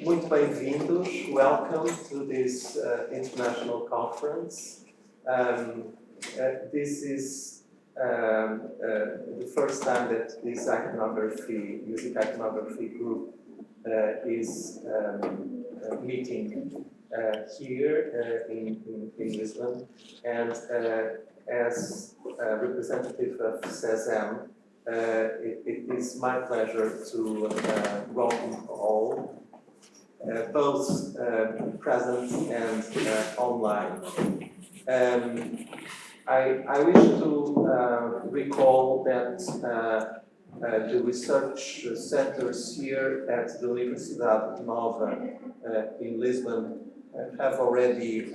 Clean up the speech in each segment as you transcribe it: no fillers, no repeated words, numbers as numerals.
Muito bem-vindos. Welcome to this international conference. This is the first time that this iconography, music iconography group is meeting here in Lisbon. And as representative of SESAM, it is my pleasure to welcome all, both present and online. I wish to recall that the research centers here at the Universidade Nova in Lisbon have already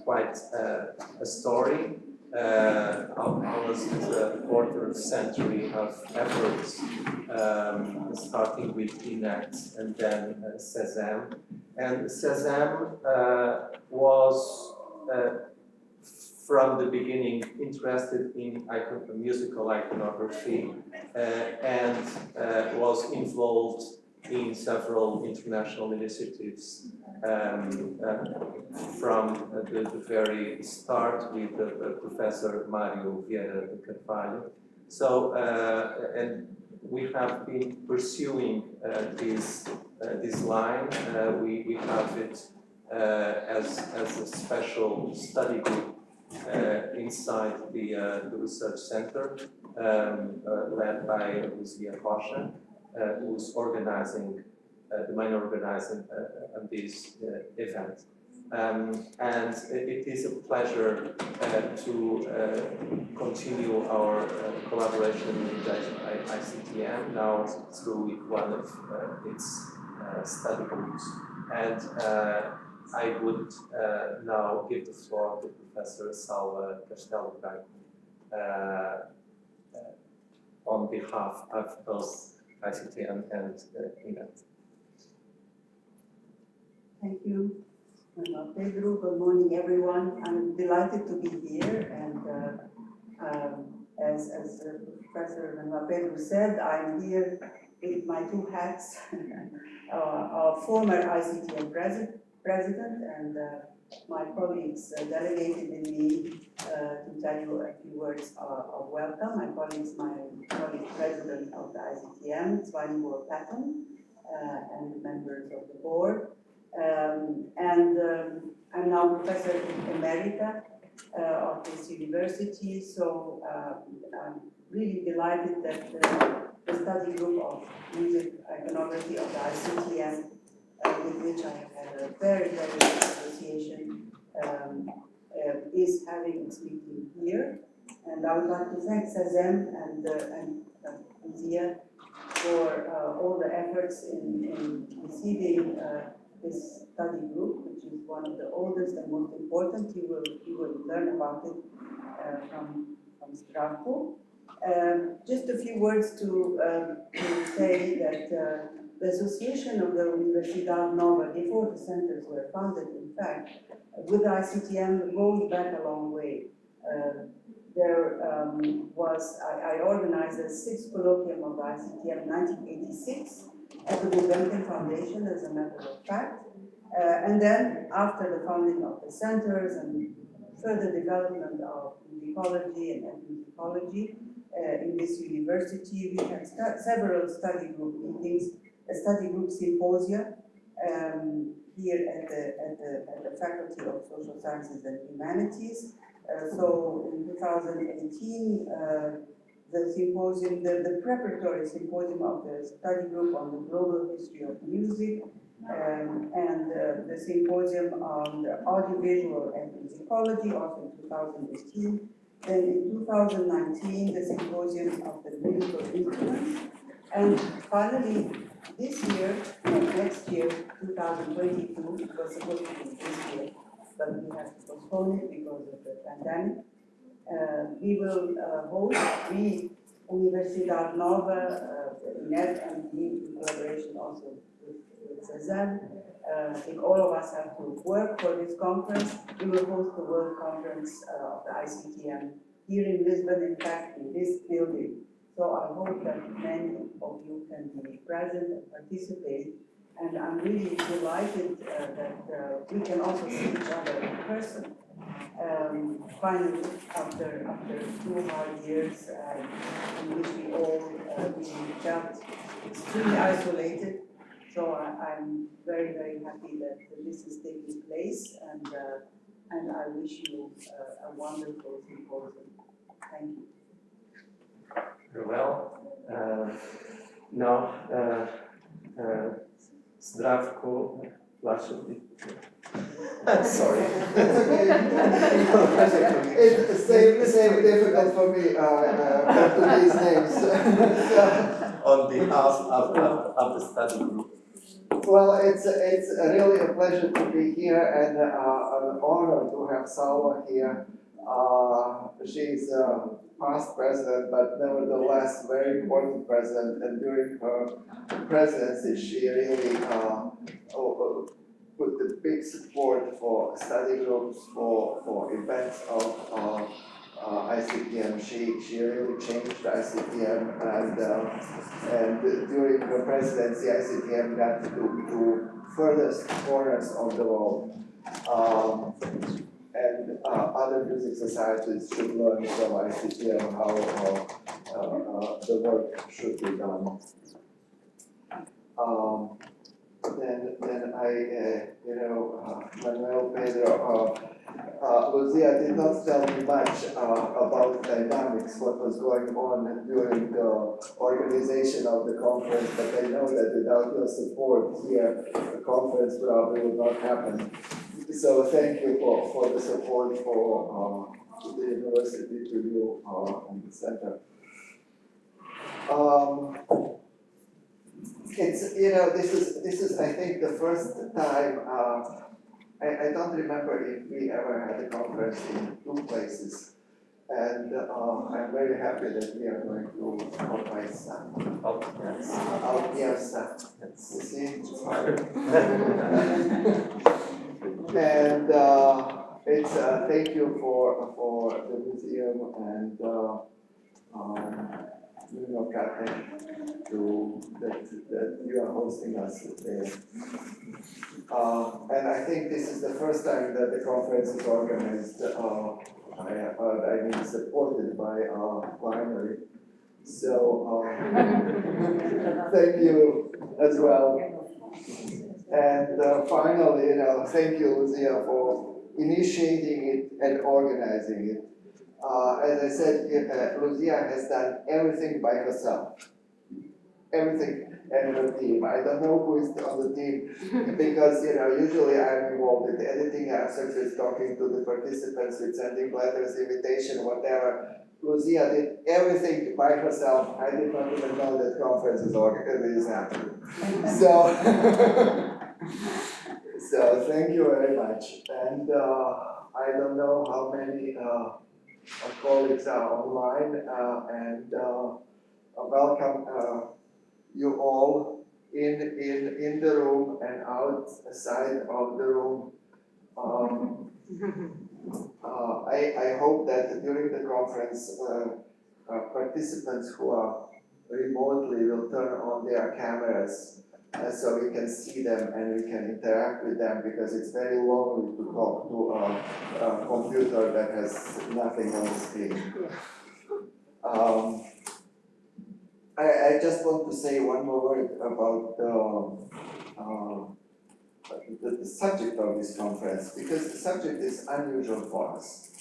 quite a story. Almost a quarter century of efforts, starting with INACT and then SESAM. And SESAM was, from the beginning, interested in musical iconography and was involved in several international initiatives from the very start with Professor Mário Vieira de Carvalho. So, and we have been pursuing this line. We have it as a special study group inside the research center, led by Luigia Rocha, who's organizing, the main organizer of this event. And it is a pleasure to continue our collaboration with ICTM, now through one of its study groups. And I would now give the floor to Professor Salva Castelo Branco on behalf of both ICTM and INACT. Thank you, Pedro. Good morning, everyone. I'm delighted to be here, and as Professor Manuel Pedro said, I'm here with my two hats, our former ICTM president, and my colleagues delegated me to tell you a few words of welcome. My colleague president of the ICTM, Svanibor Patton, and members of the board. I'm now Professor Emerita of this university, so I'm really delighted that the study group of music iconography of the ICTM, with which I have had a very, very good association, is having its meeting here. And I would like to thank SESAM and Lydia for all the efforts in receiving this study group, which is one of the oldest and most important. You will learn about it from Strasbourg. Just a few words to say that the association of the Universidade Nova, before the centers were founded, in fact, with the ICTM goes back a long way. I organized a sixth colloquium of the ICTM in 1986 at the Guggenheim Foundation, as a matter of fact. And then, after the founding of the centers and further development of musicology and ethnomusicology in this university, we had several study group meetings, a study group symposia here at the Faculty of Social Sciences and Humanities. So in 2018, the symposium, the preparatory symposium of the study group on the global history of music, and the symposium on the audiovisual ethnomusicology, also in 2018. Then in 2019, the symposium of the musical instruments. And finally, this year, next year, 2022, it was supposed to be this year, but we have to postpone it because of the pandemic. We will host the Universidade Nova, INET, and in collaboration also with SESAM. I think all of us have to work for this conference. We will host the World Conference of the ICTM here in Lisbon, in fact, in this building. So I hope that many of you can be present and participate. And I'm really delighted that we can also see each other in person. Finally, after 2 hard years in which we all really felt extremely isolated. So I'm very, very happy that this is taking place, and I wish you a wonderful symposium. Thank you. Very well. Now, Zdravko Vlašović. Sorry. It's same difficult for me to these names. On behalf of the study group. Well, it's really a pleasure to be here and an honor to have Salwa here. She's a past president, but nevertheless very important president, and during her presidency she really put the big support for study groups, for events of ICTM. She really changed ICTM, and during her presidency ICTM got to furthest corners of the world. And other music societies should learn from ICTM how the work should be done. Then I, Manuel, Pedro, Lucia did not tell me much about dynamics, what was going on during the organization of the conference, but I know that without your support here, the conference probably would not happen. So thank you for the support for the university, to you and the center. It's, this is I think the first time, I don't remember if we ever had a conference in 2 places, and I'm very happy that we are going to Alpiarça. You see, it's hard. And it's thank you for the museum and that you are hosting us today. And I think this is the first time that the conference is organized, I mean supported by Winery. So thank you as well. And finally, thank you, Lucia, for initiating it and organizing it. As I said, Lucia has done everything by herself. Everything, and her team. I don't know who is on the team, because usually I'm involved with editing aspects, with talking to the participants, with sending letters, invitation, whatever. Lucia did everything by herself. I did not even know that conference is happening. So, so thank you very much. And I don't know how many our colleagues are online, and welcome you all in the room and outside of the room. I hope that during the conference participants who are remotely will turn on their cameras so we can see them and we can interact with them, because it's very lonely to talk to a computer that has nothing on the screen. I just want to say one more word about the subject of this conference, because the subject is unusual for us.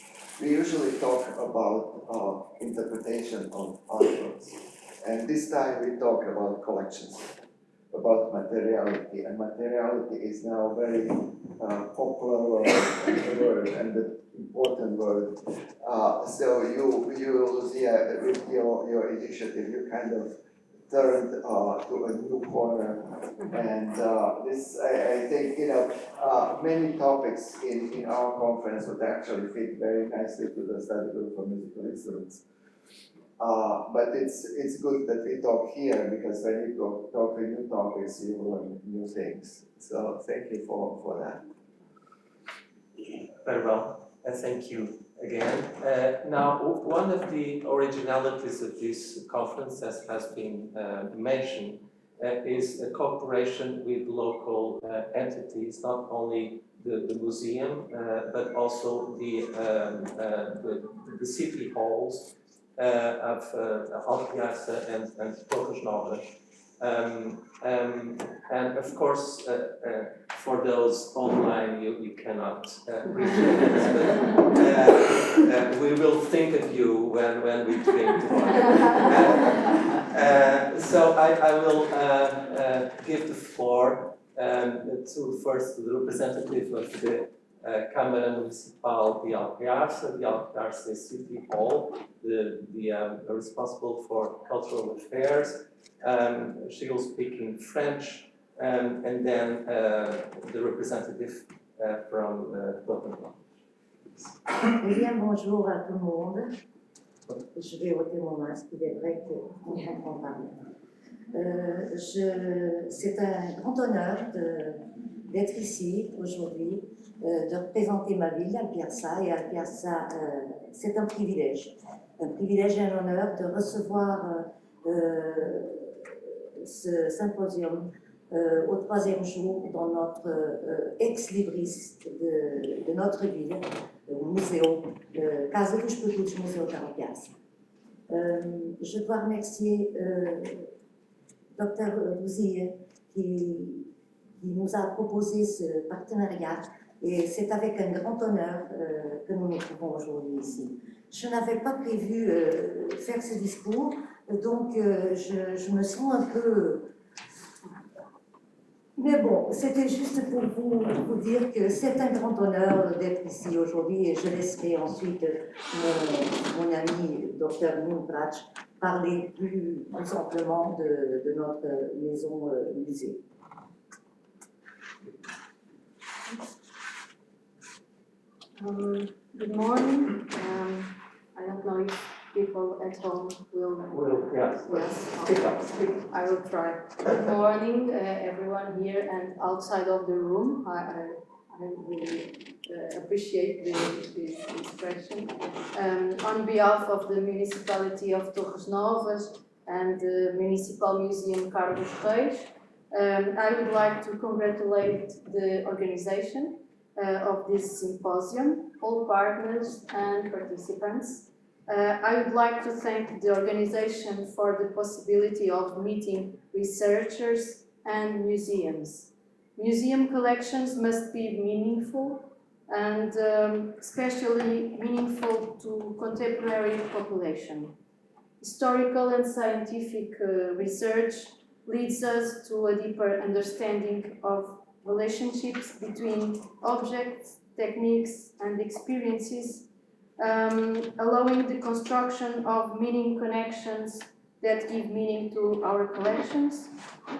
We usually talk about interpretation of artworks, and this time we talk about collections, about materiality, and materiality is now very popular word and the important word. So you Lucia, with your initiative, you kind of turned to a new corner, and this I think many topics in our conference would actually fit very nicely to the study group for musical instruments. But it's good that we talk here, because when you talk with new topics, you learn new things. So thank you for that. Very well, and thank you again. Now, one of the originalities of this conference, as has been mentioned, is a cooperation with local entities, not only the museum, but also the city halls of Alpiarça and Torres Novas. And of course, for those online, you cannot appreciate this, but we will think of you when we drink together. So I will give the floor to first the representative of the Câmara Municipal de Alpiarça. The Alpiarça City Hall, responsible for cultural affairs. She will speak in French, and then the representative from Doderer. Bien, bonjour à tout le monde. Je vais ôter mon masque, il est vrai qu'on ne comprend pas bien. C'est un grand honneur d'être ici aujourd'hui, de représenter ma ville, Alpiarça. Et Alpiarça, c'est un privilège et un honneur de recevoir ce symposium au troisième jour dans notre ex-libris de notre ville, au Museo, Casa dos Produtos Museu d'Alpiarça. Je dois remercier Dr. Luigi qui nous a proposé ce partenariat et c'est avec un grand honneur que nous nous trouvons aujourd'hui ici. Je n'avais pas prévu faire ce discours, donc je me sens un peu... Mais bon, c'était juste pour vous dire que c'est un grand honneur d'être ici aujourd'hui et je laisserai ensuite mon ami Dr. Mounbrach parler plus amplement de notre maison musée. Good morning. I don't know if people at home will. Yes. Speak. I will try. Good morning, everyone here and outside of the room. I really appreciate this expression. On behalf of the municipality of Torres Novas and the Municipal Museum Carlos Reis, I would like to congratulate the organization of this symposium, all partners and participants. I would like to thank the organization for the possibility of meeting researchers and museums. Museum collections must be meaningful and especially meaningful to contemporary population. Historical and scientific research leads us to a deeper understanding of relationships between objects, techniques, and experiences, allowing the construction of meaning connections that give meaning to our collections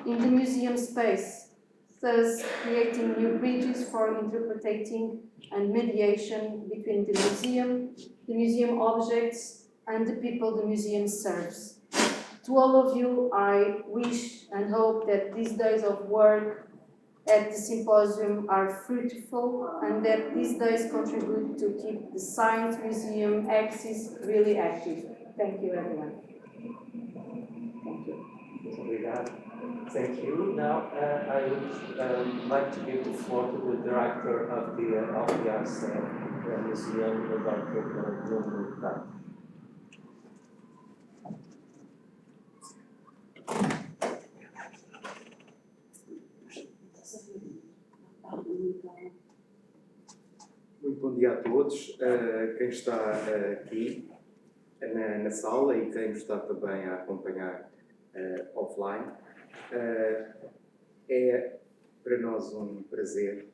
in the museum space, thus creating new bridges for interpreting and mediation between the museum objects, and the people the museum serves. To all of you, I wish and hope that these days of work at the symposium are fruitful and that these days contribute to keep the Science Museum axis really active. Thank you, everyone. Thank you. Thank you. Now, I would like to give the floor to the director of the Alpiarça Museum, Dr. Luiz. Muito bom dia a todos, quem está aqui na sala e quem está também a acompanhar offline. É para nós um prazer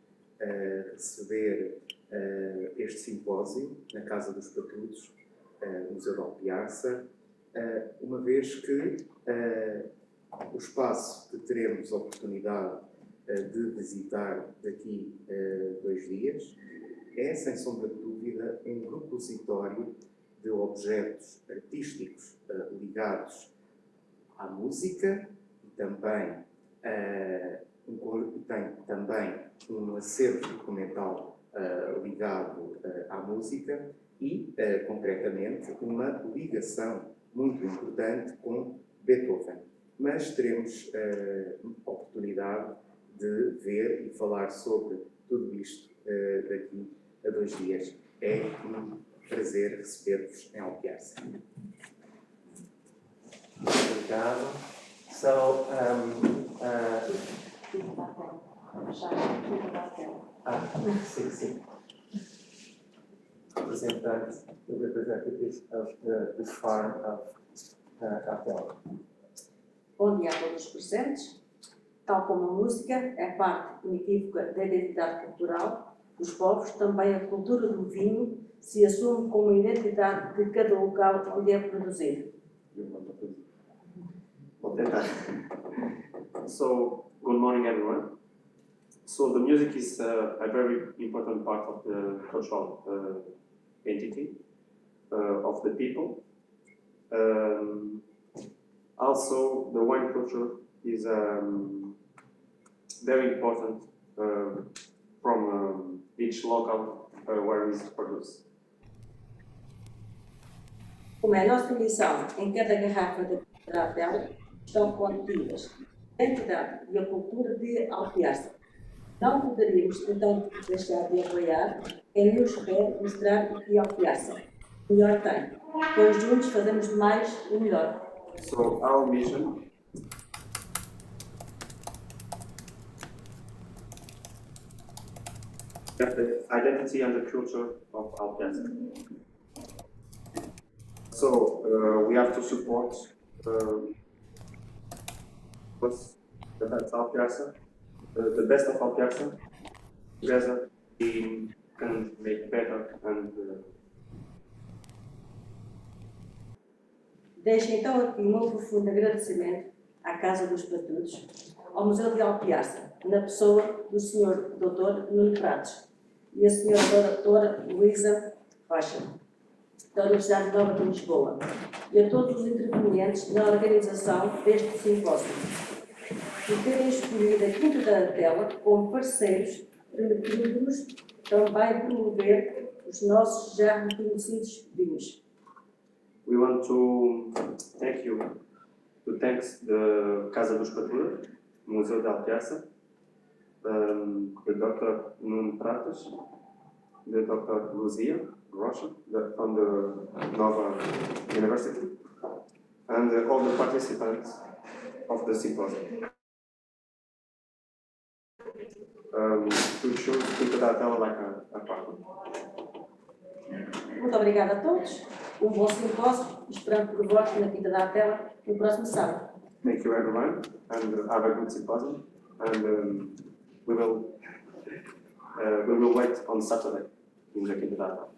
receber este simpósio na Casa dos Produtos, Museu de Alpiarça, uma vez que o espaço que teremos a oportunidade de visitar daqui a 2 dias é, sem sombra de dúvida, um repositório de objetos artísticos ligados à música e também tem também um acervo documental ligado à música e, concretamente, uma ligação muito importante com Beethoven. Mas teremos a oportunidade de ver e falar sobre tudo isto daqui a 2 dias. É um prazer receber-vos em Alpiarça. Obrigado. So, sim, sim. Representatives of the farm of Palau. Bom dia a todos os presentes. Tal como a música é parte inequívoca da identidade cultural dos povos, também a cultura do vinho se assume como a identidade de cada local onde é produzido. So, good morning everyone. So the music is a very important part of the cultural entity of the people. Also, the wine culture is very important from each local where it is produced. Como é a nossa missão, em cada garrafa da tela estão contidas a identidade e a cultura de Alpiarça. Não poderíamos, então, deixar de apoiar quem nos quer mostrar o que Alpiarça melhor tem, pois juntos fazemos mais e melhor. So our mission is the identity and the culture of Alpiarça. So we have to support what's the best Alpiarça, the best of Alpiarça. Together we can make better and Deixo então aqui um meu profundo agradecimento à Casa dos Patudos, ao Museu de Alpiarça, na pessoa do Sr. Dr. Nuno Pratos e a Sra. Doutora Luísa Rocha, da Universidade Nova de Lisboa, e a todos os intervenientes na organização deste simpósio, por terem escolhido a Quinta da Tela como parceiros, permitindo-nos também promover os nossos já reconhecidos vinhos. we want to thank you, to thank the Casa dos Patudos, Museu de Alpiarça, the Dr. Nuno Pratos, the Dr. Lucia Rocha from the Nova University, and all the participants of the symposium. To choose Quinta da Tela like a partner. Muito obrigada a todos, um bom simpósio, esperando por vós na Quinta da Tela no próximo sábado. Thank you everyone, and have a good symposium, and we will wait on Saturday in the Quinta da Tela.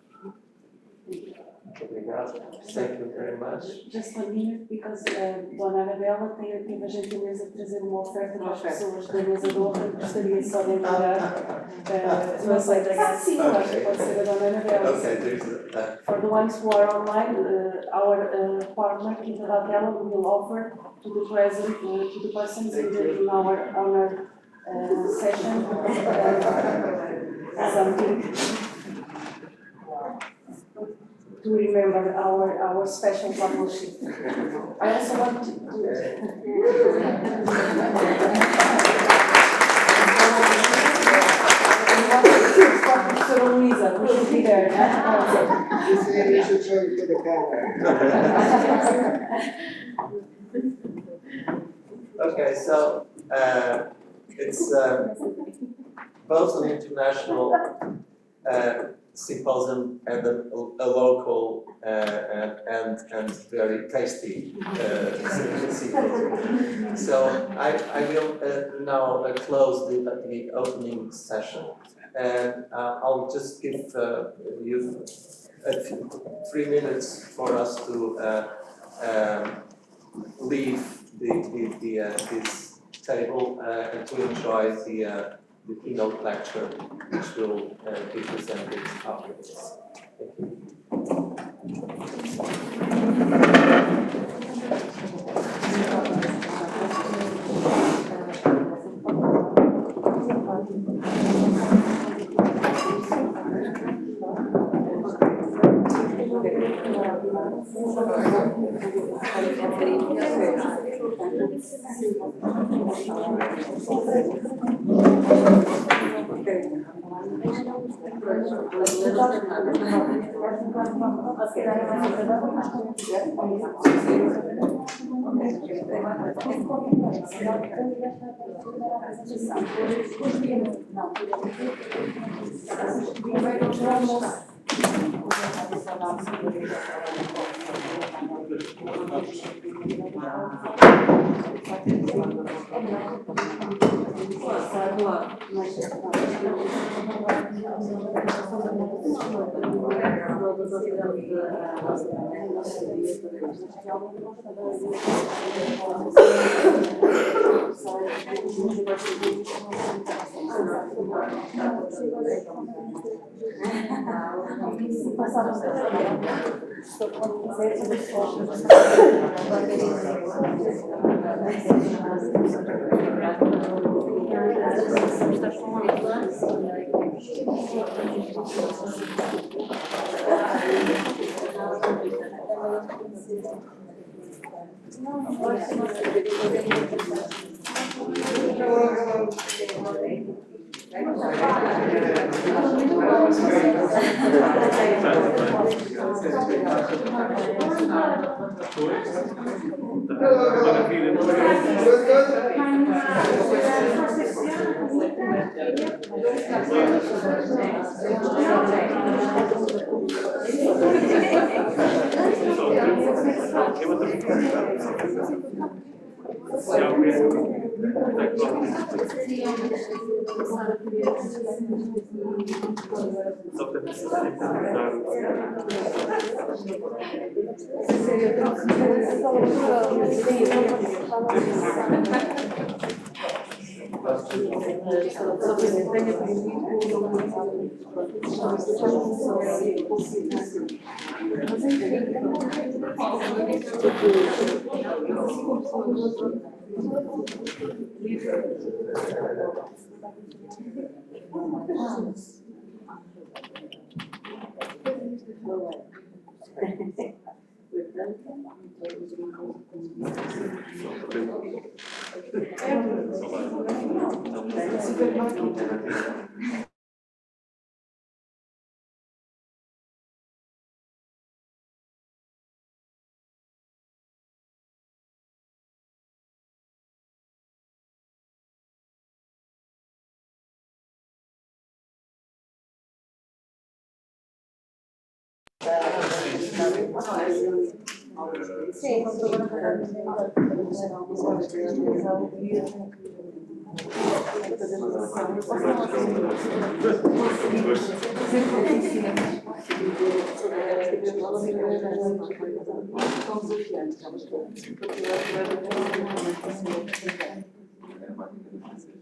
Thank you very much. Just 1 minute, because Dona Anabela teve a gentileza de trazer uma oferta para as pessoas da mesa de honra. Gostaria só de lembrar. Não sei, sim, eu acho que pode ser a Dona Anabela. Okay, For the ones who are online, our partner, Quinta da Tela, will offer to the present, to the persons in our honor session, something to remember our special partnership. I also want to Professor Luisa, we should be there. You should show it to the camera. Okay, so it's both an international symposium and a local and very tasty symposium. So I will now close the opening session, and I'll just give you 3 minutes for us to leave this table and to enjoy the keynote lecture, which will be presented afterwards. Thank you.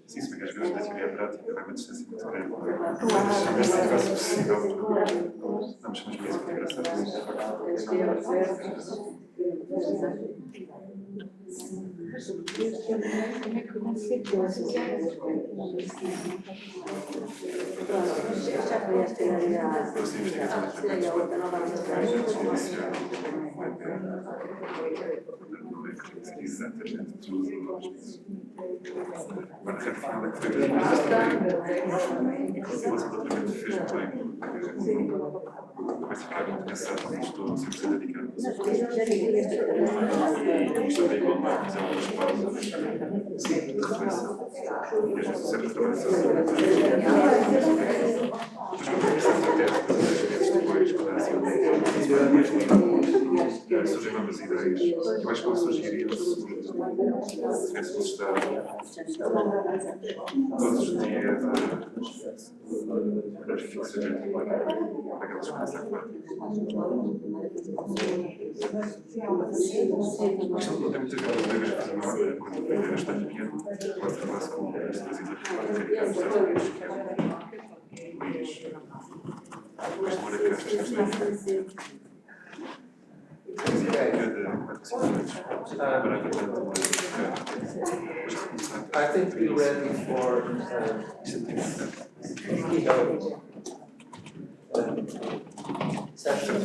Sim, se me queres ver a teoria prática, vai uma distância muito grande. Mas se fosse possível, vamos chamar isso muito engraçado. Exatamente, tudo nós. Agora, já final é que foi mesmo a relação do tratamento fez muito bem, porque vai ficar muito cansado, mas estou sempre a dedicar. E isto é igual, mas é uma pausas de reflexão. E às vezes certo trabalho só depois, quando há assim surgem novas ideias. Eu acho que não surgiriam se tivéssemos estado todos os dias a fixamente aquelas coisas aquáticas. Isto não tem muitas vezes a fazer uma obra quando a primeira está pequena, pode falar-se com as trazidas para Luiz, depois demora crianças que estão I think we're ready for Keynote session.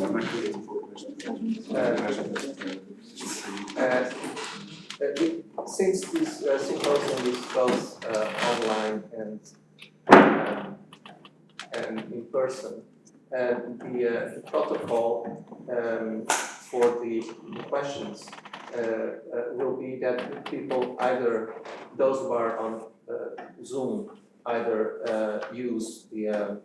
Since this symposium is both person. The protocol for the questions will be that people, either those who are on Zoom, either use the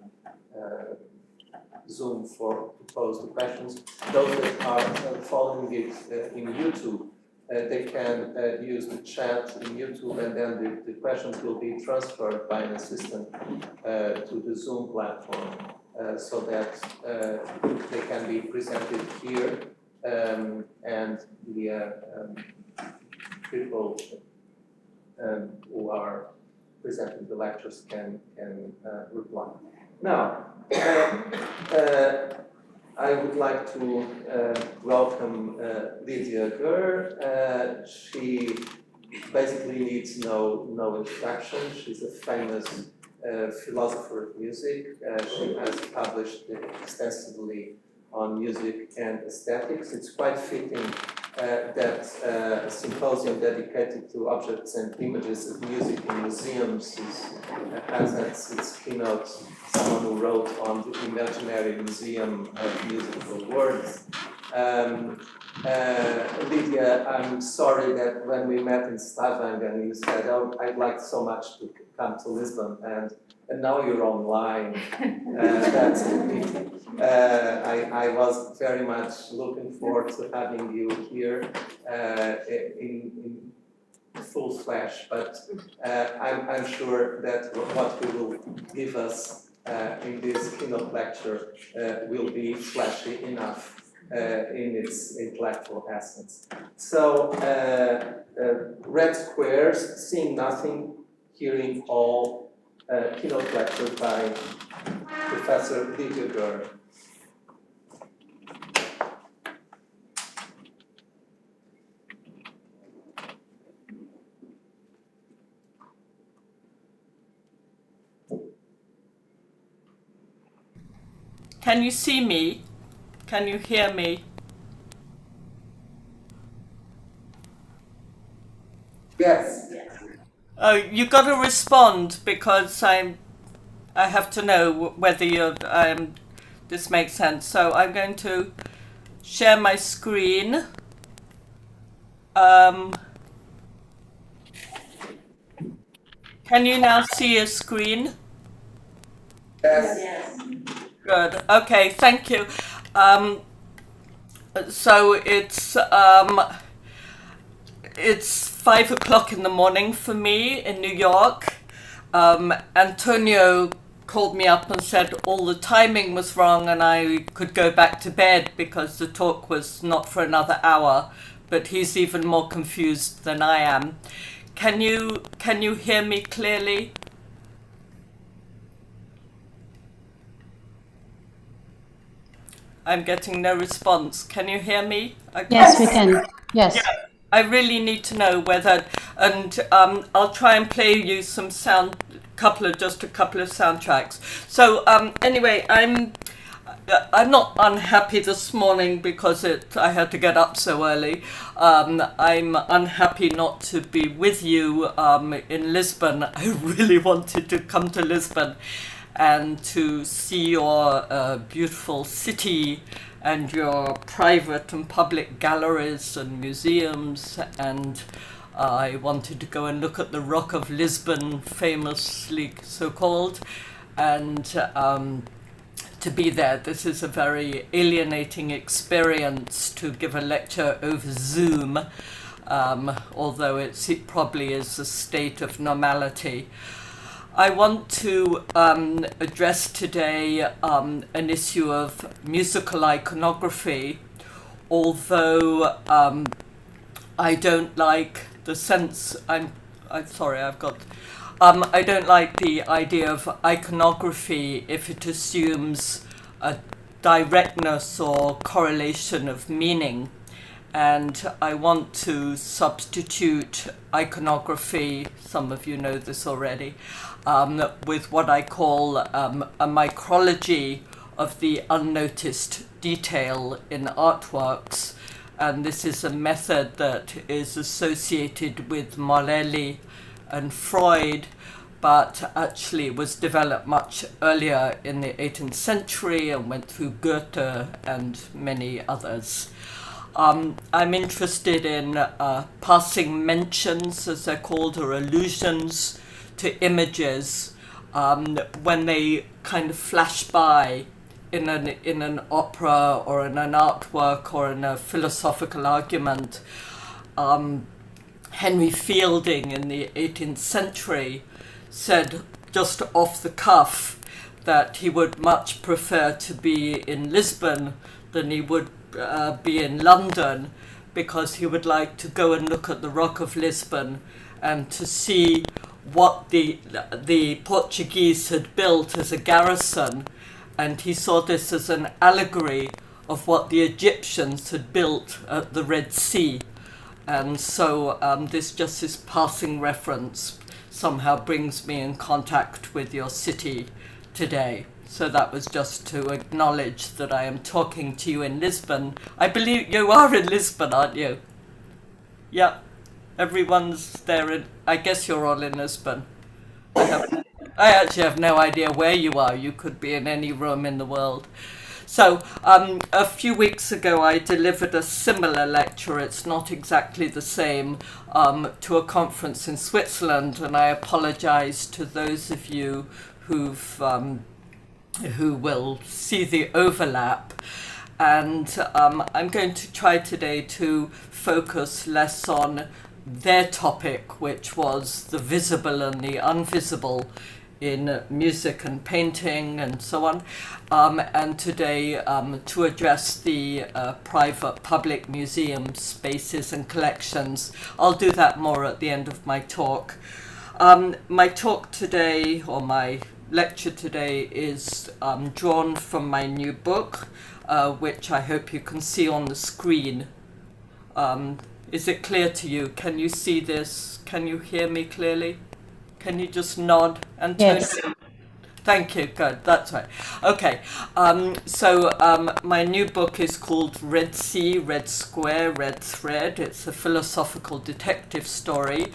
Zoom to pose the questions. Those that are following it in YouTube, they can use the chat in YouTube, and then the questions will be transferred by an assistant to the Zoom platform, so that they can be presented here, and the people who are presenting the lectures can reply. Now, I would like to welcome Lydia Goehr. She basically needs no introduction. She's a famous philosopher of music. She has published extensively on music and aesthetics. It's quite fitting that a symposium dedicated to objects and images of music in museums has as its keynote someone who wrote on the imaginary museum of musical words. Lydia, I'm sorry that when we met in Stavanger and you said, oh, I'd like so much to come to Lisbon, and now you're online. That's a pity. I was very much looking forward to having you here in full flesh, but I'm sure that what you will give us in this keynote lecture will be flashy enough in its intellectual essence. So, red squares, seeing nothing, hearing all, keynote lecture by Professor Lydia Goehr. Can you see me? Can you hear me? Yes. Oh, you got to respond, because I have to know whether you're, this makes sense. So I'm going to share my screen. Can you now see a screen? Yes. Good. Okay, thank you. So it's 5 o'clock in the morning for me in New York. Antonio called me up and said all the timing was wrong and I could go back to bed because the talk was not for another hour, but he's even more confused than I am. Can you hear me clearly? I'm getting no response. Can you hear me? Okay. Yes, we can. Yes. Yeah, I really need to know whether, and I'll try and play you some just a couple of soundtracks. So anyway, I'm not unhappy this morning because I had to get up so early. I'm unhappy not to be with you in Lisbon. I really wanted to come to Lisbon and to see your beautiful city and your private and public galleries and museums, and I wanted to go and look at the Rock of Lisbon, famously so-called, and to be there. This is a very alienating experience to give a lecture over Zoom, although it probably is a state of normality. I want to address today an issue of musical iconography, although I don't like the sense, I don't like the idea of iconography if it assumes a directness or correlation of meaning. And I want to substitute iconography, some of you know this already, with what I call a micrology of the unnoticed detail in artworks. And this is a method that is associated with Morelli and Freud, but actually was developed much earlier in the 18th century and went through Goethe and many others. I'm interested in passing mentions, as they're called, or allusions to images when they kind of flash by in an opera or in an artwork or in a philosophical argument. Henry Fielding in the 18th century said just off the cuff that he would much prefer to be in Lisbon than he would be in London, because he would like to go and look at the Rock of Lisbon and to see what the Portuguese had built as a garrison, and he saw this as an allegory of what the Egyptians had built at the Red Sea. And so this passing reference somehow brings me in contact with your city today. So that was just to acknowledge that I am talking to you in Lisbon. I believe you are in Lisbon, aren't you? Yeah, everyone's there. I guess you're all in Lisbon. I actually have no idea where you are. You could be in any room in the world. So a few weeks ago I delivered a similar lecture. It's not exactly the same, to a conference in Switzerland, and I apologize to those of you who will see the overlap. And I'm going to try today to focus less on their topic, which was the visible and the invisible in music and painting and so on, and today to address the private public museum spaces and collections. I'll do that more at the end of my talk. My talk today, or my lecture today, is drawn from my new book, which I hope you can see on the screen. Is it clear to you? Can you see this? Can you hear me clearly? Can you just nod, Antonio? Yes. Thank you, good, that's right. Okay, so my new book is called Red Sea, Red Square, Red Thread. It's a philosophical detective story.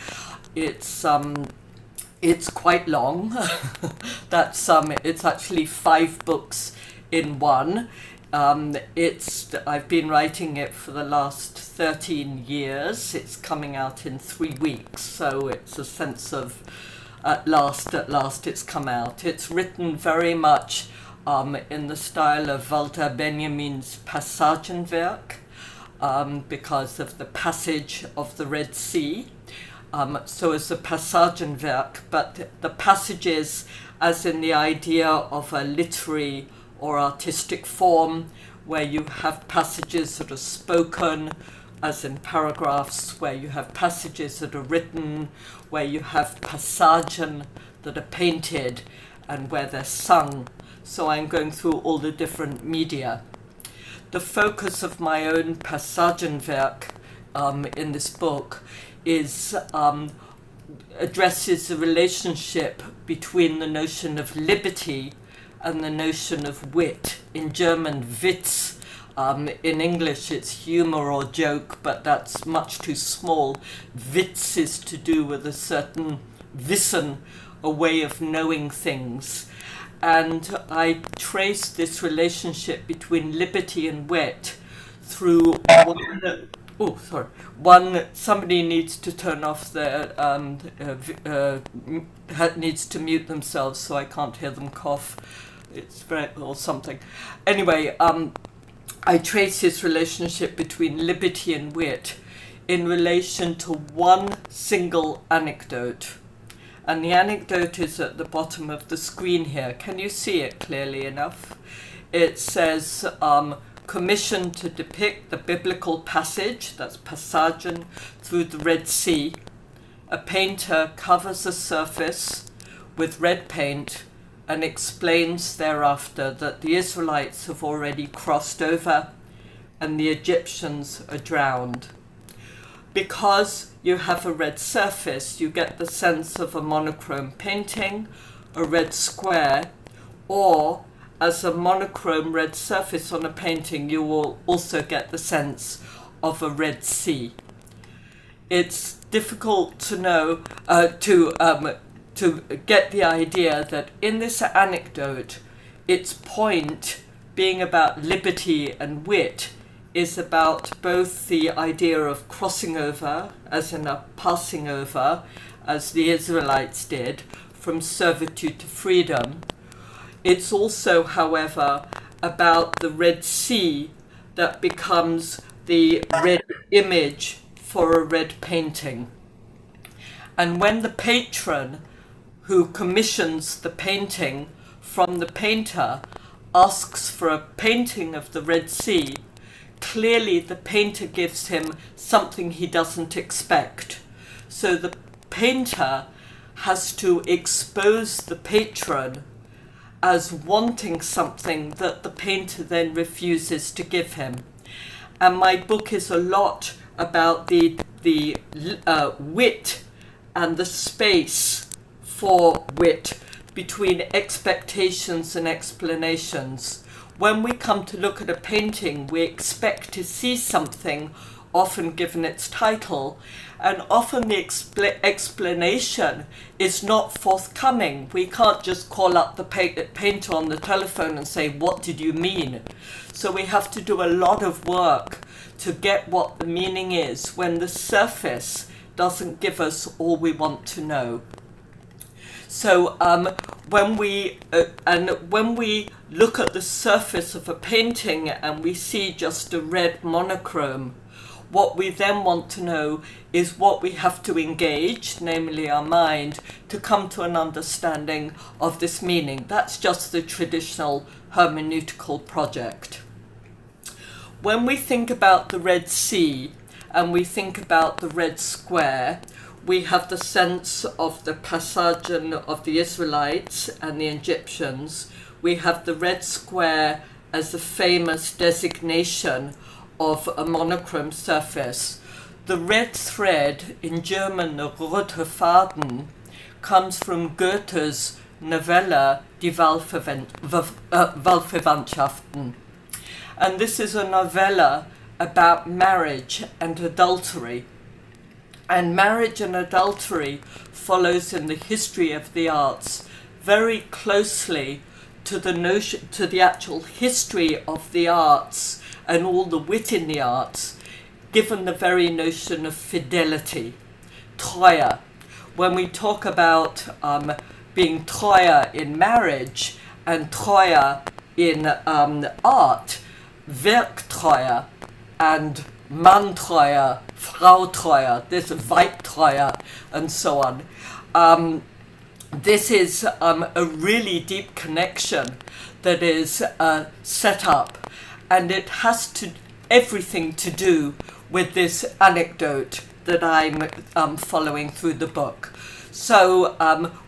It's quite long. It's actually 5 books in one. I've been writing it for the last 13 years. It's coming out in 3 weeks, so it's a sense of at last it's come out. It's written very much in the style of Walter Benjamin's Passagenwerk, because of the passage of the Red Sea. So it's a Passagenwerk, but the passages as in the idea of a literary or artistic form, where you have passages that are spoken, as in paragraphs, where you have passages that are written, where you have passagen that are painted, and where they're sung. So I'm going through all the different media. The focus of my own Passagenwerk in this book is addresses the relationship between the notion of liberty and the notion of wit. In German, Witz. In English, it's humor or joke, but that's much too small. Witz is to do with a certain Wissen, a way of knowing things. And I trace this relationship between liberty and wit through somebody needs to turn off their, needs to mute themselves so I can't hear them cough. It's or something. Anyway, I trace this relationship between liberty and wit in relation to one single anecdote. And the anecdote is at the bottom of the screen here. Can you see it clearly enough? It says, commissioned to depict the biblical passage, that's passagen, through the Red Sea. A painter covers the surface with red paint and explains thereafter that the Israelites have already crossed over and the Egyptians are drowned. Because you have a red surface, you get the sense of a monochrome painting, a red square, or as a monochrome red surface on a painting, you will also get the sense of a Red Sea. It's difficult to know, to to get the idea that in this anecdote, its point, being about liberty and wit, is about both the idea of crossing over, as in a passing over, as the Israelites did, from servitude to freedom. It's also, however, about the Red Sea that becomes the red image for a red painting. And when the patron who commissions the painting from the painter asks for a painting of the Red Sea, clearly the painter gives him something he doesn't expect. So the painter has to expose the patron as wanting something that the painter then refuses to give him. And my book is a lot about the wit and the space for wit between expectations and explanations. When we come to look at a painting, we expect to see something, often given its title, and often the explanation is not forthcoming. We can't just call up the painter on the telephone and say, "What did you mean?" So we have to do a lot of work to get what the meaning is when the surface doesn't give us all we want to know. So when we look at the surface of a painting and we see just a red monochrome, what we then want to know is what we have to engage, namely our mind, to come to an understanding of this meaning. That's just the traditional hermeneutical project. When we think about the Red Sea and we think about the Red Square, we have the sense of the passage of the Israelites and the Egyptians. We have the Red Square as the famous designation of a monochrome surface. The red thread, in German roter Faden, comes from Goethe's novella Die Wahlverwandtschaften. And this is a novella about marriage and adultery. And marriage and adultery follows in the history of the arts very closely to the actual history of the arts and all the wit in the arts, given the very notion of fidelity, Treue. When we talk about being Treue in marriage and Treue in art, Werktreue and Manntreue, Frautreue, this Weibtreue, and so on. This is a really deep connection that is set up, and it has everything to do with this anecdote that I'm following through the book. So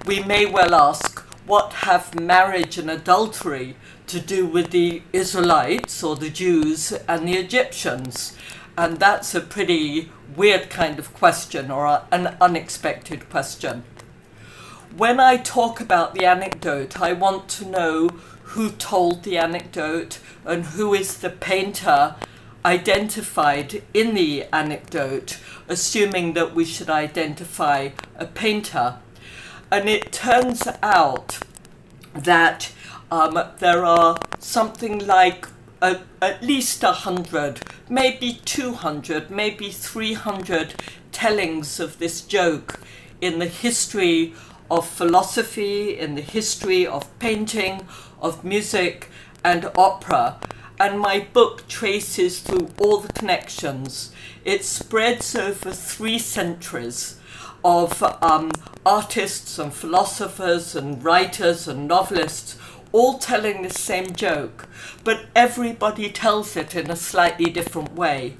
we may well ask, what have marriage and adultery to do with the Israelites or the Jews and the Egyptians? And that's a pretty weird kind of question, or an unexpected question. When I talk about the anecdote, I want to know who told the anecdote and who is the painter identified in the anecdote, assuming that we should identify a painter. And it turns out that there are something like at least 100, maybe 200, maybe 300 tellings of this joke in the history of philosophy, in the history of painting, of music and opera. And my book traces through all the connections. It spreads over 3 centuries of artists and philosophers and writers and novelists all telling the same joke, but everybody tells it in a slightly different way.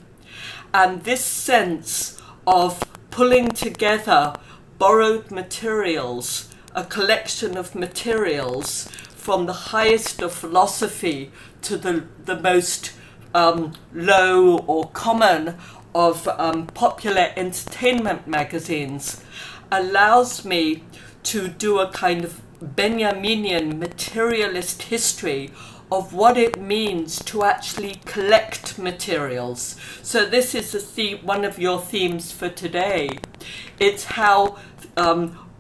And this sense of pulling together borrowed materials, a collection of materials from the highest of philosophy to the most low or common of popular entertainment magazines, allows me to do a kind of Benjaminian materialist history of what it means to actually collect materials. So this is one of your themes for today. It's how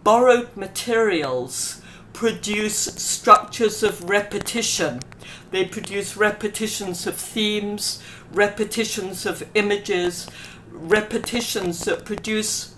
borrowed materials produce structures of repetition. They produce repetitions of themes, repetitions of images, repetitions that produce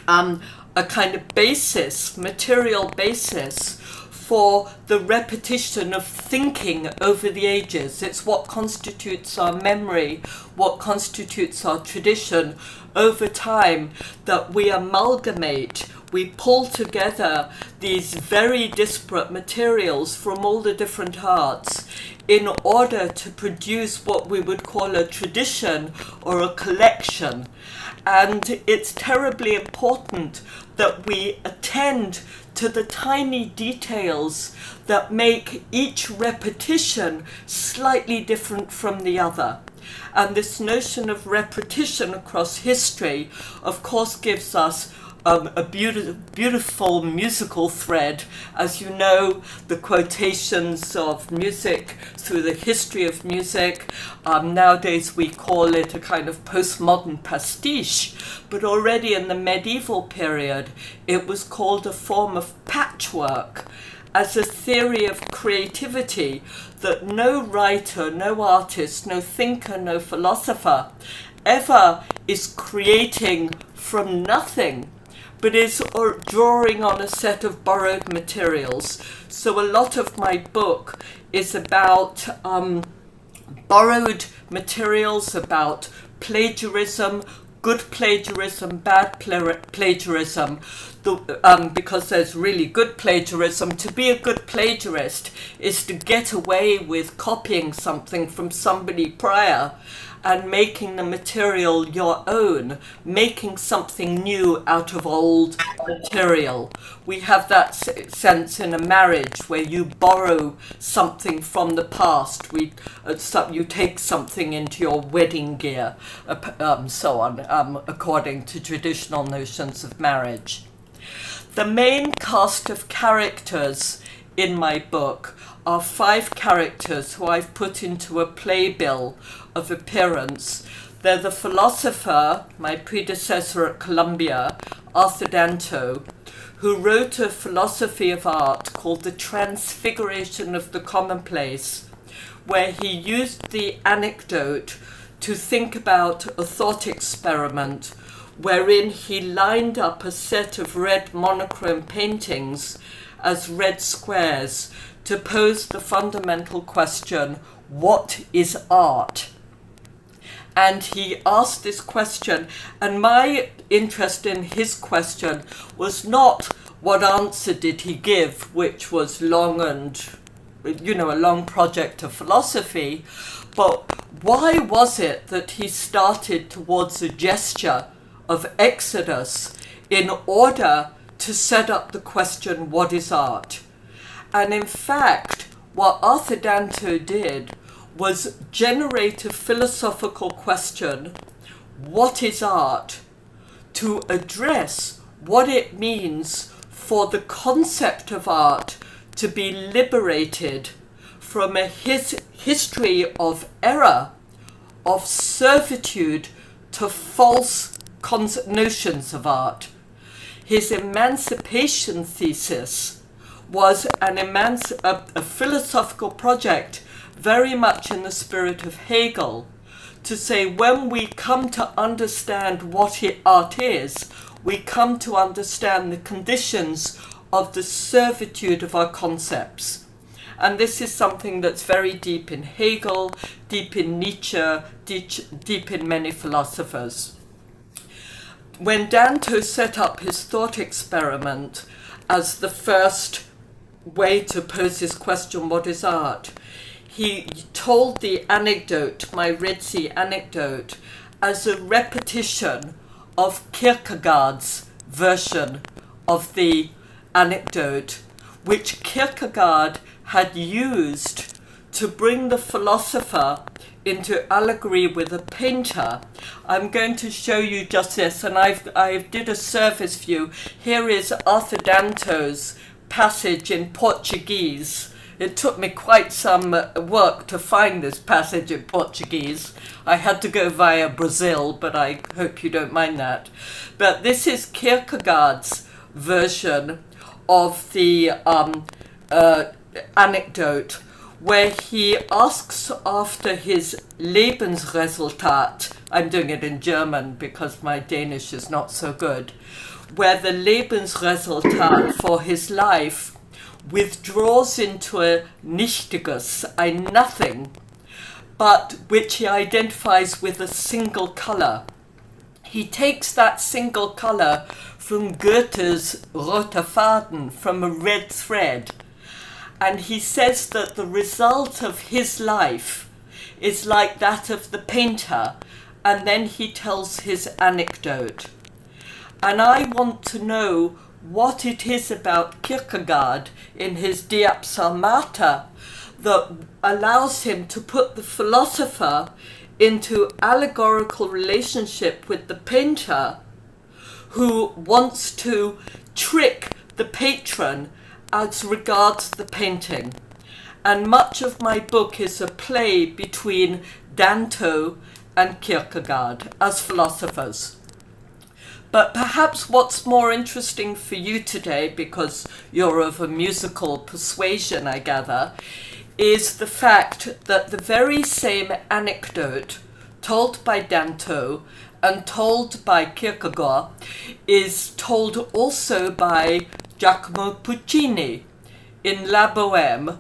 a kind of basis, material basis for the repetition of thinking over the ages. It's what constitutes our memory, what constitutes our tradition over time, that we amalgamate, we pull together these very disparate materials from all the different arts in order to produce what we would call a tradition or a collection. And it's terribly important that we attend to the tiny details that make each repetition slightly different from the other. And this notion of repetition across history, of course, gives us a beautiful musical thread. As you know, the quotations of music through the history of music. Nowadays we call it a kind of postmodern pastiche, but already in the medieval period it was called a form of patchwork, as a theory of creativity that no writer, no artist, no thinker, no philosopher ever is creating from nothing, but is drawing on a set of borrowed materials. So a lot of my book is about borrowed materials, about plagiarism, good plagiarism, bad plagiarism, because there's really good plagiarism. To be a good plagiarist is to get away with copying something from somebody prior and making the material your own, making something new out of old material. We have that sense in a marriage where you borrow something from the past. You take something into your wedding gear, so on, according to traditional notions of marriage. The main cast of characters in my book are 5 characters who I've put into a playbill of appearance. They're the philosopher, my predecessor at Columbia, Arthur Danto, who wrote a philosophy of art called The Transfiguration of the Commonplace, where he used the anecdote to think about a thought experiment wherein he lined up a set of red monochrome paintings as red squares to pose the fundamental question, what is art? And he asked this question, and my interest in his question was not what answer did he give, which was long and, a long project of philosophy, but why was it that he started towards a gesture of exodus in order to set up the question, what is art? And in fact, what Arthur Danto did was generate a philosophical question, what is art, to address what it means for the concept of art to be liberated from a history of error, of servitude to false notions of art. His emancipation thesis was a philosophical project very much in the spirit of Hegel, to say when we come to understand what art is, we come to understand the conditions of the servitude of our concepts. And this is something that's very deep in Hegel, deep in Nietzsche, deep in many philosophers. When Danto set up his thought experiment as the first way to pose his question, what is art? He told the anecdote, my Red Sea anecdote, as a repetition of Kierkegaard's version of the anecdote, which Kierkegaard had used to bring the philosopher into allegory with a painter. I'm going to show you just this, and I did a service view. Here is Arthur Danto's passage in Portuguese. It took me quite some work to find this passage in Portuguese. I had to go via Brazil, but I hope you don't mind that. But this is Kierkegaard's version of the anecdote, where he asks after his Lebensresultat. I'm doing it in German because my Danish is not so good, where the Lebensresultat for his life withdraws into a nichtiges, a nothing, but which he identifies with a single colour. He takes that single colour from Goethe's roter Faden, from a red thread, and he says that the result of his life is like that of the painter, and then he tells his anecdote. And I want to know what it is about Kierkegaard in his Diapsalmata that allows him to put the philosopher into allegorical relationship with the painter, who wants to trick the patron as regards the painting. And much of my book is a play between Danto and Kierkegaard as philosophers. But perhaps what's more interesting for you today, because you're of a musical persuasion, I gather, is the fact that the very same anecdote told by Danto and told by Kierkegaard is told also by Giacomo Puccini in La Bohème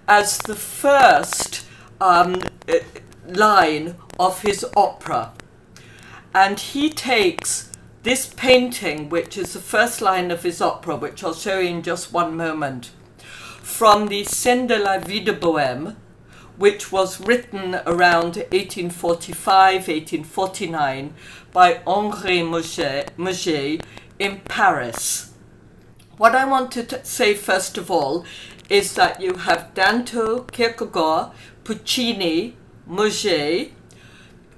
as the first line of his opera. And he takes this painting, which is the first line of his opera, which I'll show you in just one moment, from the Scène de la Vie de Bohème, which was written around 1845, 1849 by Henri Mauger in Paris. What I want to say first of all is that you have Danto, Kierkegaard, Puccini, Mauger,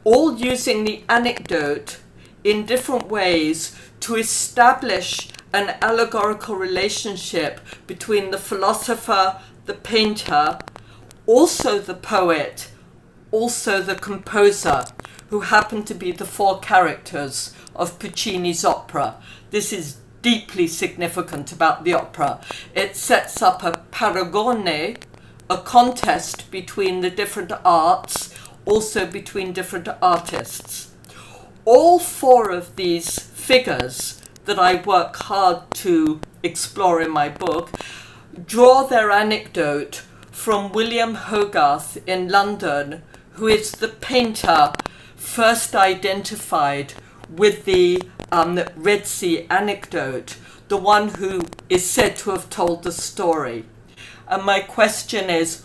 all using the anecdote in different ways to establish an allegorical relationship between the philosopher, the painter, also the poet, also the composer, who happen to be the four characters of Puccini's opera. This is deeply significant about the opera. It sets up a paragone, a contest between the different arts, also between different artists. All four of these figures that I work hard to explore in my book draw their anecdote from William Hogarth in London, who is the painter first identified with the Red Sea anecdote, the one who is said to have told the story. And my question is,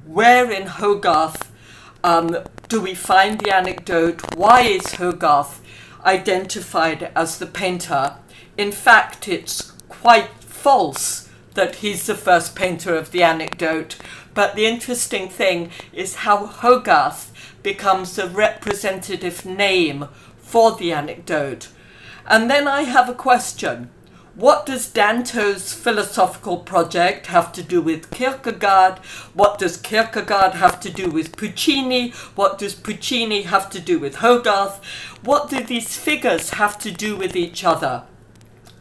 where in Hogarth do we find the anecdote? Why is Hogarth identified as the painter? In fact, it's quite false that he's the first painter of the anecdote. But the interesting thing is how Hogarth becomes a representative name for the anecdote. And then I have a question. What does Danto's philosophical project have to do with Kierkegaard? What does Kierkegaard have to do with Puccini? What does Puccini have to do with Hogarth? What do these figures have to do with each other?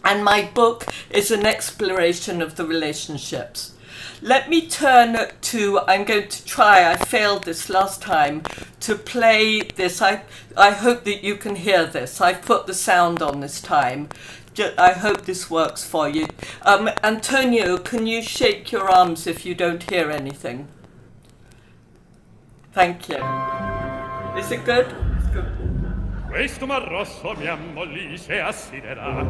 And my book is an exploration of the relationships. Let me turn to, I'm going to try, I failed this last time, to play this. I hope that you can hear this. I've put the sound on this time. I hope this works for you. Antonio, can you shake your arms if you don't hear anything? Thank you. Is it good? It's good. Questo mar rosso mi ammollisce e assiderà.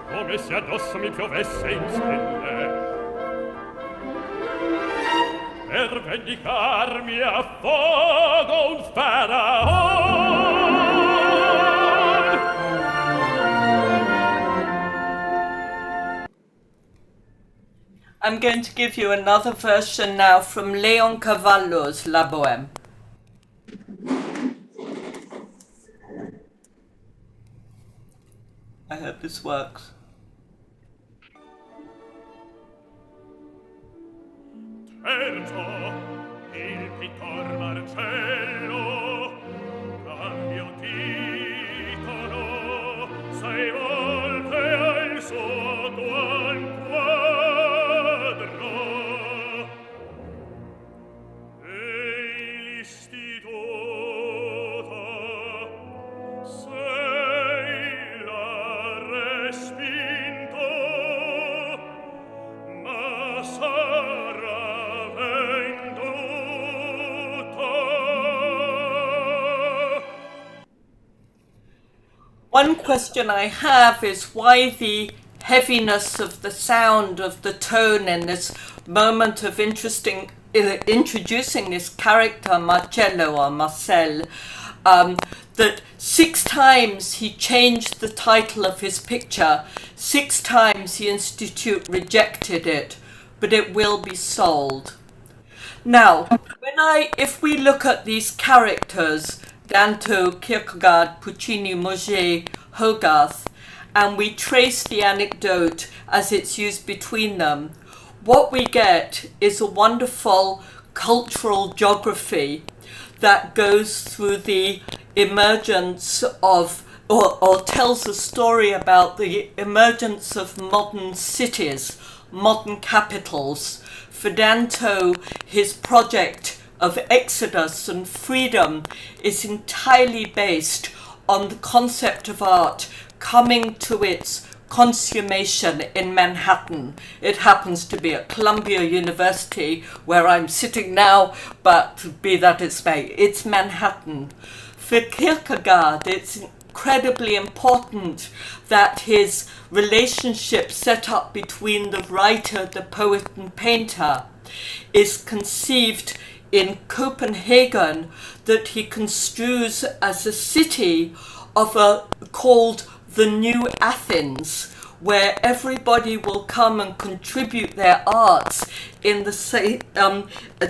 Come se addosso mi piovesse in stelle. Per vendicarmi affogo un faraone. I'm going to give you another version now from Leon Cavallo's La Bohème. I hope this works. Terzo, il pittor Marcello One question I have is why the heaviness of the sound, of the tone in this moment of introducing this character, Marcello or Marcel, that 6 times he changed the title of his picture, 6 times the Institute rejected it, but it will be sold. Now, if we look at these characters, Dante, Kierkegaard, Puccini, Mauger, Hogarth, and we trace the anecdote as it's used between them, what we get is a wonderful cultural geography that goes through the emergence of, or tells a story about the emergence of modern cities, modern capitals. For Dante, his project of exodus and freedom is entirely based on the concept of art coming to its consummation in Manhattan. It happens to be at Columbia University, where I'm sitting now, but be that as may, it's Manhattan. For Kierkegaard, it's incredibly important that his relationship set up between the writer, the poet and painter is conceived in Copenhagen, that he construes as a city of called the New Athens, where everybody will come and contribute their arts in the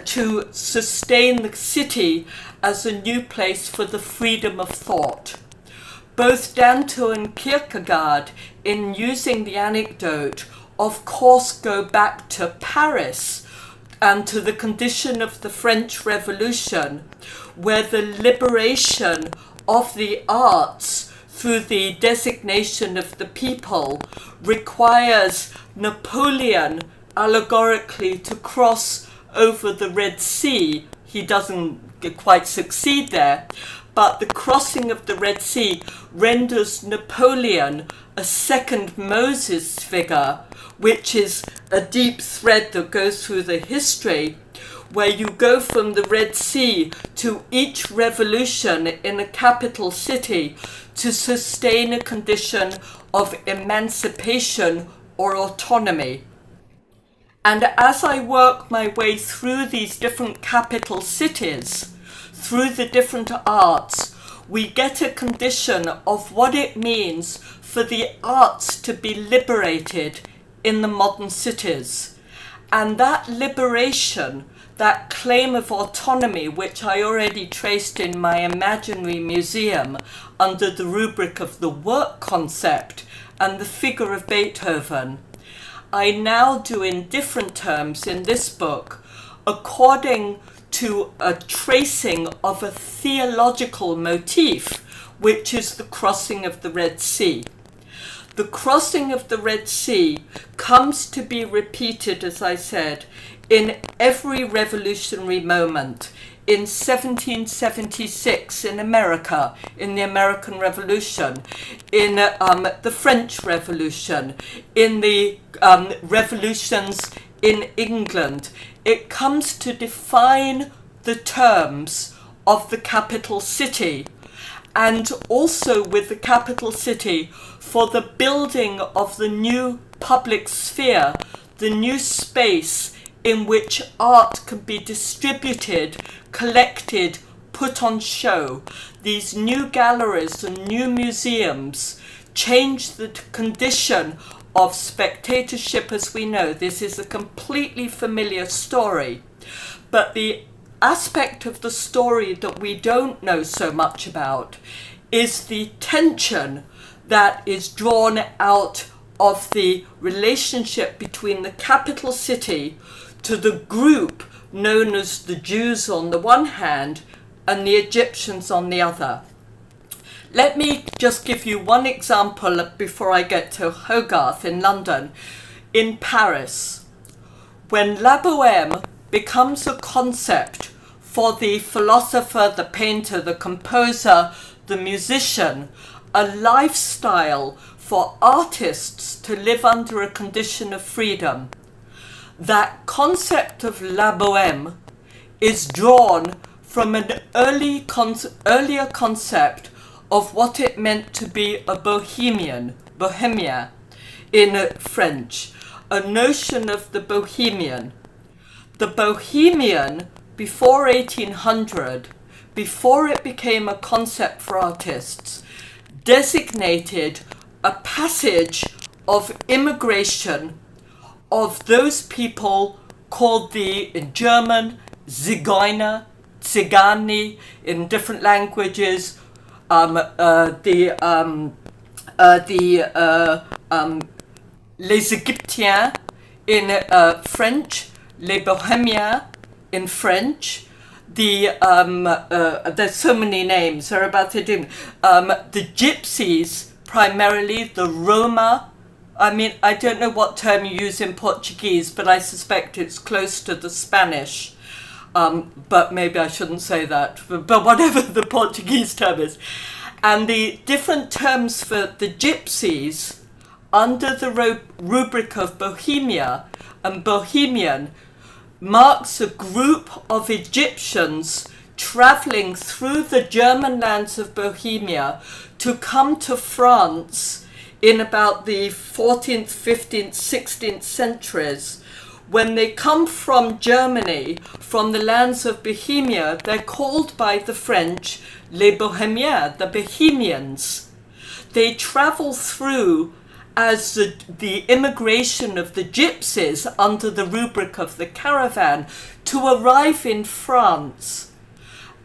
to sustain the city as a new place for the freedom of thought. Both Dante and Kierkegaard, in using the anecdote, of course go back to Paris and to the condition of the French Revolution, where the liberation of the arts through the designation of the people requires Napoleon allegorically to cross over the Red Sea. He doesn't quite succeed there, but the crossing of the Red Sea renders Napoleon a second Moses figure, which is a deep thread that goes through the history, where you go from the Red Sea to each revolution in a capital city to sustain a condition of emancipation or autonomy. And as I work my way through these different capital cities, through the different arts, we get a condition of what it means for the arts to be liberated in the modern cities. And that liberation, that claim of autonomy, which I already traced in my imaginary museum under the rubric of the work concept and the figure of Beethoven, I now do in different terms in this book, according to a tracing of a theological motif, which is the crossing of the Red Sea. The crossing of the Red Sea comes to be repeated, as I said, in every revolutionary moment. In 1776 in America, in the American Revolution, in the French Revolution, in the revolutions in England, it comes to define the terms of the capital city, and also with the capital city for the building of the new public sphere, the new space in which art can be distributed, collected, put on show. These new galleries and new museums change the condition of spectatorship as we know. This is a completely familiar story, but the aspect of the story that we don't know so much about is the tension that is drawn out of the relationship between the capital city to the group known as the Jews on the one hand and the Egyptians on the other. Let me just give you one example before I get to Hogarth in London. In Paris, when La Bohème becomes a concept for the philosopher, the painter, the composer, the musician, a lifestyle for artists to live under a condition of freedom, that concept of La Bohème is drawn from an earlier concept of what it meant to be a bohemian in French, a notion of the bohemian. The bohemian, before 1800, before it became a concept for artists, designated a passage of immigration of those people called in German, Zigeuner, Zigani, in different languages, les Égyptiens in French, les Bohemiens in French. There's so many names. They're about to do the Gypsies, primarily the Roma. I mean, I don't know what term you use in Portuguese, but I suspect it's close to the Spanish. But maybe I shouldn't say that. But whatever the Portuguese term is. And the different terms for the Gypsies under the rubric of Bohemia and Bohemian marks a group of Egyptians travelling through the German lands of Bohemia to come to France in about the 14th, 15th, 16th centuries. When they come from Germany, from the lands of Bohemia, they're called by the French les Bohémiens, the Bohemians. They travel through as the immigration of the gypsies under the rubric of the caravan to arrive in France,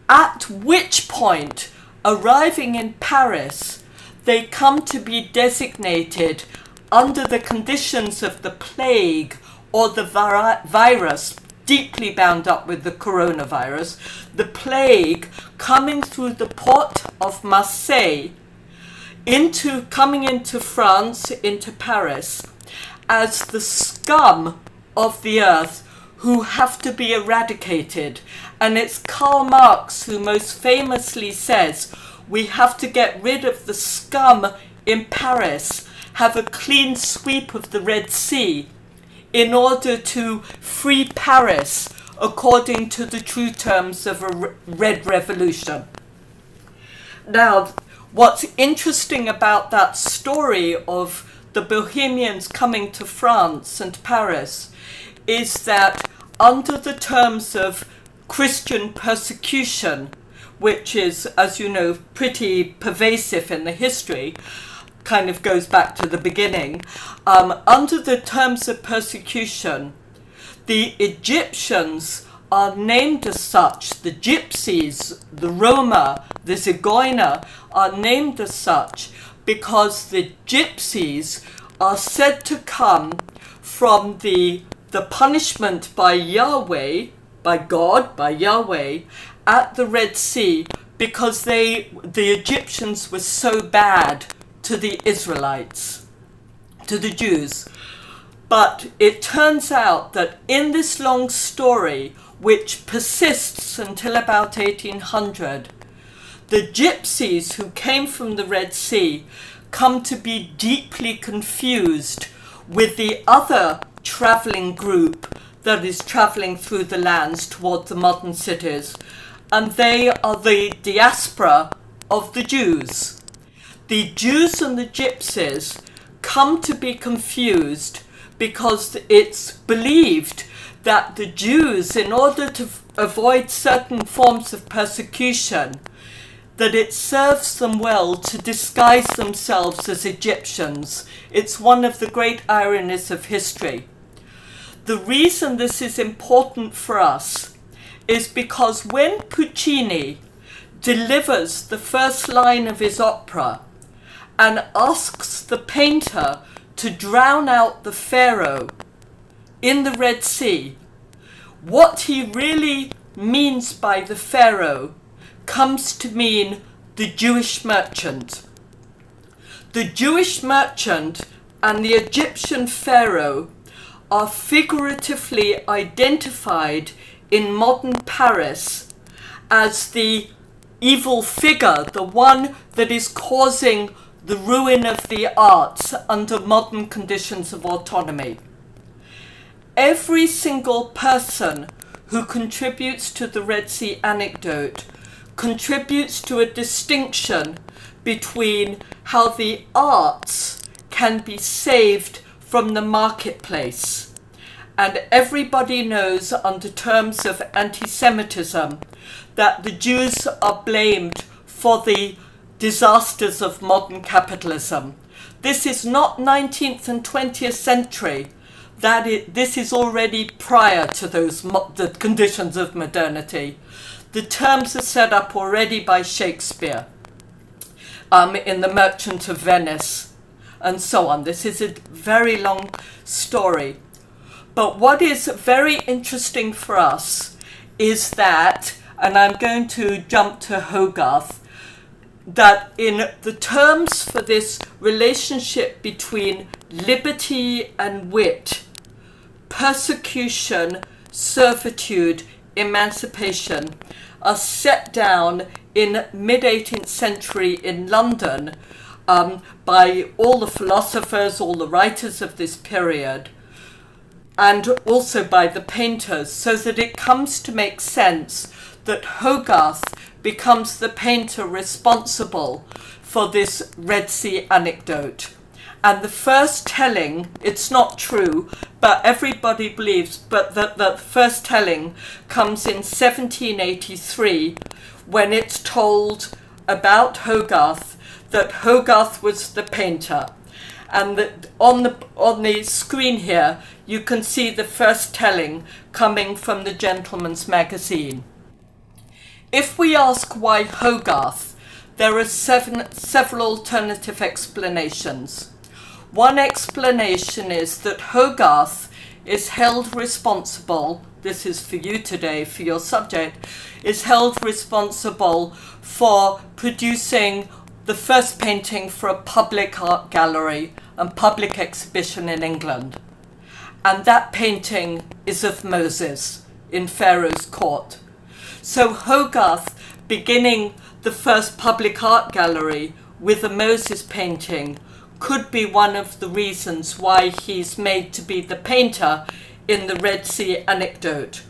at which point, arriving in Paris, they come to be designated under the conditions of the plague or the virus, deeply bound up with the coronavirus, the plague coming through the port of Marseille, coming into France, into Paris, as the scum of the earth who have to be eradicated. And it's Karl Marx who most famously says, we have to get rid of the scum in Paris, have a clean sweep of the Red Sea, in order to free Paris according to the true terms of a Red Revolution. Now, what's interesting about that story of the Bohemians coming to France and Paris is that under the terms of Christian persecution, which is, as you know, pretty pervasive in the history, kind of goes back to the beginning, under the terms of persecution, the Egyptians are named as such. The Gypsies, the Roma, the Zigeuner are named as such because the Gypsies are said to come from the punishment by Yahweh, by God, by Yahweh, at the Red Sea, because the Egyptians were so bad to the Israelites, to the Jews. But it turns out that in this long story, which persists until about 1800, the Gypsies who came from the Red Sea come to be deeply confused with the other travelling group that is travelling through the lands toward the modern cities, and they are the diaspora of the Jews. The Jews and the Gypsies come to be confused because it's believed that the Jews, in order to avoid certain forms of persecution, that it serves them well to disguise themselves as Egyptians. It's one of the great ironies of history. The reason this is important for us is because when Puccini delivers the first line of his opera and asks the painter to drown out the Pharaoh in the Red Sea, what he really means by the Pharaoh comes to mean the Jewish merchant. The Jewish merchant and the Egyptian Pharaoh are figuratively identified in modern Paris as the evil figure, the one that is causing the ruin of the arts under modern conditions of autonomy. Every single person who contributes to the Red Sea anecdote contributes to a distinction between how the arts can be saved from the marketplace. And everybody knows, under terms of anti-Semitism, that the Jews are blamed for the disasters of modern capitalism. This is not 19th and 20th century. This is already prior to the conditions of modernity. The terms are set up already by Shakespeare in The Merchant of Venice and so on. This is a very long story. But what is very interesting for us is that, and I'm going to jump to Hogarth, that in the terms for this relationship between liberty and wit, persecution, servitude, emancipation, are set down in mid-18th century in London by all the philosophers, all the writers of this period, and also by the painters, so that it comes to make sense that Hogarth becomes the painter responsible for this Red Sea anecdote. And the first telling, it's not true, but everybody believes, but that the first telling comes in 1783, when it's told about Hogarth that Hogarth was the painter. And that on the screen here, you can see the first telling coming from the Gentleman's Magazine. If we ask why Hogarth, there are several alternative explanations. One explanation is that Hogarth is held responsible, this is for you today, for your subject, is held responsible for producing the first painting for a public art gallery and public exhibition in England. And that painting is of Moses in Pharaoh's court. So Hogarth beginning the first public art gallery with a Moses painting could be one of the reasons why he's made to be the painter in the Red Sea anecdote,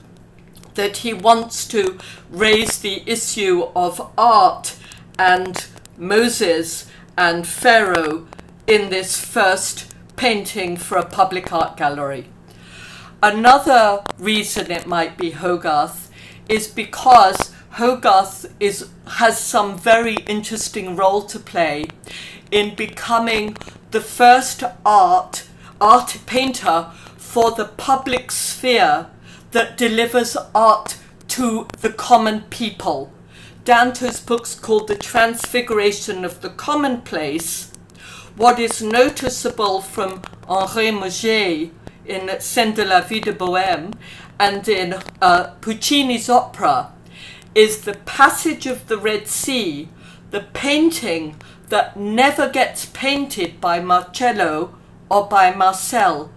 that he wants to raise the issue of art and Moses and Pharaoh in this first painting for a public art gallery. Another reason it might be Hogarth is because Hogarth has some very interesting role to play in becoming the first art painter for the public sphere that delivers art to the common people. Down to his books called The Transfiguration of the Commonplace, what is noticeable from Henri Mauger in Scène de la Vie de Bohème and in Puccini's opera is the passage of the Red Sea, the painting that never gets painted by Marcello or by Marcel,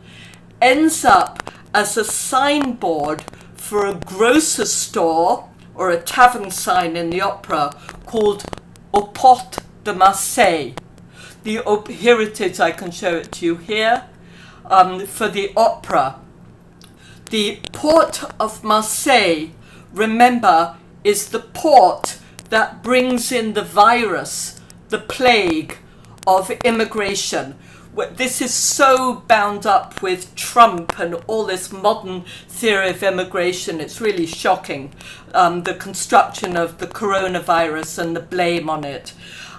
ends up as a signboard for a grocer's store or a tavern sign in the opera called Aux Portes de Marseille. Here it is, I can show it to you here, for the opera. The port of Marseille, remember, is the port that brings in the virus, the plague of immigration. This is so bound up with Trump and all this modern theory of immigration. It's really shocking, the construction of the coronavirus and the blame on it,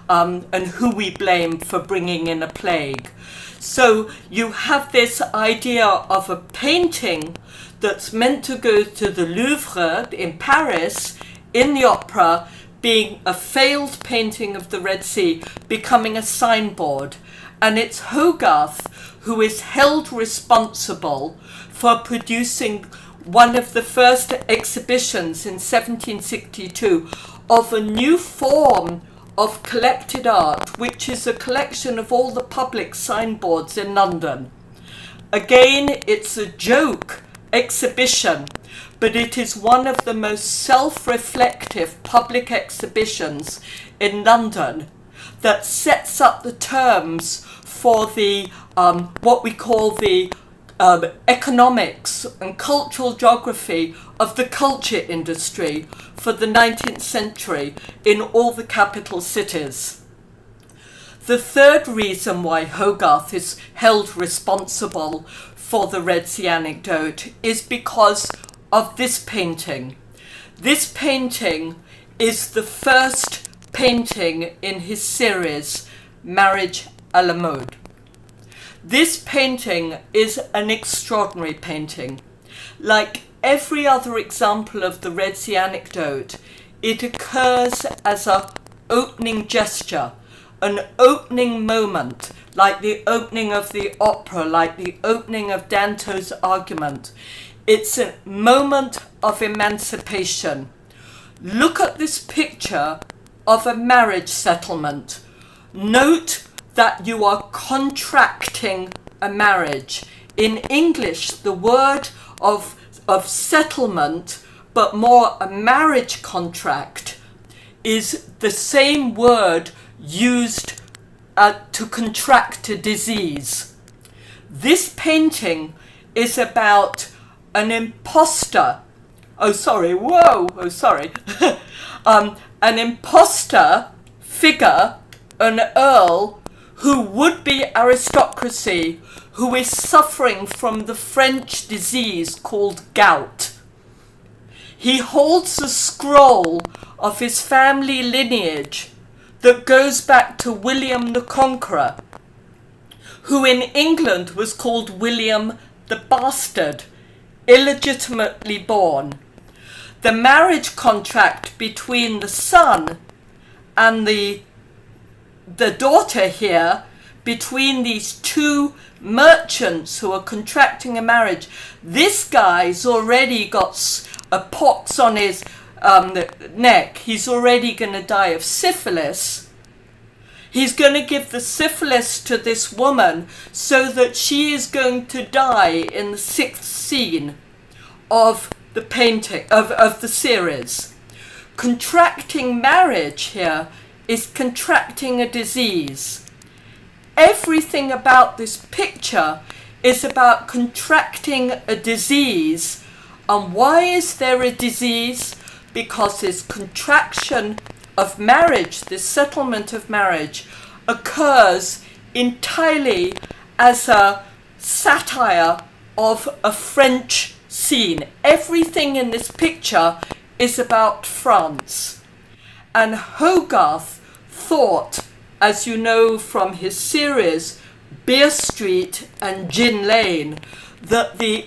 and who we blame for bringing in a plague. So you have this idea of a painting that's meant to go to the Louvre in Paris, in the opera, being a failed painting of the Red Sea, becoming a signboard. And it's Hogarth who is held responsible for producing one of the first exhibitions in 1762 of a new form of collected art, which is a collection of all the public signboards in London. Again, it's a joke exhibition, but it is one of the most self-reflective public exhibitions in London that sets up the terms for the what we call the economics and cultural geography of the culture industry for the 19th century in all the capital cities. The third reason why Hogarth is held responsible for the Red Sea anecdote is because of this painting. This painting is the first painting in his series, Marriage à la Mode. This painting is an extraordinary painting. Like every other example of the Red Sea anecdote, it occurs as an opening gesture, an opening moment, like the opening of the opera, like the opening of Dante's argument. It's a moment of emancipation. Look at this picture of a marriage settlement. Note that you are contracting a marriage. In English, the word of settlement, but more a marriage contract, is the same word used to contract a disease. This painting is about an imposter. An imposter figure, an earl, who would be aristocracy, who is suffering from the French disease called gout. He holds a scroll of his family lineage that goes back to William the Conqueror, who in England was called William the Bastard, illegitimately born. The marriage contract between the son and the daughter here, between these two merchants who are contracting a marriage, this guy's already got a pox on his neck. He's already going to die of syphilis. He's going to give the syphilis to this woman so that she is going to die in the 6th scene of the painting, of the series. Contracting marriage here is contracting a disease. Everything about this picture is about contracting a disease. And why is there a disease? Because this contraction of marriage, this settlement of marriage, occurs entirely as a satire of a French scene. Everything in this picture is about France. And Hogarth thought, as you know from his series, Beer Street and Gin Lane, that the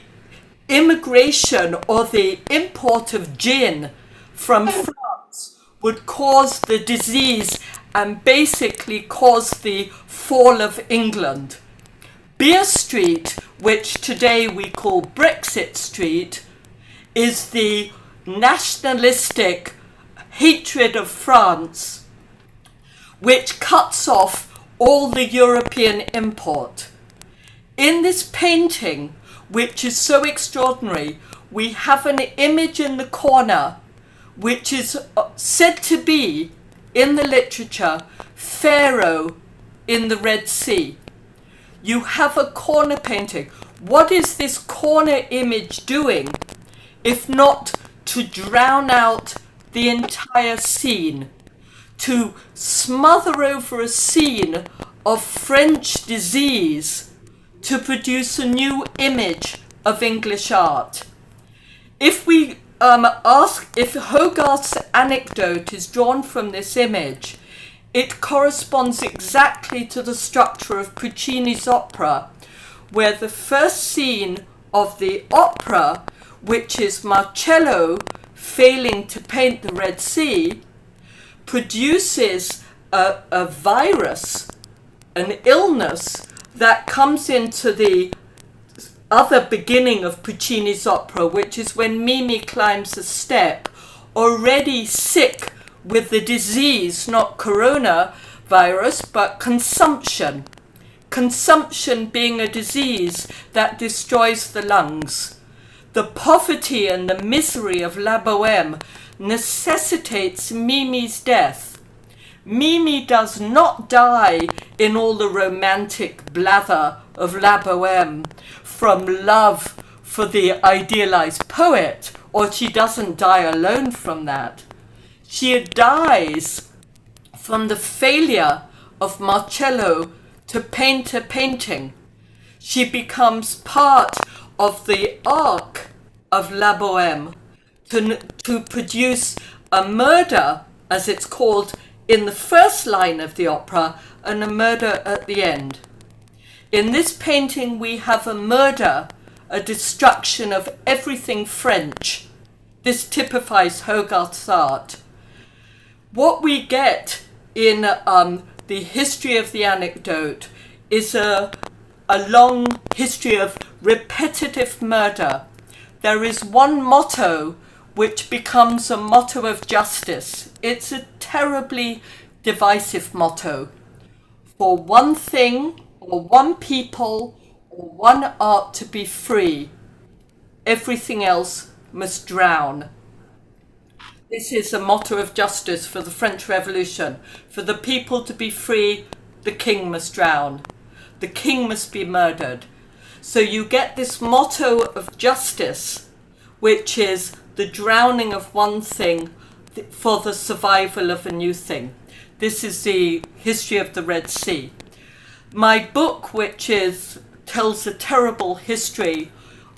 immigration or the import of gin from France would cause the disease and basically cause the fall of England. Beer Street, which today we call Brexit Street, is the nationalistic hatred of France, which cuts off all the European import. In this painting, which is so extraordinary, we have an image in the corner which is said to be, in the literature, Pharaoh in the Red Sea. You have a corner painting. What is this corner image doing, if not to drown out the entire scene, to smother over a scene of French disease to produce a new image of English art? If we ask if Hogarth's anecdote is drawn from this image, it corresponds exactly to the structure of Puccini's opera, where the first scene of the opera, which is Marcello failing to paint the Red Sea, produces a virus, an illness that comes into the other beginning of Puccini's opera, which is when Mimi climbs a step, already sick with the disease, not coronavirus, but consumption. Consumption being a disease that destroys the lungs. The poverty and the misery of La Bohème necessitates Mimi's death. Mimi does not die in all the romantic blather of La Bohème from love for the idealized poet, or she doesn't die alone from that. She dies from the failure of Marcello to paint a painting. She becomes part of the arc of La Bohème to produce a murder, as it's called, in the first line of the opera and a murder at the end. In this painting we have a murder, a destruction of everything French. This typifies Hogarth's art. What we get in the history of the anecdote is a long history of repetitive murder. There is one motto which becomes a motto of justice. It's a terribly divisive motto. For one thing, or one people, or one art to be free, everything else must drown. This is a motto of justice for the French Revolution. For the people to be free, the king must drown. The king must be murdered. So you get this motto of justice, which is the drowning of one thing for the survival of a new thing. This is the history of the Red Sea. My book, which tells a terrible history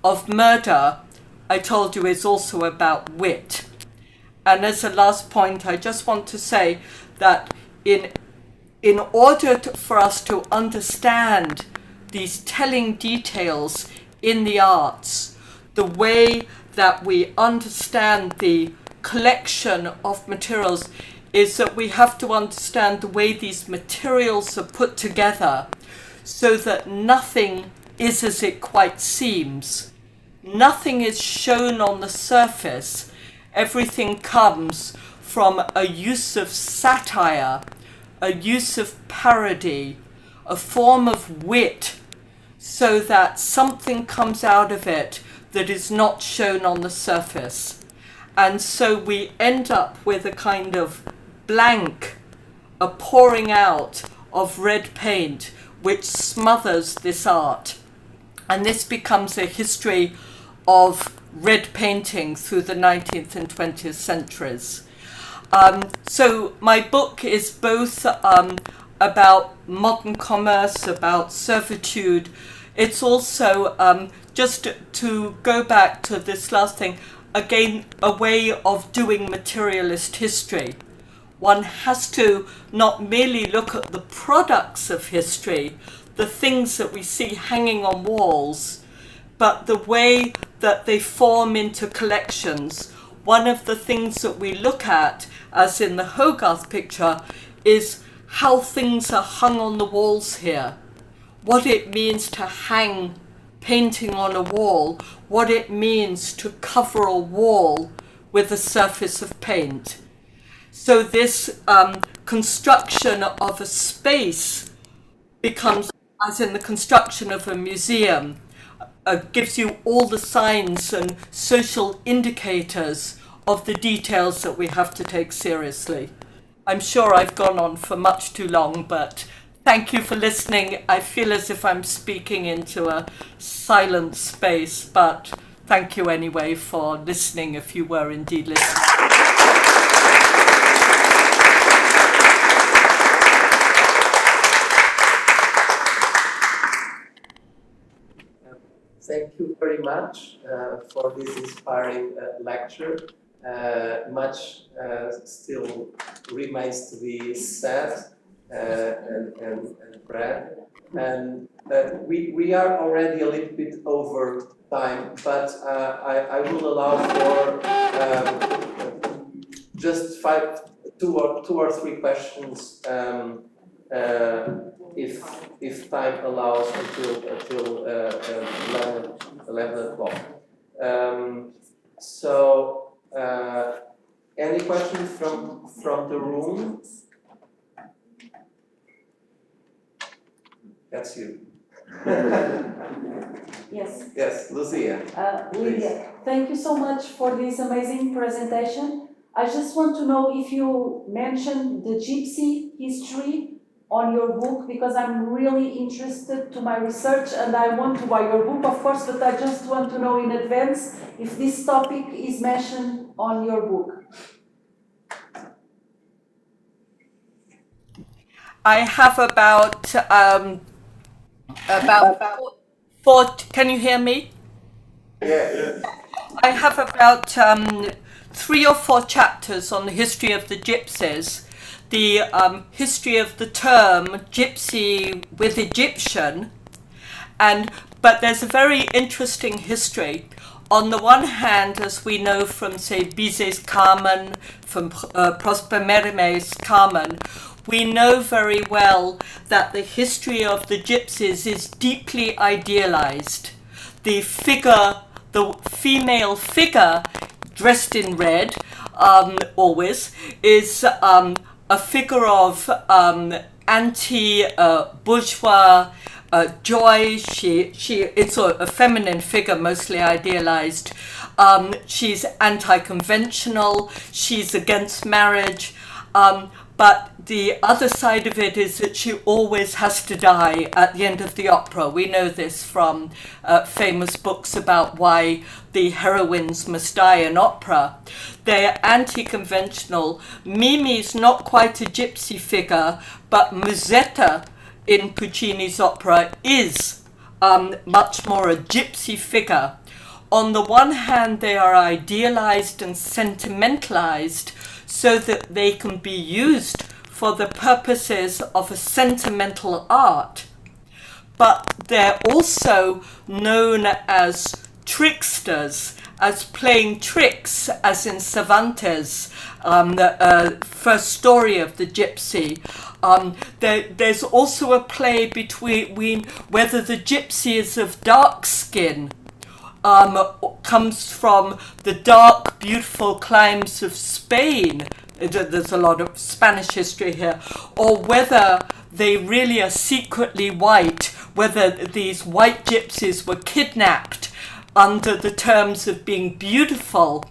of murder, I told you, is also about wit. And as a last point, I just want to say that in order for us to understand these telling details in the arts, the way that we understand the collection of materials is that we have to understand the way these materials are put together so that nothing is as it quite seems. Nothing is shown on the surface. Everything comes from a use of satire, a use of parody, a form of wit, so that something comes out of it that is not shown on the surface. And so we end up with a kind of blank, a pouring out of red paint which smothers this art. And this becomes a history of red painting through the 19th and 20th centuries. So my book is both about modern commerce, about servitude. It's also, just to go back to this last thing, again, a way of doing materialist history. One has to not merely look at the products of history, the things that we see hanging on walls, but the way that they form into collections. One of the things that we look at, as in the Hogarth picture, is how things are hung on the walls here. What it means to hang painting on a wall, what it means to cover a wall with a surface of paint. So this construction of a space becomes, as in the construction of a museum, gives you all the signs and social indicators of the details that we have to take seriously. I'm sure I've gone on for much too long, but thank you for listening. I feel as if I'm speaking into a silent space, but thank you anyway for listening, if you were indeed listening. Thank you very much for this inspiring lecture. Much still remains to be said and read. And we are already a little bit over time, but I will allow for just two or three questions if time allows until 11 o'clock. So any questions from the room? That's you. Yes. Yes, Lucia. Lydia, thank you so much for this amazing presentation. I just want to know if you mentioned the gypsy history on your book, because I'm really interested to my research and I want to buy your book, of course, but I just want to know in advance if this topic is mentioned on your book. I have about four. Can you hear me? Yeah. I have about 3 or 4 chapters on the history of the gypsies, the history of the term gypsy with Egyptian, but there's a very interesting history. On the one hand, as we know from, say, Bizet's Carmen, from Prosper Mérimée Carmen, we know very well that the history of the gypsies is deeply idealized. The figure, the female figure dressed in red, always, is a figure of anti-bourgeois joy. It's a feminine figure, mostly idealized. She's anti-conventional, she's against marriage, but the other side of it is that she always has to die at the end of the opera. We know this from famous books about why the heroines must die in opera. They're anti-conventional. Mimi's not quite a gypsy figure, but Musetta in Puccini's opera is much more a gypsy figure. On the one hand, they are idealized and sentimentalized so that they can be used for the purposes of a sentimental art, but they're also known as tricksters, as playing tricks, as in Cervantes, the first story of the gypsy. There's also a play between whether the gypsy is of dark skin, comes from the dark, beautiful climes of Spain. There's a lot of Spanish history here, or whether they really are secretly white, whether these white gypsies were kidnapped under the terms of being beautiful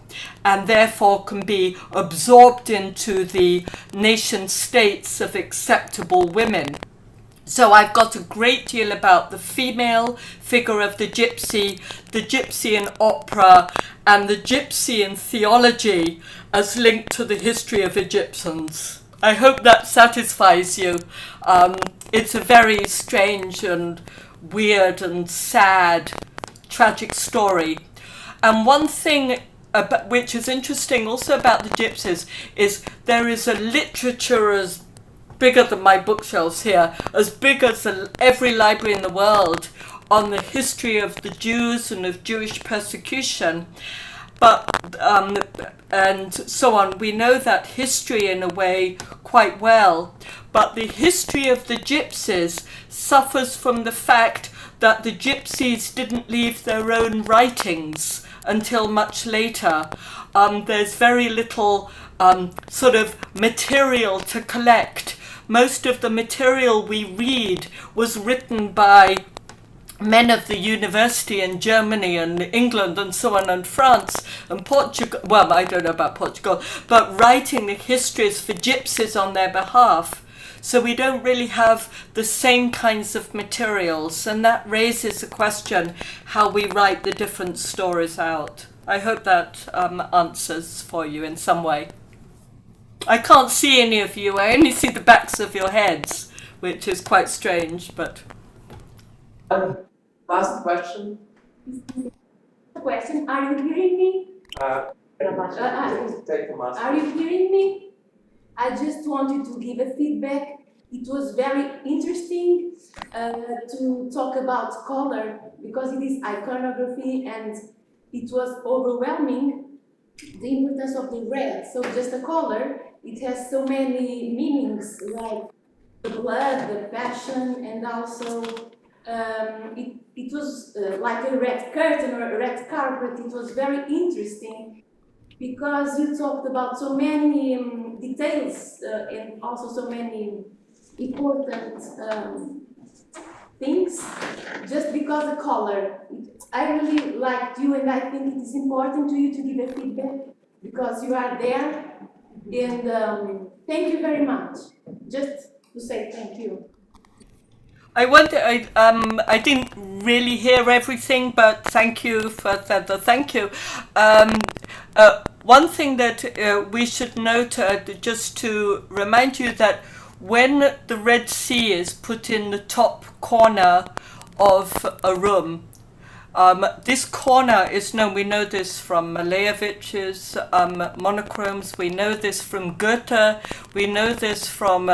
and therefore can be absorbed into the nation states of acceptable women. So I've got a great deal about the female figure of the gypsy in opera, and the gypsy in theology as linked to the history of Egyptians. I hope that satisfies you. It's a very strange and weird and sad, tragic story. And one thing which is interesting also about the gypsies is there is a literature as bigger than my bookshelves here, as big as every library in the world, on the history of the Jews and of Jewish persecution, but and so on. We know that history in a way quite well, but the history of the gypsies suffers from the fact that the gypsies didn't leave their own writings until much later. There's very little sort of material to collect. Most of the material we read was written by men of the university in Germany and England and so on, and France and Portugal. Well, I don't know about Portugal, but writing the histories for gypsies on their behalf. So we don't really have the same kinds of materials, and that raises the question how we write the different stories out. I hope that answers for you in some way. I can't see any of you, I only see the backs of your heads, which is quite strange, but... Last question? Question, are you hearing me? Take the mask. Are you hearing me? I just wanted to give a feedback. It was very interesting to talk about color, because it is iconography and it was overwhelming, the importance of the red. So just the color, it has so many meanings, like the blood, the passion, and also it was like a red curtain or a red carpet. It was very interesting because you talked about so many details and also so many important things, just because the color. I really liked you, and I think it is important to you to give a feedback because you are there. And thank you very much. Just to say thank you. I wonder, I didn't really hear everything, but thank you for the thank you. One thing that we should note, just to remind you that when the Red Sea is put in the top corner of a room, this corner is known, we know this from Maleevich's monochromes, we know this from Goethe, we know this from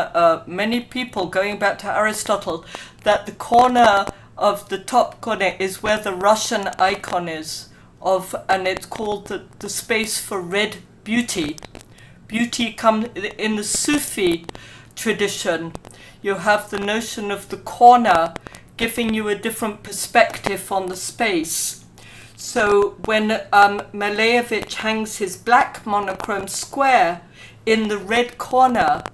many people going back to Aristotle, that the corner of the top corner is where the Russian icon is, and it's called the space for red beauty. Beauty comes in the Sufi tradition. You have the notion of the corner giving you a different perspective on the space. So when Maleevich hangs his black monochrome square in the red corner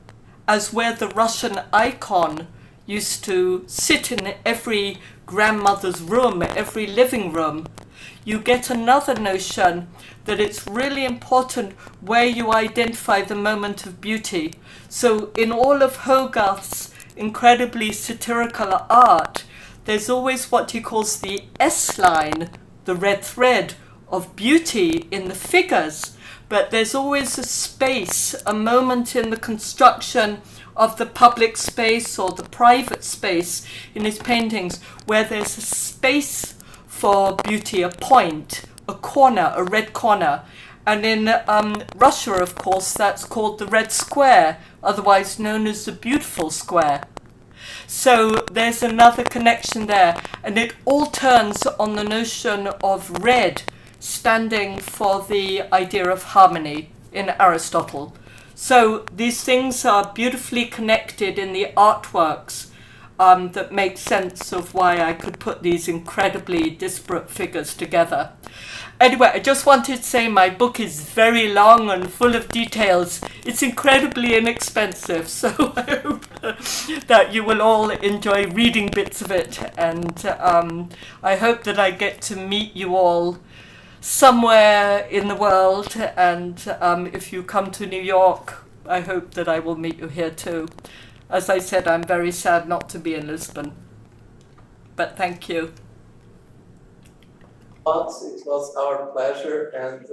as where the Russian icon used to sit in every grandmother's room, every living room, you get another notion that it's really important where you identify the moment of beauty. So in all of Hogarth's incredibly satirical art, there's always what he calls the S-line, the red thread of beauty in the figures, but there's always a space, a moment in the construction of the public space or the private space in his paintings where there's a space for beauty, a point, a corner, a red corner. And in Russia, of course, that's called the Red Square, otherwise known as the Beautiful Square. So there's another connection there, and it all turns on the notion of red standing for the idea of harmony in Aristotle. So these things are beautifully connected in the artworks that make sense of why I could put these incredibly disparate figures together. Anyway, I just wanted to say my book is very long and full of details. It's incredibly inexpensive, so I hope that you will all enjoy reading bits of it. And I hope that I get to meet you all somewhere in the world. And if you come to New York, I hope that I will meet you here too. As I said, I'm very sad not to be in Lisbon. But thank you. It was our pleasure, and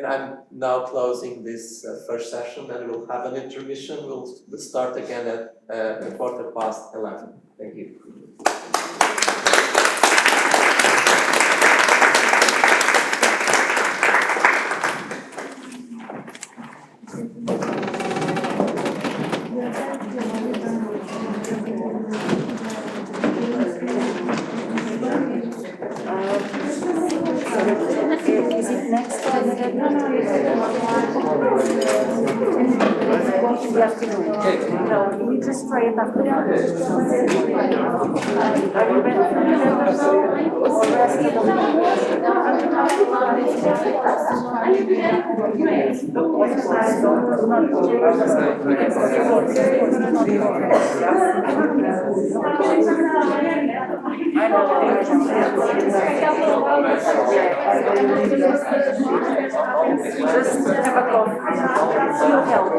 I'm now closing this first session, and we'll have an intermission. We'll start again at 11:15. Thank you. Is it next? No, we just try it after. Are you ready for just have a coffee. You'll help.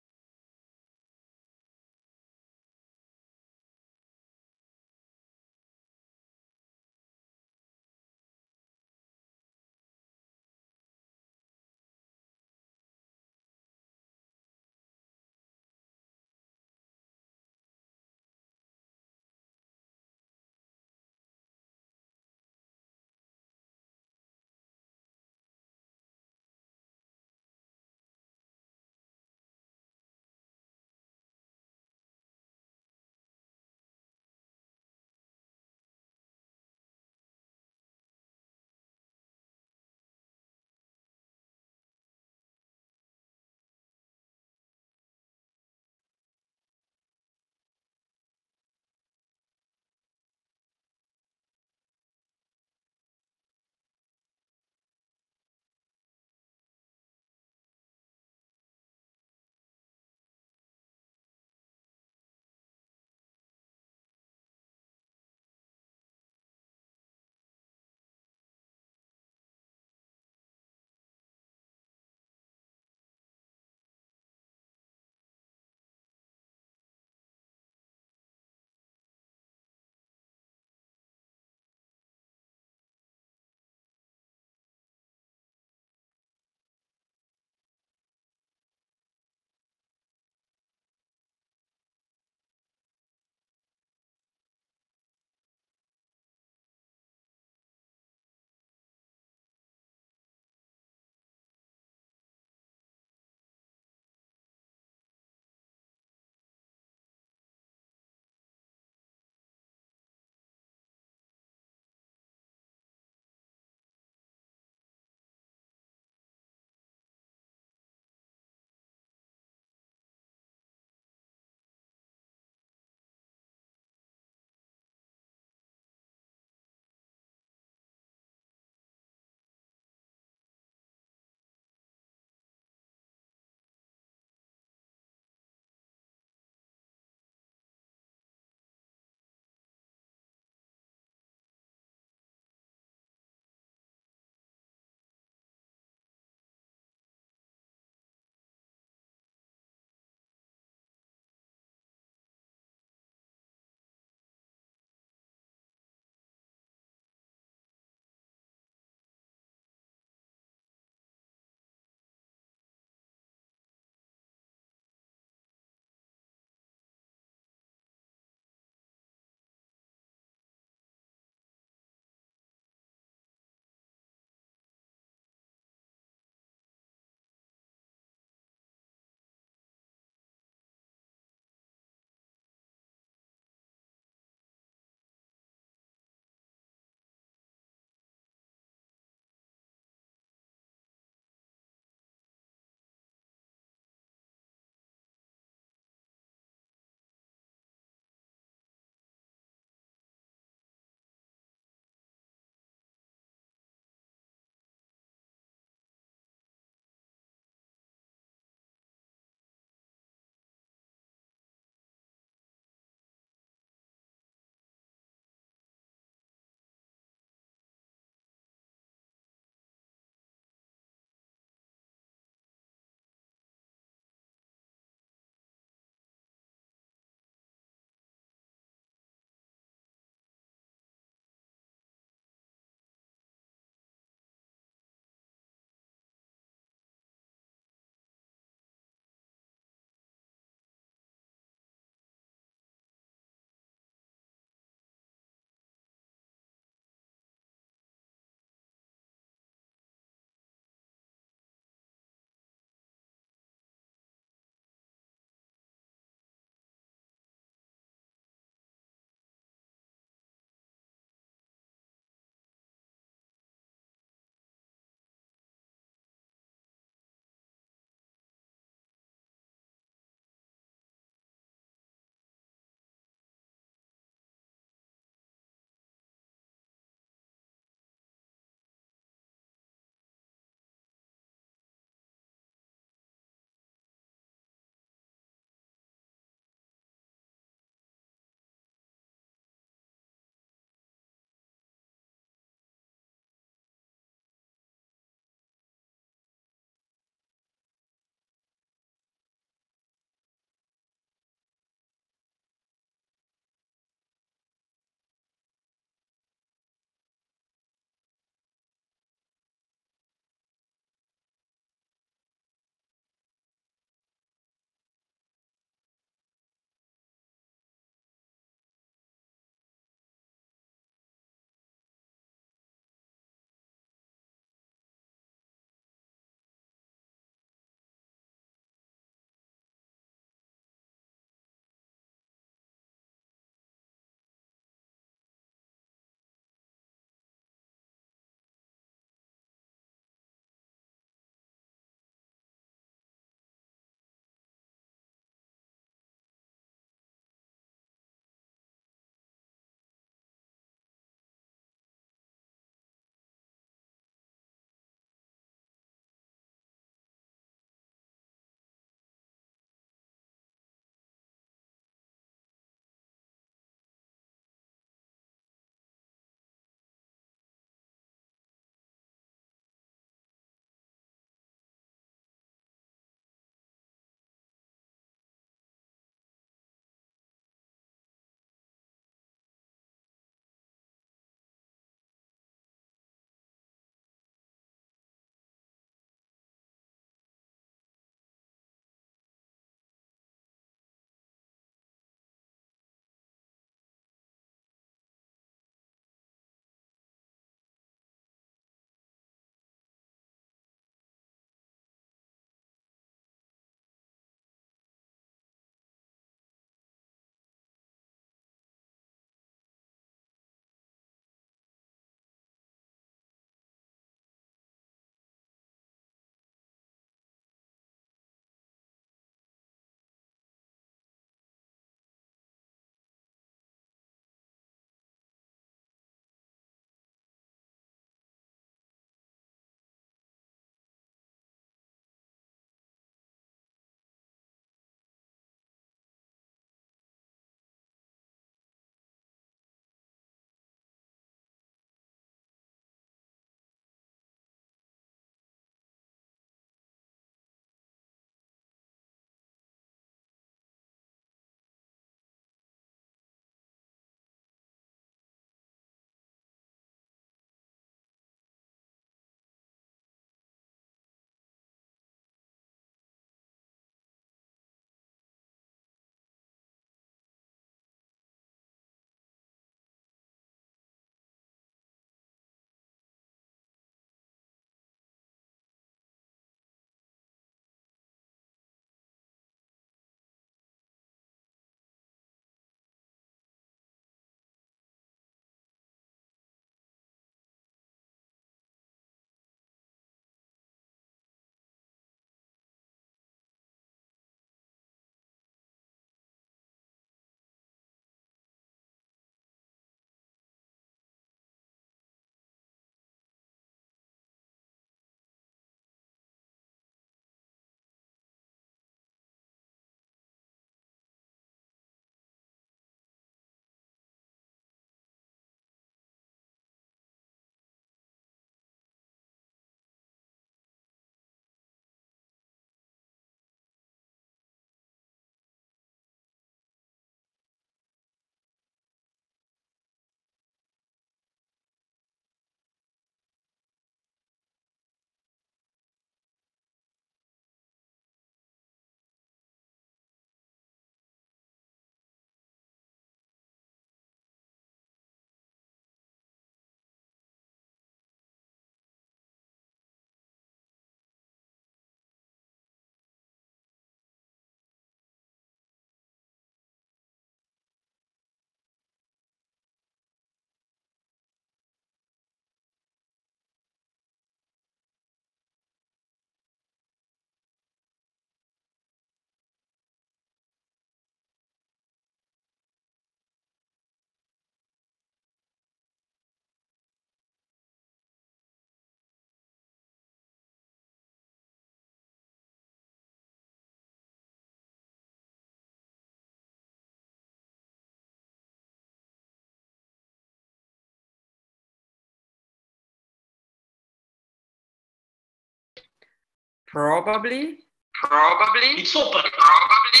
Probably. It's open. Probably.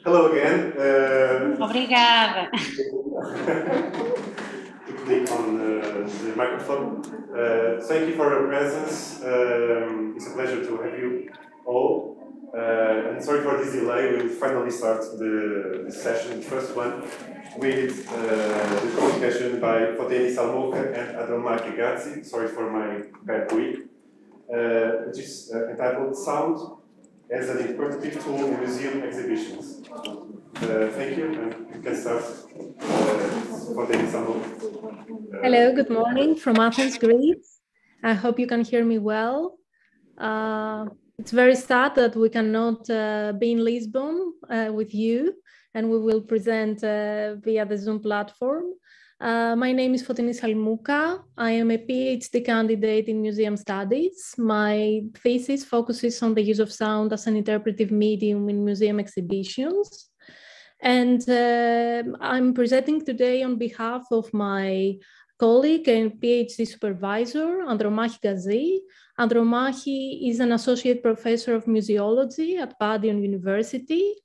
Hello again. Obrigada. To click on the microphone. Thank you for your presence. It's a pleasure to have you all. And sorry for this delay. We'll finally start the session, the first one, with the communication by Foteini, Salmouka, and Andromache Gazi. Sorry for my bad Greek, which is entitled "Sound as an Interpretative Tool in Museum Exhibitions." Thank you, and you can start Foteini, Salmouka. Hello, good morning from Athens, Greece. I hope you can hear me well. It's very sad that we cannot be in Lisbon with you, and we will present via the Zoom platform. My name is Foteini Salmouka. I am a PhD candidate in museum studies. My thesis focuses on the use of sound as an interpretive medium in museum exhibitions. And I'm presenting today on behalf of my colleague and PhD supervisor, Andromache Gazi. Andromache is an associate professor of museology at Padon University.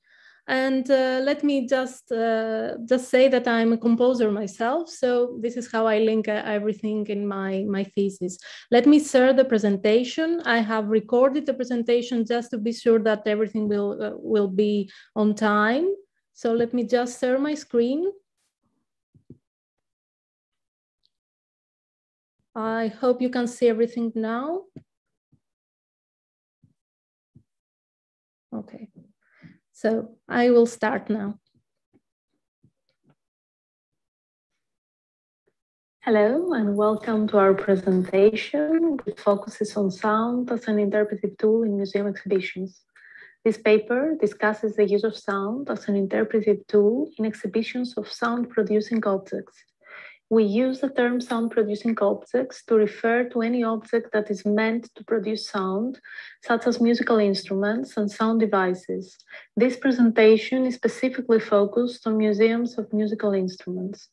And let me just say that I'm a composer myself. So this is how I link everything in my thesis. Let me share the presentation. I have recorded the presentation just to be sure that everything will be on time. So let me just share my screen. I hope you can see everything now. Okay, so I will start now. Hello and welcome to our presentation, which focuses on sound as an interpretive tool in museum exhibitions. This paper discusses the use of sound as an interpretive tool in exhibitions of sound-producing objects. We use the term sound-producing objects to refer to any object that is meant to produce sound, such as musical instruments and sound devices. This presentation is specifically focused on museums of musical instruments.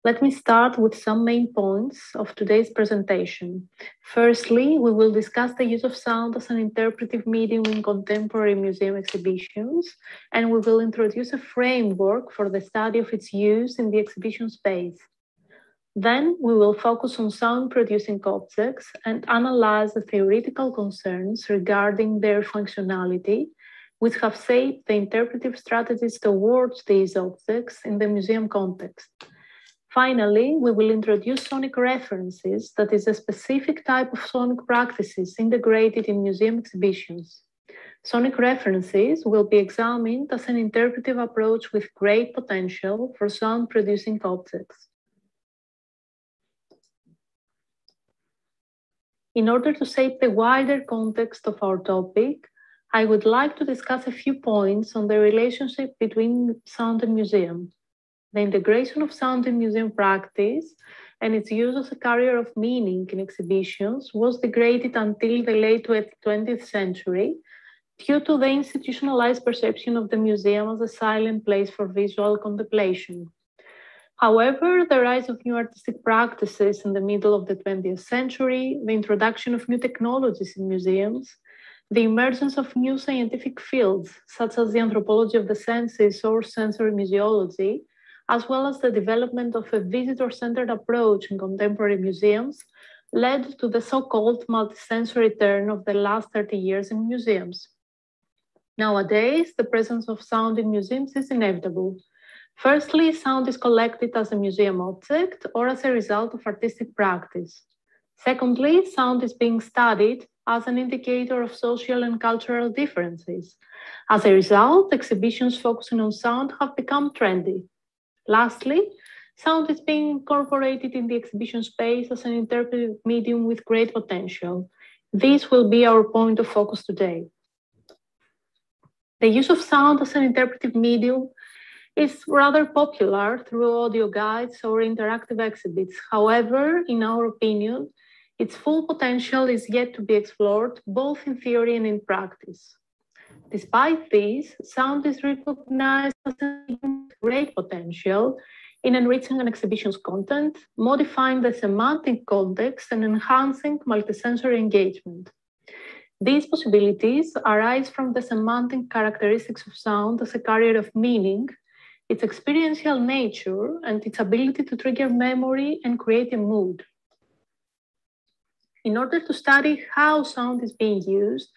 Let me start with some main points of today's presentation. Firstly, we will discuss the use of sound as an interpretive medium in contemporary museum exhibitions, and we will introduce a framework for the study of its use in the exhibition space. Then we will focus on sound-producing objects and analyze the theoretical concerns regarding their functionality, which have shaped the interpretive strategies towards these objects in the museum context. Finally, we will introduce sonic references, that is a specific type of sonic practices integrated in museum exhibitions. Sonic references will be examined as an interpretive approach with great potential for sound-producing objects. In order to shape the wider context of our topic, I would like to discuss a few points on the relationship between sound and museum. The integration of sound in museum practice and its use as a carrier of meaning in exhibitions was degraded until the late 20th century due to the institutionalized perception of the museum as a silent place for visual contemplation. However, the rise of new artistic practices in the middle of the 20th century, the introduction of new technologies in museums, the emergence of new scientific fields, such as the anthropology of the senses or sensory museology, as well as the development of a visitor-centered approach in contemporary museums, led to the so-called multisensory turn of the last 30 years in museums. Nowadays, the presence of sound in museums is inevitable. Firstly, sound is collected as a museum object or as a result of artistic practice. Secondly, sound is being studied as an indicator of social and cultural differences. As a result, exhibitions focusing on sound have become trendy. Lastly, sound is being incorporated in the exhibition space as an interpretive medium with great potential. This will be our point of focus today. The use of sound as an interpretive medium is rather popular through audio guides or interactive exhibits. However, in our opinion, its full potential is yet to be explored, both in theory and in practice. Despite this, sound is recognized as a great potential in enriching an exhibition's content, modifying the semantic context, and enhancing multisensory engagement. These possibilities arise from the semantic characteristics of sound as a carrier of meaning, its experiential nature, and its ability to trigger memory and create a mood. In order to study how sound is being used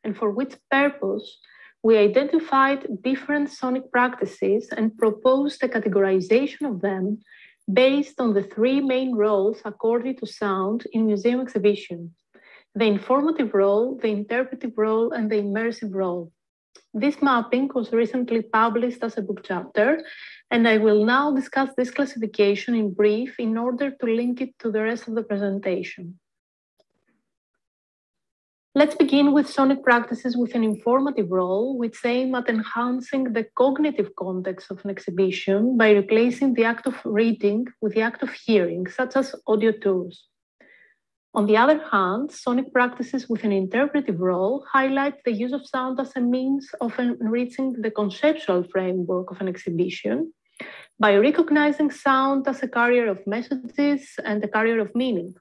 and for which purpose, we identified different sonic practices and proposed a categorization of them based on the three main roles accorded to sound in museum exhibition: the informative role, the interpretive role, and the immersive role. This mapping was recently published as a book chapter, and I will now discuss this classification in brief in order to link it to the rest of the presentation. Let's begin with sonic practices with an informative role, which aim at enhancing the cognitive context of an exhibition by replacing the act of reading with the act of hearing, such as audio tours. On the other hand, sonic practices with an interpretive role highlight the use of sound as a means of enriching the conceptual framework of an exhibition by recognizing sound as a carrier of messages and a carrier of meaning.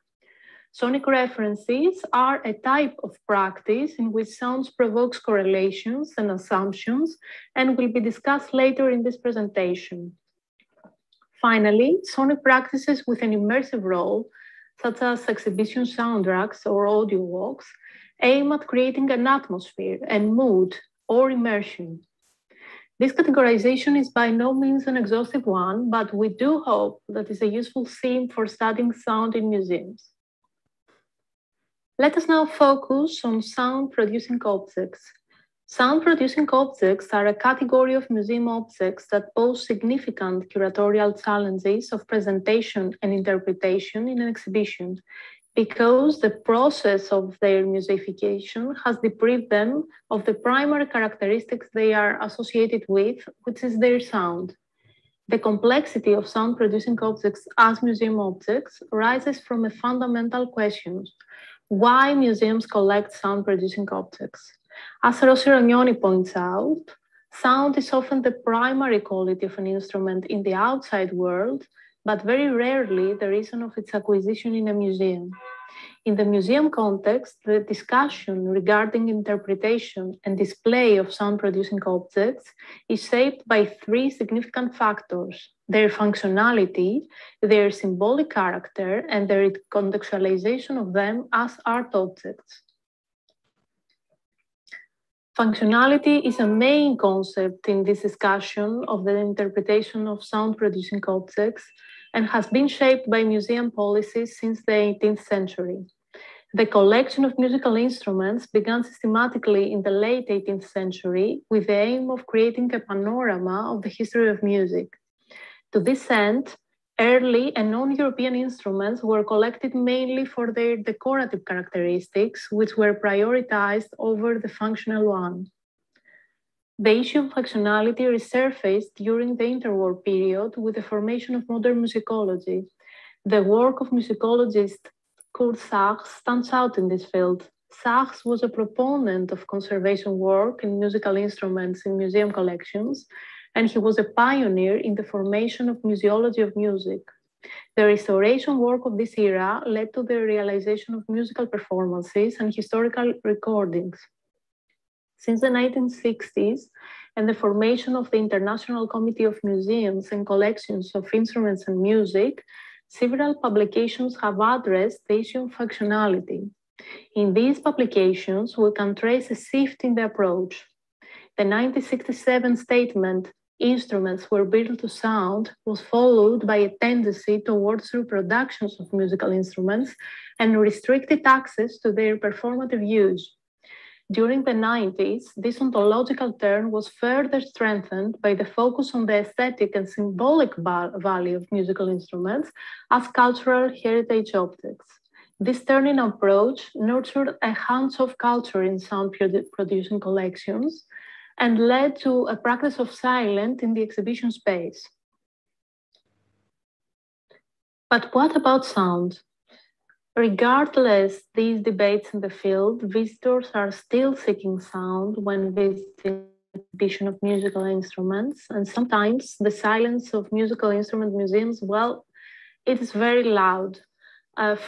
Sonic references are a type of practice in which sounds provokes correlations and assumptions and will be discussed later in this presentation. Finally, sonic practices with an immersive role, such as exhibition soundtracks or audio walks, aim at creating an atmosphere and mood or immersion. This categorization is by no means an exhaustive one, but we do hope that it's a useful theme for studying sound in museums. Let us now focus on sound-producing objects. Sound-producing objects are a category of museum objects that pose significant curatorial challenges of presentation and interpretation in an exhibition, because the process of their museification has deprived them of the primary characteristics they are associated with, which is their sound. The complexity of sound-producing objects as museum objects arises from a fundamental question: why museums collect sound-producing objects? As Rossi Rognoni points out, sound is often the primary quality of an instrument in the outside world, but very rarely the reason of its acquisition in a museum. In the museum context, the discussion regarding interpretation and display of sound-producing objects is shaped by three significant factors: their functionality, their symbolic character, and their contextualization of them as art objects. Functionality is a main concept in this discussion of the interpretation of sound-producing objects and has been shaped by museum policies since the 18th century. The collection of musical instruments began systematically in the late 18th century with the aim of creating a panorama of the history of music. To this end, early and non-European instruments were collected mainly for their decorative characteristics, which were prioritized over the functional one. The issue of functionality resurfaced during the interwar period with the formation of modern musicology. The work of musicologist Kurt Sachs stands out in this field. Sachs was a proponent of conservation work in musical instruments in museum collections, and he was a pioneer in the formation of museology of music. The restoration work of this era led to the realization of musical performances and historical recordings. Since the 1960s and the formation of the International Committee of Museums and Collections of Instruments and Music, several publications have addressed the issue of functionality. In these publications, we can trace a shift in the approach. The 1967 statement, instruments were built to sound was followed by a tendency towards reproductions of musical instruments and restricted access to their performative use. During the 90s, this ontological turn was further strengthened by the focus on the aesthetic and symbolic value of musical instruments as cultural heritage objects. This turning approach nurtured a hands-off culture in sound producing collections and led to a practice of silence in the exhibition space. But what about sound? Regardless these debates in the field, visitors are still seeking sound when visiting the exhibition of musical instruments, and sometimes the silence of musical instrument museums, well, it is very loud.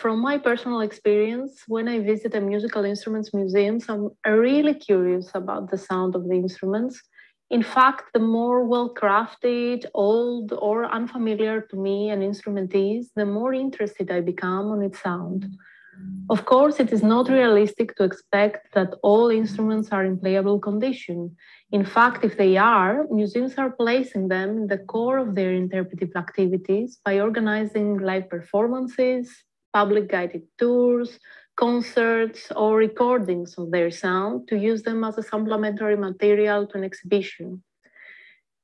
From my personal experience, when I visit a musical instruments museums, I'm really curious about the sound of the instruments. In fact, the more well-crafted, old, or unfamiliar to me an instrument is, the more interested I become on its sound. Of course, it is not realistic to expect that all instruments are in playable condition. In fact, if they are, museums are placing them in the core of their interpretive activities by organizing live performances, public guided tours, concerts, or recordings of their sound to use them as a supplementary material to an exhibition.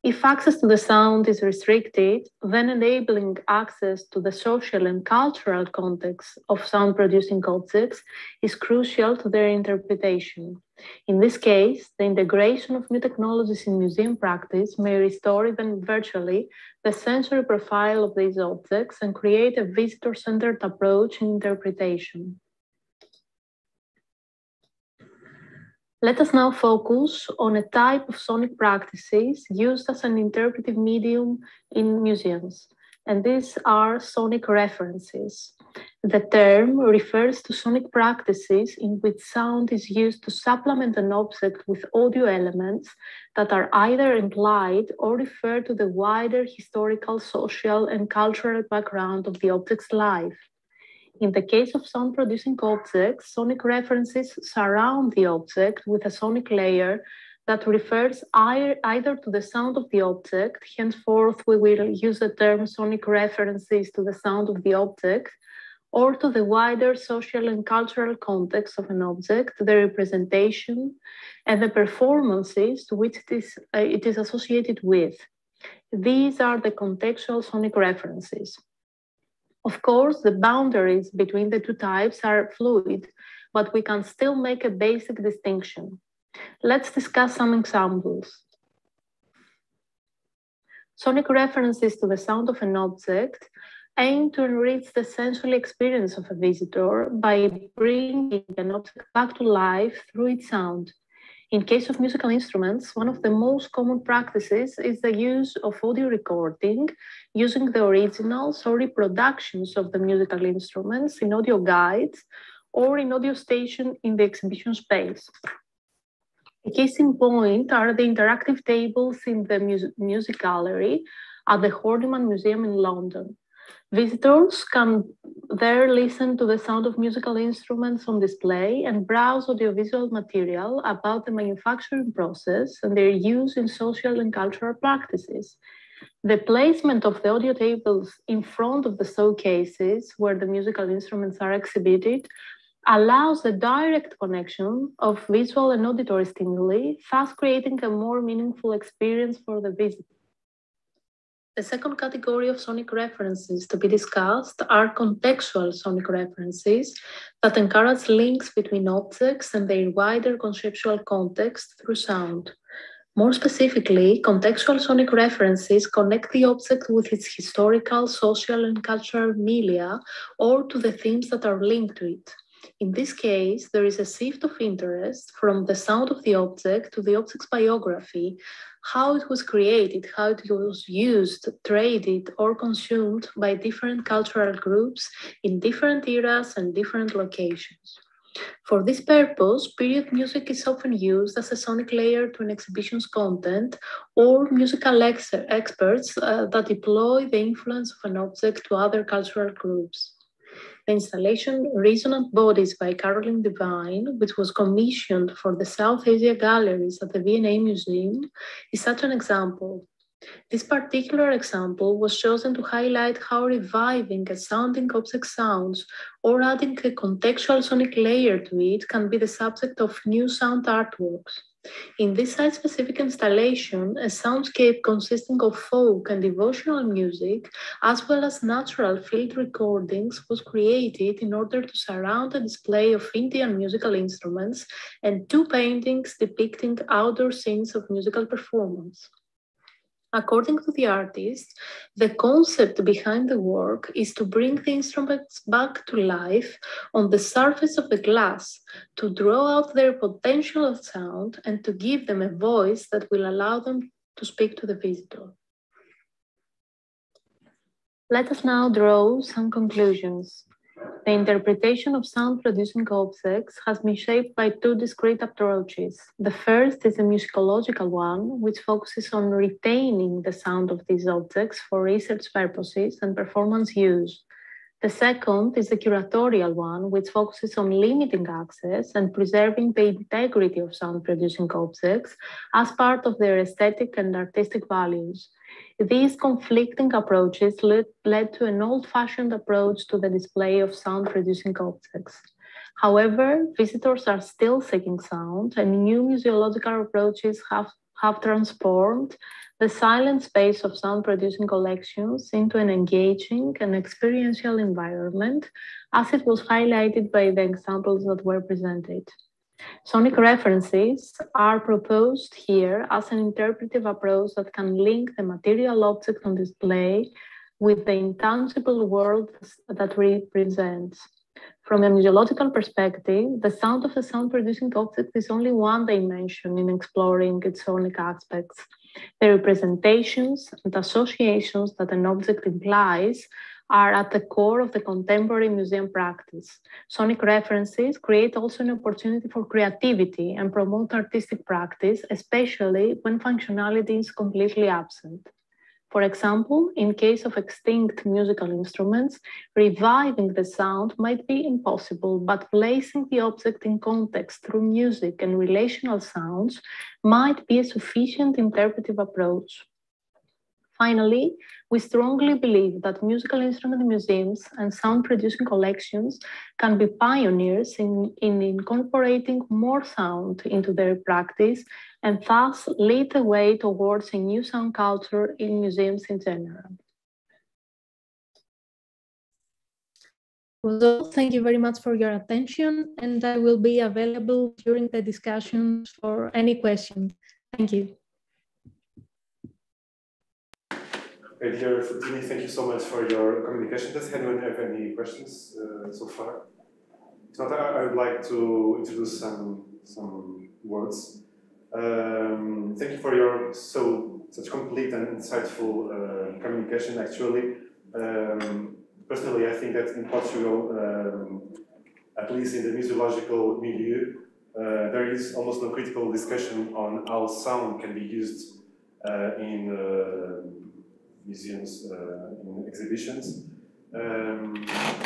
If access to the sound is restricted, then enabling access to the social and cultural context of sound-producing objects is crucial to their interpretation. In this case, the integration of new technologies in museum practice may restore even virtually the sensory profile of these objects and create a visitor-centered approach in interpretation. Let us now focus on a type of sonic practices used as an interpretive medium in museums, and these are sonic references. The term refers to sonic practices in which sound is used to supplement an object with audio elements that are either implied or refer to the wider historical, social, and cultural background of the object's life. In the case of sound-producing objects, sonic references surround the object with a sonic layer that refers either to the sound of the object, henceforth we will use the term sonic references to the sound of the object, or to the wider social and cultural context of an object, the representation, and the performances to which it is associated with. These are the contextual sonic references. Of course, the boundaries between the two types are fluid, but we can still make a basic distinction. Let's discuss some examples. Sonic references to the sound of an object aim to enrich the sensory experience of a visitor by bringing an object back to life through its sound. In case of musical instruments, one of the most common practices is the use of audio recording using the originals or reproductions of the musical instruments in audio guides or in audio station in the exhibition space. A case in point are the interactive tables in the music gallery at the Horniman Museum in London. Visitors can there listen to the sound of musical instruments on display and browse audiovisual material about the manufacturing process and their use in social and cultural practices. The placement of the audio tables in front of the showcases where the musical instruments are exhibited allows the direct connection of visual and auditory stimuli, thus creating a more meaningful experience for the visitor. The second category of sonic references to be discussed are contextual sonic references that encourage links between objects and their wider conceptual context through sound. More specifically, contextual sonic references connect the object with its historical, social, and cultural milieu or to the themes that are linked to it. In this case, there is a shift of interest from the sound of the object to the object's biography, how it was created, how it was used, traded, or consumed by different cultural groups in different eras and different locations. For this purpose, period music is often used as a sonic layer to an exhibition's content, or musical experts that deploy the influence of an object to other cultural groups. The installation Resonant Bodies by Caroline Devine, which was commissioned for the South Asia Galleries at the V&A Museum, is such an example. This particular example was chosen to highlight how reviving a sounding object sounds or adding a contextual sonic layer to it can be the subject of new sound artworks. In this site-specific installation, a soundscape consisting of folk and devotional music, as well as natural field recordings, was created in order to surround a display of Indian musical instruments and two paintings depicting outdoor scenes of musical performance. According to the artist, the concept behind the work is to bring the instruments back to life on the surface of the glass, to draw out their potential of sound and to give them a voice that will allow them to speak to the visitor. Let us now draw some conclusions. The interpretation of sound-producing objects has been shaped by two discrete approaches. The first is a musicological one, which focuses on retaining the sound of these objects for research purposes and performance use. The second is the curatorial one, which focuses on limiting access and preserving the integrity of sound-producing objects as part of their aesthetic and artistic values. These conflicting approaches led to an old-fashioned approach to the display of sound-producing objects. However, visitors are still seeking sound, and new museological approaches have transformed the silent space of sound-producing collections into an engaging and experiential environment, as it was highlighted by the examples that were presented. Sonic references are proposed here as an interpretive approach that can link the material object on display with the intangible world that it represents. From a museological perspective, the sound of a sound-producing object is only one dimension in exploring its sonic aspects. The representations and associations that an object implies are at the core of the contemporary museum practice. Sonic references create also an opportunity for creativity and promote artistic practice, especially when functionality is completely absent. For example, in case of extinct musical instruments, reviving the sound might be impossible, but placing the object in context through music and relational sounds might be a sufficient interpretive approach. Finally, we strongly believe that musical instrument museums and sound-producing collections can be pioneers in incorporating more sound into their practice and thus lead the way towards a new sound culture in museums in general. Well, thank you very much for your attention, and I will be available during the discussions for any questions. Thank you. Dear Foteini, thank you so much for your communication. Does anyone have any questions so far? If not, I would like to introduce some words. Thank you for your such complete and insightful communication. Actually, personally, I think that in Portugal, at least in the museological milieu, there is almost no critical discussion on how sound can be used in museums, in exhibitions.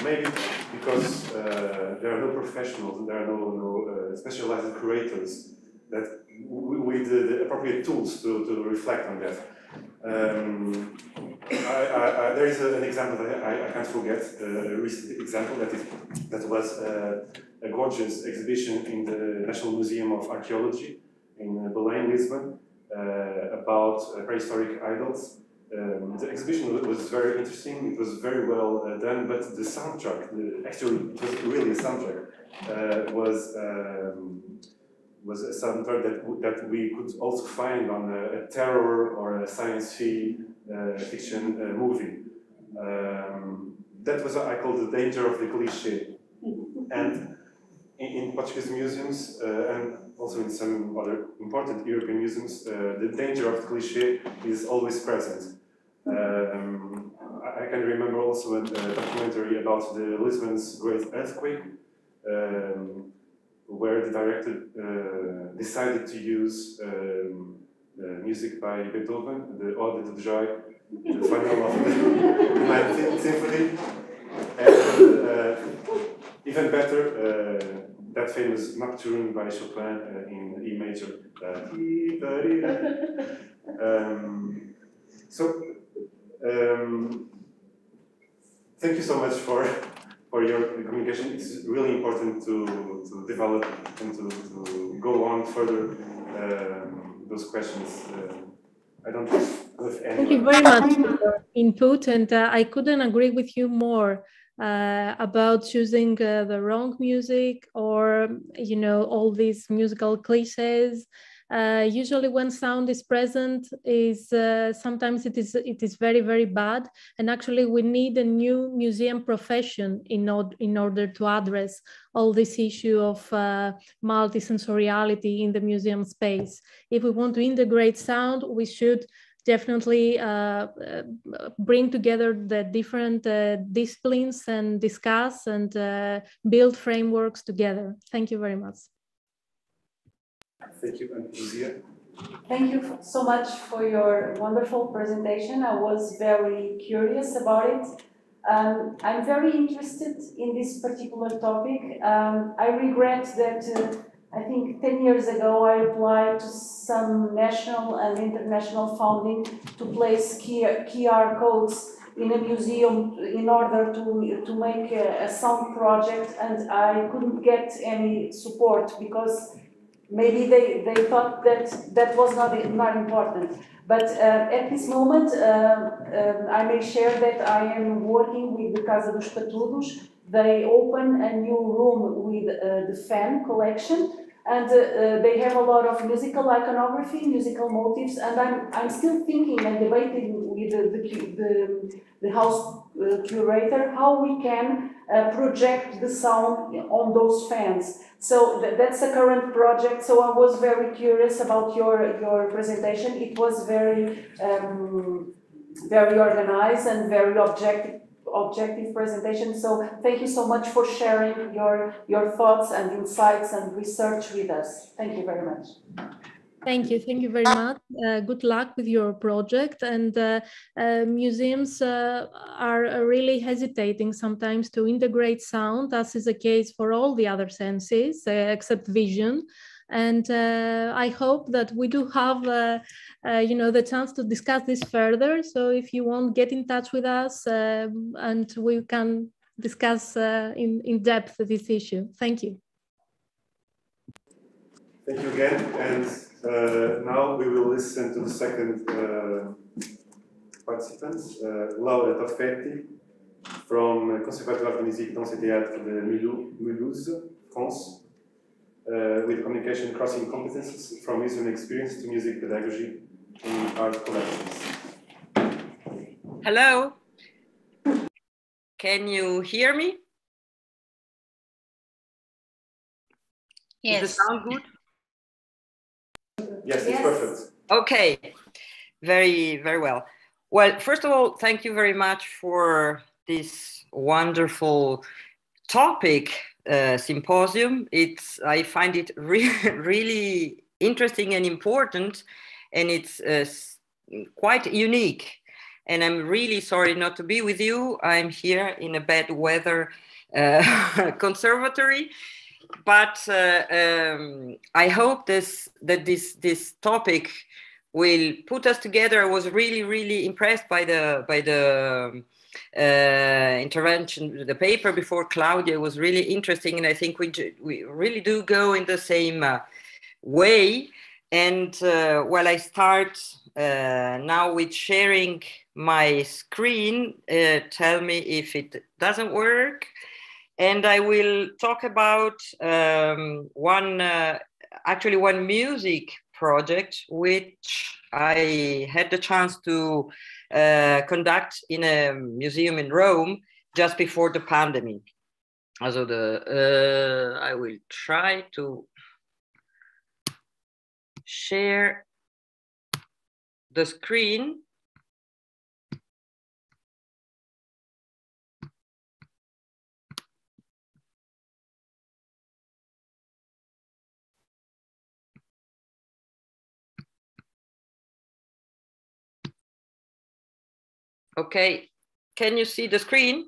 Maybe because there are no professionals, there are no specialized curators that with the appropriate tools to reflect on that. There is an example that I can't forget, a recent example that was a gorgeous exhibition in the National Museum of Archaeology in Belém, Lisbon, about prehistoric idols. The exhibition was very interesting, it was very well done, but the soundtrack, actually it was really a soundtrack, was a soundtrack that we could also find on a terror or a science fiction movie. That was what I call the danger of the cliché. And in Portuguese museums, and also in some other important European museums, the danger of the cliché is always present. I can remember also a documentary about the Lisbon's great earthquake, where the director decided to use music by Beethoven, the Ode to Joy, the final of the 19th Symphony, and even better, that famous Nocturne by Chopin in E major. So, thank you so much for your communication. It's really important to develop and to go on further those questions. I don't have any. Thank you very much for your input, and I couldn't agree with you more about choosing the wrong music, or all these musical cliches. Usually when sound is present, sometimes it is very, very bad, and actually we need a new museum profession in order to address all this issue of multisensoriality in the museum space. If we want to integrate sound, we should definitely bring together the different disciplines and discuss and build frameworks together. Thank you very much. Thank you, and Lydia. Thank you so much for your wonderful presentation. I was very curious about it. I'm very interested in this particular topic. I regret that I think 10 years ago I applied to some national and international funding to place QR codes in a museum in order to make a sound project, and I couldn't get any support because maybe they thought that was not important. But at this moment, I may share that I am working with the Casa dos Patudos. They open a new room with the fan collection, and they have a lot of musical iconography, musical motifs, and I'm still thinking and debating with the house curator how we can project the sound on those fans. So that's a current project. So I was very curious about your presentation. It was very very organized and very objective presentation. So thank you so much for sharing your thoughts and insights and research with us. Thank you very much. Thank you very much. Good luck with your project. And museums are really hesitating sometimes to integrate sound, as is the case for all the other senses except vision. And I hope that we do have the chance to discuss this further. So if you want, get in touch with us and we can discuss in depth this issue. Thank you. Thank you again. And now we will listen to the second participant, Laura Toffetti, from Conservatoire de Musique, Danse et Théâtre de Mulhouse, France, with communication crossing competences from museum experience to music pedagogy in art collections. Hello. Can you hear me? Yes. Does it sound good? Yes, it's perfect. Okay, very, very well. Well, first of all, thank you very much for this wonderful topic, symposium. I find it really interesting and important, and it's quite unique. And I'm really sorry not to be with you. I'm here in a bad weather conservatory. But I hope that this topic will put us together. I was really impressed by the intervention, the paper before Claudia was really interesting, and I think we really do go in the same way. And well, I start now with sharing my screen. Tell me if it doesn't work. And I will talk about one music project which I had the chance to conduct in a museum in Rome just before the pandemic. Also I will try to share the screen. Okay, can you see the screen?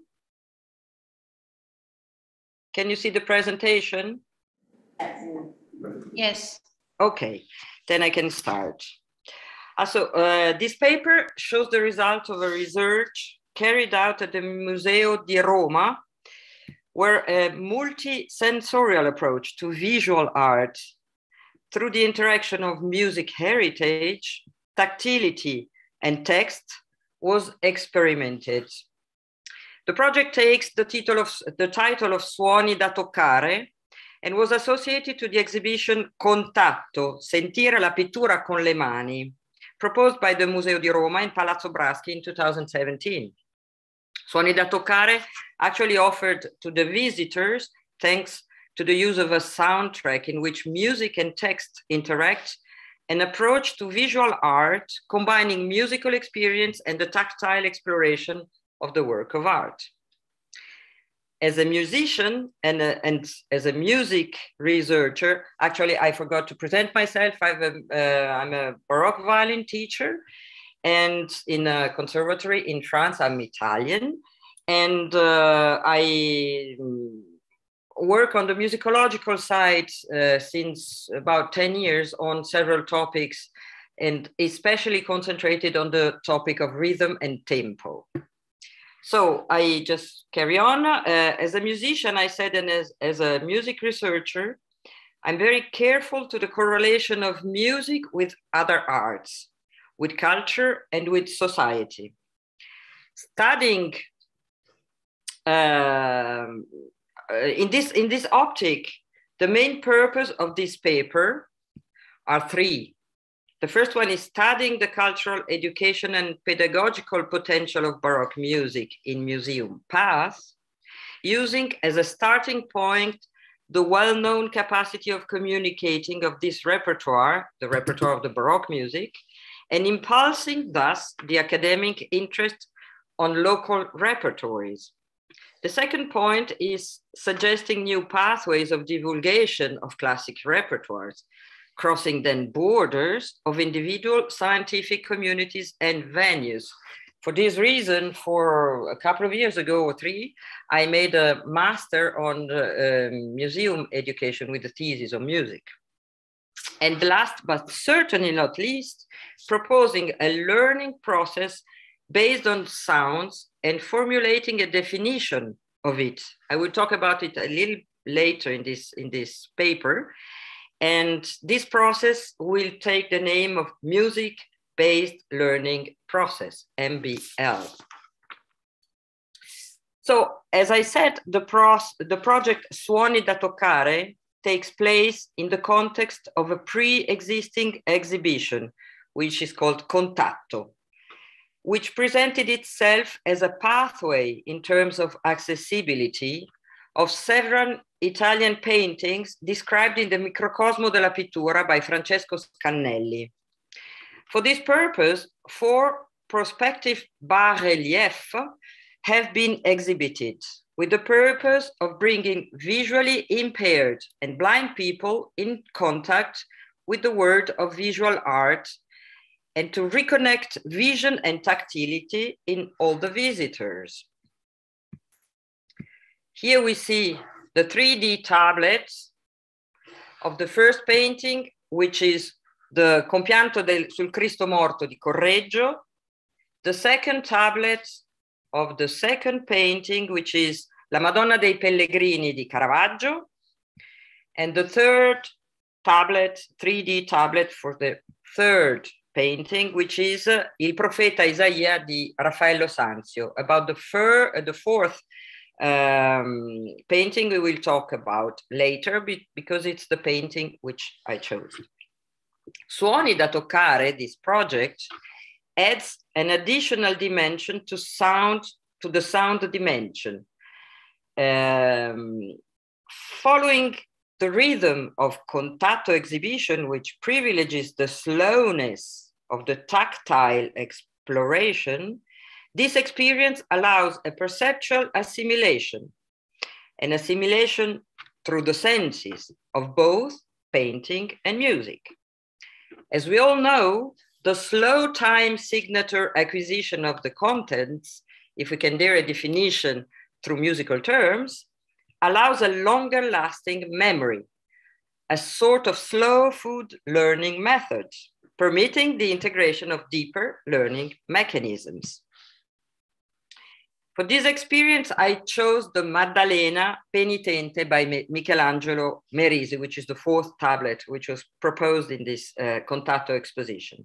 Can you see the presentation? Yes. Okay, then I can start. This paper shows the result of a research carried out at the Museo di Roma, where a multi-sensorial approach to visual art through the interaction of music heritage, tactility, and text was experimented. The project takes the title of Suoni da toccare and was associated to the exhibition Contatto, Sentire la pittura con le mani, proposed by the Museo di Roma in Palazzo Braschi in 2017. Suoni da toccare actually offered to the visitors, thanks to the use of a soundtrack in which music and text interact, an approach to visual art combining musical experience and the tactile exploration of the work of art. As a musician and as a music researcher, actually I forgot to present myself. I'm a Baroque violin teacher, and in a conservatory in France. I'm Italian, and I work on the musicological side since about 10 years on several topics, and especially concentrated on the topic of rhythm and tempo. So I just carry on. As a musician, I said, and as a music researcher, I'm very careful to the correlation of music with other arts, with culture, and with society. Studying in this optic, the main purpose of this paper are three. The first one is studying the cultural, education, and pedagogical potential of Baroque music in museum paths, using as a starting point the well-known capacity of communicating of this repertoire, the repertoire of the Baroque music, and impulsing thus the academic interest on local repertories. The second point is suggesting new pathways of divulgation of classic repertoires, crossing then borders of individual scientific communities and venues. For this reason, for a couple of years ago or three, I made a master on museum education with a thesis on music. And last but certainly not least, proposing a learning process based on sounds and formulating a definition of it. I will talk about it a little later in this paper. And this process will take the name of Music-Based Learning Process, MBL. So, as I said, the project Suoni da toccare takes place in the context of a pre-existing exhibition, which is called Contatto, which presented itself as a pathway in terms of accessibility of several Italian paintings described in the Microcosmo della Pittura by Francesco Scannelli. For this purpose, 4 prospective bas-reliefs have been exhibited with the purpose of bringing visually impaired and blind people in contact with the world of visual art and to reconnect vision and tactility in all the visitors. Here we see the 3D tablets of the first painting, which is the Compianto sul Cristo Morto di Correggio, the second tablet of the second painting, which is La Madonna dei Pellegrini di Caravaggio, and the third tablet, 3D tablet for the third painting, which is Il Profeta Isaia di Raffaello Sanzio. About the fourth painting we will talk about later because it's the painting which I chose. Suoni da toccare, this project, adds an additional dimension to the sound dimension. Following the rhythm of Contatto exhibition, which privileges the slowness of the tactile exploration, this experience allows a perceptual assimilation, an assimilation through the senses of both painting and music. As we all know, the slow time signature acquisition of the contents, if we can dare a definition through musical terms, allows a longer lasting memory, a sort of slow food learning method, permitting the integration of deeper learning mechanisms. For this experience, I chose the Maddalena Penitente by Michelangelo Merisi, which is the 4th tablet, which was proposed in this Contatto exposition.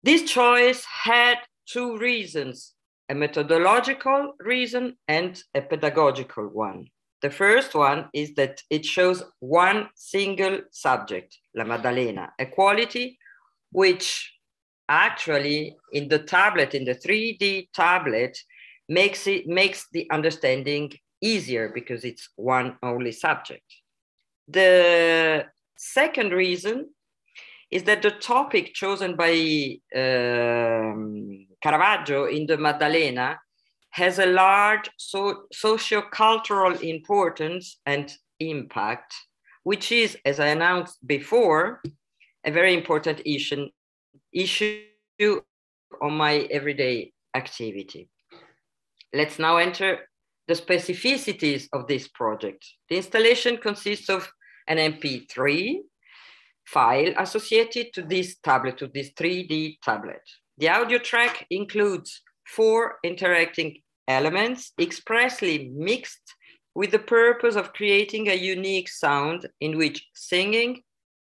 This choice had 2 reasons, a methodological reason and a pedagogical one. The first one is that it shows one single subject, La Maddalena, a quality which actually in the tablet, in the 3D tablet, makes the understanding easier because it's one only subject. The second reason is that the topic chosen by Caravaggio in the Maddalena has a large socio-cultural importance and impact, which is, as I announced before, a very important issue on my everyday activity. Let's now enter the specificities of this project. The installation consists of an MP3 file associated to this tablet, to this 3D tablet. The audio track includes 4 interacting elements expressly mixed with the purpose of creating a unique sound in which singing,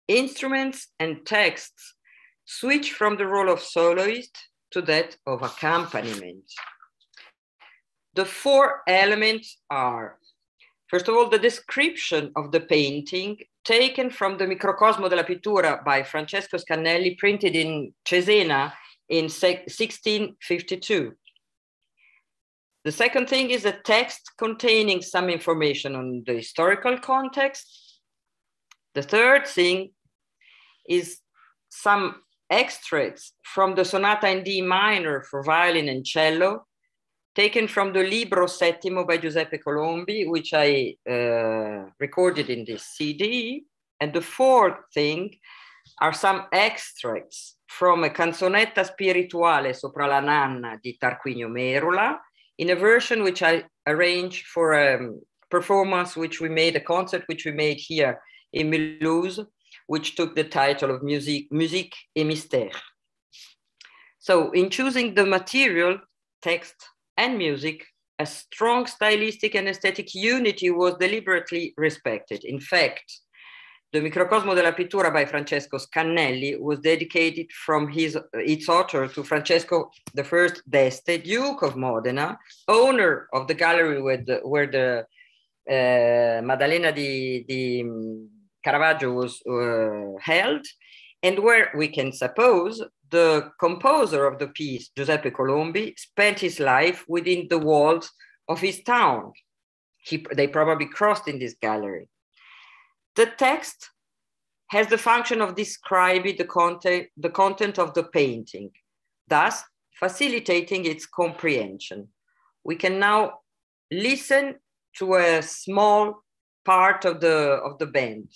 instruments, and texts switch from the role of soloist to that of accompaniment. The 4 elements are, first of all, the description of the painting taken from the Microcosmo della Pittura by Francesco Scannelli, printed in Cesena in 1652. The second thing is a text containing some information on the historical context. The third thing is some extracts from the Sonata in D minor for violin and cello, taken from the Libro Settimo by Giuseppe Colombi, which I recorded in this CD. And the fourth thing are some extracts from a canzonetta spirituale sopra la nanna di Tarquinio Merula, in a version which I arranged for a performance which we made, a concert which we made here in Mulhouse, which took the title of Musique et Mystère. So in choosing the material, text, and music, a strong stylistic and aesthetic unity was deliberately respected. In fact, the Microcosmo della Pittura by Francesco Scannelli was dedicated from its author to Francesco I d'Este, Duke of Modena, owner of the gallery where the Maddalena di Caravaggio was held, and where we can suppose the composer of the piece, Giuseppe Colombi, spent his life within the walls of his town. They probably crossed in this gallery. The text has the function of describing the content of the painting, thus facilitating its comprehension. We can now listen to a small part of the band.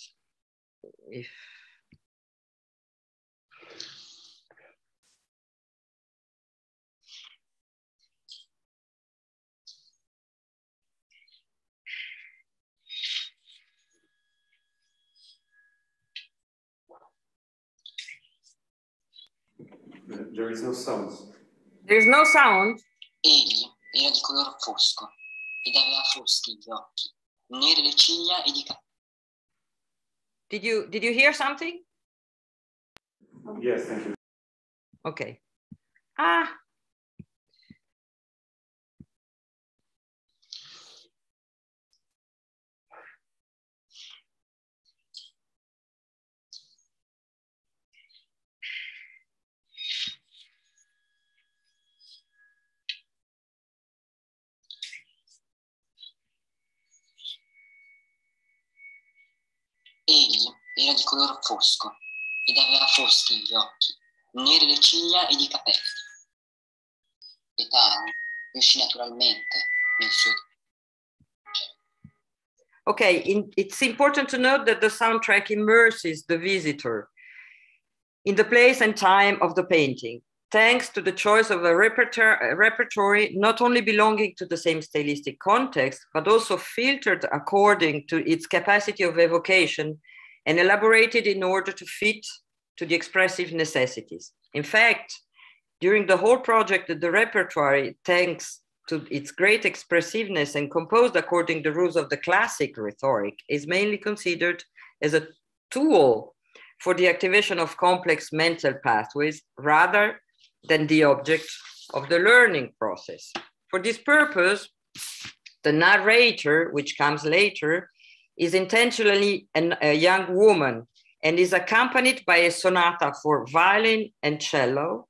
There is no sound. There is no sound. Egli era di color fosco ed aveva foschi gli occhi, nere le ciglia e di capelli. Did you hear something? Yes, thank you. Okay. Egli era di color fosco ed aveva foschi gli occhi, nere le ciglia e di capelli. Gaetano riuscì naturalmente nel suo... Okay, it's important to note that the soundtrack immerses the visitor in the place and time of the painting, thanks to the choice of a repertory not only belonging to the same stylistic context, but also filtered according to its capacity of evocation and elaborated in order to fit to the expressive necessities. In fact, during the whole project, the repertoire, thanks to its great expressiveness and composed according to the rules of the classic rhetoric, is mainly considered as a tool for the activation of complex mental pathways rather than the object of the learning process. For this purpose, the narrator, which comes later, is intentionally a young woman and is accompanied by a sonata for violin and cello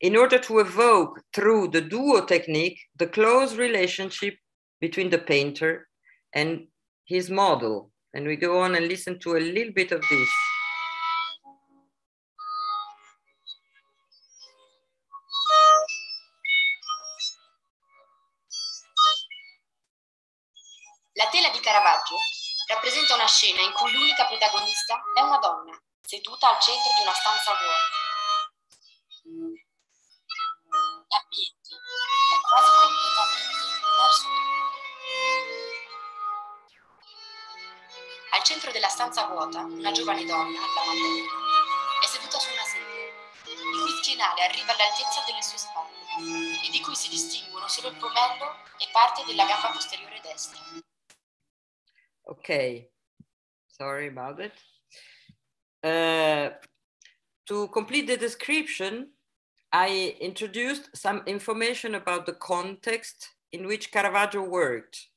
in order to evoke through the duo technique the close relationship between the painter and his model. And we go on and listen to a little bit of this. La tela di Caravaggio rappresenta una scena in cui l'unica protagonista è una donna, seduta al centro di una stanza vuota. L'ambiente è quasi completamente immerso nel buio. Al centro della stanza vuota, una giovane donna, la Maddalena, è seduta su una sedia, il cui schienale arriva all'altezza delle sue spalle e di cui si distinguono solo il pomello e parte della gamba posteriore destra. Okay, sorry about it. To complete the description, I introduced some information about the context in which Caravaggio worked,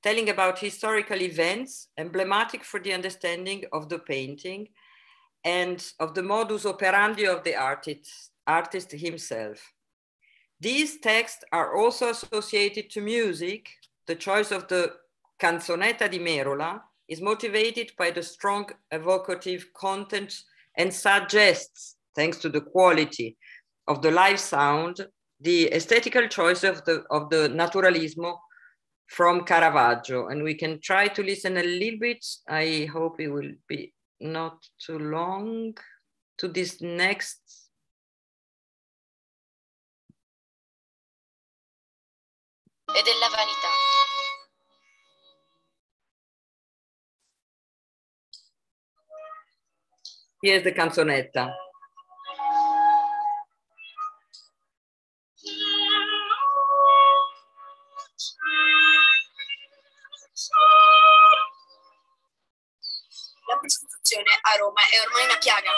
telling about historical events emblematic for the understanding of the painting and of the modus operandi of the artist himself. These texts are also associated to music. The choice of the Canzonetta di Merola is motivated by the strong evocative content and suggests, thanks to the quality of the live sound, the aesthetical choice of the Naturalismo from Caravaggio. And we can try to listen a little bit, I hope it will be not too long, to this next. E della vanità. Here's the canzonetta. La prostituzione a Roma è ormai una piaga.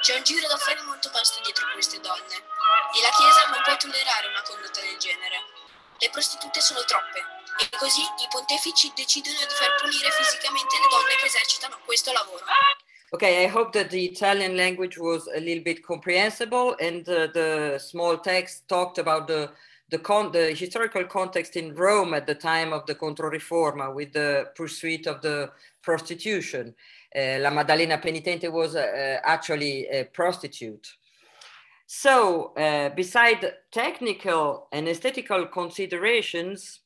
C'è un giro d'affari molto vasto dietro queste donne e la Chiesa non può tollerare una condotta del genere. Le prostitute sono troppe e così i pontefici decidono di far punire fisicamente le donne che esercitano questo lavoro. Okay, I hope that the Italian language was a little bit comprehensible, and the small text talked about the historical context in Rome at the time of the Controriforma with the pursuit of the prostitution. La Maddalena Penitente was actually a prostitute. So, beside technical and aesthetical considerations,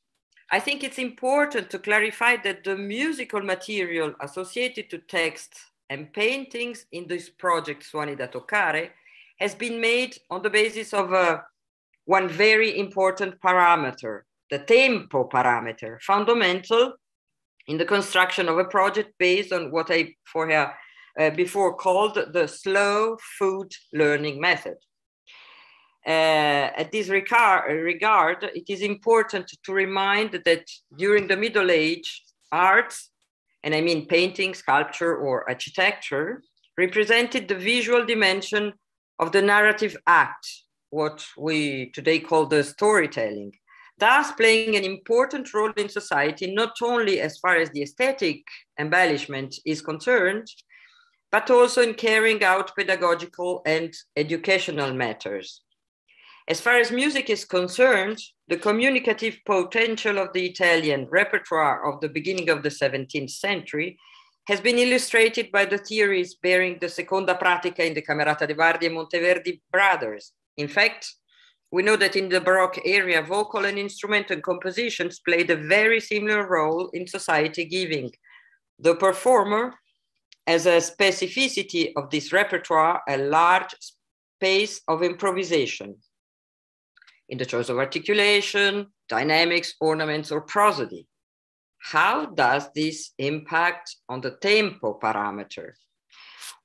I think it's important to clarify that the musical material associated to text and paintings in this project, Suoni da Toccare, has been made on the basis of one very important parameter, the tempo parameter, fundamental in the construction of a project based on what I before called the slow food learning method. At this regard, it is important to remind that during the Middle Age, arts, and I mean painting, sculpture, or architecture, represented the visual dimension of the narrative act, what we today call the storytelling, thus playing an important role in society, not only as far as the aesthetic embellishment is concerned, but also in carrying out pedagogical and educational matters. As far as music is concerned, the communicative potential of the Italian repertoire of the beginning of the 17th century has been illustrated by the theories bearing the Seconda Pratica in the Camerata de Verdi and Monteverdi brothers. In fact, we know that in the Baroque area, vocal and instrumental compositions played a very similar role in society, giving the performer, as a specificity of this repertoire, a large space of improvisation in the choice of articulation, dynamics, ornaments, or prosody. How does this impact on the tempo parameter?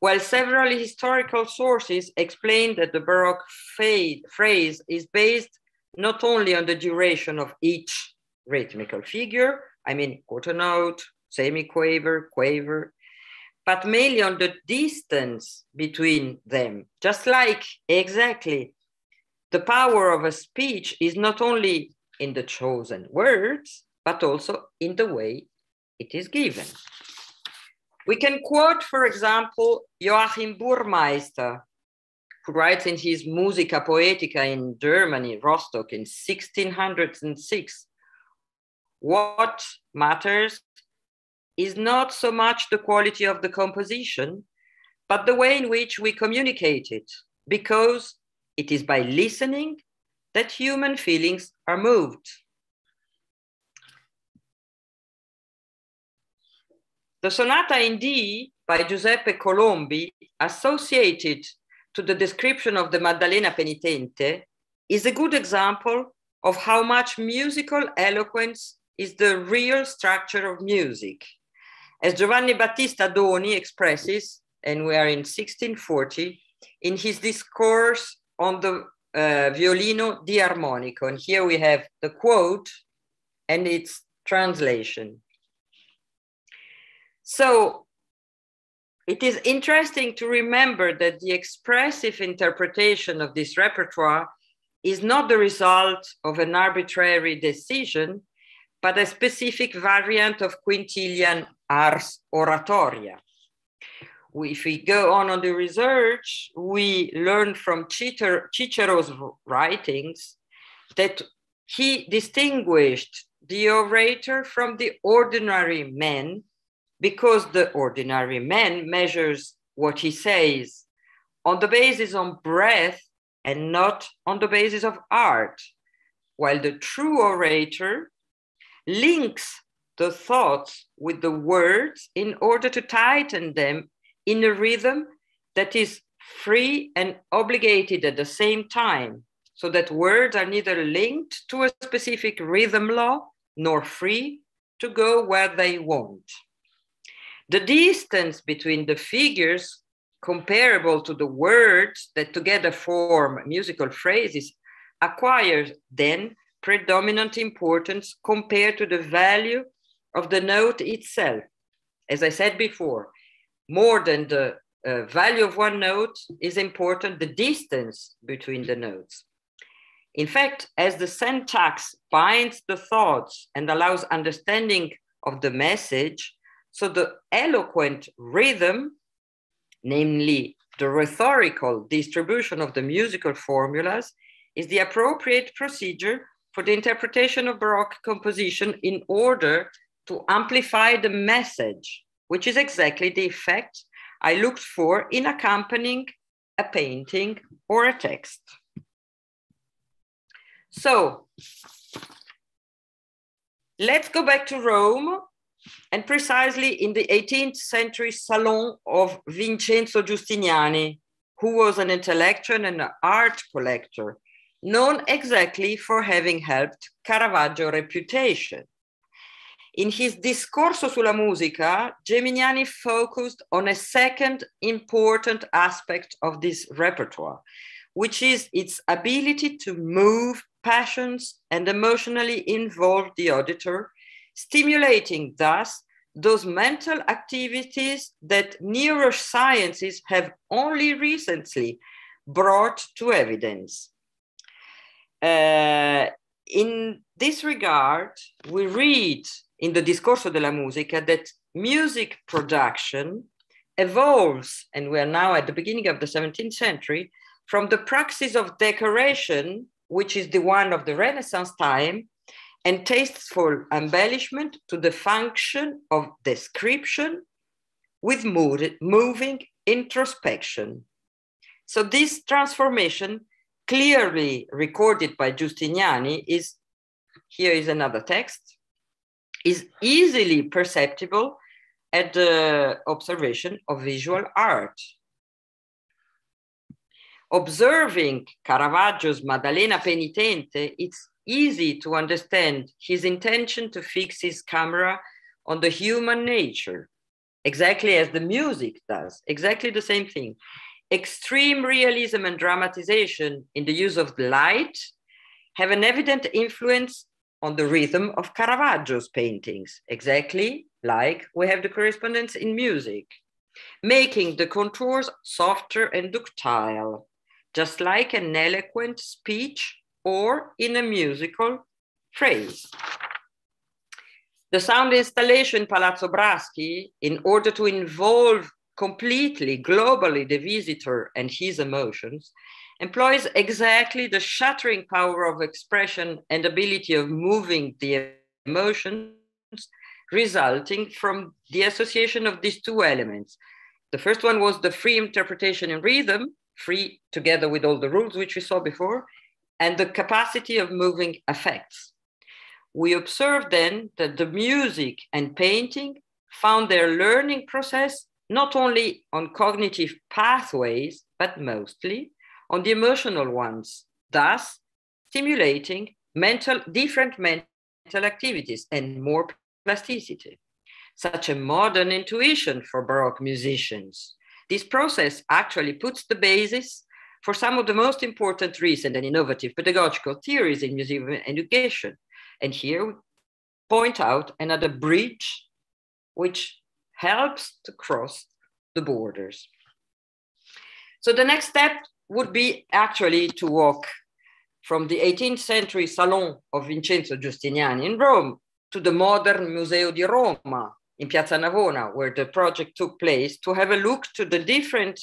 while several historical sources explain that the Baroque phrase is based not only on the duration of each rhythmical figure, I mean quarter note, semiquaver, quaver, but mainly on the distance between them. Just like exactly the power of a speech is not only in the chosen words, but also in the way it is given. We can quote, for example, Joachim Burmeister, who writes in his Musica Poetica in Germany, Rostock, in 1606, what matters is not so much the quality of the composition, but the way in which we communicate it, because it is by listening that human feelings are moved. The Sonata in D by Giuseppe Colombi, associated to the description of the Maddalena Penitente, is a good example of how much musical eloquence is the real structure of music. As Giovanni Battista Doni expresses, and we are in 1640, in his discourse on the Violino di Armonico. And here we have the quote and its translation. So it is interesting to remember that the expressive interpretation of this repertoire is not the result of an arbitrary decision, but a specific variant of quintillian ars oratoria. If we go on the research, we learn from Cicero's writings that he distinguished the orator from the ordinary man, because the ordinary man measures what he says on the basis of breath and not on the basis of art, while the true orator links the thoughts with the words in order to tighten them in a rhythm that is free and obligated at the same time, so that words are neither linked to a specific rhythm law nor free to go where they want. The distance between the figures comparable to the words that together form musical phrases acquires then predominant importance compared to the value of the note itself. As I said before, more than the value of one note is important, the distance between the notes. In fact, as the syntax binds the thoughts and allows understanding of the message, so the eloquent rhythm, namely the rhetorical distribution of the musical formulas, is the appropriate procedure for the interpretation of Baroque composition in order to amplify the message, which is exactly the effect I looked for in accompanying a painting or a text. So let's go back to Rome, and precisely in the 18th century salon of Vincenzo Giustiniani, who was an intellectual and an art collector, known exactly for having helped Caravaggio's reputation. In his Discorso sulla Musica, Geminiani focused on a second important aspect of this repertoire, which is its ability to move passions and emotionally involve the auditor, stimulating thus those mental activities that neurosciences have only recently brought to evidence. In this regard, we read in the Discorso della Musica that music production evolves, and we are now at the beginning of the 17th century, from the praxis of decoration, which is the one of the Renaissance time, and tasteful embellishment, to the function of description with moving introspection. So this transformation, clearly recorded by Giustiniani, is, here is another text, is easily perceptible at the observation of visual art. Observing Caravaggio's Maddalena Penitente, it's easy to understand his intention to fix his camera on the human nature, exactly as the music does, exactly the same thing. Extreme realism and dramatization in the use of light have an evident influence on the rhythm of Caravaggio's paintings, exactly like we have the correspondence in music, making the contours softer and ductile, just like an eloquent speech or in a musical phrase. The sound installation Palazzo Braschi, in order to involve completely, globally, the visitor and his emotions, employs exactly the shattering power of expression and ability of moving the emotions resulting from the association of these two elements. The first one was the free interpretation in rhythm, free together with all the rules which we saw before, and the capacity of moving effects. We observed then that the music and painting found their learning process not only on cognitive pathways, but mostly on the emotional ones, thus stimulating different mental activities and more plasticity. Such a modern intuition for Baroque musicians. This process actually puts the basis for some of the most important recent and innovative pedagogical theories in music education. And here we point out another bridge which helps to cross the borders. So the next step would be actually to walk from the 18th century Salon of Vincenzo Giustiniani in Rome to the modern Museo di Roma in Piazza Navona, where the project took place, to have a look to the different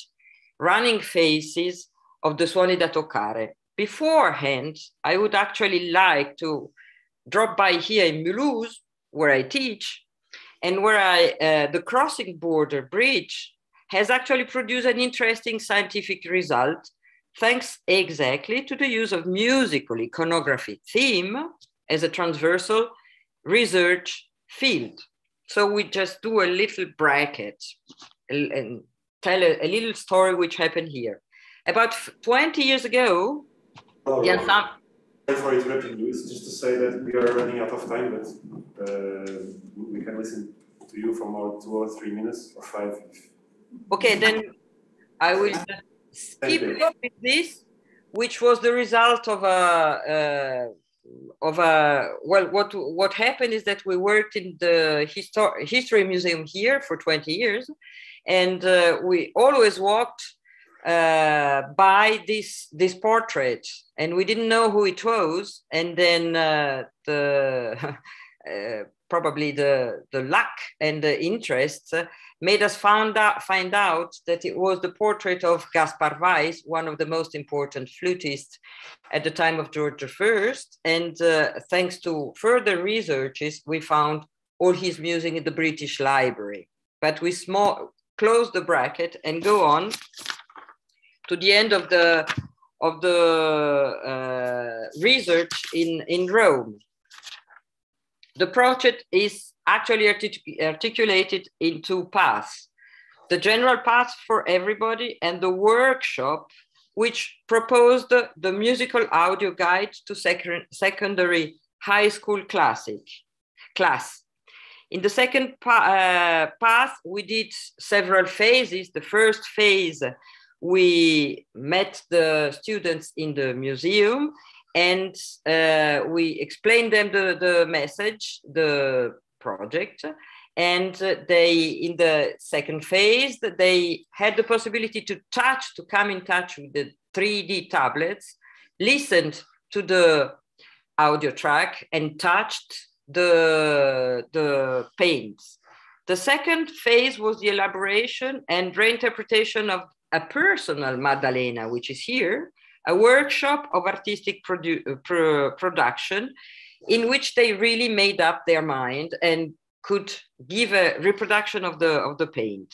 running phases of the suoni da toccare. Beforehand, I would actually like to drop by here in Mulhouse, where I teach, and where the crossing border bridge has actually produced an interesting scientific result, thanks exactly to the use of musical iconography theme as a transversal research field. So we just do a little bracket and tell a little story which happened here. About 20 years ago, sorry for interrupting you. It's just to say that we are running out of time, but we can listen to you for more 2 or 3 minutes or 5. Okay, then I will skip with this, which was the result of what happened is that we worked in the history museum here for 20 years, and we always walked by this portrait, and we didn't know who it was, and then probably the luck and the interest made us find out that it was the portrait of Gaspar Weiss, one of the most important flutists at the time of George I. And thanks to further researches, we found all his music in the British Library. But we close the bracket and go on to the end of the research in Rome. The project is actually articulated in 2 paths: the general path for everybody and the workshop, which proposed the musical audio guide to secondary high school class. In the second path, we did several phases. The first phase, we met the students in the museum, and we explained them the message, the project, and in the second phase, they had the possibility to come in touch with the 3D tablets, listened to the audio track, and touched the paints. The second phase was the elaboration and reinterpretation of a personal Maddalena, which is here, a workshop of artistic production in which they really made up their mind and could give a reproduction of the painting.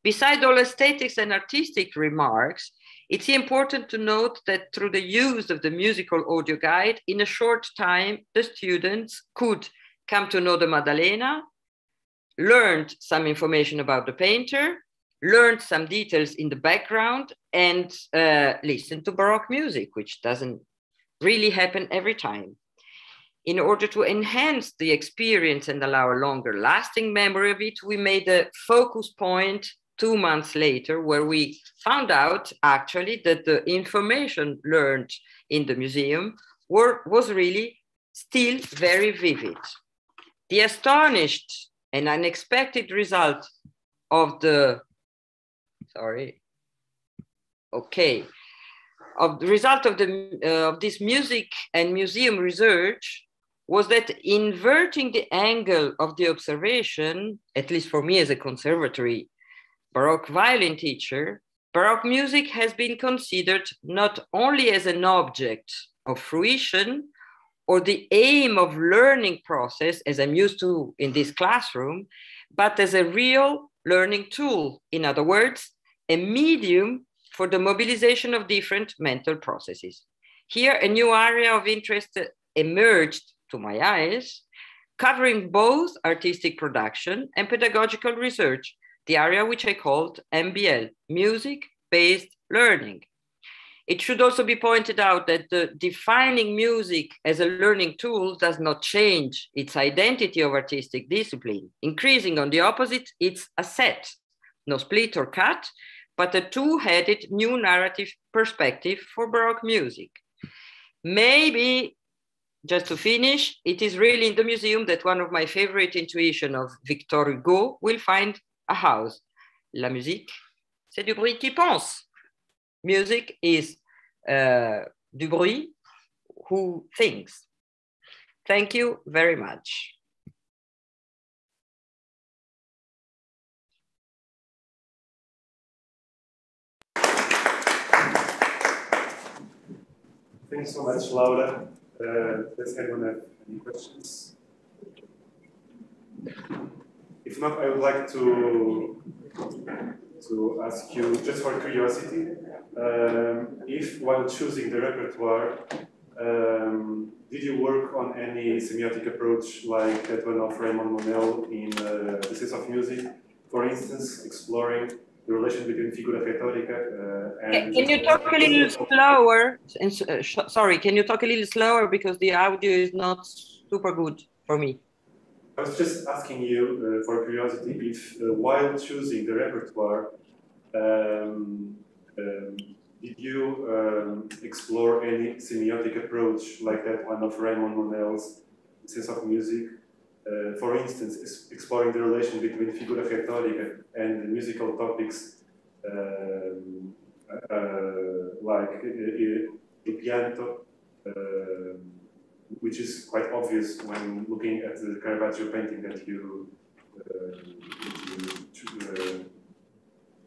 Beside all aesthetics and artistic remarks, it's important to note that through the use of the musical audio guide, in a short time, the students could come to know the Maddalena, learned some information about the painter, learned some details in the background, and listened to Baroque music, which doesn't really happen every time. in order to enhance the experience and allow a longer lasting memory of it, we made a focus point 2 months later, where we found out actually that the information learned in the museum was really still very vivid. The astonished and unexpected result of the, of the result of this music and museum research was that inverting the angle of the observation, at least for me as a conservatory Baroque violin teacher, Baroque music has been considered not only as an object of fruition or the aim of learning process, as I'm used to in this classroom, but as a real learning tool. In other words, a medium for the mobilization of different mental processes. Here, a new area of interest emerged to my eyes, covering both artistic production and pedagogical research, the area which I called MBL, music-based learning. It should also be pointed out that the defining music as a learning tool does not change its identity of artistic discipline, increasing on the opposite its asset, no split or cut, but a two-headed new narrative perspective for Baroque music. Maybe, just to finish, it is really in the museum that one of my favorite intuitions of Victor Hugo will find a house. La musique, c'est du bruit qui pense. Music is du bruit who thinks. Thank you very much. Thanks so much, Laura. Does anyone have any questions? If not, I would like to ask you, just for curiosity, if while choosing the repertoire, did you work on any semiotic approach like that one of Raymond Manuel in The Sense of Music? For instance, exploring the relation between figura retórica and... Can you talk a little slower? Sorry, can you talk a little slower because the audio is not super good for me. I was just asking you, for curiosity, if while choosing the repertoire, did you explore any semiotic approach like that one of Raymond Manuel's Sense of Music? For instance, exploring the relation between figura retórica and musical topics like il pianto, which is quite obvious when looking at the Caravaggio painting that you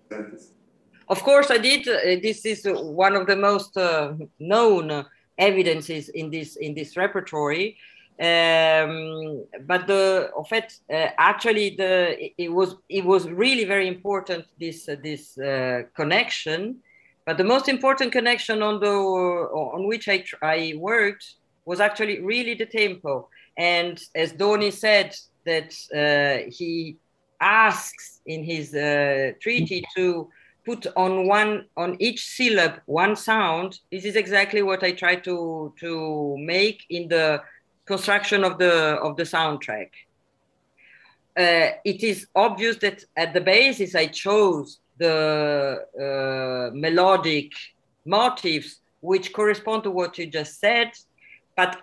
presented. Of course, I did. This is one of the most known evidences in this repertory. But actually, it was really very important, this connection. But the most important connection on which I worked was actually really the tempo. And as Doni said, that he asks in his treaty to put on each syllable one sound. This is exactly what I try to make in the construction of the soundtrack. It is obvious that at the basis I chose the melodic motifs which correspond to what you just said, but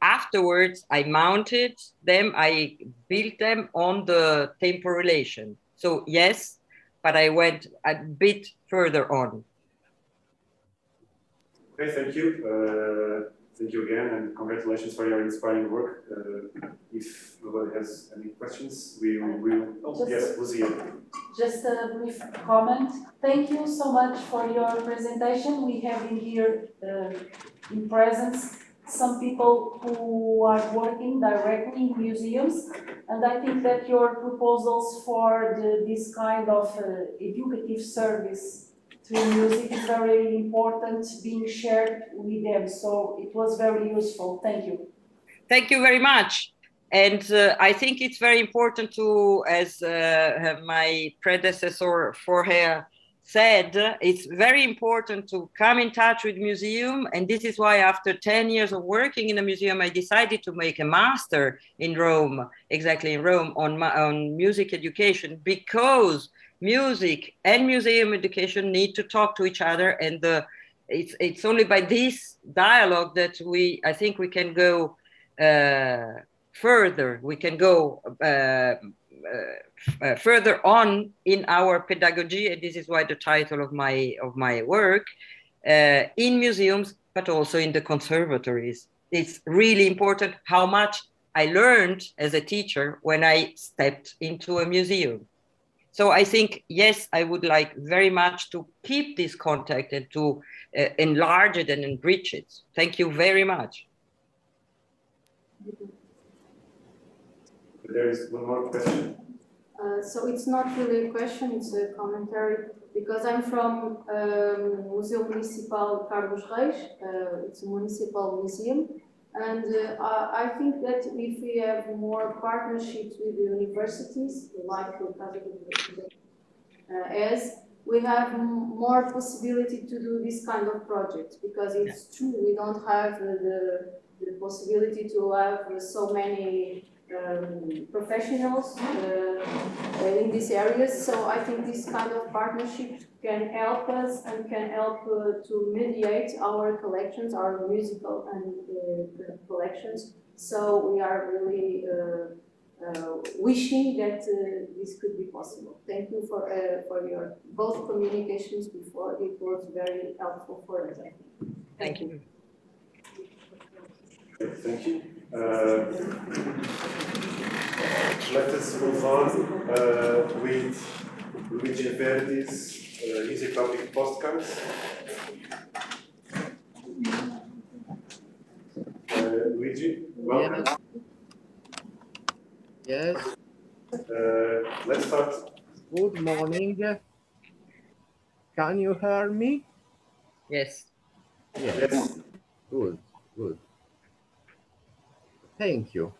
afterwards I mounted them, I built them on the tempo relation. So yes, but I went a bit further on. Okay, thank you. Thank you again, and congratulations for your inspiring work. If nobody has any questions, we will. Oh, yes, Lucia. Just a brief comment. Thank you so much for your presentation. We have in here in presence some people who are working directly in museums, and I think that your proposals for this kind of educative service through music is very important being shared with them. So it was very useful. Thank you. Thank you very much. And I think it's very important to, as my predecessor Ferreira said, it's very important to come in touch with museum. And this is why after 10 years of working in a museum, I decided to make a master in Rome, exactly in Rome, on music education, because music and museum education need to talk to each other. And it's only by this dialogue that I think we can go further. We can go further on in our pedagogy, and this is why the title of my work, in museums, but also in the conservatories. It's really important how much I learned as a teacher when I stepped into a museum. So I think, yes, I would like very much to keep this contact and to enlarge it and enrich it. Thank you very much. There is one more question. So it's not really a question, it's a commentary, because I'm from Museu Municipal Carlos Reis. It's a municipal museum, and I think that if we have more partnerships with the universities, like as we have more possibility to do this kind of projects, because it's true we don't have the possibility to have so many professionals in these areas. So I think this kind of partnership can help us and can help to mediate our collections, our musical and collections. So we are really wishing that this could be possible. Thank you for your both communications before. It was very helpful for us, I think. Thank you. Thank you. Let us move on with Luigi Verdi's easy topic Postcards. Luigi, welcome. Yes. Let's start. Good morning. Can you hear me? Yes. Yes. Good, good. Thank you.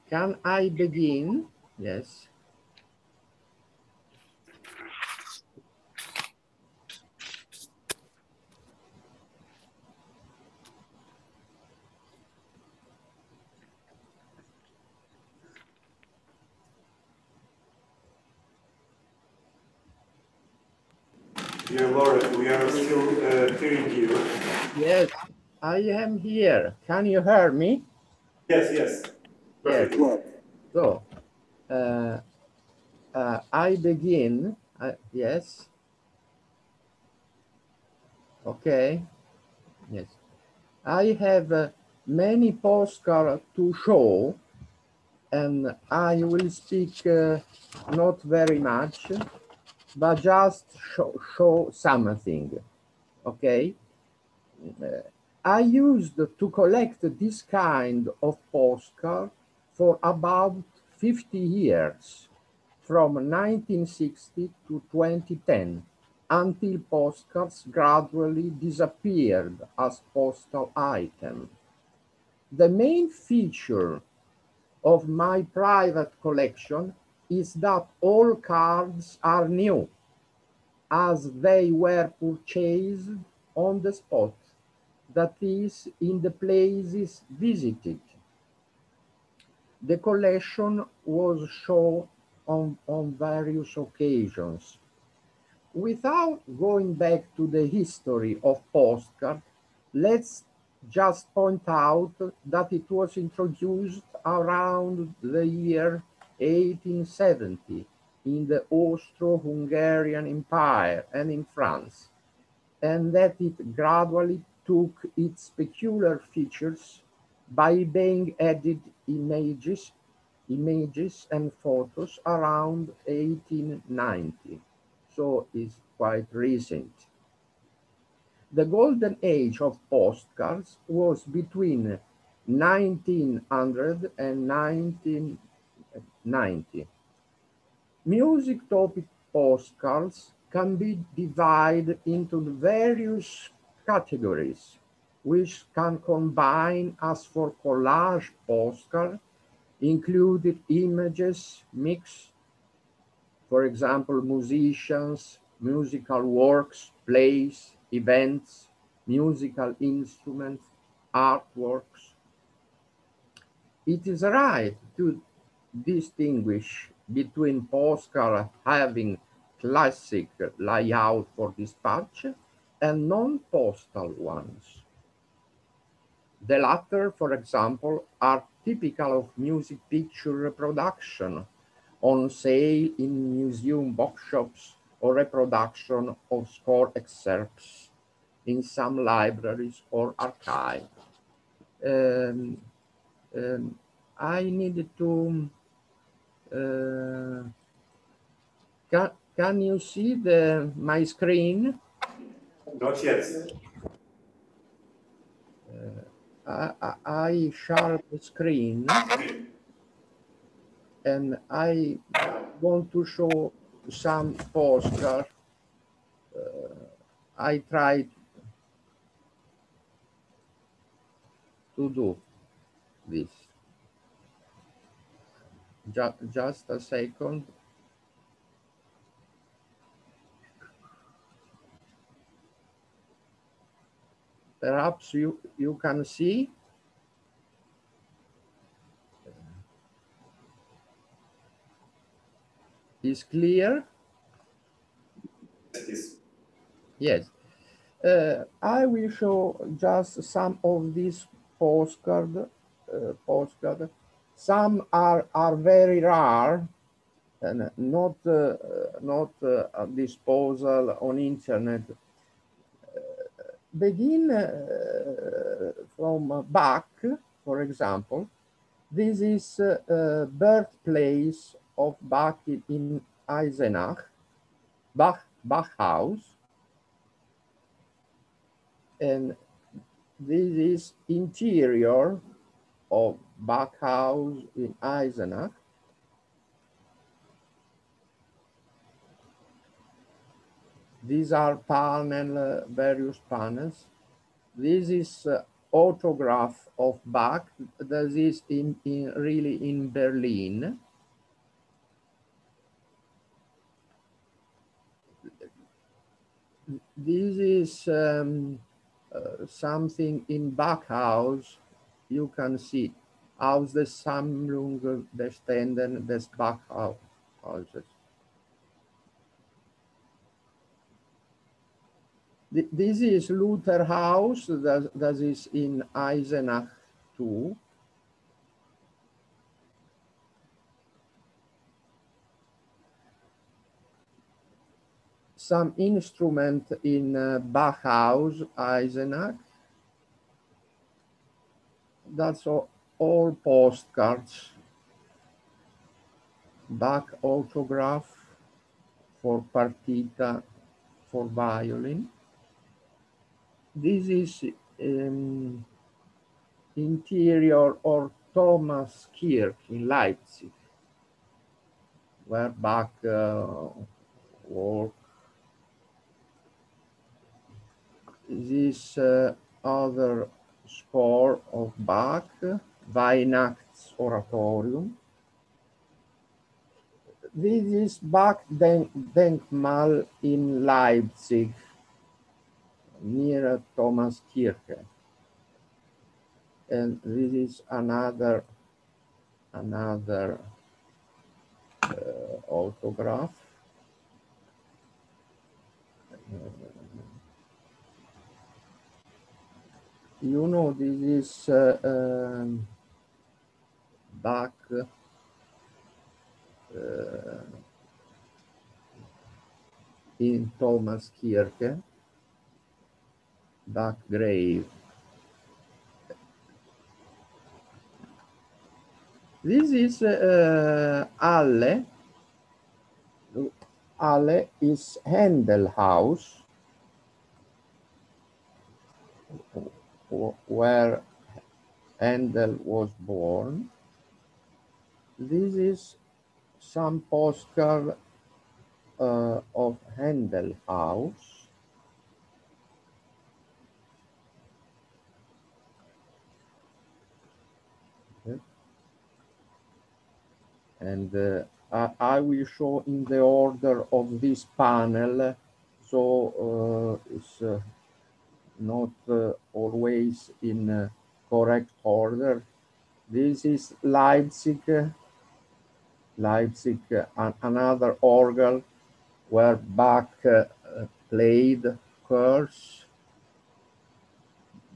Can I begin? Yes. Dear Laura, we are still hearing you. Yes, I am here. Can you hear me? Yes, yes. Yes. So, I begin. Yes. Okay. Yes. I have many postcards to show, and I will speak not very much, but just show something. Okay. I used to collect this kind of postcard for about 50 years, from 1960 to 2010, until postcards gradually disappeared as postal items. The main feature of my private collection is that all cards are new, as they were purchased on the spot, that is, in the places visited. The collection was shown on various occasions. Without going back to the history of postcard, let's just point out that it was introduced around the year 1870 in the Austro-Hungarian Empire and in France, and that it gradually took its peculiar features by being added images and photos around 1890. So it's quite recent. The golden age of postcards was between 1900 and 1990. Music topic postcards can be divided into various categories, which can combine as for collage postcard, included images, mix, For example, musicians, musical works, plays, events, musical instruments, artworks. It is right to distinguish between postcards having classic layout for dispatch and non-postal ones. The latter, for example, are typical of music picture reproduction on sale in museum bookshops or reproduction of score excerpts in some libraries or archives. I needed to, can you see my screen? Not yet. I share the screen and I want to show some postcards. I tried to do this. Just a second. Perhaps you can see. Is clear? Yes. I will show just some of these postcards. Some are very rare and not disposal on internet. Begin from Bach, for example. This is birthplace of Bach in Eisenach, Bach House. And this is interior of Bach House in Eisenach. These are various panels. This is autograph of Bach. That is really in Berlin. This is something in Bach House. You can see aus des Sammlung bestehenden des Bach Hauses. This is Luther House, that is in Eisenach too. Some instrument in Bach House, Eisenach. That's all postcards. Bach autograph for partita for violin. This is interior of Thomas Kirk in Leipzig, where Bach worked. This other score of Bach, Weihnachts Oratorium. This is Bach Denkmal in Leipzig, near Thomas Kirke. And this is another autograph. You know, this is Bach in Thomas Kirke, Bach grave. This is Halle. Halle is Handel House, where Handel was born. This is some postcard of Handel House. Okay. And I will show in the order of this panel, so it's not always in correct order. This is Leipzig, another organ where Bach played chords.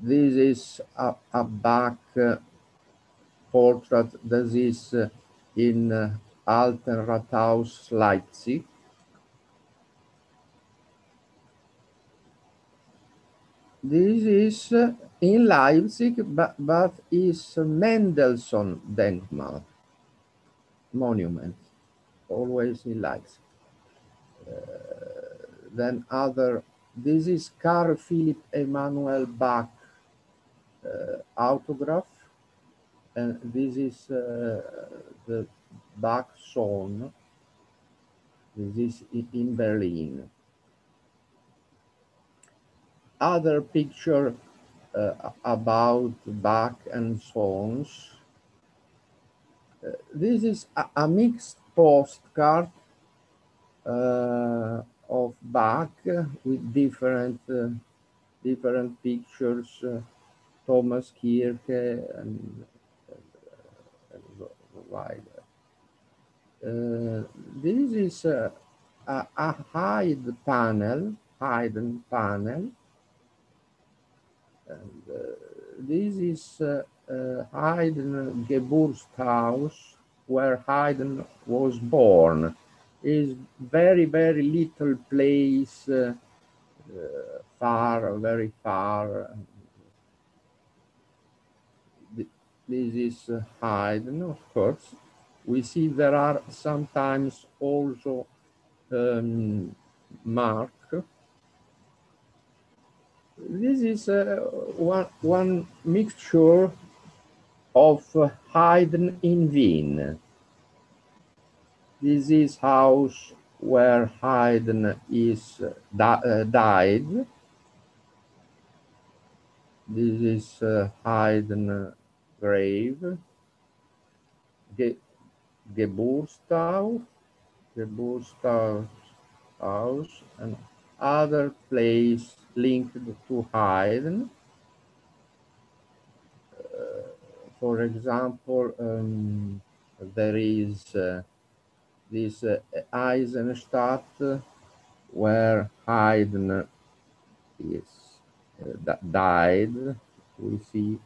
This is a Bach portrait that is in Alten Rathaus, Leipzig. This is in Leipzig, but is Mendelssohn Denkmal monument, always in Leipzig. Then this is Carl Philipp Emanuel Bach autograph, and this is the Bach song. This is in Berlin. Other picture about Bach and songs. This is a mixed postcard of Bach with different pictures, Thomas Kirche and wider. This is a hidden panel, and this is Haydn Geburtshaus, where Haydn was born. Is very little place, very far. This is Haydn, of course. We see there are sometimes also Mark. This is one mixture of Haydn in Wien. This is house where Haydn is died. This is Haydn grave. Geburtshaus house, and other place linked to Haydn. For example, there is this Eisenstadt, where Haydn is died. We see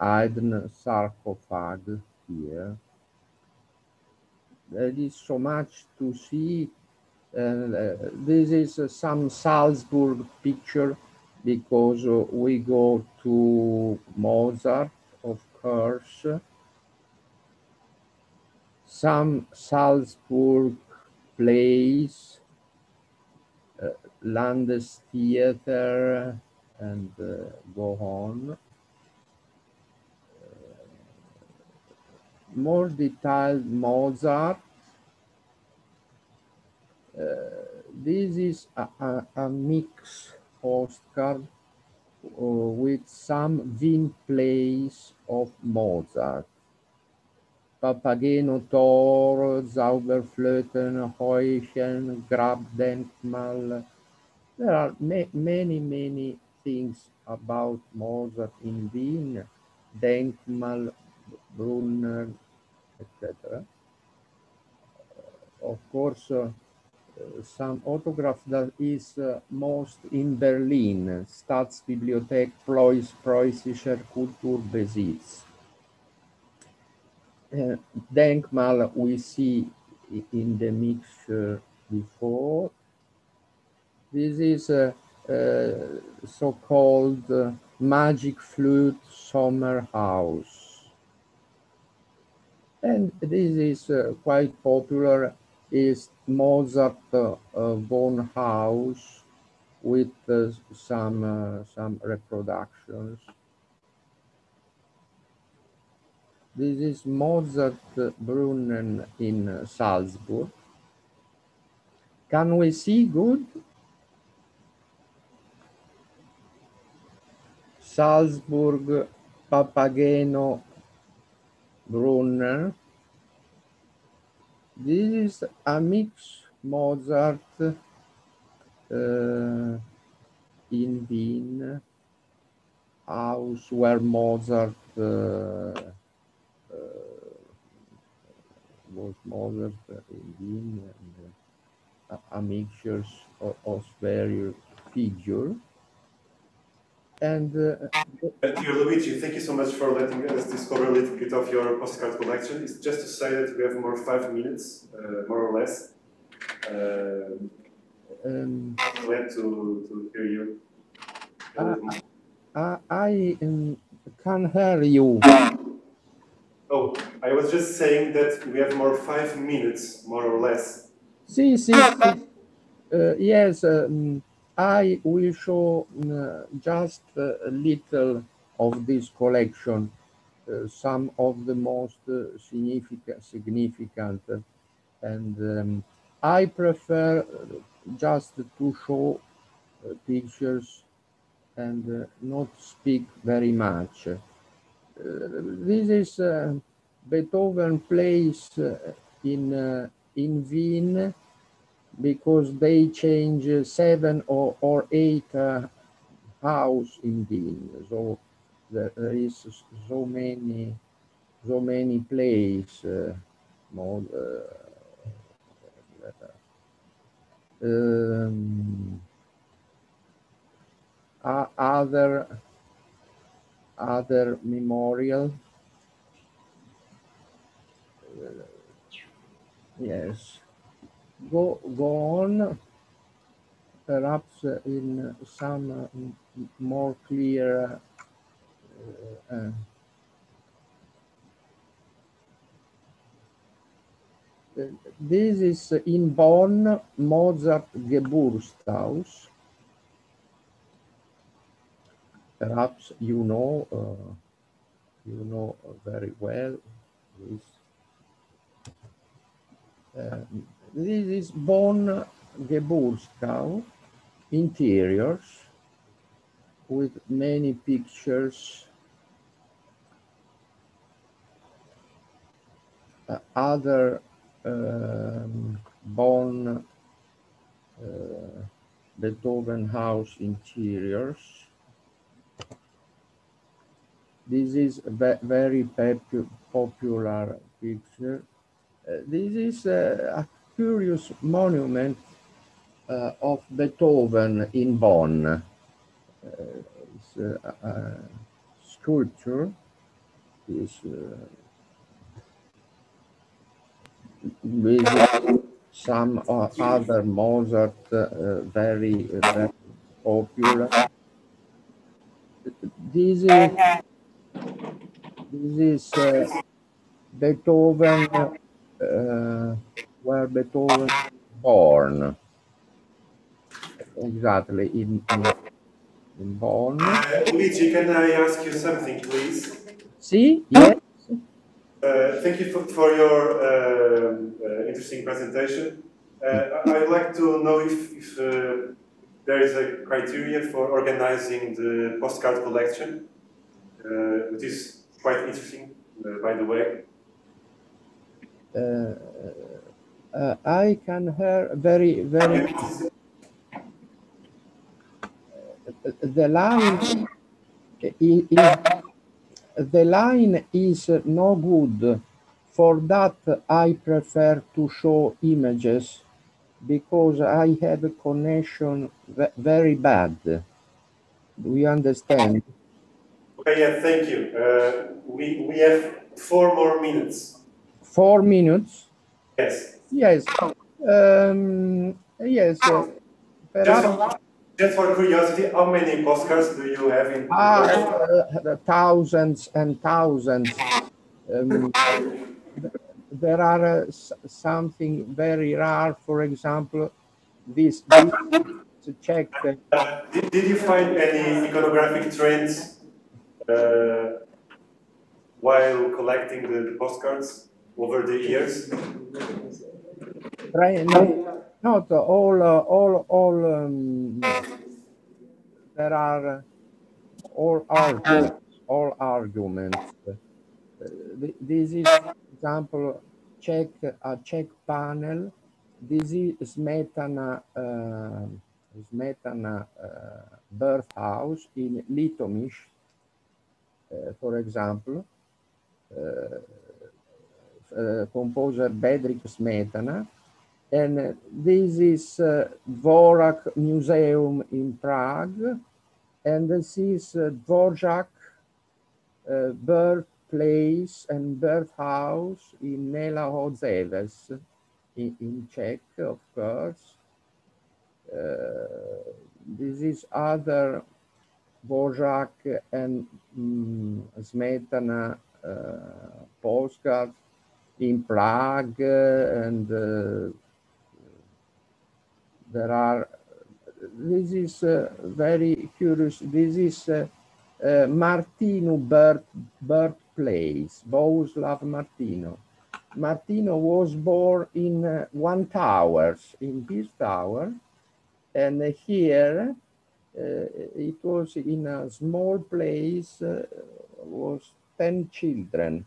Haydn sarcophag here. There is so much to see. This is some Salzburg picture, because we go to Mozart, of course. Some Salzburg plays, Landestheater, and go on. More detailed Mozart. This is a mix postcard with some Wien plays of Mozart. Papageno Tor, Zauberflöten, Heuchen, Grabdenkmal. There are many things about Mozart in Wien. Denkmal, Brunner, etc. Of course, some autograph that is most in Berlin, Staatsbibliothek Preußischer Kulturbesitz. Denkmal we see in the mixture before. This is a so-called magic flute summer house. And this is quite popular, is Mozart Wohnhaus with some reproductions. This is Mozart Brunnen in Salzburg. Can we see good? Salzburg, Papageno, Brunner. This is a mix Mozart in Wien, house where Mozart was Mozart in Wien, and a mixture of various figures. And dear Luigi, thank you so much for letting us discover a little bit of your postcard collection. It's just to say that we have more 5 minutes, more or less. Glad to hear you. I can hear you. Oh, I was just saying that we have more 5 minutes, more or less. Sí, sí. Yes, I will show just a little of this collection, some of the most significant, and I prefer just to show pictures and not speak very much. This is Beethoven plays in Wien, because they change 7 or 8 house in Wien. So there is so many plays. Other memorial. Yes. Go on, perhaps in some more clear this is in Bonn, Mozart Geburtshaus. Perhaps you know very well this. This is Bonn Geburtshaus, interiors, with many pictures. Other Bonn Beethoven house interiors. This is a very popular picture. This is a curious monument of Beethoven in Bonn. It's a sculpture. Is with some other Mozart very popular. This is Beethoven, where Beethoven was born. Exactly in Bonn. Luigi, can I ask you something, please? See? Yes. Thank you for your interesting presentation. I'd like to know if there is a criteria for organizing the postcard collection, which is quite interesting, by the way. I can hear very. The line is no good. For that, I prefer to show images, because I have a connection very bad. Do you understand? Okay, yeah, thank you. We have 4 more minutes. 4 minutes? Yes. Yes. Yes. Just for curiosity, how many postcards do you have in? Thousands and thousands. There are something very rare, for example, this to check. Did you find any iconographic trends while collecting the postcards over the years? Not all. There are all arguments. This is, for example, Czech panel. This is Smetana birth house in Litomyš, for example. Composer Bedřich Smetana. And this is Dvorak Museum in Prague. And this is Dvořák birthplace and birthhouse in Nelahodzeves in Czech, of course. This is other Dvořák and Smetana postcards in Prague, and there are, this is very curious, this is Martino birthplace, Bohuslav Martino. Martino was born in one tower, in his tower, and here it was in a small place, was 10 children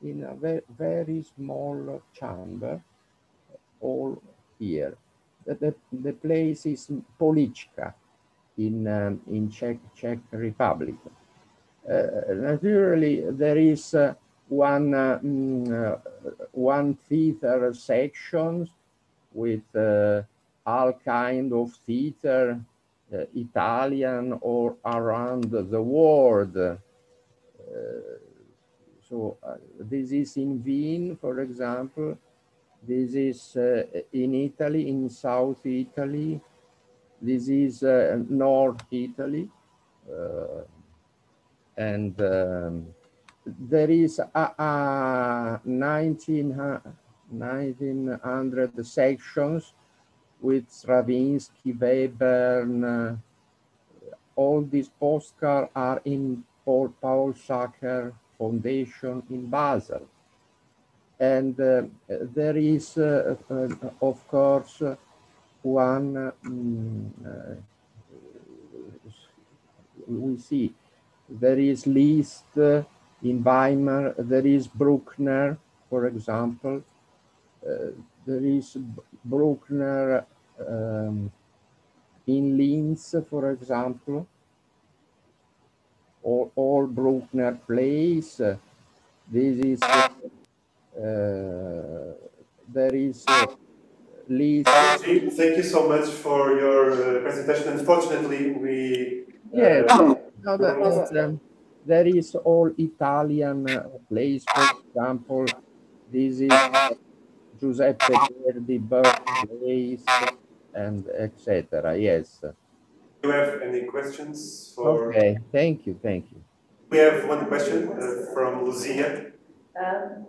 in a very small chamber, all here. The place is Polička in Czech Republic. Naturally, there is one theater section with all kind of theater, Italian or around the world. So this is in Wien, for example. This is in Italy, in South Italy. This is North Italy. And there is 1900 sections with Stravinsky, Webern. All these postcards are in Paul Sacher Foundation in Basel. And there is, of course, one, we see, there is Liszt in Weimar, there is Bruckner, for example. There is Bruckner in Linz, for example. All Bruckner plays. This is, there is Liszt. Thank you so much for your presentation. Unfortunately, we... Yes, no, there is all Italian plays, for example. This is Giuseppe Verdi birthplace, and etc. Yes. Do you have any questions for... Okay, thank you. We have one question from Lucia.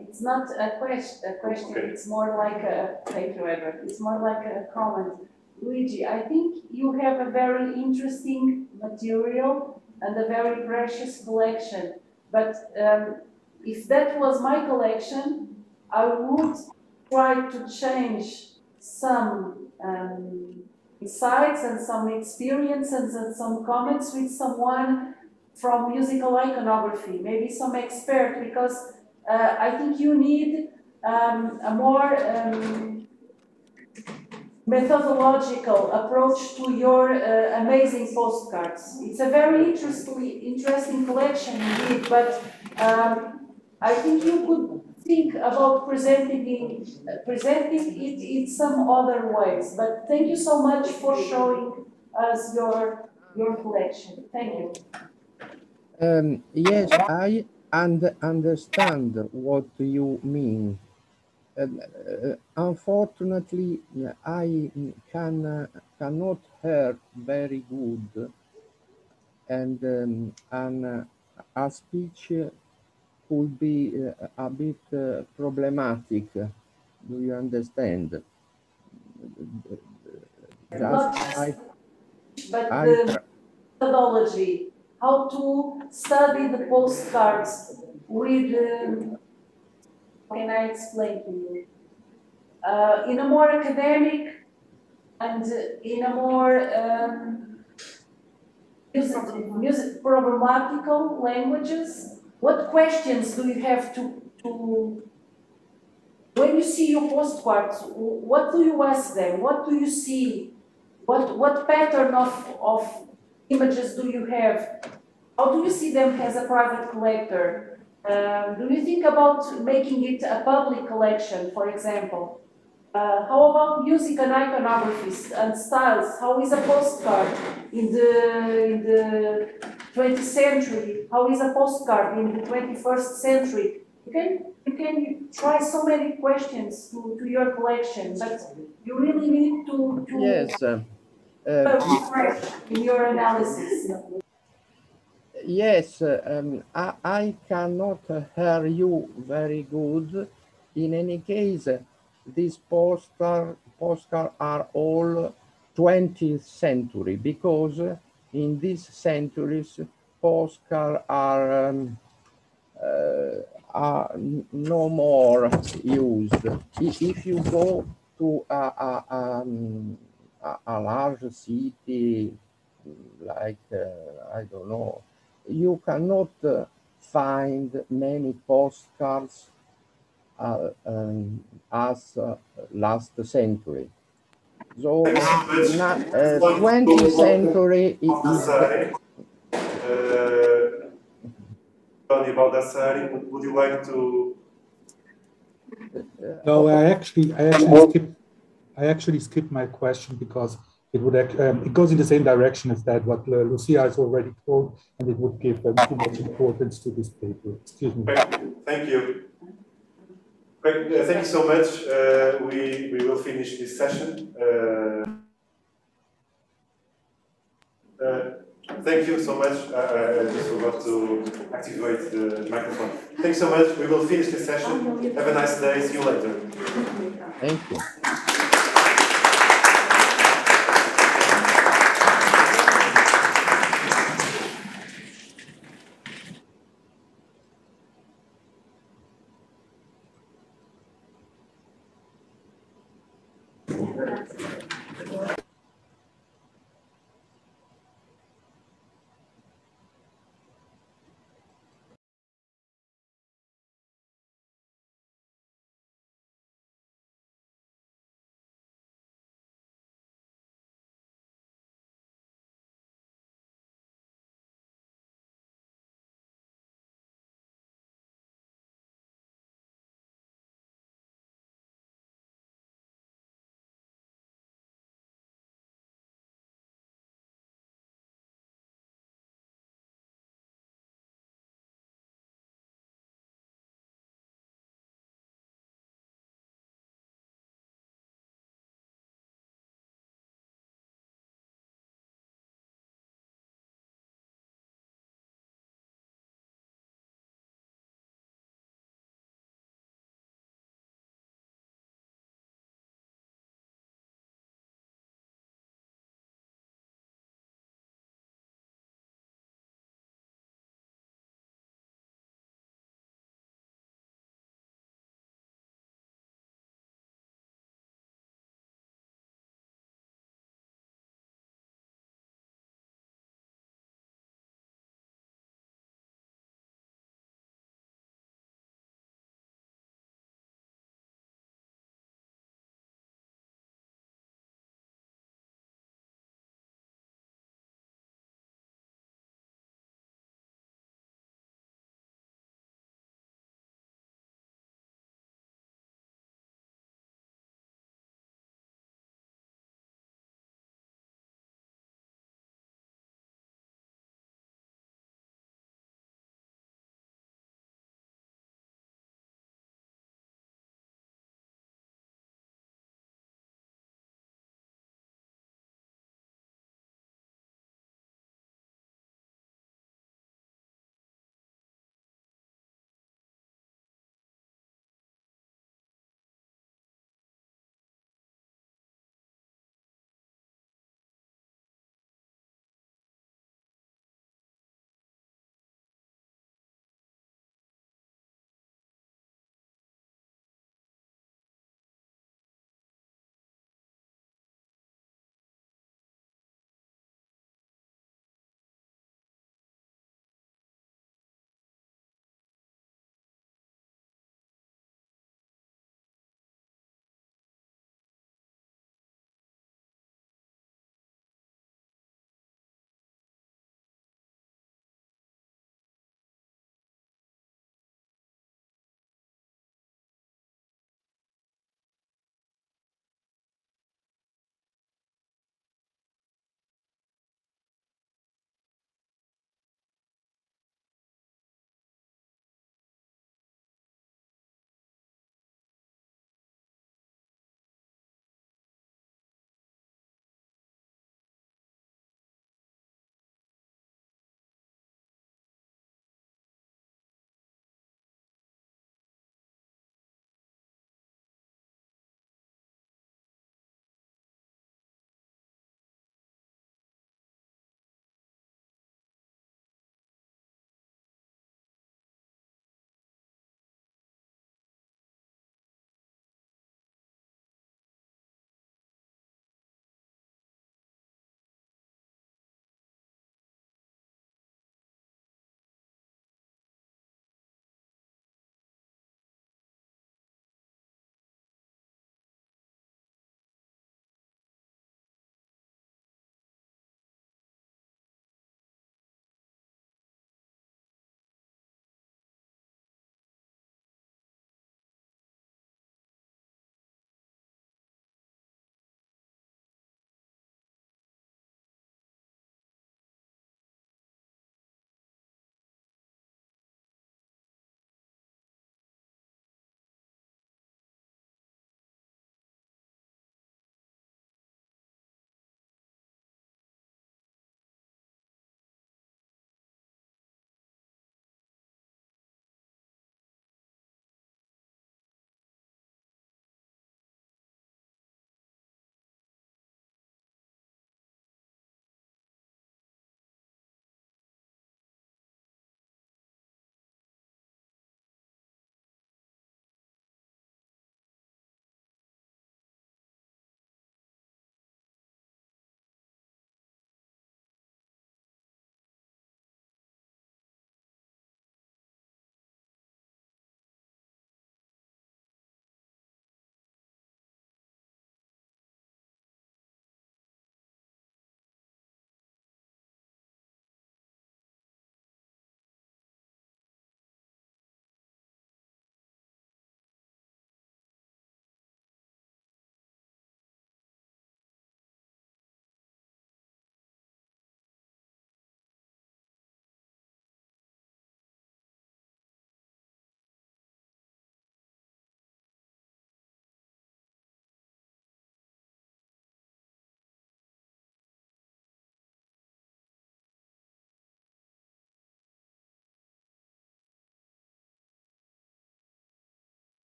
It's not a question, okay. It's more like a, thank you, Edward. It's more like a comment. Luigi, I think you have a very interesting material and a very precious collection. But if that was my collection, I would try to change some insights and some experiences and some comments with someone from musical iconography, maybe some expert, because I think you need a more methodological approach to your amazing postcards. It's a very interesting collection indeed, but I think you could think about presenting it in some other ways. But thank you so much for showing us your collection. Thank you. Yes, I understand what you mean. Unfortunately, I cannot hear very good, and a speech could be a bit problematic. Do you understand? But the methodology, how to study the postcards with, how can I explain to you? In a more academic and in a more music problematical languages. What questions do you have to when you see your postcards, what do you ask them? What do you see? What pattern of images do you have? How do you see them as a private collector? Do you think about making it a public collection, for example? How about music and iconography and styles? How is a postcard in the 20th century? How is a postcard in the 21st century? You can try so many questions to your collection, but you really need to Yes. refresh in your analysis. Yes, I cannot hear you very good. In any case, these postcards are all 20th century, because in these centuries, postcards are no more used. If you go to a large city, like, I don't know, you cannot find many postcards as last century. So, 20th century is... about Assari, would you like to? No, I actually skipped my question because it would it goes in the same direction as that what Lucia has already told, and it would give too much importance to this paper. Excuse me. Thank you. Great. Thank you so much. We will finish this session. Thank you so much. I just forgot to activate the microphone. Thanks so much. We will finish this session. Have a nice day. See you later. Thank you.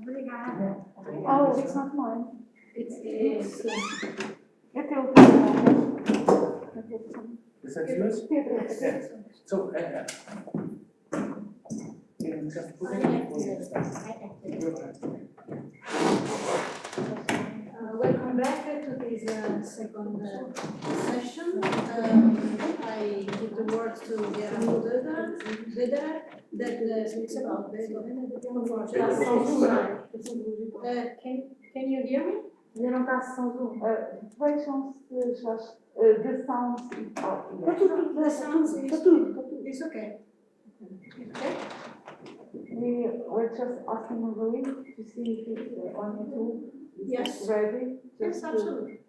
Oh, it's not mine. It's Is that yours? Pedro. Yeah. So, just put it welcome back to this second session. I give the word to Gerhard Doderer that speaks about Beethoven. Can you hear me? Ainda não está a sessão Zoom. Vejam se já the sounds. The sounds is okay. Okay. We're just asking Luigi to see if it's on YouTube. Yes. Ready? Yes, absolutely.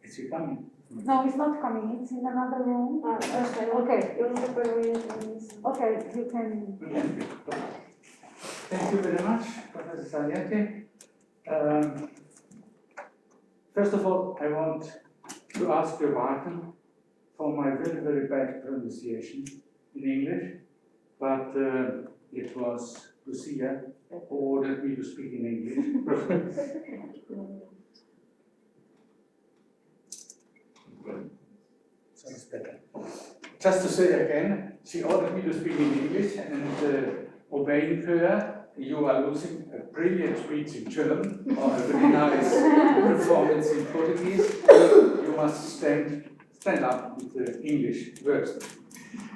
Is he coming? No, it's not coming. It's in another room. Okay. Okay, you can. Thank you very much, Professor Saglietti. First of all, I want to ask your pardon for my very, very bad pronunciation in English, but it was Lucia who ordered me to speak in English. So it's better. Just to say again, she ordered me to speak in English, and obeying her, you are losing a brilliant speech in German or a very nice performance in Portuguese. You must stand up with the English words.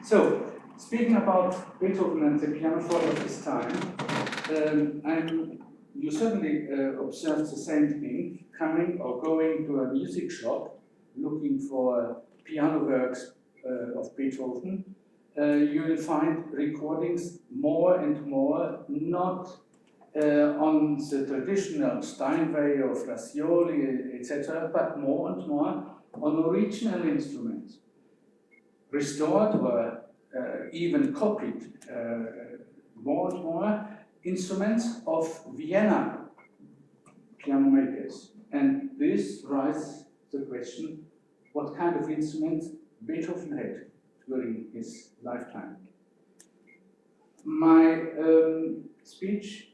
So, speaking about Beethoven and the pianoforte of his time, you certainly observed the same thing, coming or going to a music shop, looking for piano works of Beethoven. You will find recordings more and more, not on the traditional Steinway or Frazioli, etc., but more and more on original instruments, restored or even copied more and more instruments of Vienna piano makers. And this raises the question, what kind of instruments Beethoven had during his lifetime. My speech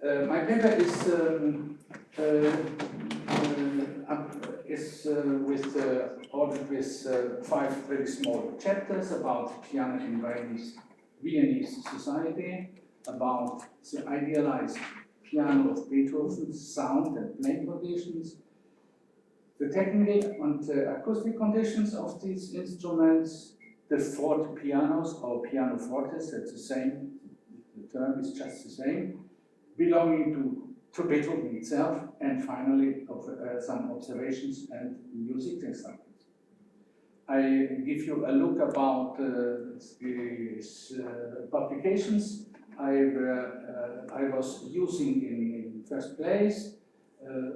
my paper is ordered with 5 very small chapters about piano in Viennese society, about the idealized piano of Beethoven's sound and playing conditions, the technical and acoustic conditions of these instruments, the forte pianos or pianofortes, that's the same, the term is just the same, belonging to Beethoven itself, and finally some observations and music examples. I give you a look about these publications I was using in first place.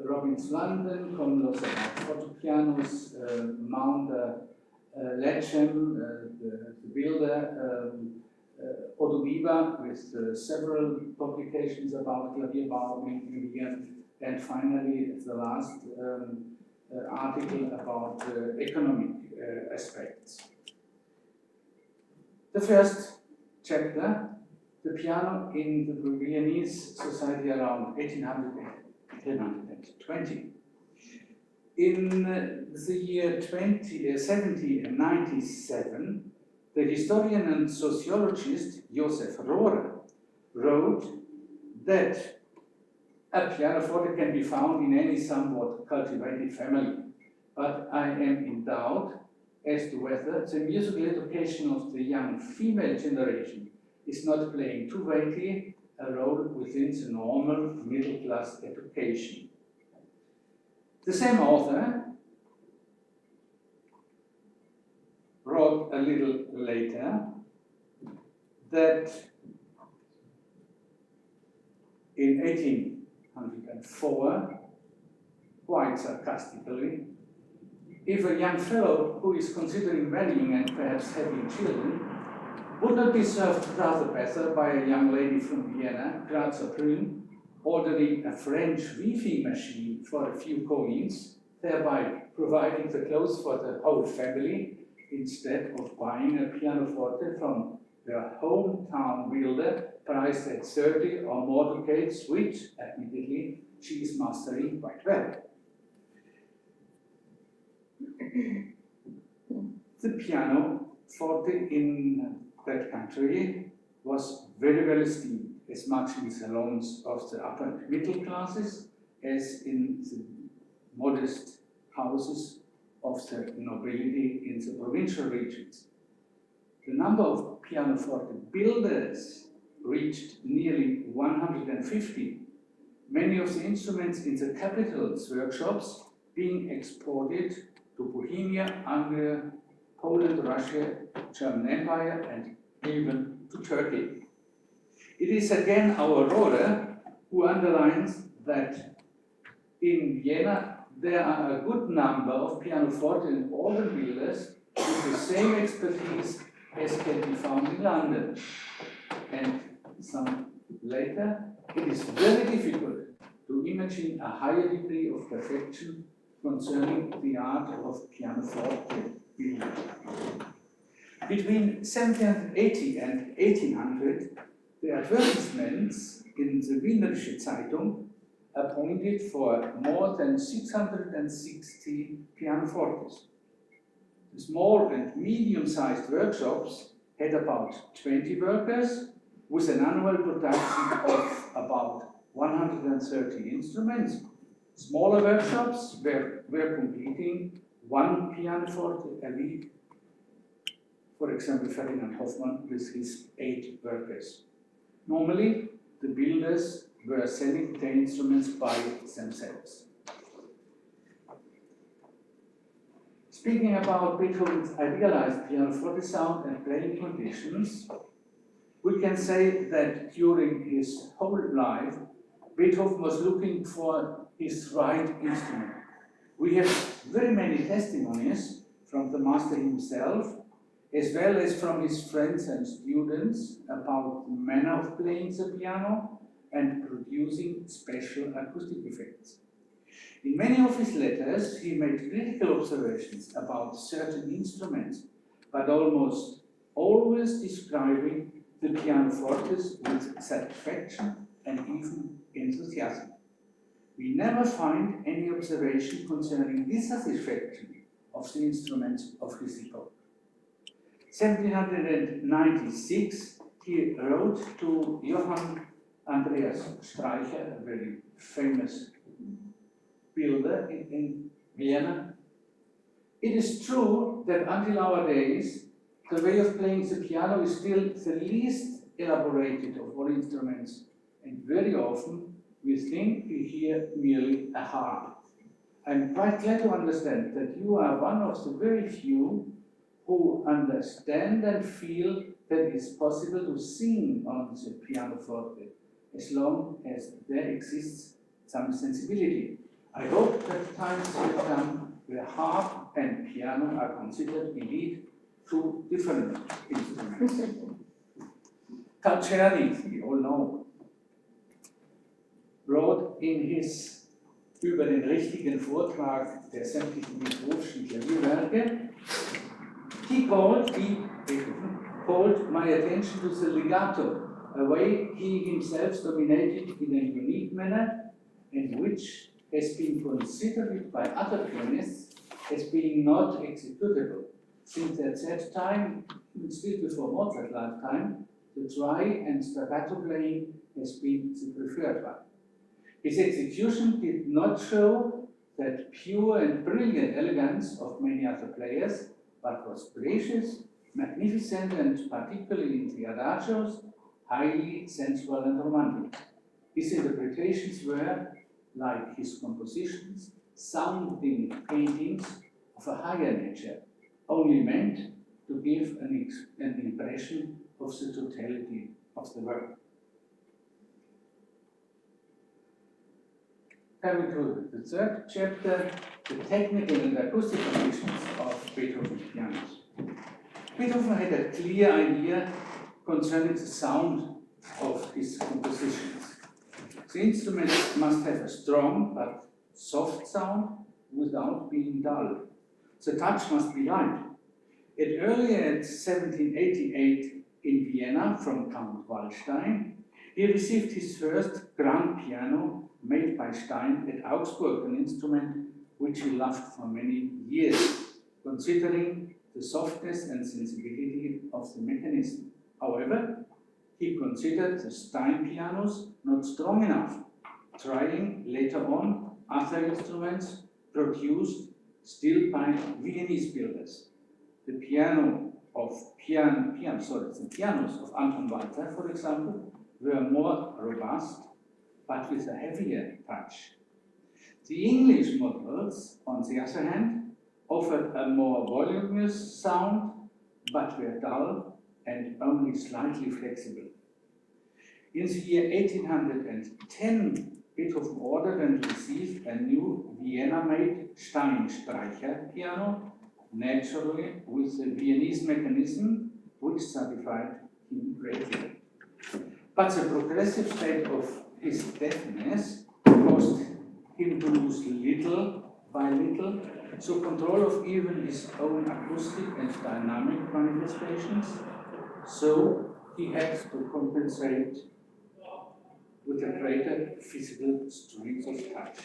Robbins London, Comlos about fortepianos, Maunder, Lechem, the builder, Otto Bieber with several publications about Klavierbau in Wien, and finally the last article about economic aspects. The first chapter, the piano in the Viennese society around 1820. In the year 1797, the historian and sociologist Josef Rohrer wrote that a pianoforte can be found in any somewhat cultivated family, but I am in doubt as to whether the musical education of the young female generation is not playing too weighty a role within the normal middle-class education. The same author wrote a little later that in 1804, quite sarcastically, if a young fellow who is considering marrying and perhaps having children would not be served rather better by a young lady from Vienna, Graz or Brünn, ordering a French weaving machine for a few coins thereby providing the clothes for the whole family instead of buying a pianoforte from their hometown builder priced at 30 or more ducats, which, admittedly, she is mastering quite well. The pianoforte in that country was very well esteemed, as much in the salons of the upper middle classes as in the modest houses of the nobility in the provincial regions. The number of pianoforte builders reached nearly 150, many of the instruments in the capital's workshops being exported to Bohemia, Hungary, Poland, Russia, German Empire, and even to Turkey. It is again our Rohrer who underlines that in Vienna there are a good number of pianoforte and organ builders with the same expertise as can be found in London. And some later, it is very difficult to imagine a higher degree of perfection concerning the art of pianoforte building. Between 1780 and 1800, the advertisements in the Wienerische Zeitung appointed for more than 660 pianofortes. The small and medium-sized workshops had about 20 workers, with an annual production of about 130 instruments. Smaller workshops were completing one pianoforte a week. For example, Ferdinand Hoffmann with his 8 workers. Normally, the builders were selling the instruments by themselves. Speaking about Beethoven's idealized pianoforte sound and playing conditions, we can say that during his whole life, Beethoven was looking for his right instrument. We have very many testimonies from the master himself, as well as from his friends and students about the manner of playing the piano and producing special acoustic effects. In many of his letters, he made critical observations about certain instruments, but almost always describing the pianofortes with satisfaction and even enthusiasm. We never find any observation concerning dissatisfaction of the instruments of his epoch. 1796, he wrote to Johann Andreas Streicher, a very famous builder in Vienna. It is true that until our days, the way of playing the piano is still the least elaborated of all instruments, and very often we think we hear merely a harp. I'm quite glad to understand that you are one of the very few who understand and feel that it is possible to sing on the pianoforte, as long as there exists some sensibility. I hope that times will come where harp and piano are considered indeed two different instruments. Karl Czerny, we all know, wrote in his über den richtigen Vortrag der sämtlichen Beethovenschen Klavierwerke, he called my attention to the legato, a way he himself dominated in a unique manner, and which has been considered by other pianists as being not executable, since at that time, still before Mozart's lifetime, the dry and staccato playing has been the preferred one. His execution did not show that pure and brilliant elegance of many other players, but was gracious, magnificent, and particularly in the adagios, highly sensual and romantic. His interpretations were, like his compositions, sounding paintings of a higher nature, only meant to give an impression of the totality of the work. Coming to the third chapter, the technical and acoustic conditions of Beethoven's pianos. Beethoven had a clear idea concerning the sound of his compositions. The instruments must have a strong but soft sound without being dull. The touch must be light. Earlier at 1788 in Vienna from Count Wallstein, he received his first grand piano made by Stein at Augsburg, an instrument which he loved for many years, considering the softness and sensibility of the mechanism. However, he considered the Stein pianos not strong enough, trying later on other instruments produced still by Viennese builders. The pianos of Anton Walter, for example, were more robust, but with a heavier touch. The English models, on the other hand, offered a more voluminous sound, but were dull and only slightly flexible. In the year 1810, Beethoven ordered and received a new Vienna-made Steinstreicher piano, naturally with the Viennese mechanism, which satisfied him greatly. But the progressive state of his deafness caused him to lose little by little, so control of even his own acoustic and dynamic manifestations, so he had to compensate with a greater physical strength of touch.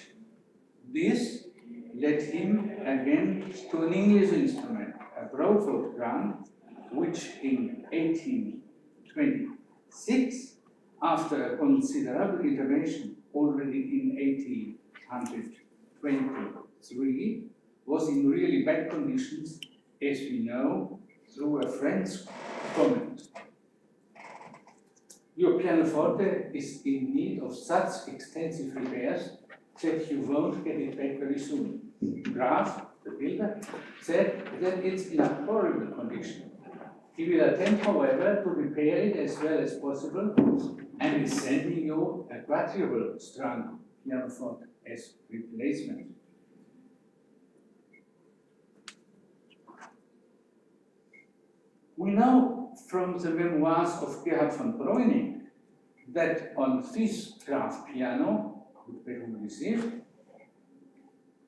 This led him again to an English instrument, a Broadwood grand, which in 1826, after a considerable iteration already in 1823, was in really bad conditions, as we know through a friend's comment. Your pianoforte is in need of such extensive repairs that you won't get it back very soon. Graf, the builder, said that it's in a horrible condition. He will attempt, however, to repair it as well as possible and is sending you a quadruple strung pianoforte as replacement. We know from the memoirs of Gerhard von Breuning that on this Graf piano, which Beethoven received,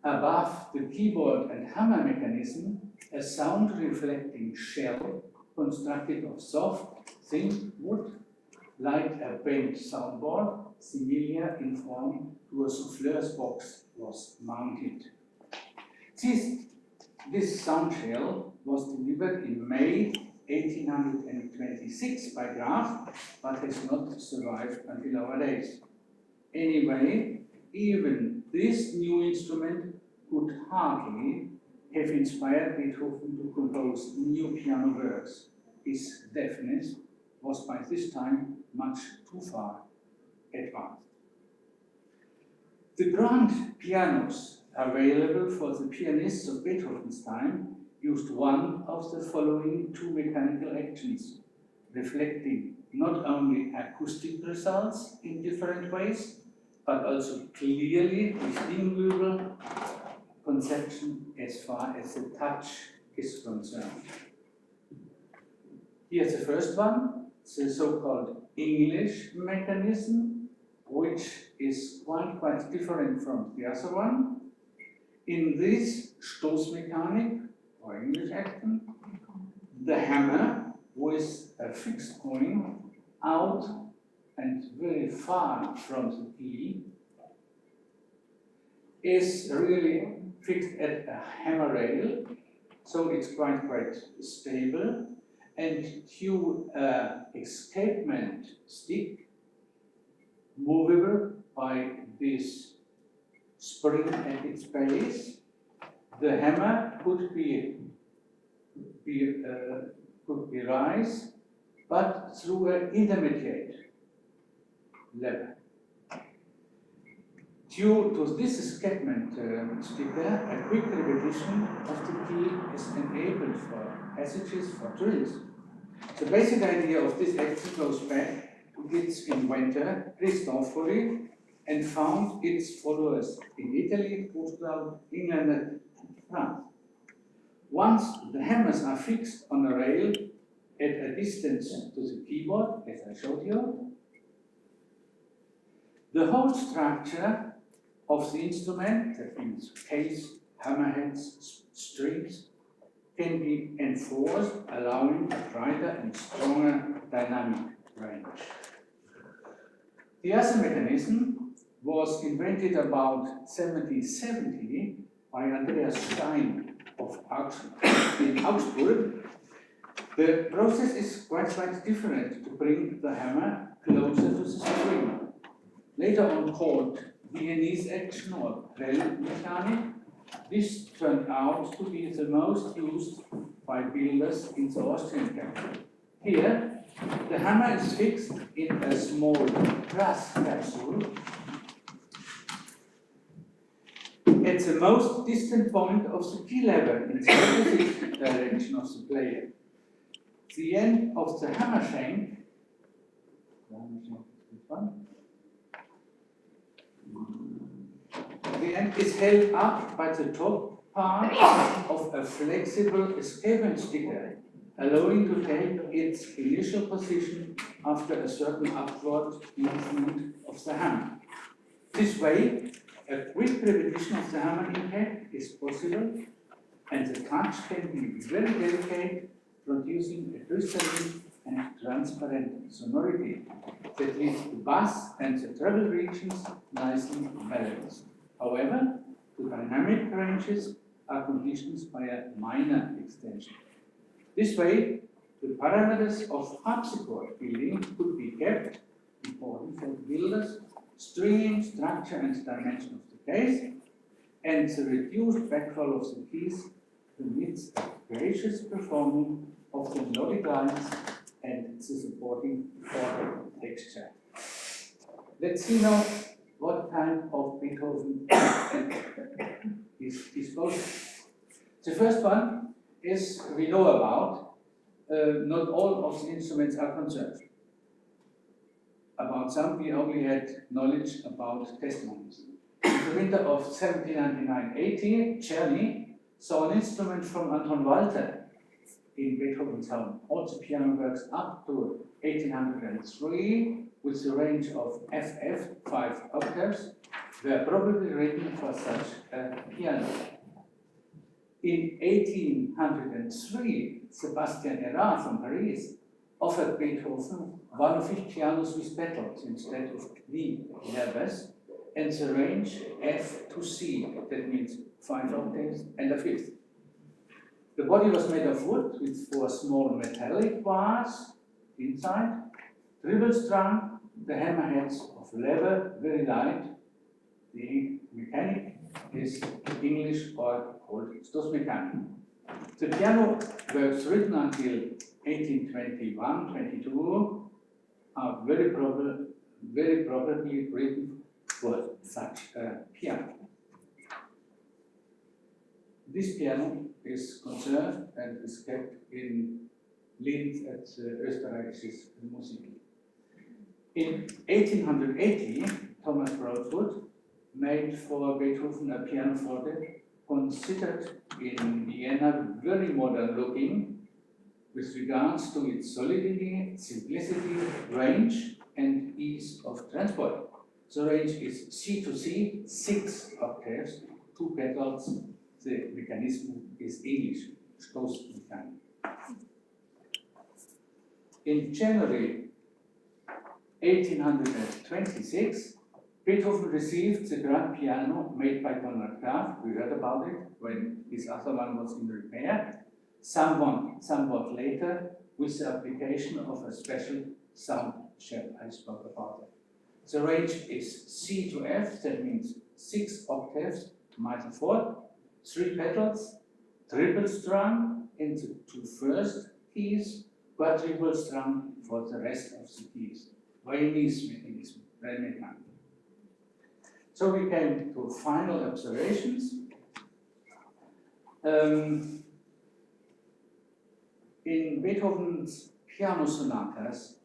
above the keyboard and hammer mechanism, a sound-reflecting shell constructed of soft, thin wood, like a bent soundboard, similar in form to a souffleur's box, was mounted. This sound shell was delivered in May 1826 by Graf, but has not survived until our days. Anyway, even this new instrument could hardly have inspired Beethoven to compose new piano works. His deafness was by this time much too far advanced. The grand pianos available for the pianists of Beethoven's time used one of the following two mechanical actions, reflecting not only acoustic results in different ways, but also clearly distinguishable conception as far as the touch is concerned. Here's the first one, the so-called English mechanism, which is quite different from the other one. In this Stoßmechanik, or English action, the hammer with a fixed point out and very far from the key is really fixed at a hammer rail, so it's quite stable, and to escapement stick movable by this spring at its base. The hammer could be raised, but through an intermediate level. Due to this escapement sticker, a quick repetition of the key is enabled for passages for drills. The basic idea of this action goes back to its inventor, Cristofori, and found its followers in Italy, Portugal, England, and France. Once the hammers are fixed on a rail at a distance to the keyboard, as I showed you, the whole structure of the instrument, that means case, hammerheads, strings, can be enforced, allowing a brighter and stronger dynamic range. The other mechanism was invented about 1770 by Andreas Stein of Augsburg. The process is quite different to bring the hammer closer to the string. Later on called Viennese action or Prellmechanik, this turned out to be the most used by builders in the Austrian capital. Here, the hammer is fixed in a small brass capsule at the most distant point of the key lever in the opposite direction of the player. The end of the hammer shank, the end is held up by the top part of a flexible escapement sticker, allowing to take its initial position after a certain upward movement of the hammer. This way, a quick repetition of the hammer impact is possible, and the touch can be very delicate, producing a crystalline and transparent sonority that leaves the bass and the treble regions nicely balanced. However, the dynamic ranges are conditioned by a minor extension. This way, the parameters of harpsichord building could be kept, important for builders, stringing, structure and dimension of the case, and the reduced backfall of the keys permits a gracious performing of the melodic lines and the supporting order texture. Let's see now what kind of Beethoven is disposed. The first one is we know about. Not all of the instruments are concerned. About some, we only had knowledge about testimonies. In the winter of 1799-80, Czerny saw an instrument from Anton Walter in Beethoven's home. All the piano works up to 1803 with the range of FF, 5 octaves, were probably written for such a piano. In 1803, Sebastian Erard from Paris offered Beethoven one of his pianos with pedals instead of knee levers, and the range F to C, that means 5 octaves and a fifth. The body was made of wood with 4 small metallic bars inside, triple strung, the hammerheads of leather, very light. The mechanic is English or called Stoßmechanik. The piano works written until 1821-22 are very probably written for such a piano. This piano is conserved and is kept in Linz at the Österreichisches Musik. In 1880, Thomas Broadwood made for Beethoven a pianoforte considered in Vienna very modern looking with regards to its solidity, simplicity, range, and ease of transport. The range is C to C, 6 octaves, 2 pedals. The mechanism is English, Stoßmechanik. In January 1826, Beethoven received the grand piano made by Conrad Graf. We heard about it when his other one was in repair. Somewhat later, with the application of a special sound shell. I spoke about it. The range is C to F, that means 6 octaves, minor 4, 3 pedals, triple strung in the 2 first keys, quadruple strung for the rest of the keys. Viennese mechanism, very mechanical. So we came to final observations. In Beethoven's piano sonatas,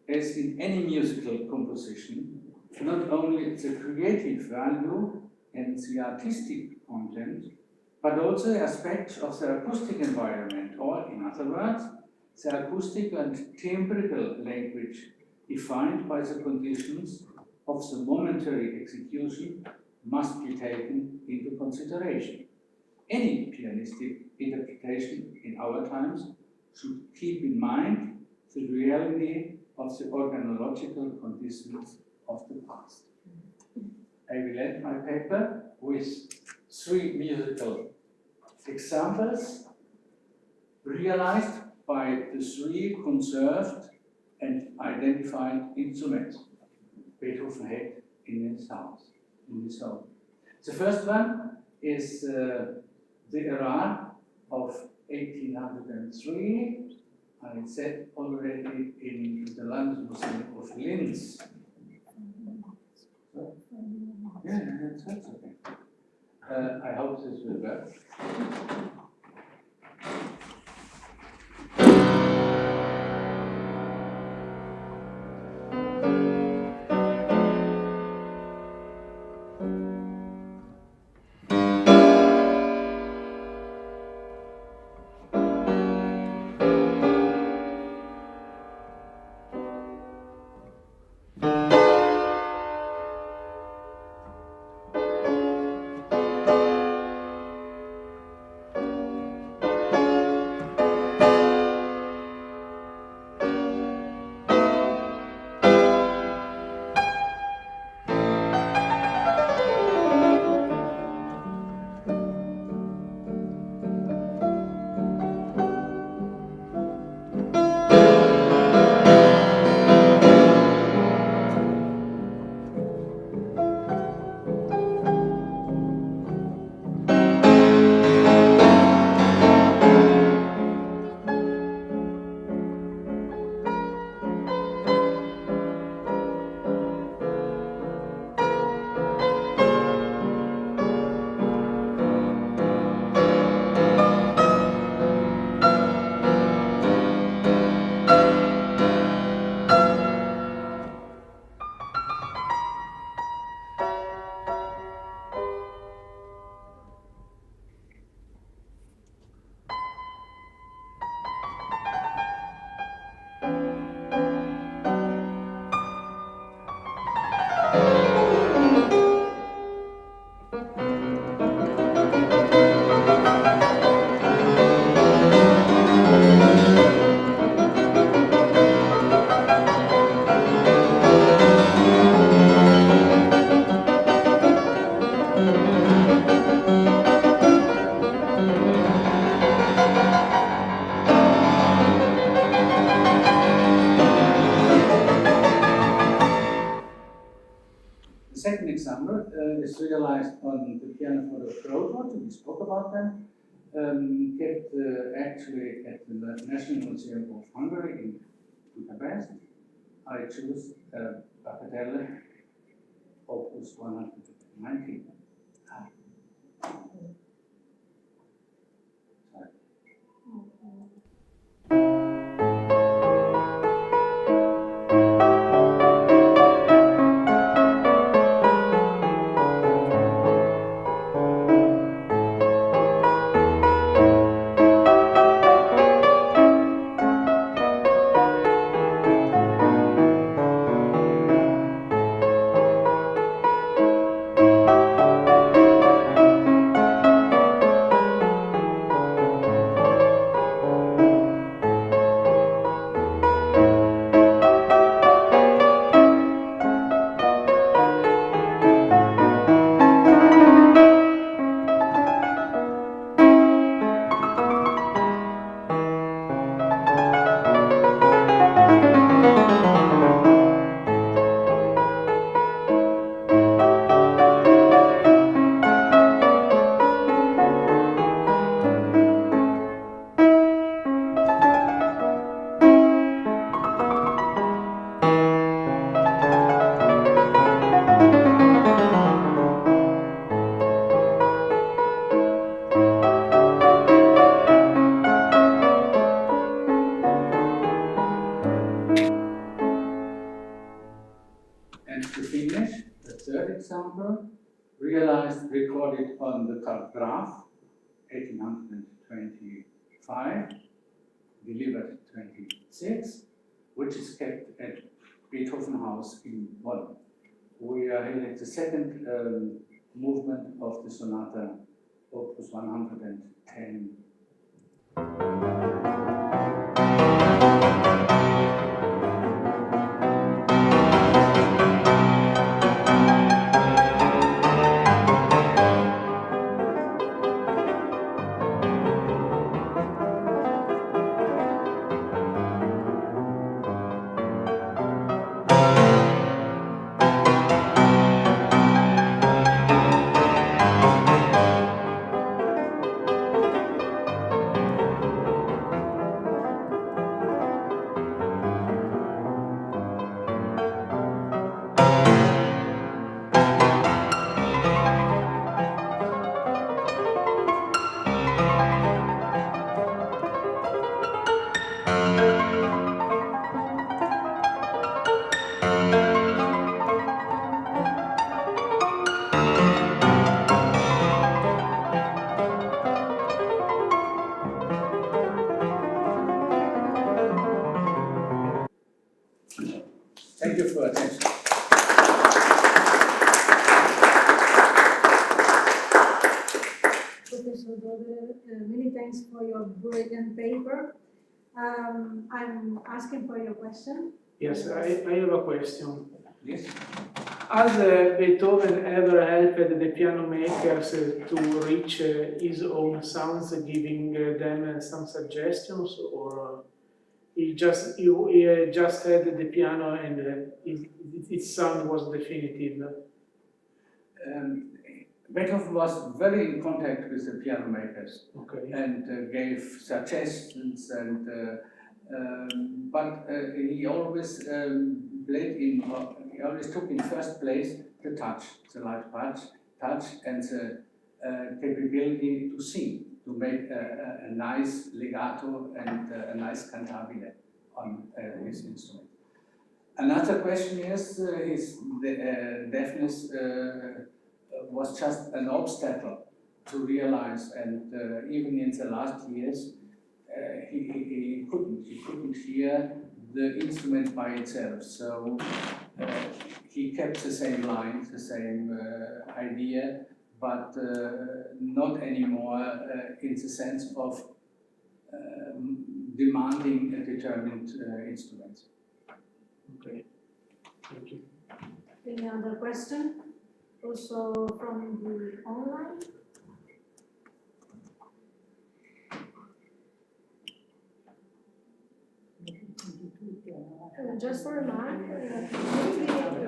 as in any musical composition, not only the creative value and the artistic content, but also aspects of the acoustic environment, or in other words, the acoustic and timbrical language defined by the conditions of the momentary execution must be taken into consideration. any pianistic interpretation in our times should keep in mind the reality of the organological conditions of the past. I will end my paper with 3 musical examples realized by the 3 conserved and identified instruments Beethoven had in his house, in his home. The first one is the era of 1803. I said already in the London Museum of Linz. Yeah, that's okay. I hope this will work. Is realized on the piano for the throat, we spoke about them, kept actually at the National Museum of Hungary in Budapest. I choose Bagatelle, Opus 119. Recorded on the Graph, 1825, delivered 26, which is kept at Beethoven House in Bonn. We are hearing the second movement of the sonata Opus 110. Thank you for your attention. Professor Doderer, many thanks for your brilliant paper. I'm asking for your question. Yes, I have a question. Yes. Has Beethoven ever helped the piano makers to reach his own sounds, giving them some suggestions, or he just had the piano and its sound was definitive? Beethoven was very in contact with the piano makers, okay, and gave suggestions, and but he always played in. He always took in first place the touch, the light touch, and the capability to sing, to make a nice legato and a nice cantabile on his instrument. Another question is his deafness was just an obstacle to realize, and even in the last years, he couldn't hear the instrument by itself. So he kept the same lines, the same idea, but not anymore in the sense of demanding a determined instrument. Okay, thank you. Any other question? Also from the online? Just a remark,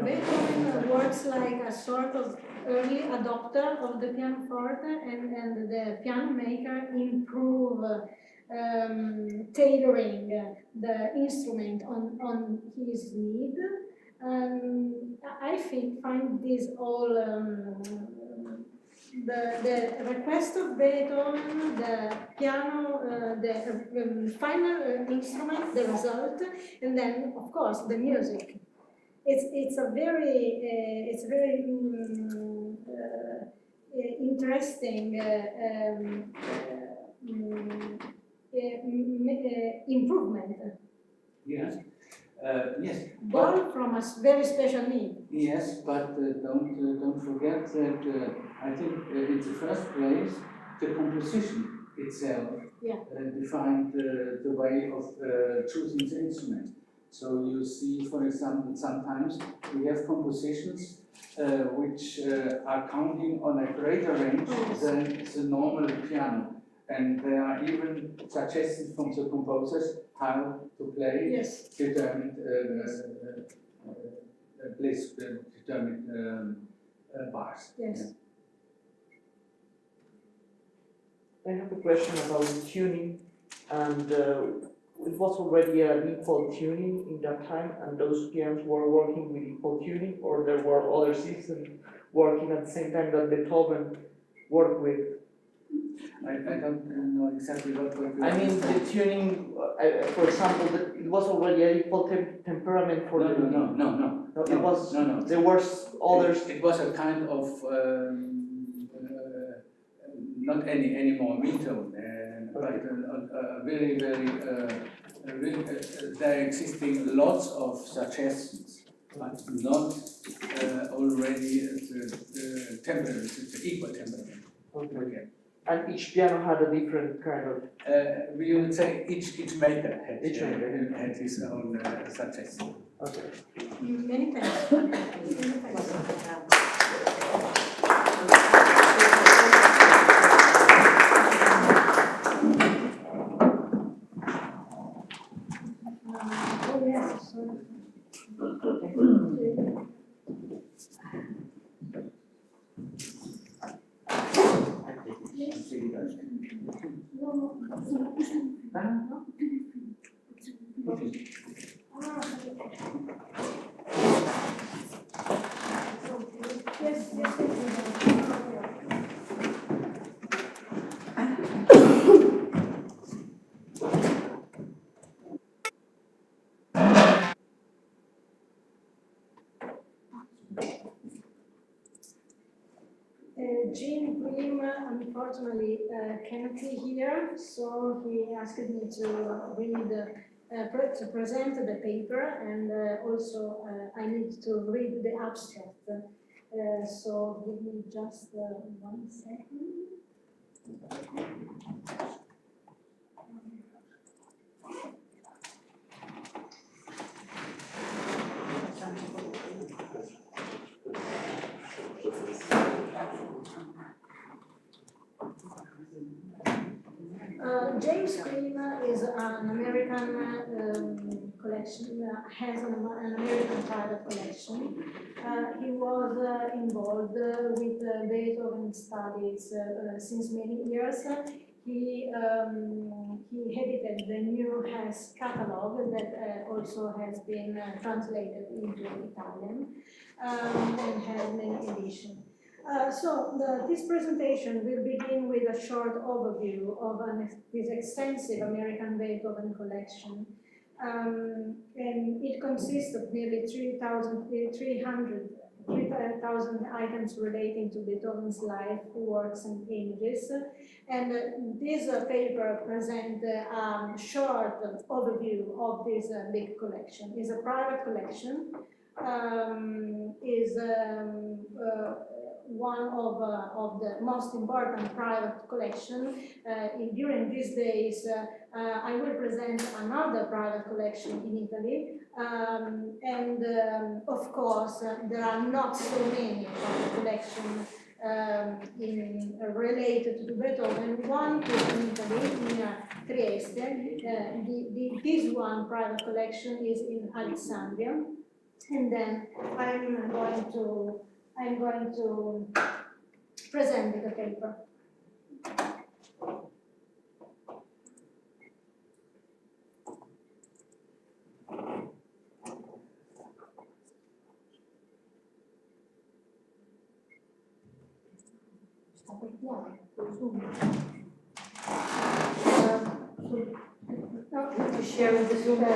Beethoven works like a sort of early adopter of the pianoforte, and the piano maker improve tailoring the instrument on his need. I find this all the request of Beethoven, the piano, the final instrument, the result, and then of course the music. It's very interesting improvement. Yes. Yes. Born from a very special need. Yes, but don't forget that I think in the first place the composition itself defined the way of choosing the instrument. So you see, for example, sometimes we have compositions which are counting on a greater range than the normal piano. And there are even suggestions from the composers how to play determined bars. Yes. I have a question about tuning, and it was already an equal tuning in that time, and those pianos were working with equal tuning, or there were other systems working at the same time that Beethoven worked with. I don't know exactly what I mean, the tuning, for example, it was already an equal temperament for No. It was, no. There were others. It was a kind of, not any more metone, but very, there existing lots of suggestions, but not already the temperament, the equal temperament. Okay. And each piano had a different kind of. We would say each maker had, had his own subjects. Okay. Many thanks. Many thanks. Oh yes. Yes, Jean Grimm unfortunately cannot be here, so he asked me to read, to present the paper, and also I need to read the abstract. So give me just 1 second. James Grimm is an American collection, has an American private collection. He was involved with Beethoven studies since many years. He edited the new Hess catalog that also has been translated into Italian and has many editions. This presentation will begin with a short overview of this extensive American Beethoven collection. And it consists of nearly 3,000 items relating to Beethoven's life, works, and images. And this paper presents a short overview of this big collection. It's a private collection. One of the most important private collection. During these days, I will present another private collection in Italy, and of course, there are not so many private collections related to Beethoven. One is in Italy, near Trieste. This one private collection is in Alexandria, and then I'm going to present the paper. To share with the Zoom. No,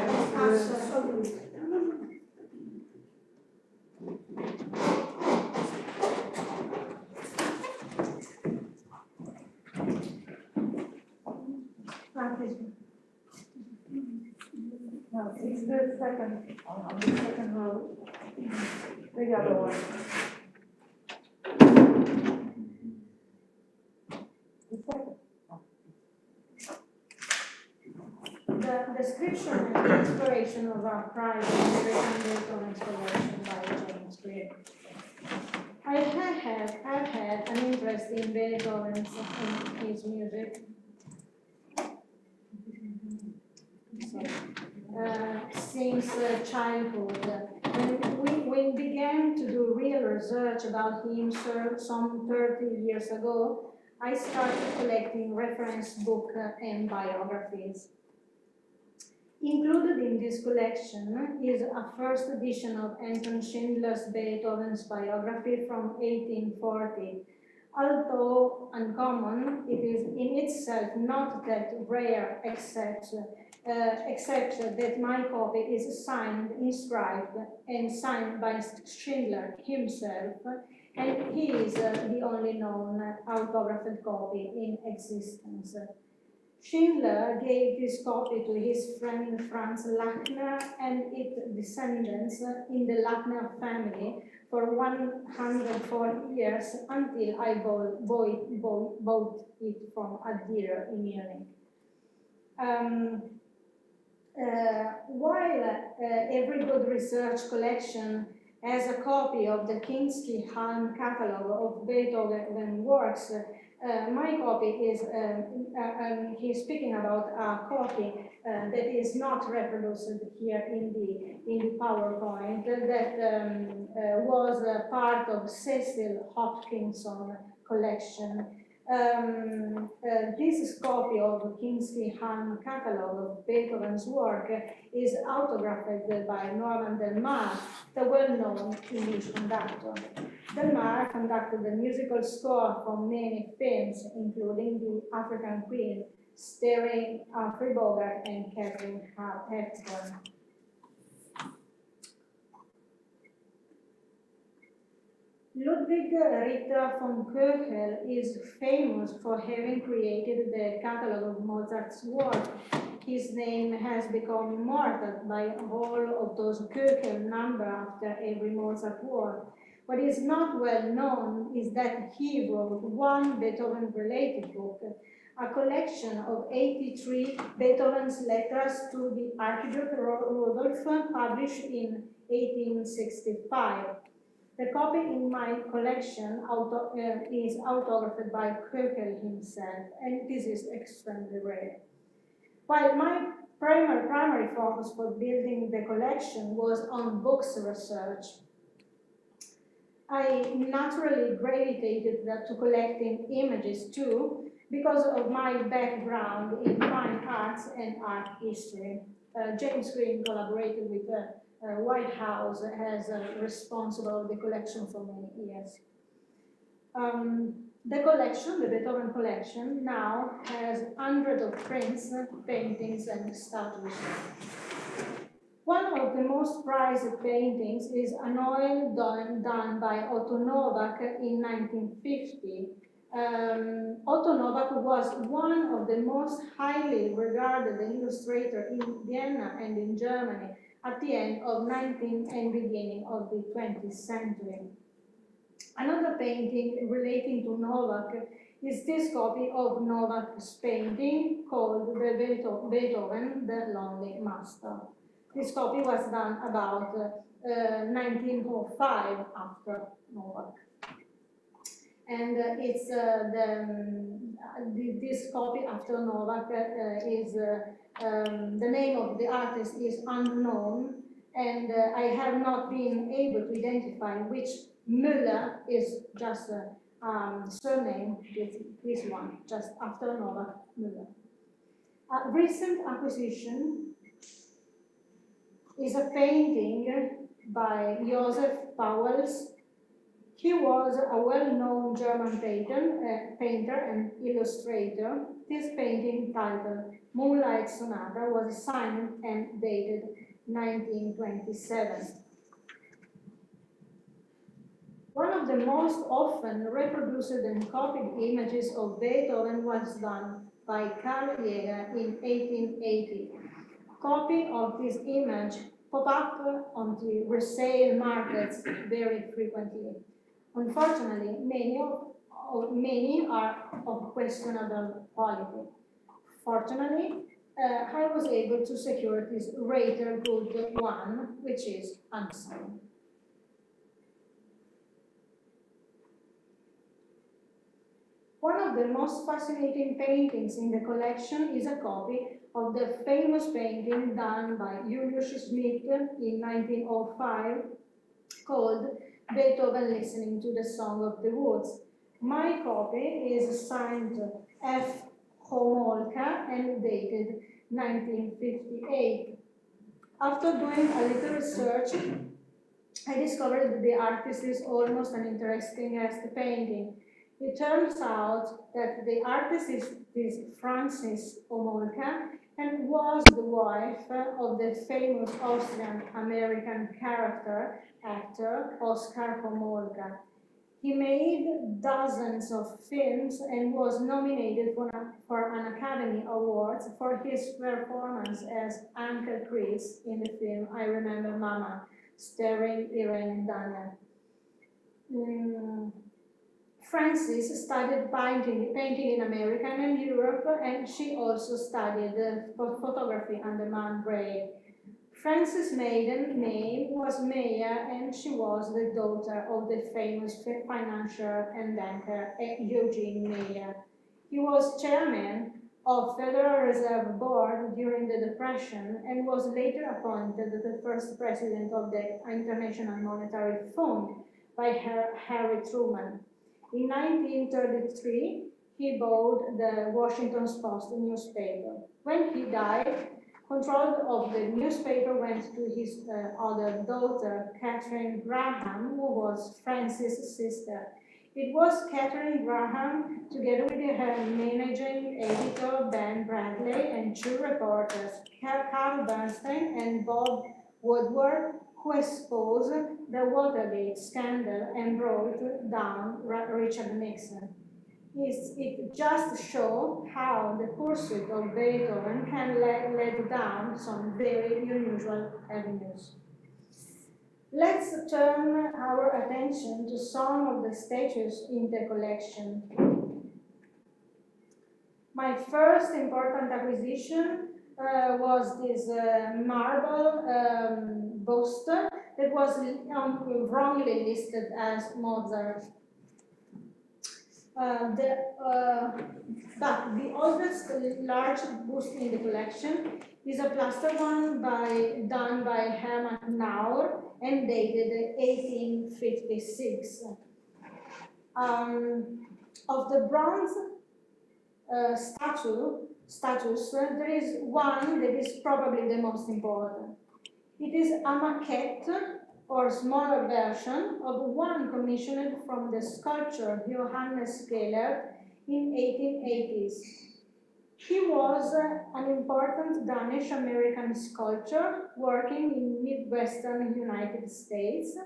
it's the second, on the second row. The other one. The description and inspiration of our private American Beethoven collection by James Grimm. I've had an interest in Beethoven and his music since childhood. When we began to do real research about him some 30 years ago, I started collecting reference books and biographies. Included in this collection is a first edition of Anton Schindler's Beethoven's biography from 1840. Although uncommon, it is in itself not that rare, except that my copy is signed, inscribed, and signed by Schindler himself, and he is the only known autographed copy in existence. Schindler gave this copy to his friend Franz Lachner and its descendants in the Lachner family for 104 years until I bought it from Doderer in Munich. While every good research collection has a copy of the Kinsky Halm catalog of Beethoven works, my copy is, he's speaking about a copy that is not reproduced here in the PowerPoint, that was part of Cecil Hopkinson collection. This copy of Kinsky Halm catalog of Beethoven's work is autographed by Norman Delmar, the well-known English conductor. Delmar conducted the musical score for many films, including The African Queen, starring Humphrey Bogart and Catherine Hepburn. Ludwig Ritter von Goehr is famous for having created the catalogue of Mozart's work. His name has become immortal by all of those Goehr numbers after every Mozart work. What is not well known is that he wrote one Beethoven-related book, a collection of 83 Beethoven's letters to the Archduke Rudolf, published in 1865. The copy in my collection is autographed by Goehr himself, and this is extremely rare. While my primary focus for building the collection was on books research, I naturally gravitated to collecting images too, because of my background in fine arts and art history. James Green collaborated with White House as responsible of the collection for many years. The collection, the Beethoven collection, now has hundreds of prints, paintings, and statues. One of the most prized paintings is an oil done by Otto Novak in 1950. Otto Novak was one of the most highly regarded illustrators in Vienna and in Germany at the end of 19th and beginning of the 20th century. Another painting relating to Novak is this copy of Novak's painting called the Beethoven, the Lonely Master. This copy was done about 1905 after Novak. And it's this copy after Novak is the name of the artist is unknown, and I have not been able to identify which Müller is just a surname, this one, just after Novak, Müller. A recent acquisition is a painting by Joseph Pauwels. He was a well-known German painter and illustrator. This painting, titled Moonlight Sonata, was signed and dated 1927. One of the most often reproduced and copied images of Beethoven was done by Carl Jäger in 1880. A copy of this image pop up on the resale markets very frequently. Unfortunately, many are of questionable quality. Fortunately, I was able to secure this rather good one, which is unsigned. One of the most fascinating paintings in the collection is a copy of the famous painting done by Julius Schmidt in 1905 called Beethoven Listening to the Song of the Woods. My copy is signed F. Homolka and dated 1958. After doing a little research, I discovered that the artist is almost as interesting as the painting. It turns out that the artist is Francis Homolka and was the wife of the famous Austrian-American actor Oskar Homolka. He made dozens of films and was nominated for an Academy Award for his performance as Uncle Chris in the film I Remember Mama, starring Irene Dunne. Frances studied painting in America and Europe, and she also studied photography under Manuel. Frances' maiden name was Maya, and she was the daughter of the famous financier and banker Eugene Maya. He was chairman of Federal Reserve Board during the Depression and was later appointed the first president of the International Monetary Fund by Harry Truman. In 1933, he bought the Washington Post newspaper. When he died, control of the newspaper went to his other daughter, Catherine Graham, who was Frances' sister. It was Catherine Graham, together with her managing editor, Ben Bradley, and two reporters, Carl Bernstein and Bob Woodward, who exposed the Watergate scandal and brought down Richard Nixon. It just shows how the pursuit of Beethoven can lead down some very unusual avenues. Let's turn our attention to some of the statues in the collection. My first important acquisition was this marble bust that was wrongly listed as Mozart. But the oldest large bust in the collection is a plaster one done by Hermann Naur and dated 1856. Of the bronze statues, there is one that is probably the most important. It is a maquette or smaller version of one commissioned from the sculptor Johannes Goehr in 1880s. He was an important Danish-American sculptor working in Midwestern United States.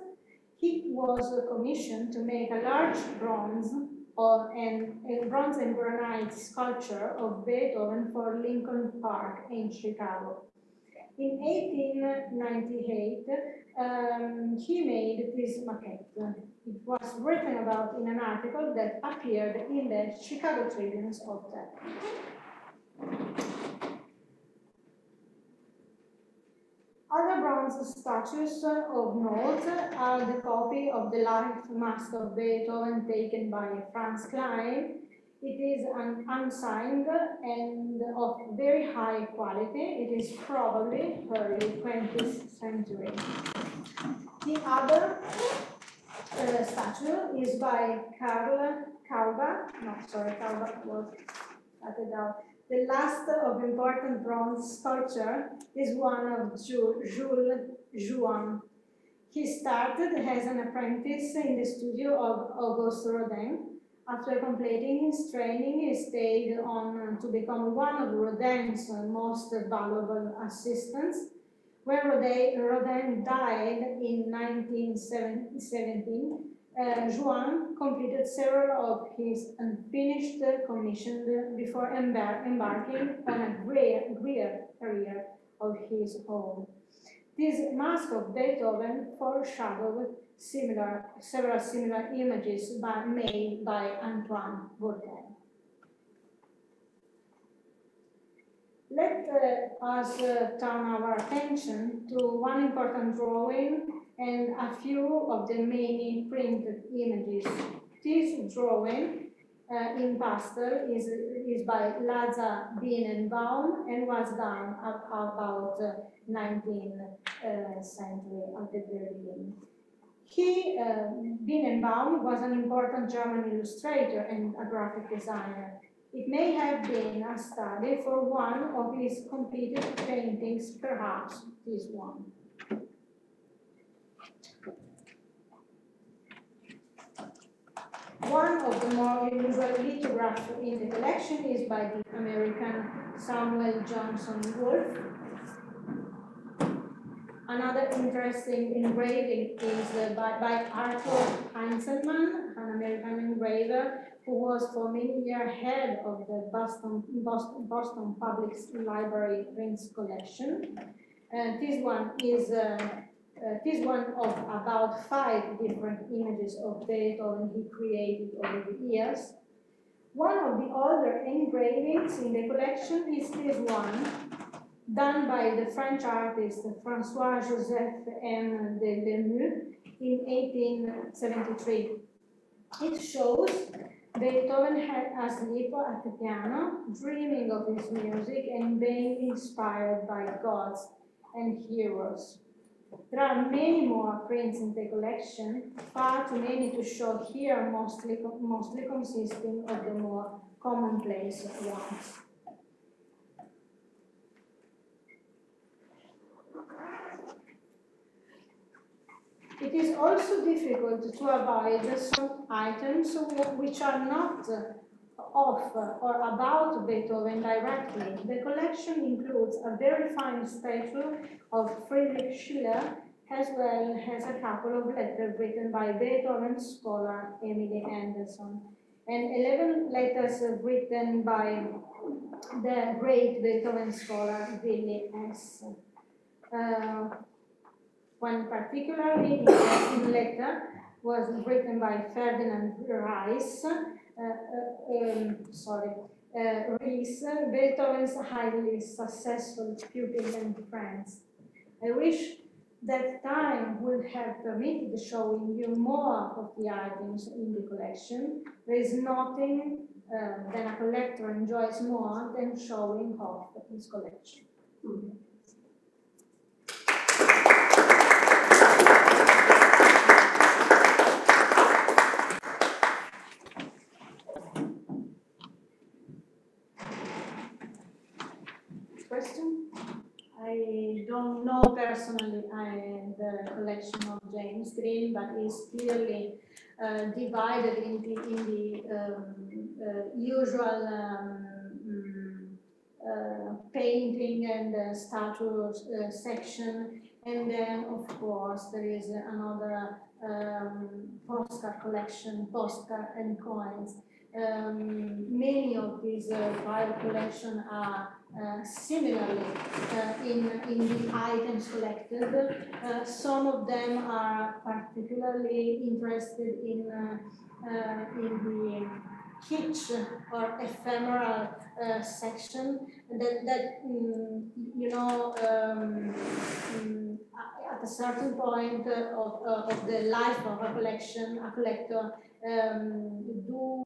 He was commissioned to make a large bronze and granite sculpture of Beethoven for Lincoln Park in Chicago. In 1898, he made this maquette. It was written about in an article that appeared in the Chicago Tribunes of that. Other bronze statues of note are the copy of the life mask of Beethoven taken by Franz Klein. It is unsigned and of very high quality. It is probably early 20th century. The other statue is by Calva was started out. The last of important bronze sculpture is one of Jules Jouan. He started as an apprentice in the studio of Auguste Rodin. After completing his training, he stayed on to become one of Rodin's most valuable assistants. When Rodin died in 1917, Jouan completed several of his unfinished commissions before embarking on a Goehr career of his own. This mask of Beethoven foreshadowed several similar images made by Antoine Bourdain. Let us turn our attention to one important drawing and a few of the many printed images. This drawing in pastel is by Laza Bienenbaum and was done about 19th century at the very beginning. Bienenbaum was an important German illustrator and a graphic designer. It may have been a study for one of his completed paintings, perhaps this one. One of the more unusual lithographs in the collection is by the American Samuel Johnson Wolfe. Another interesting engraving is by Arthur Heinzelman, an American engraver who was for many years head of the Boston Public Library prints collection. This one is this one of about 5 different images of Beethoven he created over the years. One of the older engravings in the collection is this one, done by the French artist François-Joseph M. de Lemieux in 1873. It shows Beethoven asleep at the piano, dreaming of his music and being inspired by gods and heroes. There are many more prints in the collection, far too many to show here, mostly consisting of the more commonplace ones. It is also difficult to avoid some items which are not of or about Beethoven directly. The collection includes a very fine statue of Friedrich Schiller, as well as a couple of letters written by Beethoven's scholar Emily Anderson, and 11 letters written by the great Beethoven scholar Willy S. One particularly interesting letter was written by Ferdinand Reis, Beethoven's highly successful pupil and friends. I wish that time would have permitted showing you more of the items in the collection. There is nothing that a collector enjoys more than showing off his collection. Question? I don't know personally the collection of James Green, but it's clearly divided in the usual painting and statue section, and then of course there is another postcard collection, postcard and coins. Many of these private collections are similarly in the items collected. Some of them are particularly interested in the kitsch or ephemeral section that you know, at a certain point of the life of a collection, a collector do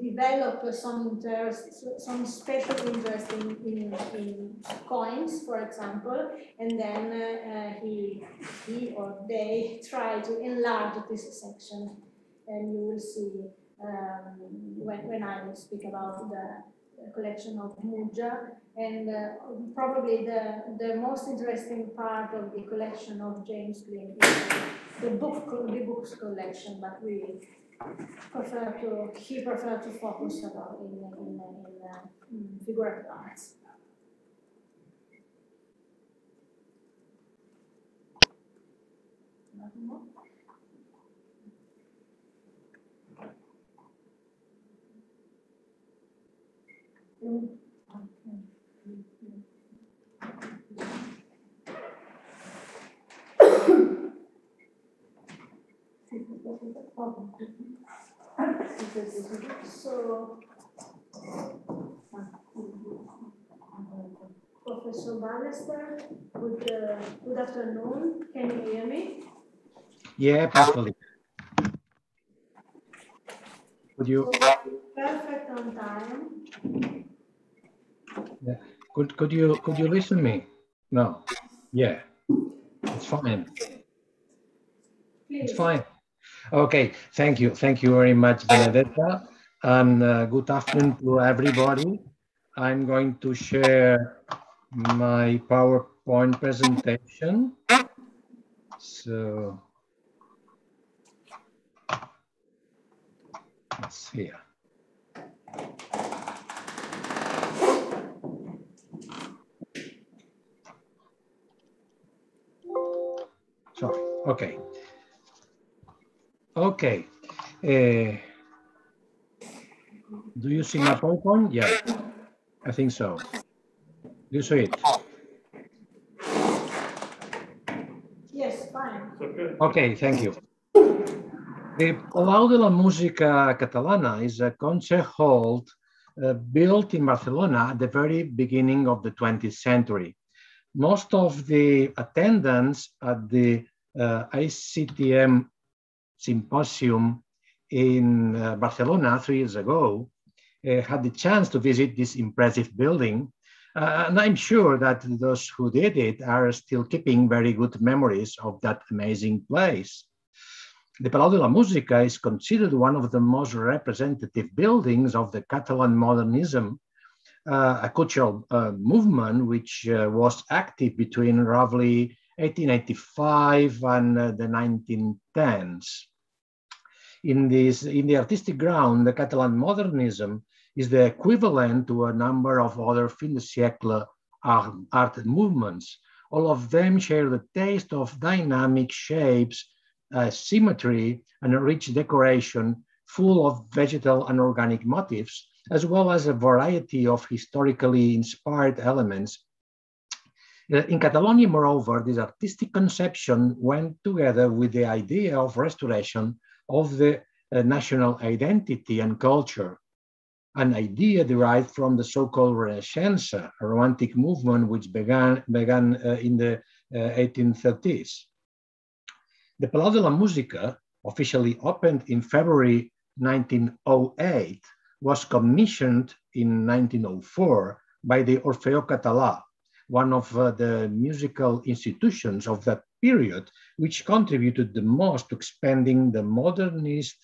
develop some interest, some special interest in coins, for example, and then he or they try to enlarge this section, and you will see when I will speak about the collection of Música, and probably the most interesting part of the collection of James Green is the books collection, but we he preferred to focus about in figurative arts. Nothing more? So, Professor Bannister, good afternoon. Can you hear me? Yeah, perfectly. Would you? Perfect on time. Yeah. Could you listen to me? No. Yeah. It's fine. It's fine. Okay. Thank you. Thank you very much, Benedetta. And good afternoon to everybody. I'm going to share my PowerPoint presentation. So let's see. Sorry. Okay. Okay. Do you see my PowerPoint? Yeah, I think so. Do you see it? Okay, thank you. The Palau de la Música Catalana is a concert hall built in Barcelona at the very beginning of the 20th century. Most of the attendants at the ICTM Symposium in Barcelona 3 years ago had the chance to visit this impressive building. And I'm sure that those who did it are still keeping very good memories of that amazing place. The Palau de la Música is considered one of the most representative buildings of the Catalan modernism, a cultural movement which was active between roughly 1885 and the 1910s. In the artistic ground, the Catalan modernism is the equivalent to a number of other fin de siècle art movements. All of them share the taste of dynamic shapes, symmetry, and a rich decoration full of vegetal and organic motifs, as well as a variety of historically inspired elements. In Catalonia, moreover, this artistic conception went together with the idea of restoration of the national identity and culture, an idea derived from the so-called Renaissance, a romantic movement which began in the 1830s. The Palau de la Música, officially opened in February 1908, was commissioned in 1904 by the Orfeó Català, one of the musical institutions of that period, which contributed the most to expanding the modernist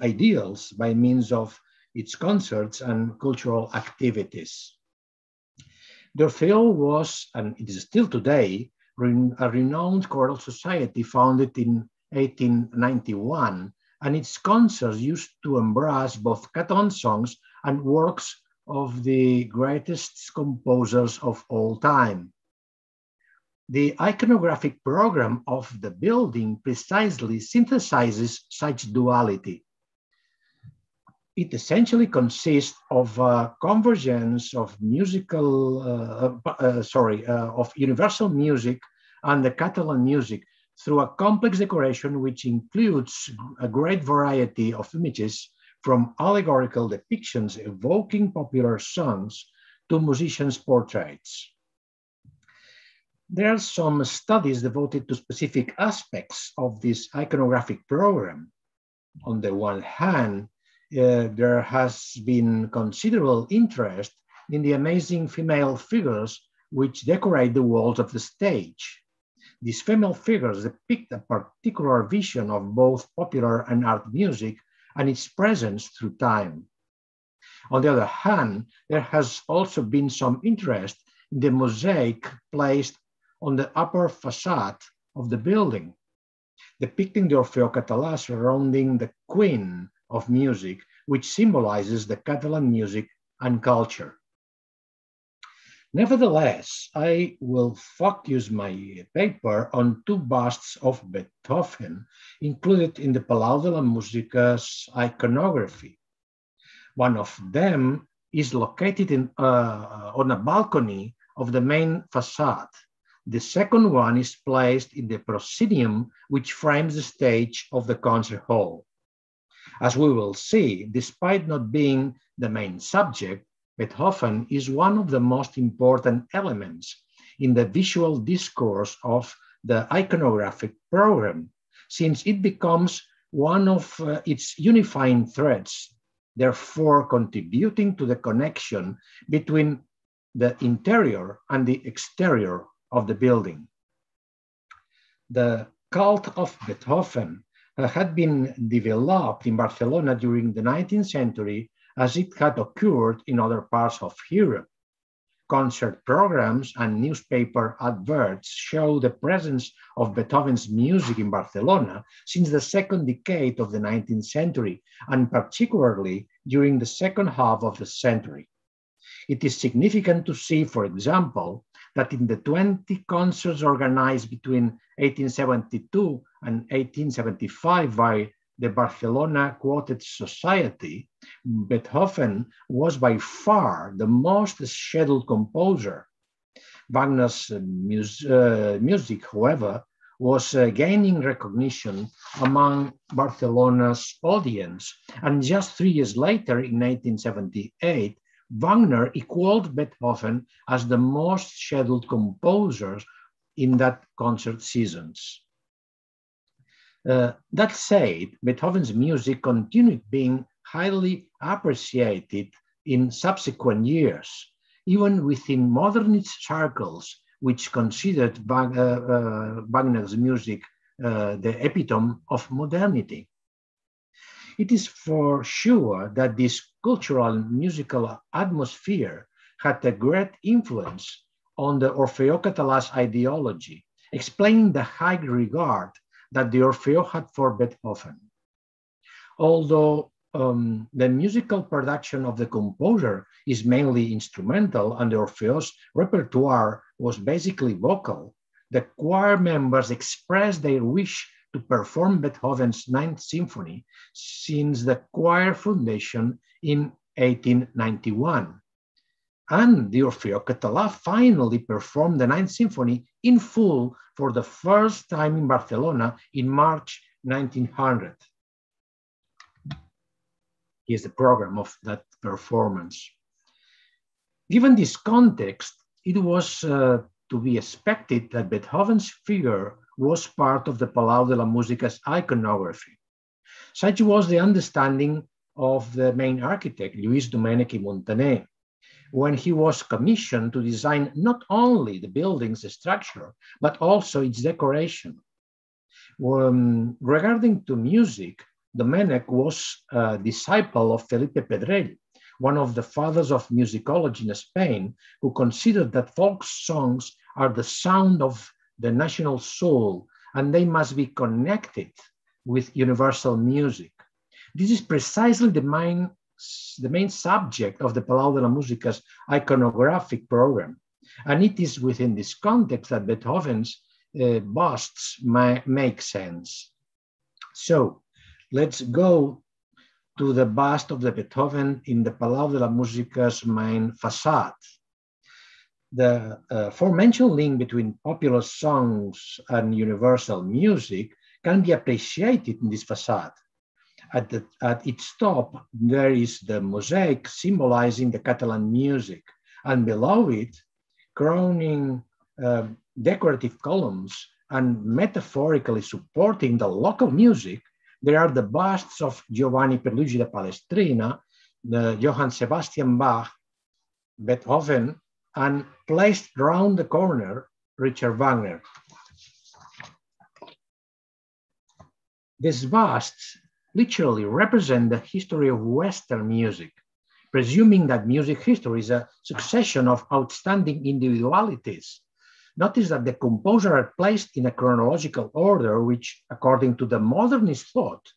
ideals by means of its concerts and cultural activities. The Orfeó was, and it is still today, a renowned choral society founded in 1891, and its concerts used to embrace both Catalan songs and works of the greatest composers of all time. The iconographic program of the building precisely synthesizes such duality. It essentially consists of a convergence of of universal music and the Catalan music through a complex decoration which includes a great variety of images, from allegorical depictions evoking popular songs to musicians' portraits. There are some studies devoted to specific aspects of this iconographic program. On the one hand, there has been considerable interest in the amazing female figures which decorate the walls of the stage. These female figures depict a particular vision of both popular and art music and its presence through time. On the other hand, there has also been some interest in the mosaic placed on the upper facade of the building, depicting the Orfeó Català surrounding the Queen of Music, which symbolizes the Catalan music and culture. Nevertheless, I will focus my paper on two busts of Beethoven included in the Palau de la Música's iconography. One of them is located on a balcony of the main facade. The second one is placed in the proscenium, which frames the stage of the concert hall. As we will see, despite not being the main subject, Beethoven is one of the most important elements in the visual discourse of the iconographic program, since it becomes one of its unifying threads, therefore contributing to the connection between the interior and the exterior of the building. The cult of Beethoven had been developed in Barcelona during the 19th century as it had occurred in other parts of Europe. Concert programs and newspaper adverts show the presence of Beethoven's music in Barcelona since the second decade of the 19th century, and particularly during the second half of the century. It is significant to see, for example, that in the 20 concerts organized between 1872 and 1875 by the Barcelona Quartet Society, Beethoven was by far the most scheduled composer. Wagner's music, however, was gaining recognition among Barcelona's audience. And just 3 years later, in 1878, Wagner equaled Beethoven as the most scheduled composer in that concert seasons. That said, Beethoven's music continued being highly appreciated in subsequent years, even within modernist circles, which considered Wagner's music the epitome of modernity. It is for sure that this cultural and musical atmosphere had a great influence on the Orfeo Català's ideology, explaining the high regard that the Orfeo had for Beethoven. Although the musical production of the composer is mainly instrumental and the Orfeo's repertoire was basically vocal, the choir members expressed their wish to perform Beethoven's Ninth Symphony since the choir foundation in 1891. And the Orfeo Català finally performed the Ninth Symphony in full for the first time in Barcelona in March 1900. Here's the program of that performance. Given this context, it was to be expected that Beethoven's figure was part of the Palau de la Música's iconography. Such was the understanding of the main architect, Lluís Domènech i Muntaner, when he was commissioned to design not only the building's structure, but also its decoration. Regarding to music, Domènech was a disciple of Felipe Pedrell, one of the fathers of musicology in Spain, who considered that folk songs are the sound of the national soul, and they must be connected with universal music. This is precisely the main subject of the Palau de la Música's iconographic program. And it is within this context that Beethoven's busts make sense. So let's go to the bust of the Beethoven in the Palau de la Música's main facade. The aforementioned link between popular songs and universal music can be appreciated in this facade. At its top, there is the mosaic symbolizing the Catalan music, and below it, crowning decorative columns and metaphorically supporting the local music, there are the busts of Giovanni Perluigi da Palestrina, the Johann Sebastian Bach, Beethoven, and placed round the corner, Richard Wagner. These busts literally represent the history of Western music, presuming that music history is a succession of outstanding individualities. Notice that the composers are placed in a chronological order, which, according to the modernist thought,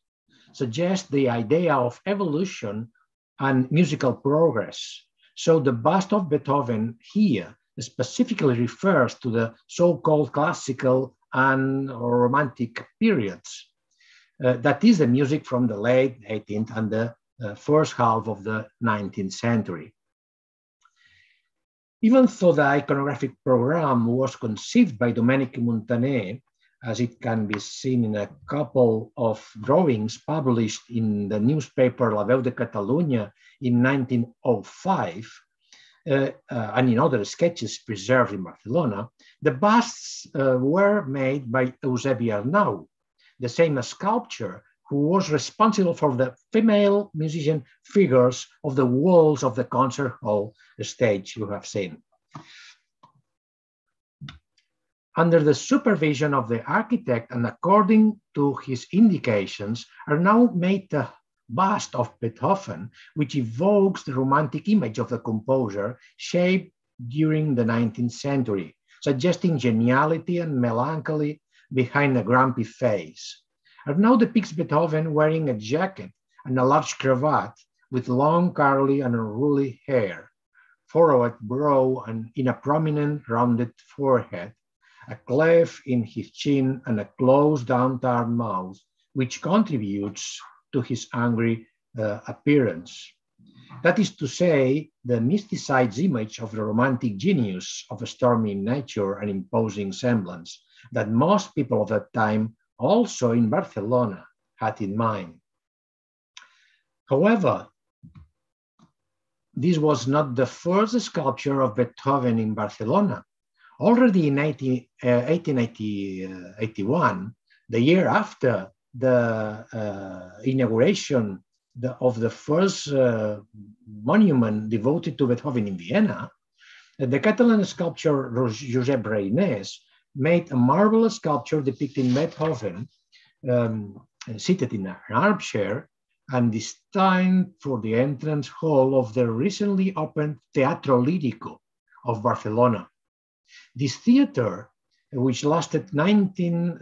suggests the idea of evolution and musical progress. So the bust of Beethoven here specifically refers to the so-called classical and romantic periods. That is the music from the late 18th and the first half of the 19th century. Even though the iconographic program was conceived by Domènech i Muntaner, as it can be seen in a couple of drawings published in the newspaper La Veu de Catalunya in 1905, and in other sketches preserved in Barcelona, the busts were made by Eusebi Arnau, the same sculptor who was responsible for the female musician figures of the walls of the concert hall stage you have seen. Under the supervision of the architect and according to his indications, Arnau made the bust of Beethoven, which evokes the romantic image of the composer shaped during the 19th century, suggesting geniality and melancholy behind a grumpy face. Arnau depicts Beethoven wearing a jacket and a large cravat with long curly and unruly hair, furrowed brow and in a prominent rounded forehead, a cleft in his chin and a closed downturned mouth, which contributes to his angry appearance. That is to say, the mysticized image of the romantic genius of a stormy nature and imposing semblance, that most people of that time, also in Barcelona, had in mind. However, this was not the first sculpture of Beethoven in Barcelona. Already in 1881, the year after the inauguration of the first monument devoted to Beethoven in Vienna, the Catalan sculptor Josep Reinés made a marvelous sculpture depicting Beethoven seated in an armchair and destined for the entrance hall of the recently opened Teatro Lírico of Barcelona. This theater, which lasted 19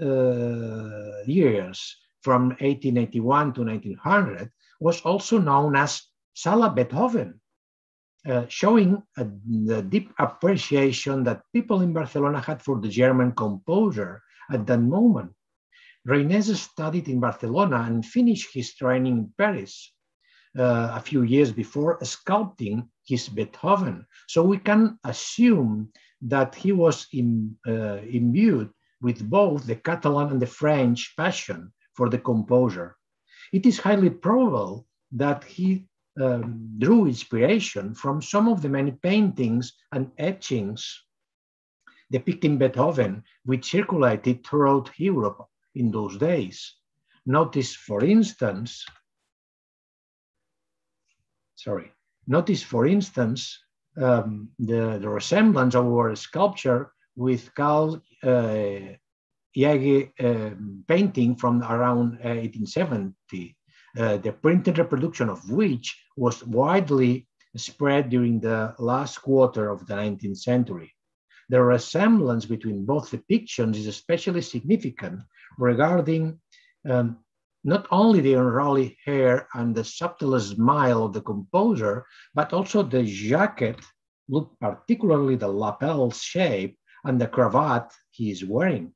years from 1881 to 1900, was also known as Sala Beethoven, showing the deep appreciation that people in Barcelona had for the German composer at that moment. Reinés studied in Barcelona and finished his training in Paris a few years before sculpting his Beethoven. So we can assume that he was imbued with both the Catalan and the French passion for the composer. It is highly probable that he drew inspiration from some of the many paintings and etchings depicting Beethoven, which circulated throughout Europe in those days. Notice, for instance, the resemblance of our sculpture with Carl Jaege painting from around 1870, the printed reproduction of which was widely spread during the last quarter of the 19th century. The resemblance between both depictions is especially significant regarding not only the unruly hair and the subtle smile of the composer, but also the jacket, look particularly the lapel shape and the cravat he is wearing.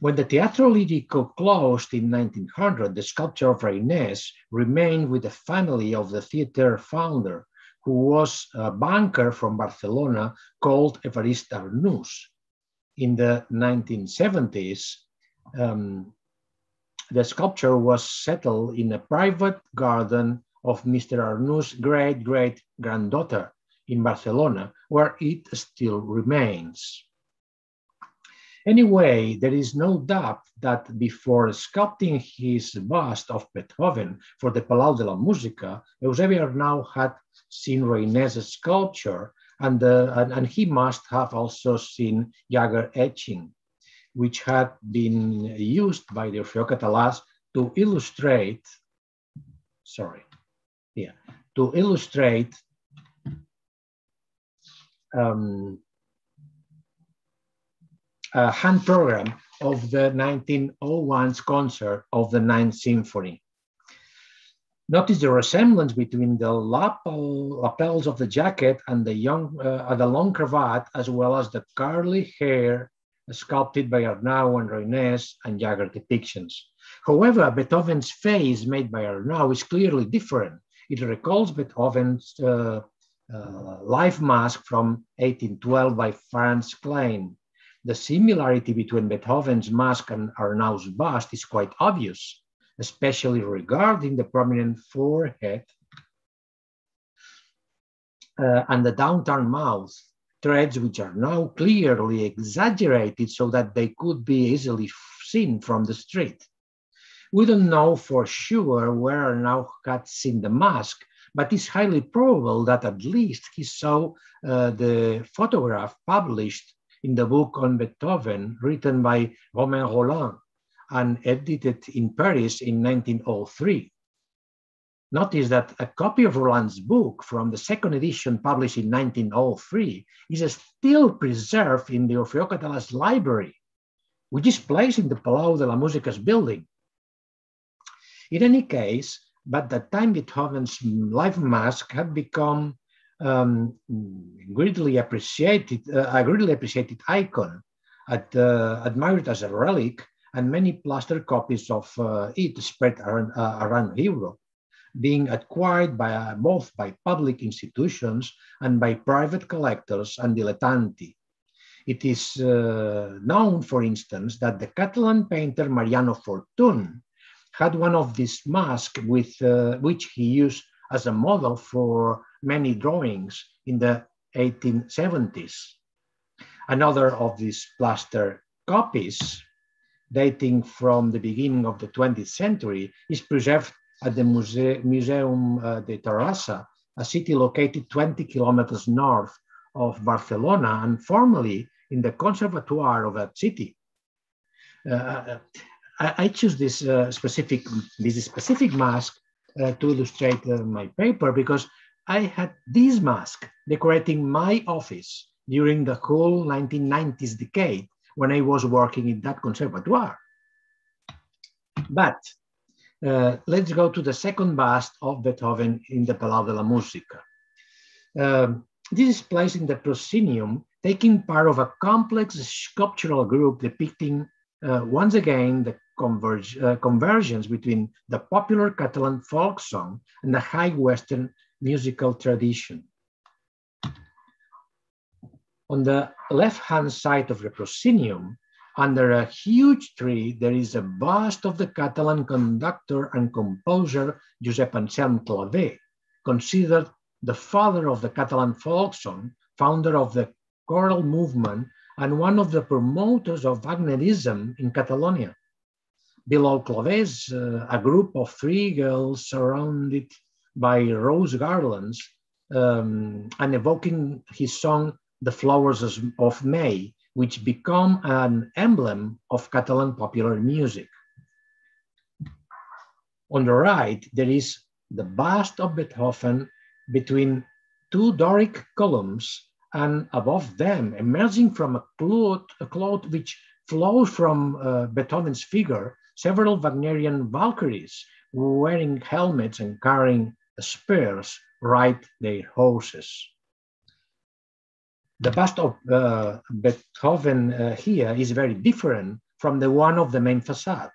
When the Teatro Lírico closed in 1900, the sculpture of Reinés remained with the family of the theater founder, who was a banker from Barcelona called Evarist Arnús. In the 1970s, the sculpture was settled in a private garden of Mr. Arnús' great-great-granddaughter in Barcelona, where it still remains. Anyway, there is no doubt that before sculpting his bust of Beethoven for the Palau de la Música, Eusebio Arnau had seen Reinés' sculpture, and he must have also seen Jaeger etching, which had been used by the Orfeó Català to illustrate, a hand program of the 1901's concert of the Ninth Symphony. Notice the resemblance between the lapels of the jacket and the long cravat, as well as the curly hair sculpted by Arnau and Reinés and Jaeger depictions. However, Beethoven's face made by Arnau is clearly different. It recalls Beethoven's life mask from 1812 by Franz Klein. The similarity between Beethoven's mask and Arnau's bust is quite obvious, especially regarding the prominent forehead and the downturned mouth, traits which are now clearly exaggerated so that they could be easily seen from the street. We don't know for sure where Arnau had seen the mask, but it's highly probable that at least he saw the photograph published in the book on Beethoven, written by Romain Rolland and edited in Paris in 1903. Notice that a copy of Rolland's book from the second edition published in 1903 is still preserved in the Orfeó Català's library, which is placed in the Palau de la Música's building. In any case, by that time Beethoven's life mask had become greatly appreciated icon, admired as a relic, and many plaster copies of it spread around Europe, being acquired both by public institutions and by private collectors and dilettanti. It is known, for instance, that the Catalan painter Mariano Fortuny had one of these masks with which he used as a model for many drawings in the 1870s. Another of these plaster copies, dating from the beginning of the 20th century, is preserved at the Museum de Terrassa, a city located 20 kilometers north of Barcelona and formerly in the Conservatoire of that city. I choose this specific mask to illustrate my paper because I had this mask decorating my office during the whole 1990s decade when I was working in that conservatoire. But let's go to the second bust of Beethoven in the Palau de la Música. This is placed in the proscenium, taking part of a complex sculptural group depicting once again the convergence between the popular Catalan folk song and the high Western musical tradition. On the left-hand side of the proscenium, under a huge tree, there is a bust of the Catalan conductor and composer Josep Anselm Clavé, considered the father of the Catalan folk song, founder of the choral movement, and one of the promoters of Wagnerism in Catalonia. Below Clavé is a group of 3 girls surrounded by rose garlands and evoking his song, The Flowers of May, which become an emblem of Catalan popular music. On the right, there is the bust of Beethoven between 2 Doric columns, and above them, emerging from a cloth which flows from Beethoven's figure, several Wagnerian Valkyries wearing helmets and carrying spears ride their horses. The bust of Beethoven here is very different from the one of the main facade.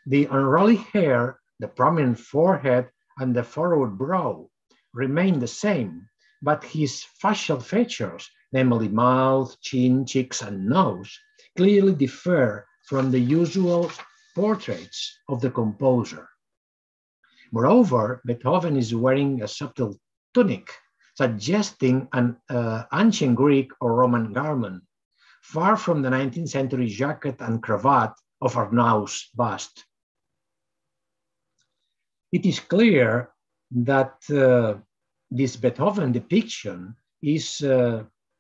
The unruly hair, the prominent forehead, and the furrowed brow remain the same, but his facial features, namely mouth, chin, cheeks, and nose, clearly differ from the usual portraits of the composer. Moreover, Beethoven is wearing a subtle tunic, suggesting an ancient Greek or Roman garment, far from the 19th century jacket and cravat of Arnaux's bust. It is clear that this Beethoven depiction is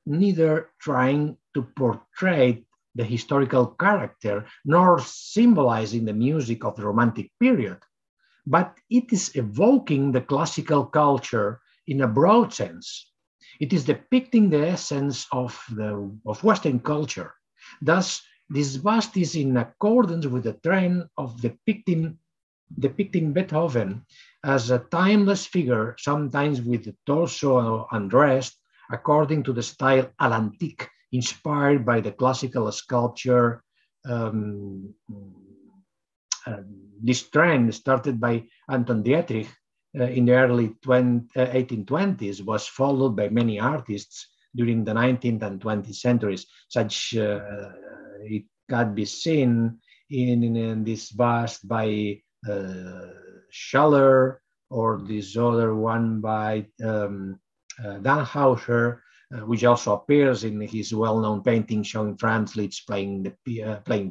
neither trying to portray the historical character nor symbolizing the music of the Romantic period, but it is evoking the classical culture in a broad sense. It is depicting the essence of Western culture. Thus, this bust is in accordance with the trend of depicting Beethoven as a timeless figure, sometimes with the torso undressed, according to the style à l'antique, inspired by the classical sculpture. This trend, started by Anton Dietrich in the early 1820s, was followed by many artists during the 19th and 20th centuries. Such it can be seen in this bust by Schaller, or this other one by Dannhauser, which also appears in his well-known painting showing Franz Liszt playing the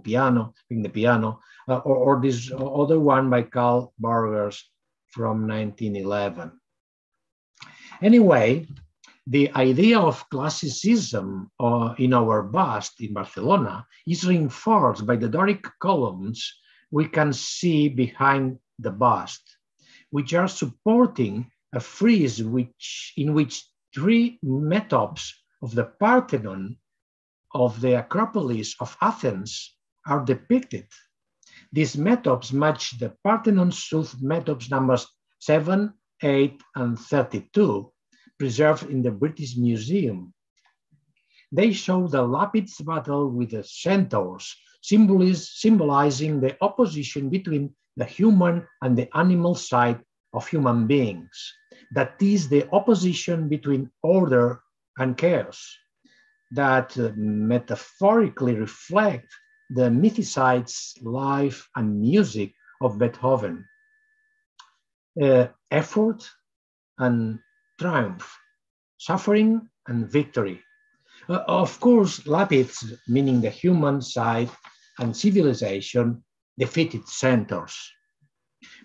piano, or this other one by Carl Burgers from 1911. Anyway, the idea of classicism in our bust in Barcelona is reinforced by the Doric columns we can see behind the bust, which are supporting a frieze in which 3 metopes of the Parthenon of the Acropolis of Athens are depicted. These metopes match the Parthenon South metopes numbers 7, 8, and 32, preserved in the British Museum. They show the Lapith's battle with the centaurs, symbolizing the opposition between the human and the animal side of human beings. That is the opposition between order and chaos. that metaphorically reflect the mythicized life and music of Beethoven. Effort and triumph, suffering and victory. Of course, Lapids, meaning the human side, and civilization defeated centaurs.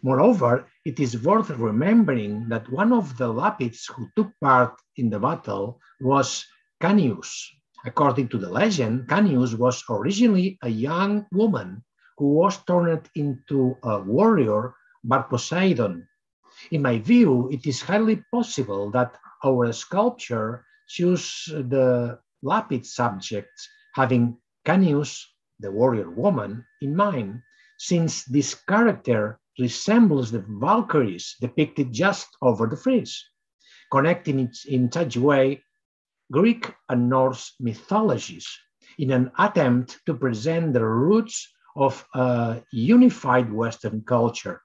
Moreover, it is worth remembering that one of the Lapids who took part in the battle was Canius. According to the legend, Canius was originally a young woman who was turned into a warrior by Poseidon. In my view, it is highly possible that our sculpture choose the Lapid subjects having Canius, the warrior woman, in mind, since this character resembles the Valkyries depicted just over the frieze, connecting it in such a way Greek and Norse mythologies in an attempt to present the roots of a unified Western culture.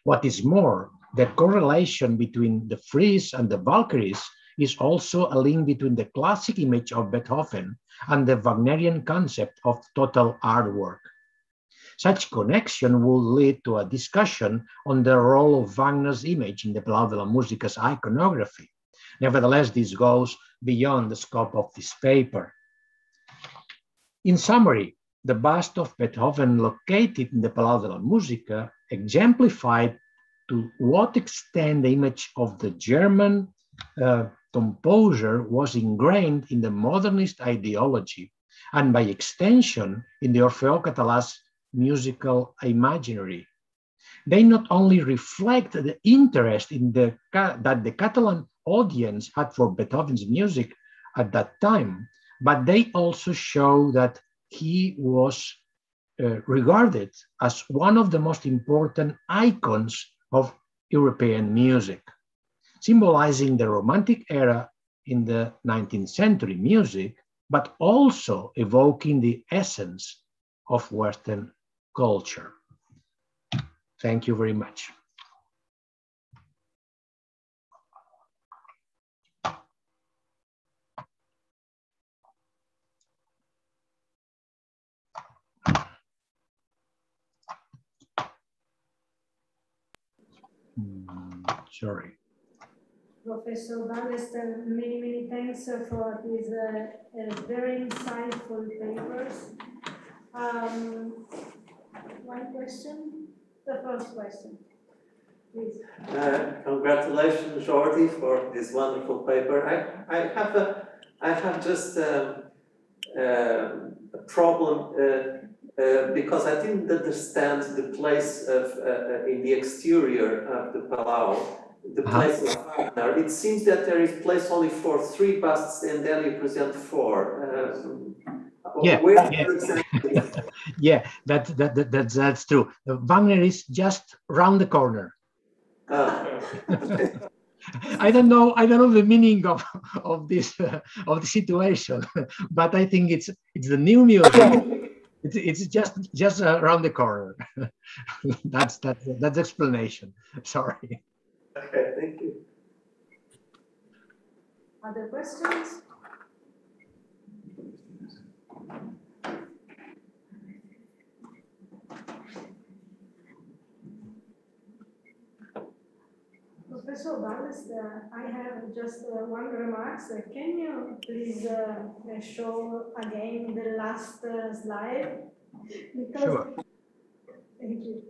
What is more, the correlation between the frieze and the Valkyries is also a link between the classic image of Beethoven and the Wagnerian concept of total artwork. Such connection will lead to a discussion on the role of Wagner's image in the Palau de la Musica's iconography. Nevertheless, this goes beyond the scope of this paper. In summary, the bust of Beethoven located in the Palau de la Musica exemplified to what extent the image of the German composer was ingrained in the modernist ideology and by extension in the Orfeo Català's musical imaginary. They not only reflect the interest in that the Catalan audience had for Beethoven's music at that time, but they also show that he was regarded as one of the most important icons of European music, symbolizing the Romantic era in the 19th century music, but also evoking the essence of Western culture. Thank you very much. Sorry. Professor Ballester, many thanks for these very insightful papers. One question? The first question, please. Congratulations, Jordi, for this wonderful paper. I have just a problem because I didn't understand the place of in the exterior of the Palau, the place of Wagner. It seems that there is place only for 3 busts, and then you present 4. Yeah, exactly? Yeah, that's true. Wagner is just round the corner. I don't know the meaning of this of the situation, but I think it's the new music. It's just around the corner. that's the explanation. Sorry. Okay, thank you. Other questions? Professor Ballester, I have just one remark. Can you please show again the last slide? Because sure. Thank you.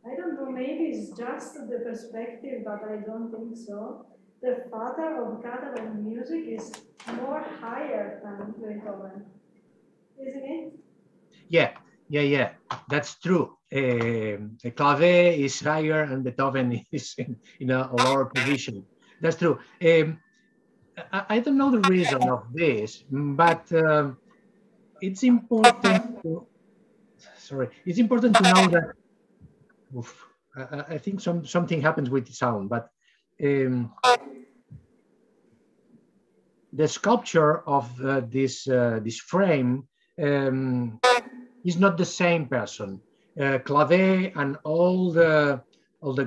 I don't know, maybe it's just the perspective, but I don't think so. The father of Catalan music is more higher than Beethoven, isn't it? Yeah, that's true. Clave is higher and Beethoven is in a lower position. That's true. I don't know the reason of this, but it's important to, it's important to know that, I think something happens with the sound, but the sculpture of this frame is not the same person. clave and all the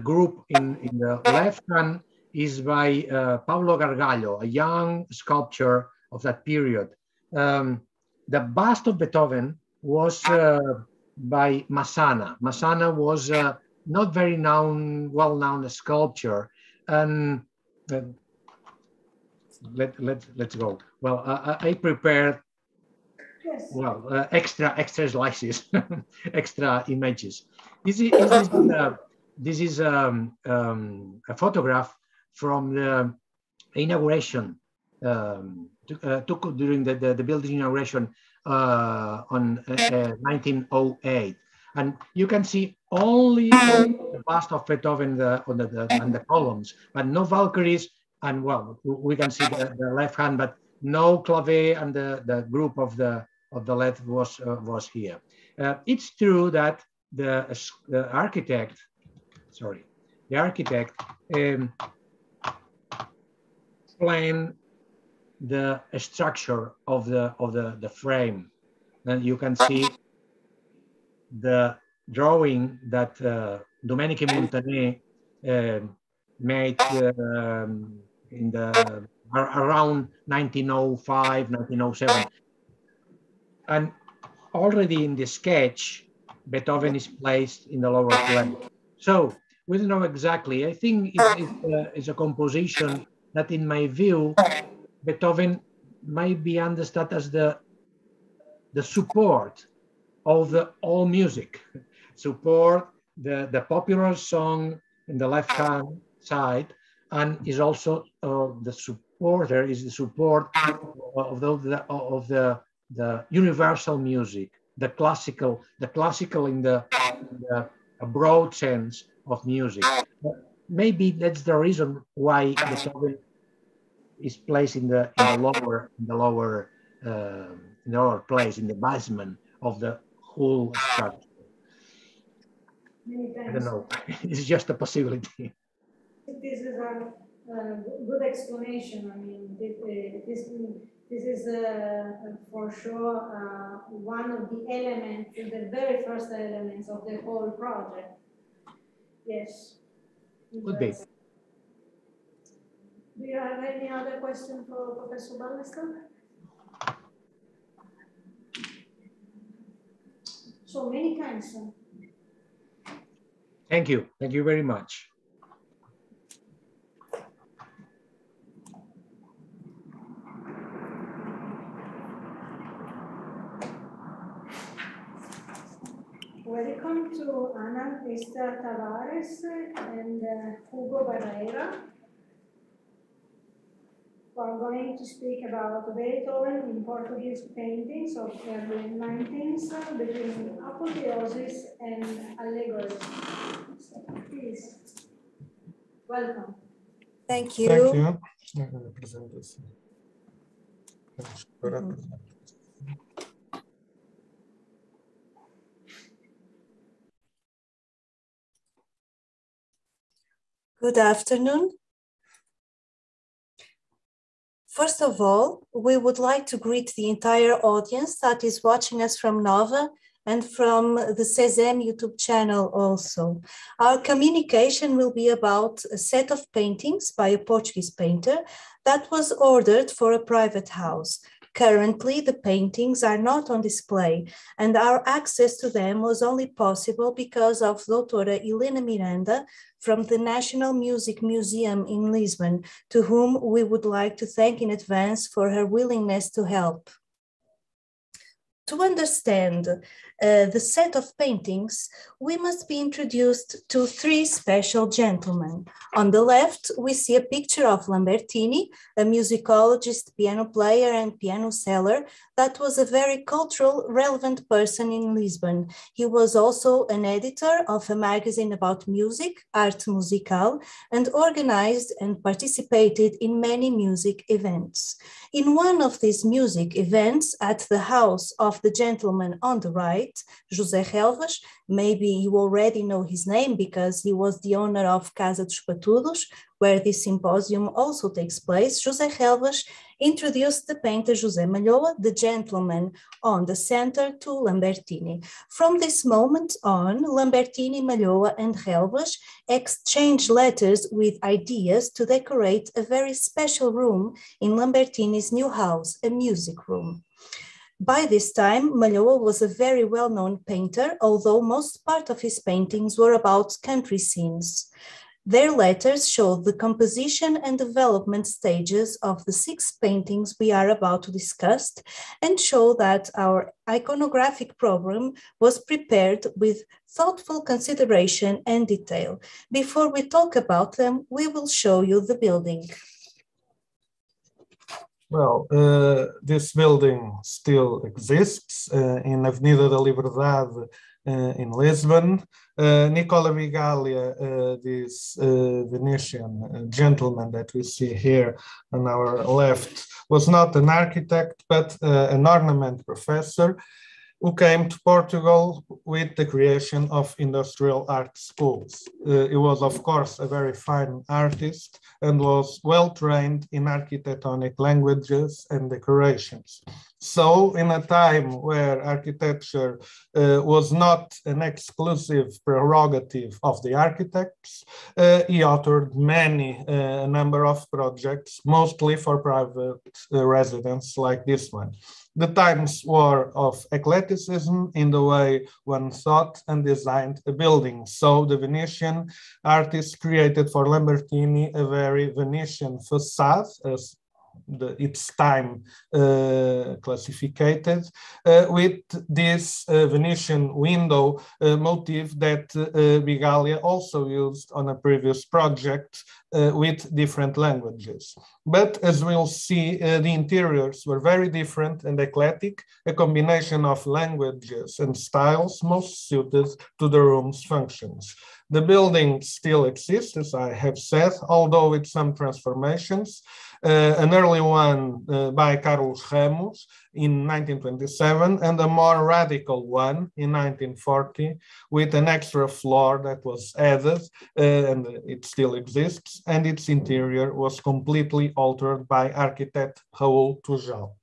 group in the left hand is by Paulo Gargallo, a young sculptor of that period. The bust of Beethoven was by Massana. Massana was not very well-known sculptor, and let's go. Well, I prepared extra slices, extra images. This is a photograph from the inauguration, took during the building inauguration on 1908, and you can see only the bust of Beethoven on the columns, but no Valkyries, and well, we can see the left hand, but no clave, and the group of the left was here. It's true that the architect planned the structure of the frame. And you can see the drawing that Domenico Montané made in the around 1905, 1907. And already in the sketch, Beethoven is placed in the lower plane. So we don't know exactly. I think it's a composition that, in my view, Beethoven might be understood as the support of all music, support the popular song in the left-hand side, and is also the support of the universal music, the classical in the broad sense of music. Maybe that's the reason why Beethoven is placed in the lower place, in the basement of the whole structure. Many thanks. I don't know. It's just a possibility. This is a good explanation. I mean, this is for sure one of the elements, the very first elements of the whole project. Yes. Could be. Do you have any other question for Professor Ballester? So many thanks. Thank you. Thank you very much. Welcome to Ana Esther Tavares and Hugo Ferreira, who are going to speak about Beethoven in Portuguese paintings of the early 19th between apotheosis and allegory. So please, welcome. Thank you. Thank you. Good afternoon. First of all, we would like to greet the entire audience that is watching us from Nova and from the CESEM YouTube channel also. Our communication will be about a set of paintings by a Portuguese painter that was ordered for a private house. Currently, the paintings are not on display, and our access to them was only possible because of Doutora Helena Miranda from the National Music Museum in Lisbon, to whom we would like to thank in advance for her willingness to help. To understand the set of paintings, we must be introduced to three special gentlemen. On the left, we see a picture of Lambertini, a musicologist, piano player, and piano seller that was a very cultural, relevant person in Lisbon. He was also an editor of a magazine about music, Arte Musical, and organized and participated in many music events. In one of these music events at the house of of the gentleman on the right, José Relvas. Maybe you already know his name because he was the owner of Casa dos Patudos, where this symposium also takes place. José Relvas introduced the painter José Malhoa, the gentleman on the center, to Lambertini. From this moment on, Lambertini, Malhoa, and Relvas exchanged letters with ideas to decorate a very special room in Lambertini's new house, a music room. By this time, Malhoa was a very well-known painter, although most part of his paintings were about country scenes. Their letters show the composition and development stages of the 6 paintings we are about to discuss and show that our iconographic program was prepared with thoughtful consideration and detail. Before we talk about them, we will show you the building. Well, this building still exists in Avenida da Liberdade in Lisbon. Nicola Bigaglia, this Venetian gentleman that we see here on our left, was not an architect, but an ornament professor who came to Portugal with the creation of industrial art schools. He was, of course, a very fine artist and was well trained in architectonic languages and decorations. So in a time where architecture was not an exclusive prerogative of the architects, he authored a number of projects, mostly for private residents like this one. The times were of eclecticism in the way one thought and designed a building. So the Venetian artists created for Lambertini a very Venetian facade, as its time classified, with this Venetian window motif that Bigaglia also used on a previous project with different languages. But as we'll see, the interiors were very different and eclectic, a combination of languages and styles most suited to the room's functions. The building still exists, as I have said, although with some transformations. An early one by Carlos Ramos in 1927 and a more radical one in 1940 with an extra floor that was added, and it still exists, and its interior was completely altered by architect Raul Tujal.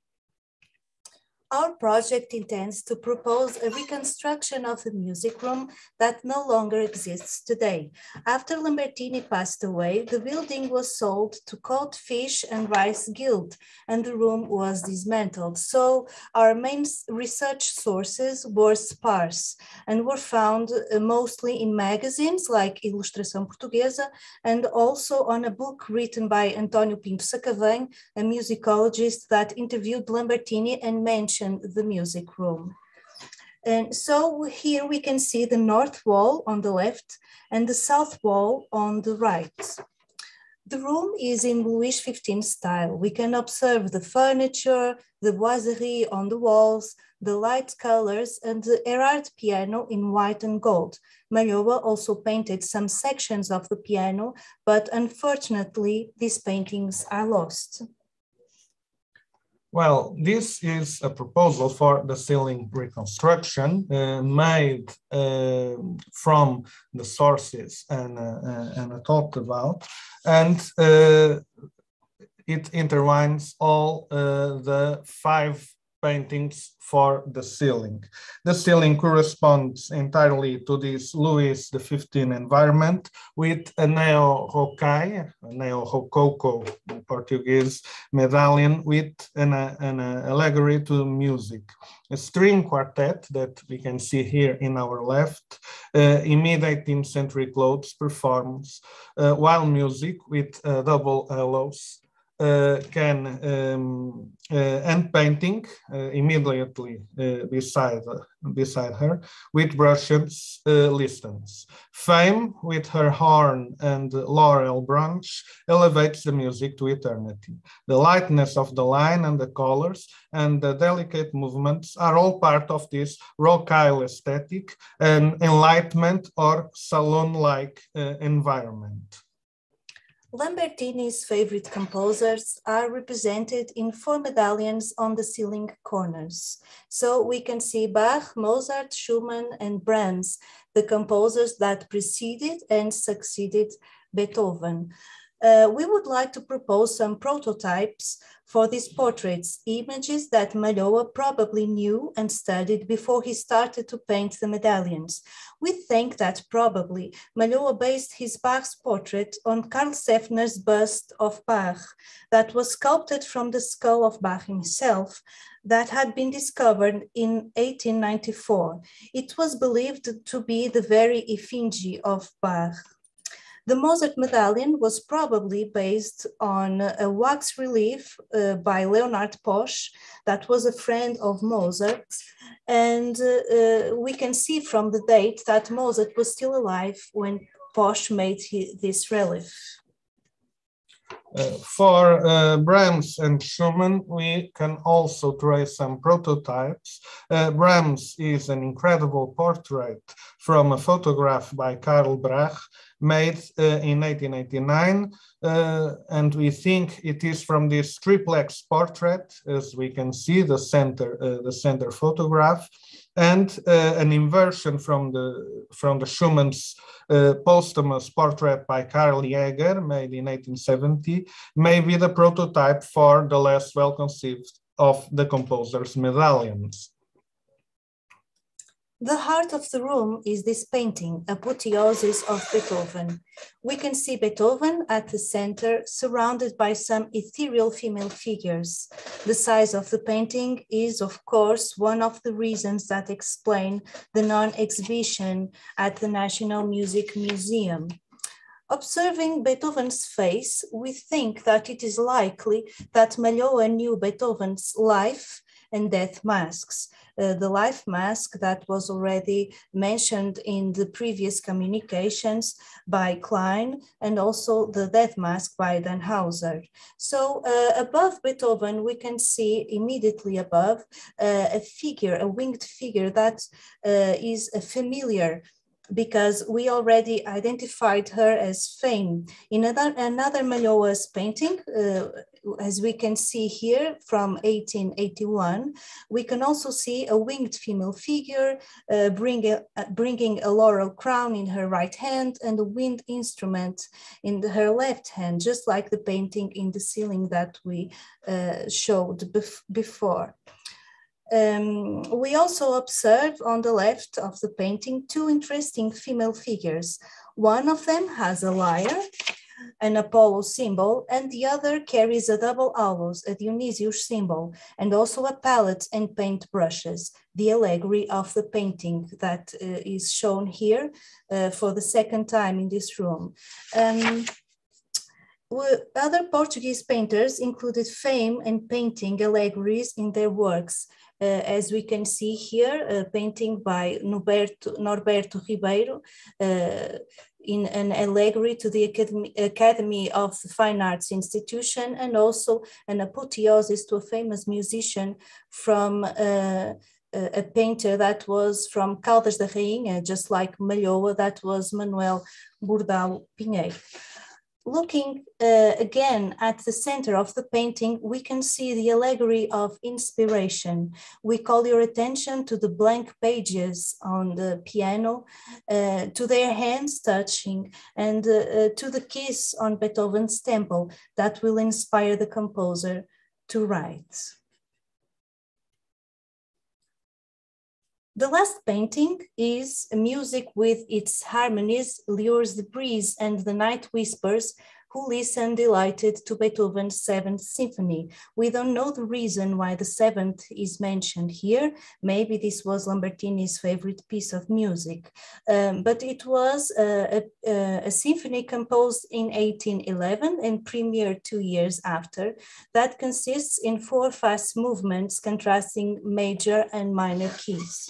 Our project intends to propose a reconstruction of the music room that no longer exists today. After Lambertini passed away, the building was sold to Cod Fish and Rice Guild, and the room was dismantled. So our main research sources were sparse and were found mostly in magazines like Ilustração Portuguesa, and also on a book written by António Pinto Sacavém, a musicologist that interviewed Lambertini and mentioned the music room. And so here we can see the north wall on the left and the south wall on the right. The room is in Louis XV style. We can observe the furniture, the boiserie on the walls, the light colors, and the Gerhard piano in white and gold. Malhoa also painted some sections of the piano, but unfortunately, these paintings are lost. Well, this is a proposal for the ceiling reconstruction made from the sources and I talked about, and it intertwines all the 5 paintings for the ceiling. The ceiling corresponds entirely to this Louis XV environment with a neo-rocaille, a neo-rococo in Portuguese medallion with an allegory to music. A string quartet that we can see here in our left, in mid-18th century clothes performs while music with double halos and painting immediately beside her with brushes listens. Fame with her horn and laurel branch elevates the music to eternity. The lightness of the line and the colors and the delicate movements are all part of this rocaille aesthetic and enlightenment or salon-like environment. Lambertini's favorite composers are represented in 4 medallions on the ceiling corners. So we can see Bach, Mozart, Schumann, and Brahms, the composers that preceded and succeeded Beethoven. We would like to propose some prototypes for these portraits, images that Malloa probably knew and studied before he started to paint the medallions. We think that probably Malloa based his Bach's portrait on Karl Seffner's bust of Bach that was sculpted from the skull of Bach himself that had been discovered in 1894. It was believed to be the very effigy of Bach. The Mozart medallion was probably based on a wax relief by Leonhard Posch that was a friend of Mozart. And we can see from the date that Mozart was still alive when Posch made this relief. For Brahms and Schumann, we can also trace some prototypes. Brahms is an incredible portrait from a photograph by Karl Brach made in 1889, and we think it is from this triplex portrait, as we can see the center photograph, and an inversion from the Schumann's posthumous portrait by Karl Jäger, made in 1870, may be the prototype for the less well conceived of the composer's medallions. The heart of the room is this painting, Apotheosis of Beethoven. We can see Beethoven at the center, surrounded by some ethereal female figures. The size of the painting is, of course, one of the reasons that explain the non-exhibition at the National Music Museum. Observing Beethoven's face, we think that it is likely that Malloa knew Beethoven's life and death masks. The life mask that was already mentioned in the previous communications by Klein, and also the death mask by Dannhauser. So above Beethoven, we can see immediately above a figure, a winged figure that is familiar, because we already identified her as Fame. In another Malloa's painting, as we can see here from 1881, we can also see a winged female figure bringing a laurel crown in her right hand and a wind instrument in her left hand, just like the painting in the ceiling that we showed before. We also observe on the left of the painting 2 interesting female figures. One of them has a lyre, an Apollo symbol, and the other carries a double allos, a Dionysius symbol, and also a palette and paint brushes, the allegory of the painting that is shown here for the second time in this room. Other Portuguese painters included fame and painting allegories in their works. As we can see here, a painting by Norberto Ribeiro in an allegory to the Academy of the Fine Arts Institution, and also an apotheosis to a famous musician from a painter that was from Caldas da Rainha, just like Malloa, that was Manuel Bordalo Pinheiro. Looking again at the center of the painting, we can see the allegory of inspiration. We call your attention to the blank pages on the piano, to their hands touching, and to the kiss on Beethoven's temple that will inspire the composer to write. The last painting is music with its harmonies, lures the breeze and the night whispers, who listen delighted to Beethoven's 7th Symphony. We don't know the reason why the 7th is mentioned here. Maybe this was Lambertini's favorite piece of music, but it was a symphony composed in 1811 and premiered 2 years after, that consists in 4 fast movements contrasting major and minor keys.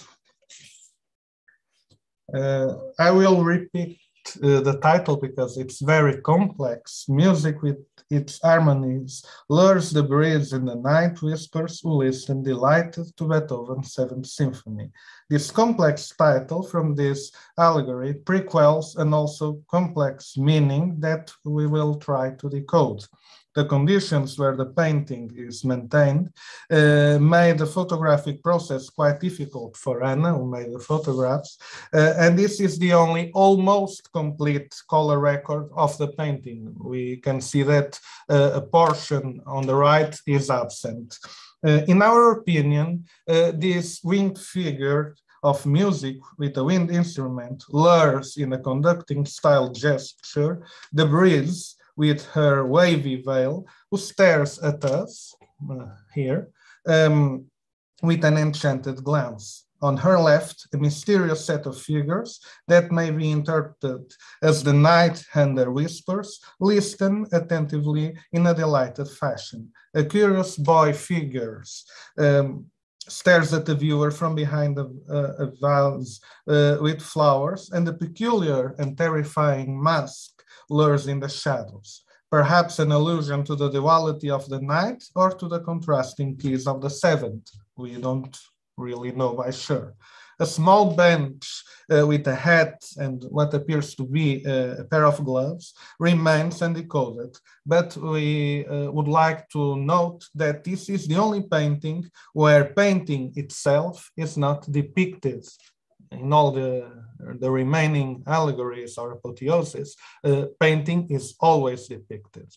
I will repeat the title because it's very complex. Music with its harmonies lures the breeze in the night, whispers who listen delighted to Beethoven's 7th Symphony. This complex title from this allegory prequels and also complex meaning that we will try to decode. The conditions where the painting is maintained made the photographic process quite difficult for Anna, who made the photographs, and this is the only almost complete color record of the painting. We can see that a portion on the right is absent. In our opinion, this winged figure of music with a wind instrument lures in a conducting style gesture the breeze with her wavy veil, who stares at us here with an enchanted glance. On her left, a mysterious set of figures that may be interpreted as the night hander whispers, listen attentively in a delighted fashion. A curious boy figures stares at the viewer from behind a vase with flowers, and a peculiar and terrifying mask lures in the shadows, perhaps an allusion to the duality of the night or to the contrasting keys of the 7th. We don't really know by sure. A small bench with a hat and what appears to be a pair of gloves remains undecoded, but we would like to note that this is the only painting where painting itself is not depicted. In all the remaining allegories or apotheoses, painting is always depicted.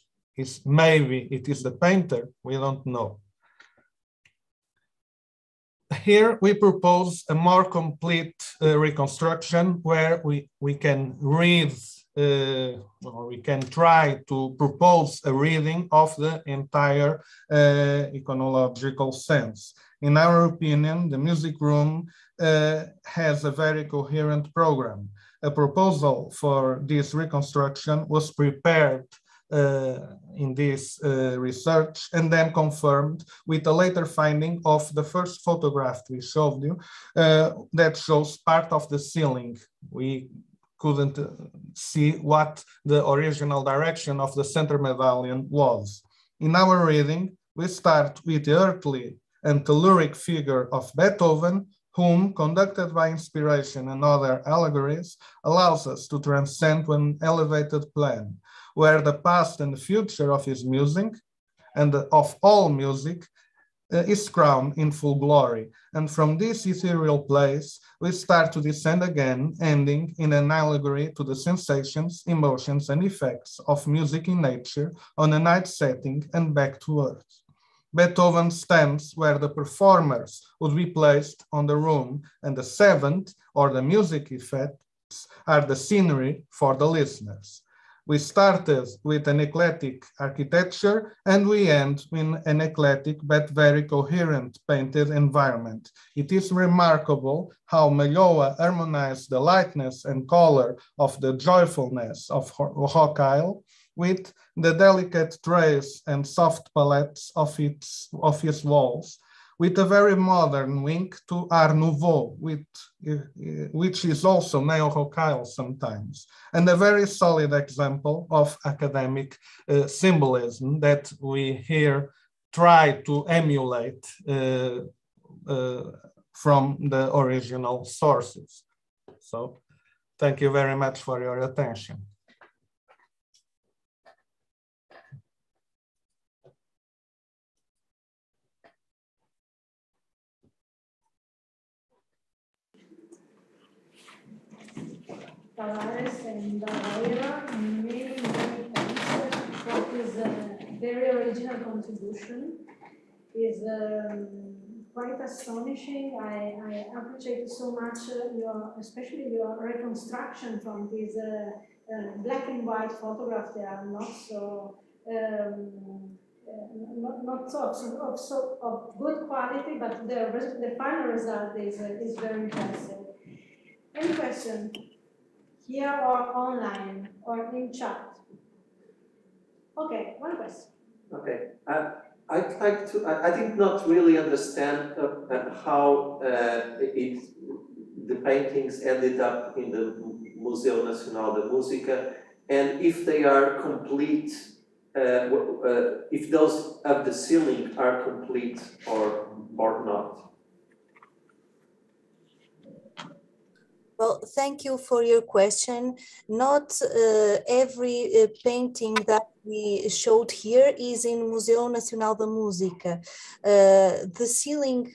Maybe it is the painter, we don't know. Here we propose a more complete reconstruction where we can read, or we can try to propose a reading of the entire iconological sense. In our opinion, the music room has a very coherent program. A proposal for this reconstruction was prepared in this research and then confirmed with a later finding of the first photograph we showed you that shows part of the ceiling. We couldn't see what the original direction of the center medallion was. In our reading, we start with the earthly and telluric figure of Beethoven, whom, conducted by inspiration and other allegories, allows us to transcend an elevated plane, where the past and the future of his music, and of all music, is crowned in full glory. And from this ethereal place, we start to descend again, ending in an allegory to the sensations, emotions, and effects of music in nature on a night setting and back to earth. Beethoven stands where the performers would be placed on the room, and the 7th, or the music effects, are the scenery for the listeners. We started with an eclectic architecture, and we end with an eclectic but very coherent painted environment. It is remarkable how Malloa harmonized the lightness and color of the joyfulness of Rock Isle with the delicate trace and soft palettes of his walls, with a very modern wink to Art Nouveau, which is also neo-Rococo sometimes, and a very solid example of academic symbolism that we here try to emulate from the original sources. So, thank you very much for your attention. Ayres and Ferreira, many thanks for his very original contribution. Is quite astonishing. I appreciate so much especially your reconstruction from these black and white photographs. They are not so of good quality, but the final result is very impressive. Any question? Here or online or in chat? Okay, one question. Okay, I'd like to, I did not really understand how the paintings ended up in the Museu Nacional da Música, and if they are complete, if those of the ceiling are complete or not. Well, thank you for your question. Not every painting that we showed here is in Museu Nacional da Música. The ceiling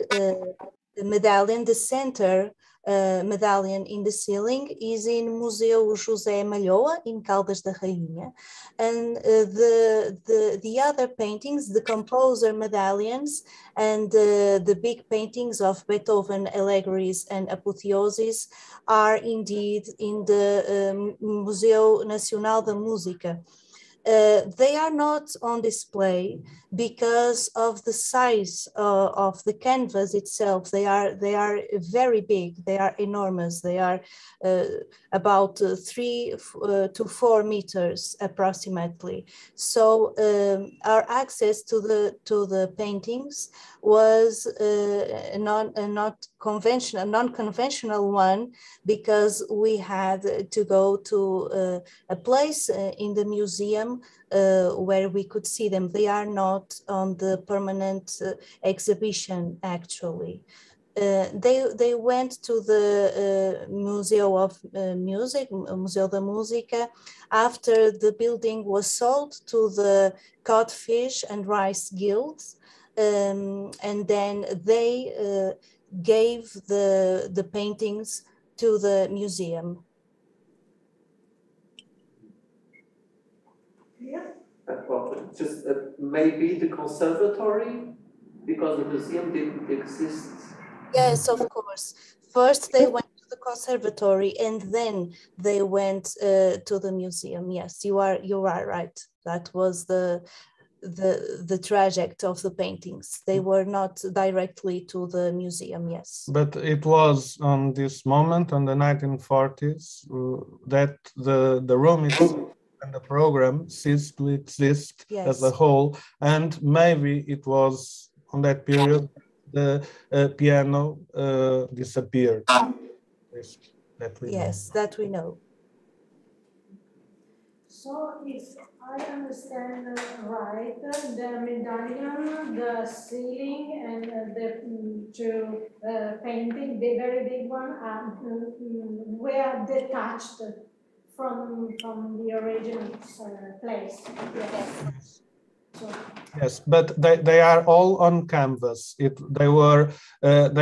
medallion, the center medallion in the ceiling is in Museu José Malhoa in Caldas da Rainha, and the other paintings, the composer medallions and the big paintings of Beethoven, Allegories and Apotheoses are indeed in the Museu Nacional da Música. They are not on display because of the size of the canvas itself. They are very big. They are enormous. They are about 3 to 4 meters approximately. So our access to the paintings was a non-conventional one, because we had to go to a place in the museum where we could see them. They are not on the permanent exhibition, actually. They went to the Museo of Music, Museu da Música, after the building was sold to the Codfish and Rice Guilds, and then they gave the paintings to the museum. Just maybe the conservatory, because the museum didn't exist. Yes, of course. First they went to the conservatory and then they went to the museum. Yes, you are right. That was the trajectory of the paintings. They were not directly to the museum, yes. But it was on this moment, on the 1940s, that the room itself and the program ceased to exist, yes, as a whole, and maybe it was on that period the piano disappeared. That we know. So if I understand right, the medallion, the ceiling, and the two painting, the very big one, were detached from the original place. Yes. So. Yes, but they are all on canvas. They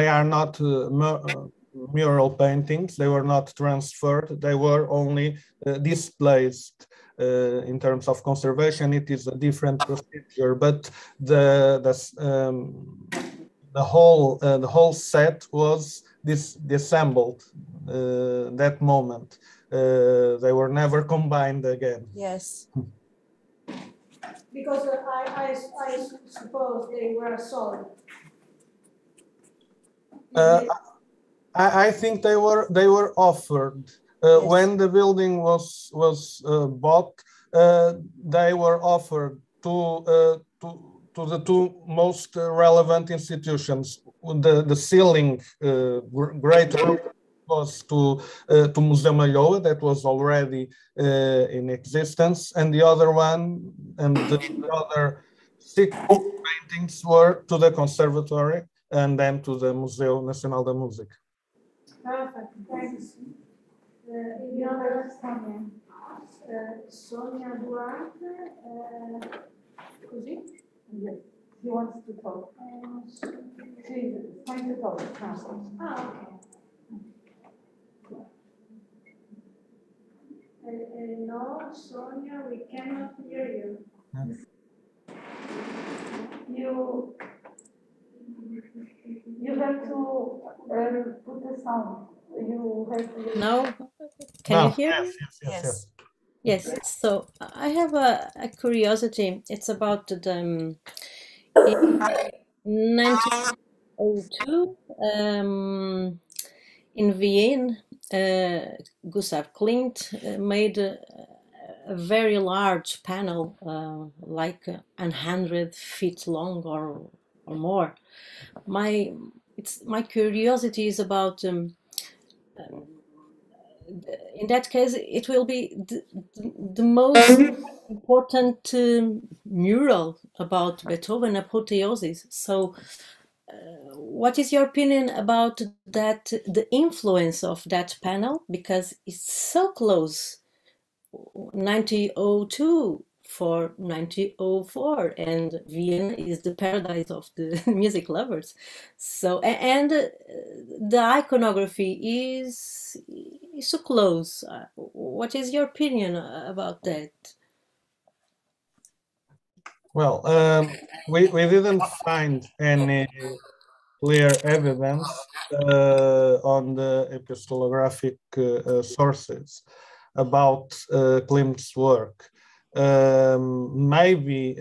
are not mural paintings. They were not transferred. They were only displaced. In terms of conservation, it is a different procedure. But the whole set was disassembled that moment. They were never combined again. Yes. Because I suppose they were sold. I think they were offered. Yes. When the building was bought, they were offered to the two most relevant institutions. The ceiling greater was to Museu Malhoa, that was already in existence, and the other one, and the other 6 paintings were to the conservatory and then to the Museu Nacional da Música. Perfect, thanks. Sonia Duarte, così? Yes, he wants to talk. She's trying to talk. Okay. No, Sonia, we cannot hear you. You have to put the sound. You have to... Now, can you hear? Yes. Yes. So I have a curiosity. It's about the in 1902 in Vienna. Gustav Klimt made a very large panel, like 100 feet long or more. My curiosity is about in that case, it will be the most important mural about Beethoven, apotheosis. So, what is your opinion about that, the influence of that panel? Because it's so close, 1902 for 1904, and Vienna is the paradise of the music lovers. So, and the iconography is so close. What is your opinion about that? Well, we didn't find any clear evidence on the epistolographic sources about Klimt's work. Maybe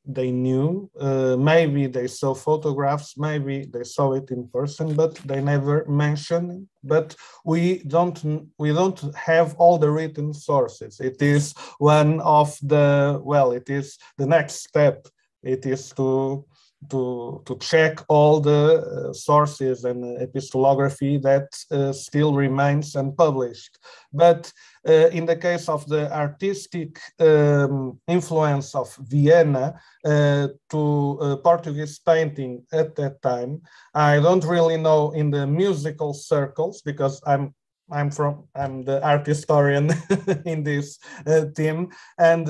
they knew, maybe they saw photographs, maybe they saw it in person, but they never mentioned it. But we don't have all the written sources. It is one of the, well, it is the next step. It is to check all the sources and epistolography that still remains unpublished. But in the case of the artistic influence of Vienna to Portuguese painting at that time, I don't really know in the musical circles, because I'm the art historian in this team, and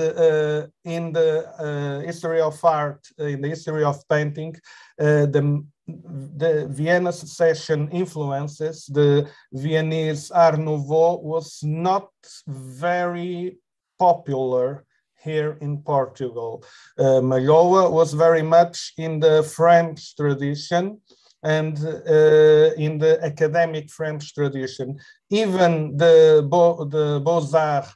in the history of art, in the history of painting, the Vienna Secession influences, the Viennese Art Nouveau was not very popular here in Portugal. Malhoa was very much in the French tradition and in the academic French tradition. Even the Beaux-Arts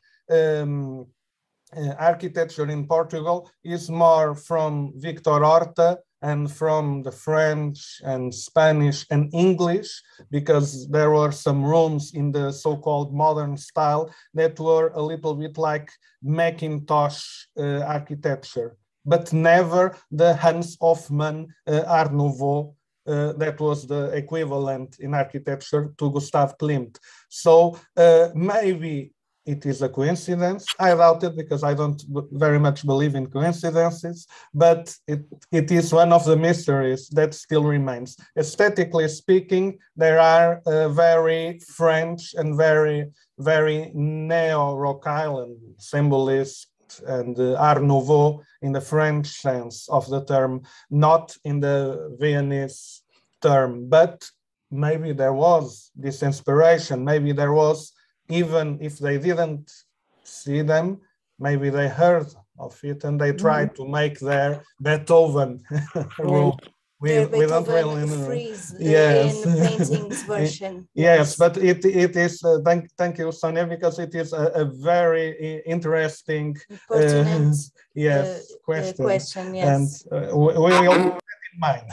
architecture in Portugal is more from Victor Horta and from the French and Spanish and English, because there were some rooms in the so-called modern style that were a little bit like Macintosh architecture, but never the Hans Hofmann Art Nouveau. That was the equivalent in architecture to Gustav Klimt. So maybe it is a coincidence. I doubt it, because I don't very much believe in coincidences, but it is one of the mysteries that still remains. Aesthetically speaking, there are very French and very neo-Rock Island symbolists and Art Nouveau in the French sense of the term, not in the Viennese term. But maybe there was this inspiration. Maybe there was, even if they didn't see them, maybe they heard of it and they tried to make their Beethoven room. We don't really know. Freeze Yes. in paintings version. Yes, but it is, thank you, Sonia, because it is a very interesting question. Yes. And we will keep it in mind.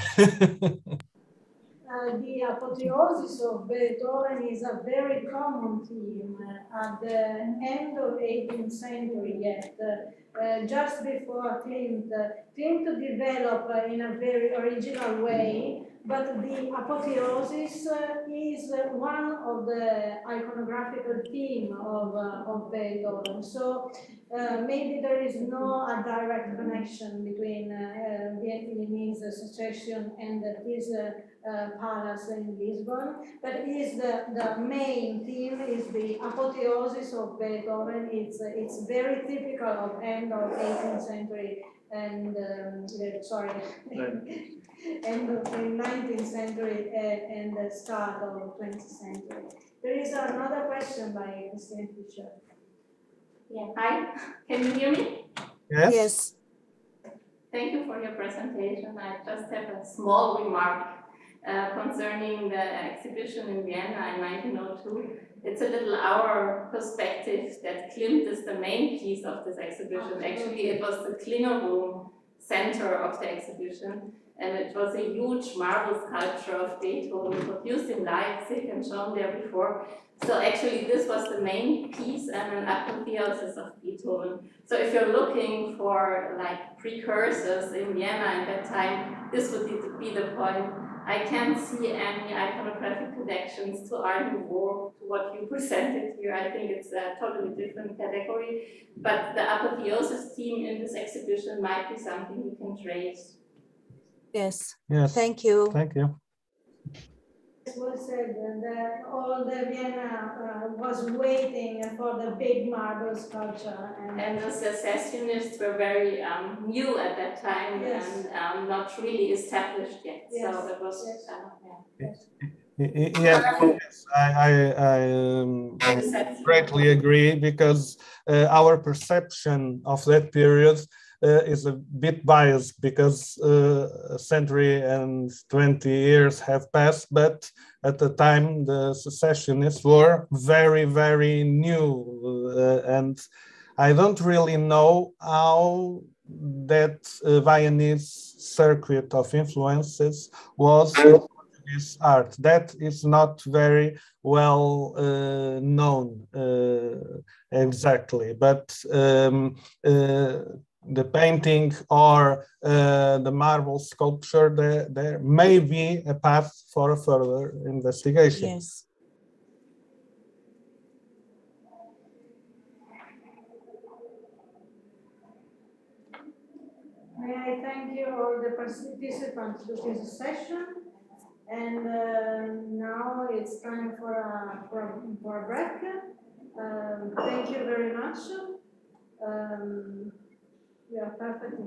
The apotheosis of Beethoven is a very common theme at the end of 18th century yet. Just before Klimt developed in a very original way, but the apotheosis is one of the iconographical theme of Beethoven. So maybe there is no direct connection between Viennese secession and this palace in Lisbon, but is the main theme is the apotheosis of Beethoven. It's very typical of end of 18th century and end of the 19th century and the start of 20th century. There is another question by Christian Fischer. Yeah, hi, can you hear me? Yes. Thank you for your presentation. I just have a small remark concerning the exhibition in Vienna in 1902. It's a little our perspective that Klimt is the main piece of this exhibition. Actually, it was the Klinger room center of the exhibition, and it was a huge marble sculpture of Beethoven produced in Leipzig and shown there before. So actually this was the main piece and an apotheosis of Beethoven. So if you're looking for like precursors in Vienna at that time, this would be the point. I can't see any iconographic connections to Art Nouveau, to what you presented here. I think it's a totally different category, but the apotheosis theme in this exhibition might be something you can trace. Yes. Yes. Thank you. Thank you. It was said that all the Vienna was waiting for the big marble sculpture. And the secessionists were very new at that time, yes. and not really established yet. Yes. So it was, Yes, I greatly agree, because our perception of that period is a bit biased, because a century and 20 years have passed, but at the time the secessionists were very, very new, and I don't really know how that Viennese circuit of influences was this art. That is not very well known exactly, but the painting or the marble sculpture, there may be a path for a further investigation. Yes. May I thank you all the participants to this session, and now it's time for a break. Thank you very much. We are perfectly.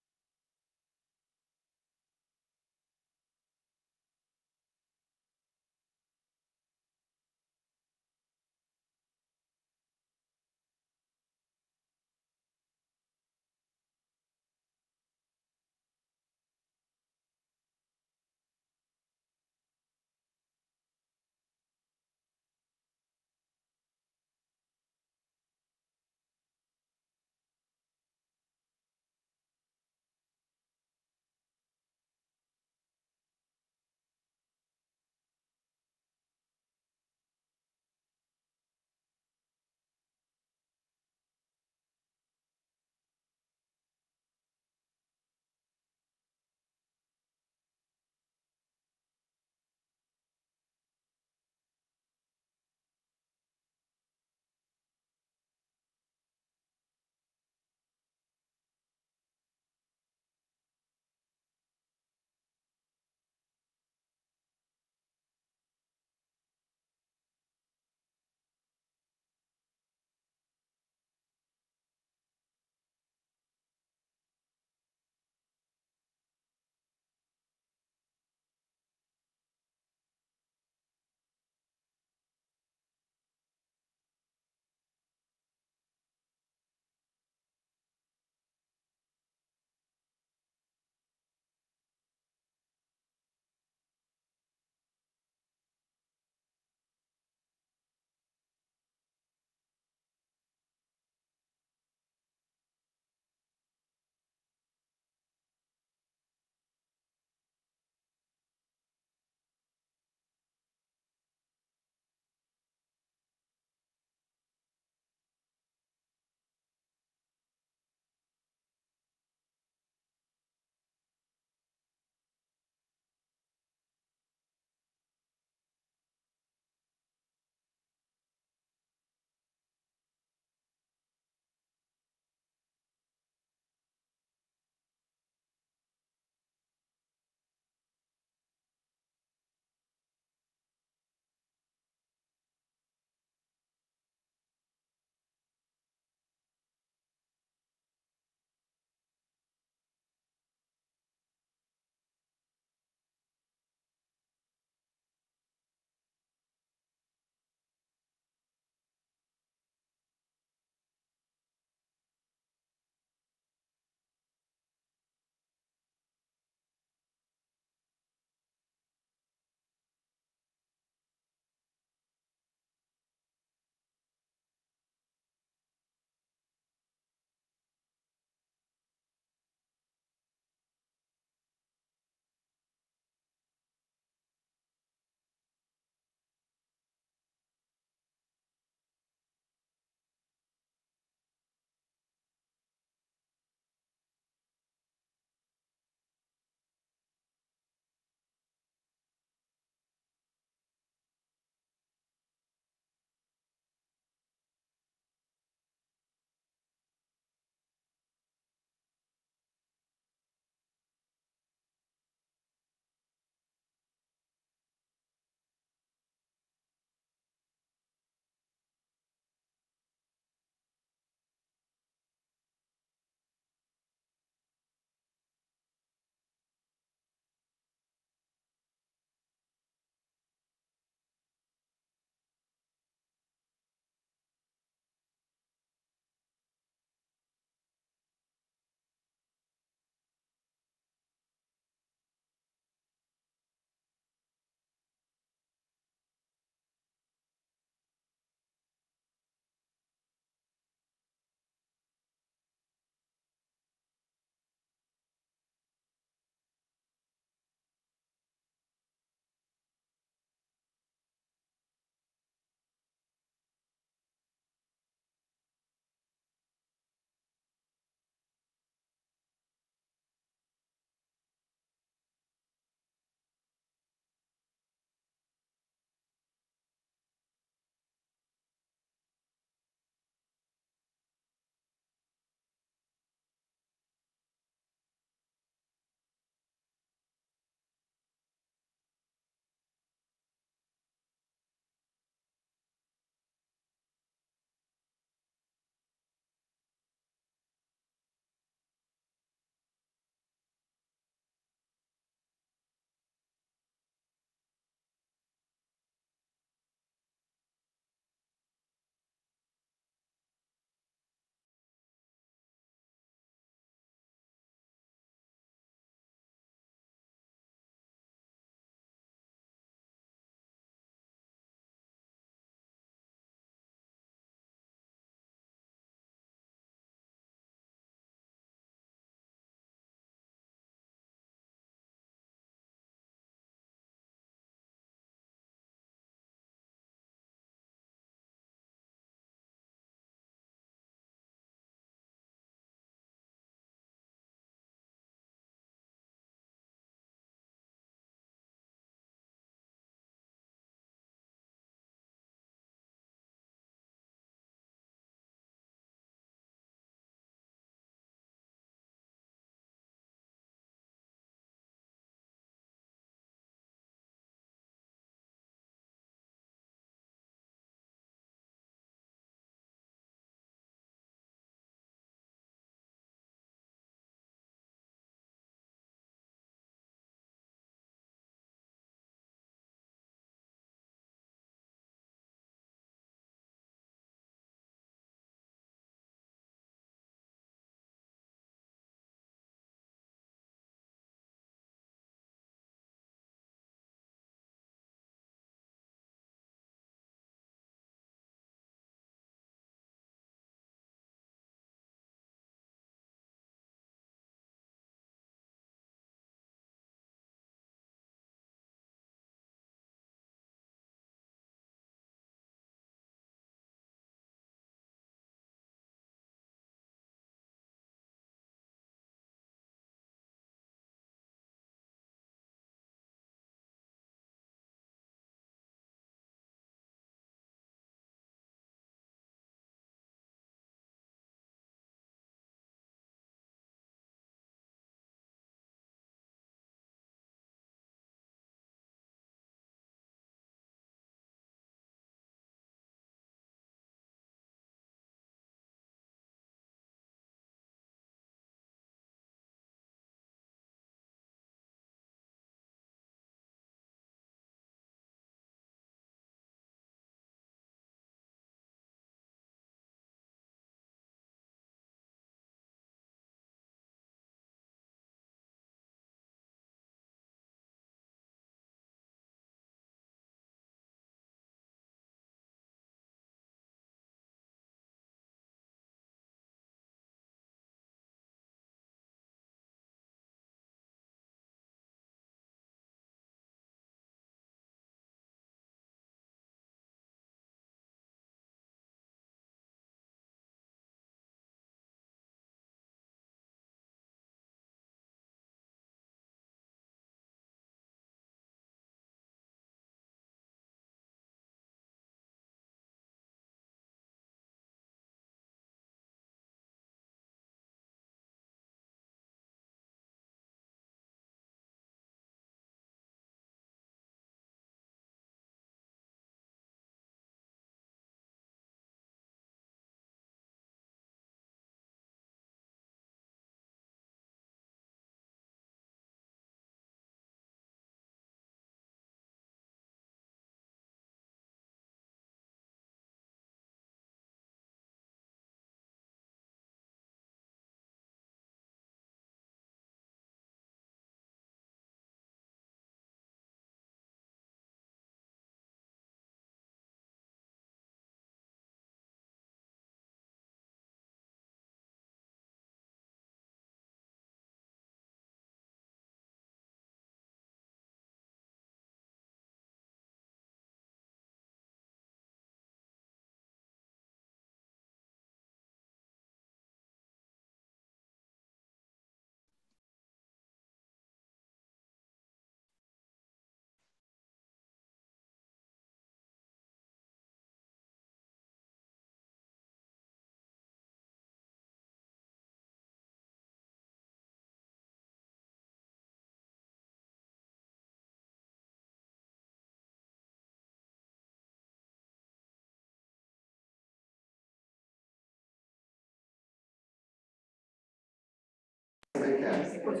Good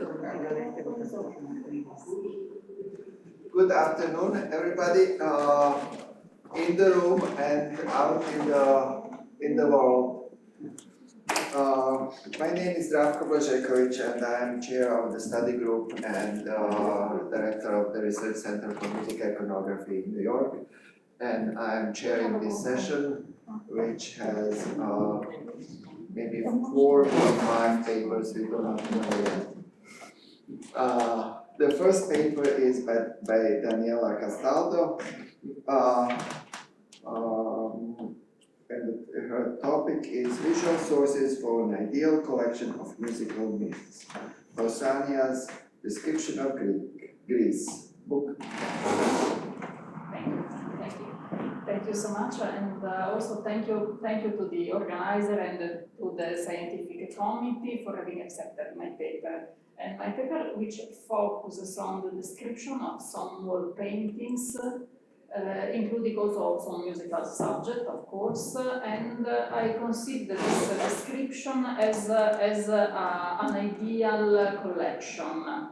afternoon, everybody in the room and out in the world. My name is Zdravko Blažeković, and I am chair of the study group and director of the Research Center for Music Iconography in New York. And I am chairing this session, which has maybe 4 or 5 papers, we do not know yet. The first paper is by Daniela Castaldo, and her topic is Visual Sources for an Ideal Collection of Musical Myths. Pausanias' Description of Greece book. Thank you so much, and also thank you to the organizer and to the scientific committee for having accepted my paper. And my paper, which focuses on the description of some wall paintings, including also some musical subject, of course, and I consider this description as an ideal collection.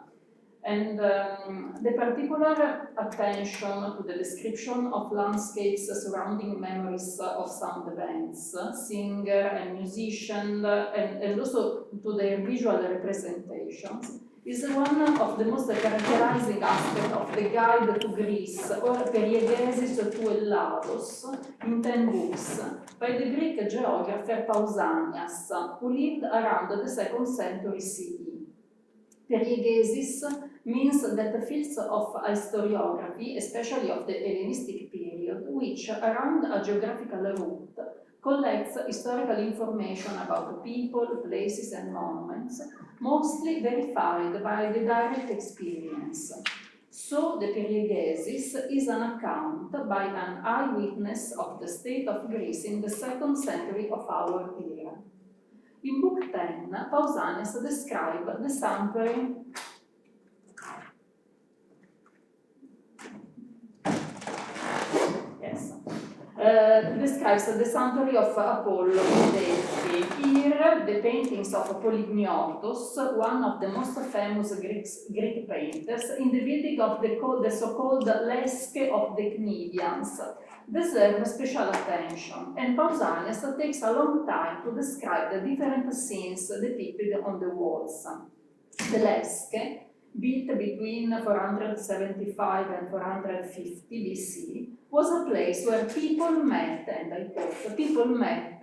And the particular attention to the description of landscapes surrounding memories of sound events, singer and musician, and also to their visual representations, is one of the most characterizing aspects of the Guide to Greece, or Periegesis to Ellados, in 10 books, by the Greek geographer Pausanias, who lived around the 2nd century CE. Periegesis means that the fields of historiography, especially of the Hellenistic period, which, around a geographical route, collects historical information about people, places, and monuments, mostly verified by the direct experience. So, the Periegesis is an account by an eyewitness of the state of Greece in the 2nd century of our era. In Book 10, Pausanias describes the sanctuary of Apollo in Delphi. Here, the paintings of Polygnotos, one of the most famous Greek painters, in the building of the so-called Lesche of the Cnidians, deserve special attention, and Pausanias takes a long time to describe the different scenes depicted on the walls. The Lesche, built between 475 and 450 BC, was a place where people met, and I quote, people met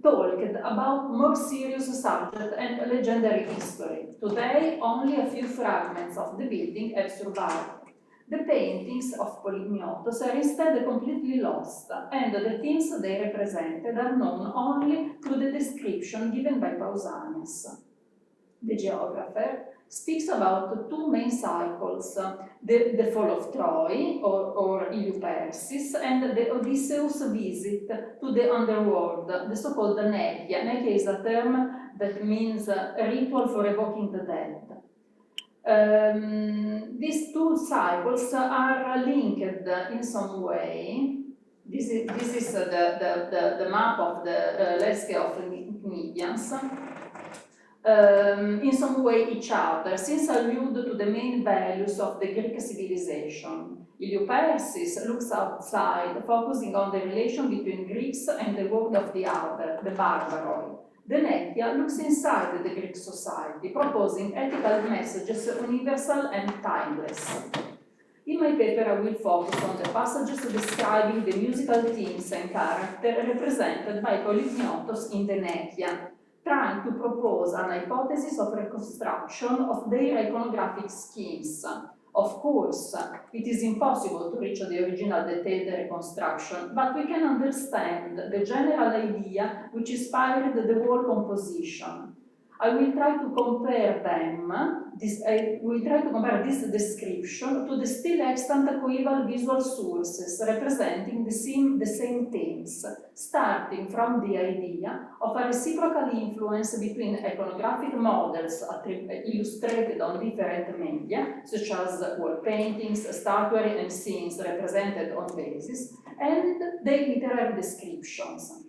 talked about more serious subjects and legendary history. Today, only a few fragments of the building have survived. The paintings of Polygnotos are instead completely lost, and the themes they represented are known only through the description given by Pausanias. The geographer speaks about 2 main cycles, the fall of Troy, or Eleupersis, and the Odysseus' visit to the underworld, the so-called Nekia. Nekia is a term that means a ritual for evoking the dead. These 2 cycles are linked in some way. This is the map of the Lesche of Cnidians. In some way each other, since allude to the main values of the Greek civilization. Eleupersis looks outside, focusing on the relation between Greeks and the world of the other, the barbaroi. The Nekia looks inside the Greek society, proposing ethical messages universal and timeless. In my paper, I will focus on the passages describing the musical themes and character represented by Polygnotos in the Nekia, trying to propose an hypothesis of reconstruction of their iconographic schemes. Of course, it is impossible to reach the original detailed reconstruction, but we can understand the general idea which inspired the whole composition. I will try to compare this description to the still extant coeval visual sources representing the same themes, starting from the idea of a reciprocal influence between iconographic models illustrated on different media, such as wall paintings, statuary, and scenes represented on vases, and their literary descriptions.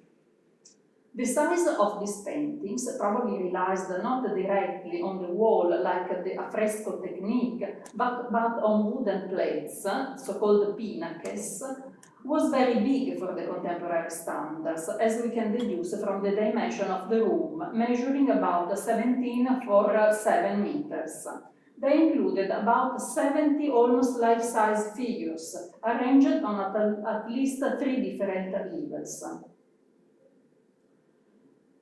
The size of these paintings probably relies not directly on the wall like the affresco technique, but on wooden plates, so-called pinaques, was very big for the contemporary standards, as we can deduce from the dimension of the room, measuring about 17 for 7 meters. They included about 70 almost life-size figures, arranged on at least 3 different levels.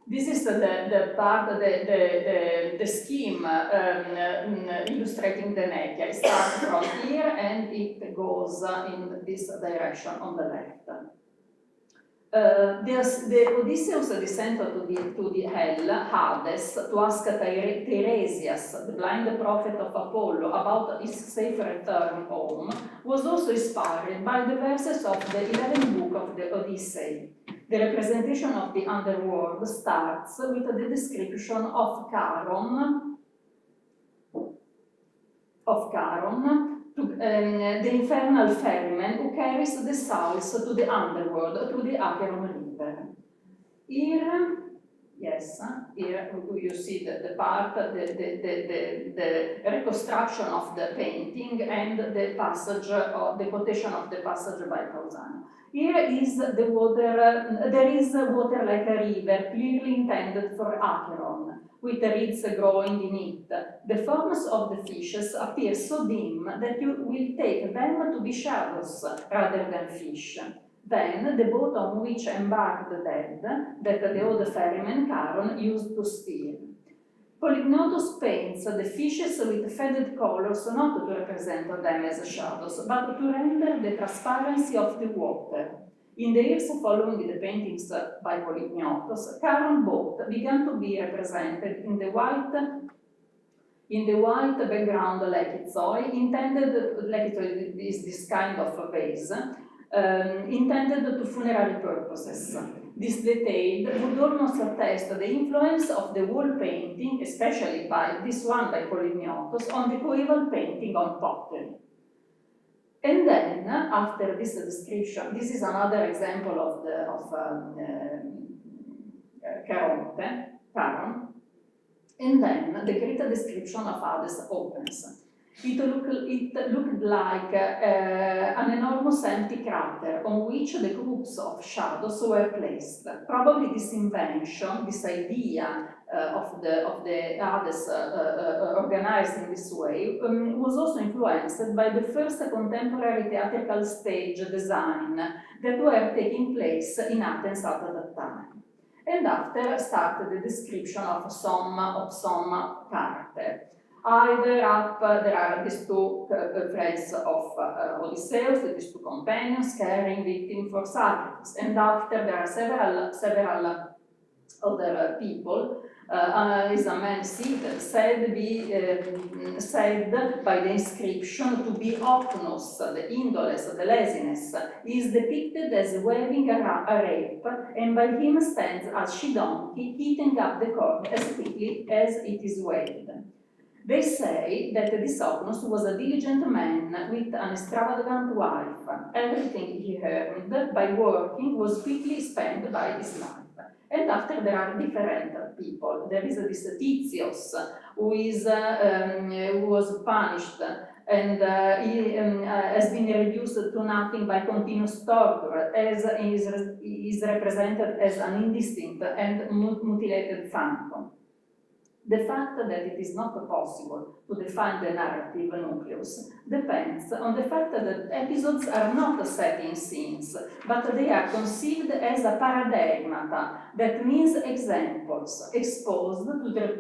This is the part, the scheme illustrating the Necchia. It starts from here and it goes in this direction on the left. The Odysseus descent to the hell, Hades, to ask Tiresias, the blind prophet of Apollo, about his safe return home, was also inspired by the verses of the 11th book of the Odyssey. The representation of the underworld starts with the description of Charon, the infernal ferryman who carries the souls to the underworld through the Acheron river. Here, yes, here you see the part, the reconstruction of the painting and the passage, the quotation of the passage by Pausanias. Here is the water, there is water like a river, clearly intended for Acheron, with reeds growing in it. The forms of the fishes appear so dim that you will take them to be shadows rather than fish. Then, the boat on which embarked the dead, that the old ferryman Charon used to steer. Polygnotus paints the fishes with faded colors not to represent them as shadows, but to render the transparency of the water. In the years following the paintings by Polygnotus, Charon boat began to be represented in the white background lekizoi, lekizoi is this kind of vase, intended to funerary purposes. This detail would almost attest the influence of the wall painting, especially by this one by Polygnotus, on the coeval painting on pottery. And then, after this description, this is another example of Charon, and then the greater description of Hades opens. It looked like an enormous empty crater on which the groups of shadows were placed. Probably this invention, this idea of the Hades organized in this way, was also influenced by the first contemporary theatrical stage design that were taking place in Athens at that time. And after started the description of some characters. Either up, there are these two friends of Odysseus, these two companions carrying victim for Saglietti, and after there are several other people. Is a man seated, said by the inscription to be Ocnus, the indolence, the laziness. He is depicted as waving a rape, and by him stands a she-donkey eating up the corn as quickly as it is waved. They say that this Ocnus was a diligent man with an extravagant wife. Everything he earned by working was quickly spent by his life. And after there are different people. There is this Titius, who was punished and he has been reduced to nothing by continuous torture, as is represented as an indistinct and mutilated phantom. The fact that it is not possible to define the narrative nucleus depends on the fact that episodes are not set in scenes, but they are conceived as a paradigmata, that means examples, exposed to the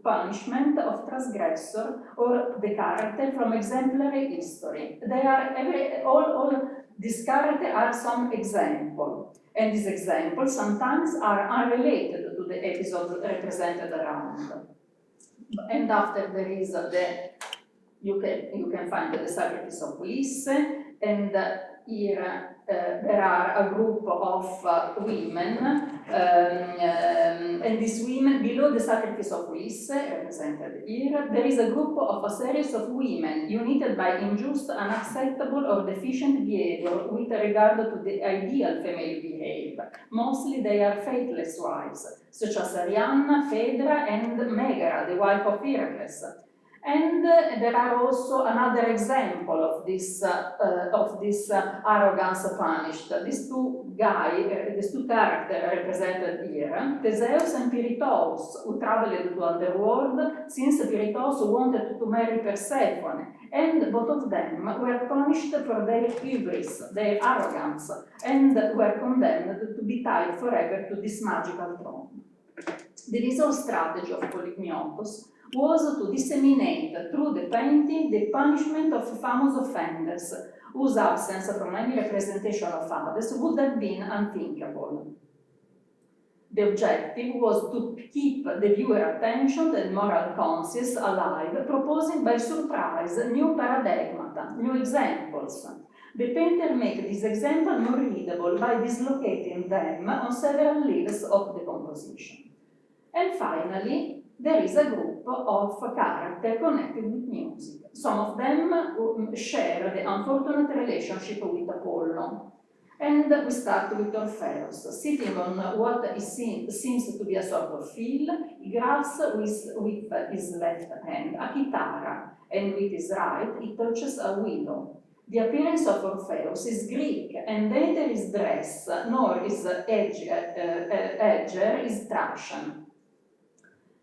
punishment of transgressor or the character from exemplary history. They are all these characters are some example, and these examples sometimes are unrelated to the episodes represented around. And after there is you can find the Sacrifice of Ulysses, and here there are a group of women, and these women, below the sacrifice of Ulysses, represented here, there is a group of a series of women united by unjust, unacceptable, or deficient behavior with regard to the ideal female behavior. Mostly they are faithless wives, such as Arianna, Phaedra, and Megara, the wife of Heracles. And there are also another example of this arrogance punished. These two characters represented here, Theseus and Pirithous, who traveled to underworld since Pirithous wanted to marry Persephone, and both of them were punished for their hubris, their arrogance, and were condemned to be tied forever to this magical throne. The real strategy of Polygnotos was to disseminate through the painting the punishment of famous offenders, whose absence from any representation of Hades would have been unthinkable. The objective was to keep the viewer attention and moral conscience alive, proposing by surprise new paradigmata, new examples. The painter makes this example more readable by dislocating them on several leaves of the composition. And finally, there is a group of characters connected with music. Some of them share the unfortunate relationship with Apollo. And we start with Orpheus. Sitting on what seems to be a sort of field, he grabs with his left hand a guitar, and with his right he touches a willow. The appearance of Orpheus is Greek, and neither his dress nor his edge is Thracian.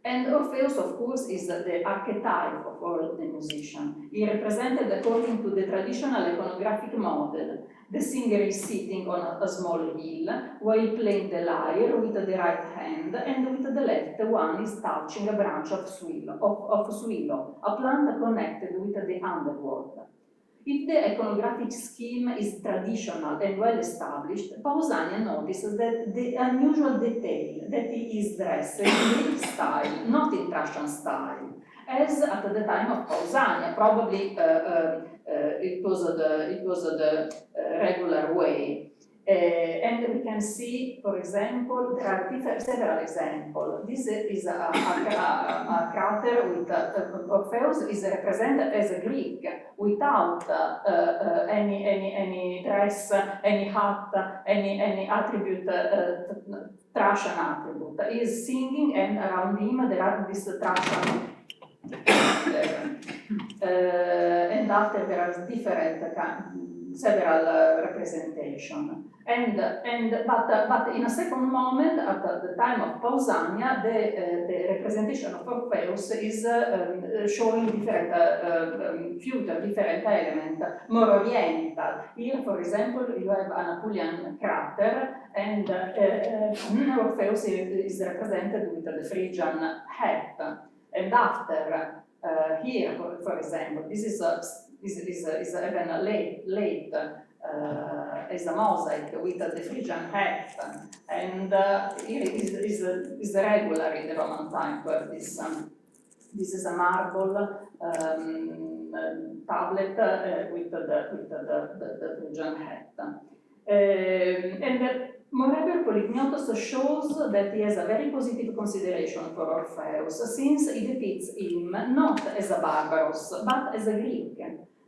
And Orpheus, of course, is the archetype of all the musician. He represented according to the traditional iconographic model. The singer is sitting on a small hill while playing the lyre with the right hand, and with the left one is touching a branch of swallow, a plant connected with the underworld. If the iconographic scheme is traditional and well established, Pausania notices that the unusual detail that he is dressed in Greek style, not in Thracian style, as at the time of Pausania. Probably it was the regular way. And we can see, for example, there are several examples. This is a character with Orpheus is represented as a Greek without any dress, any hat, any attribute, Thracian attribute. He is singing, and around him there are these Thracian. And after there are different several representations. But in a second moment, at the time of Pausania, the representation of Orpheus is showing different different elements, more oriental. Here, for example, you have an Apulian crater, and Orpheus is represented with the Phrygian hat. And after here, for example, this is even late as a mosaic with the Phrygian hat, and here is regular in the Roman time where this is a marble tablet with the Phrygian hat. Moreover, Polygnotos shows that he has a very positive consideration for Orpheus, since he depicts him not as a barbarous, but as a Greek.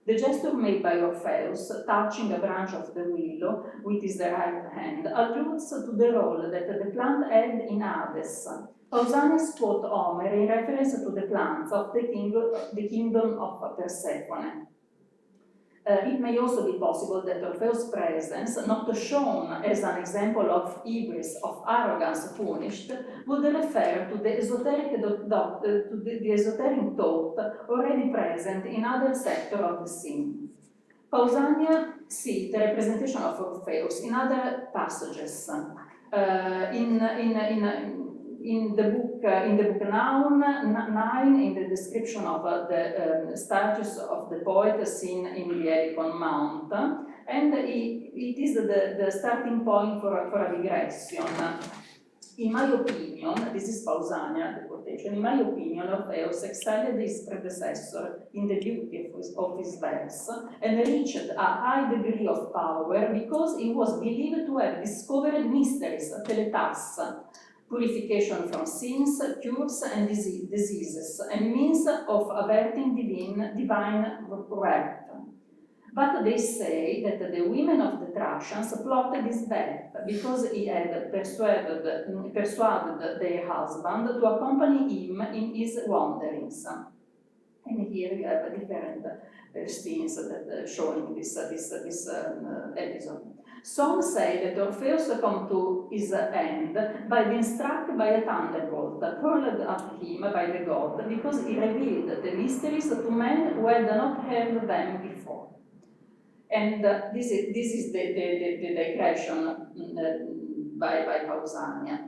The gesture made by Orpheus, touching a branch of the willow with his right hand, alludes to the role that the plant had in Hades. Pausanias quote Homer in reference to the plants of the kingdom of Persephone. It may also be possible that Orpheus' presence, not shown as an example of hubris, of arrogance punished, would refer to the esoteric thought already present in other sectors of the scene. Pausania sees the representation of Orpheus in other passages. In the book 9, in the description of the status of the poet seen in the Helicon Mount, and it is the starting point for a digression. In my opinion, this is Pausania, the quotation, in my opinion, Orpheus excelled his predecessor in the beauty of his verse and reached a high degree of power because he was believed to have discovered mysteries, teletas, purification from sins, cures and diseases, and means of averting divine wrath. But they say that the women of the Thracians plotted his death because he had persuaded their husband to accompany him in his wanderings. And here we have different scenes that showing this episode. Some say that Orpheus come to his end by being struck by a thunderbolt hurled at him by the god because he revealed the mysteries to men who had not heard them before. And this is the digression by Pausania.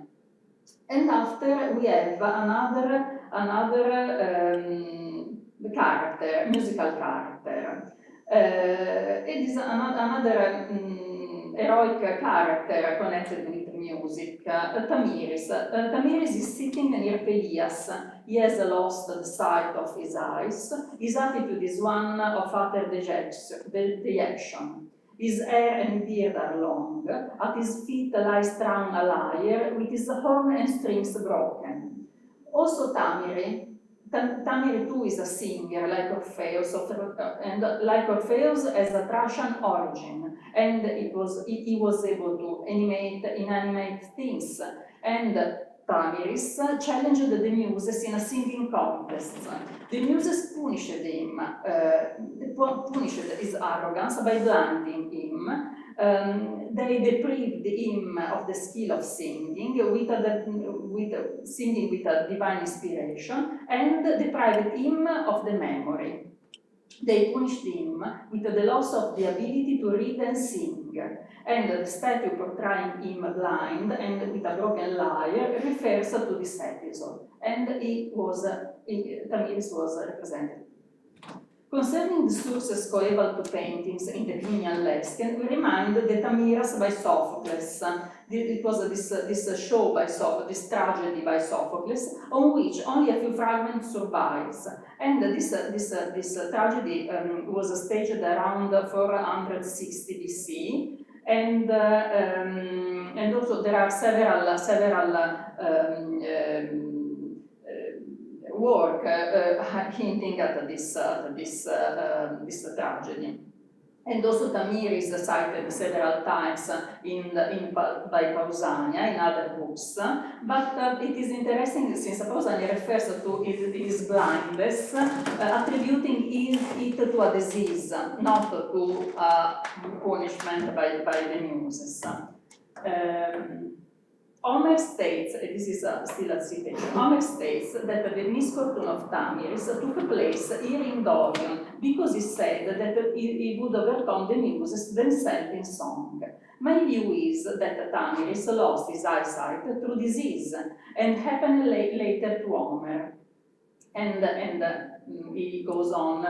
And after we have another character, musical character. It is another heroic character connected with music, Tamiris. Tamiris is sitting near Pelias. He has lost the sight of his eyes. His attitude is one of utter dejection. His hair and beard are long. At his feet lies strung a lyre with his horn and strings broken. Also Tamiri too is a singer like Orpheus, and like Orpheus has a Thracian origin, and he was able to inanimate things. And Tamiris challenged the Muses in a singing contest. The Muses punished him, punished his arrogance by blinding him. They deprived him of the skill of singing, singing with a divine inspiration, and deprived him of the memory. They punished him with the loss of the ability to read and sing, and the statue portraying him blind and with a broken lyre refers to this episode, and Tamiris was represented. Concerning the sources coeval to paintings in the Plinian Lescan, we remind the Tamiras by Sophocles. It was this show by Sophocles, this tragedy by Sophocles, on which only a few fragments survives. And this tragedy was staged around 460 BC, and also there are several work hinting at this tragedy. And also Tamiris is cited several times by Pausania in other books, but it is interesting since Pausania refers to his blindness, attributing it to a disease, not to punishment by the Muses. Homer states, this is still a citation, Homer states that the misfortune of Tamiris took place here in Dorion because he said that he would overcome the Muses themselves in song. My view is that Tamiris lost his eyesight through disease and happened later to Homer. And he goes on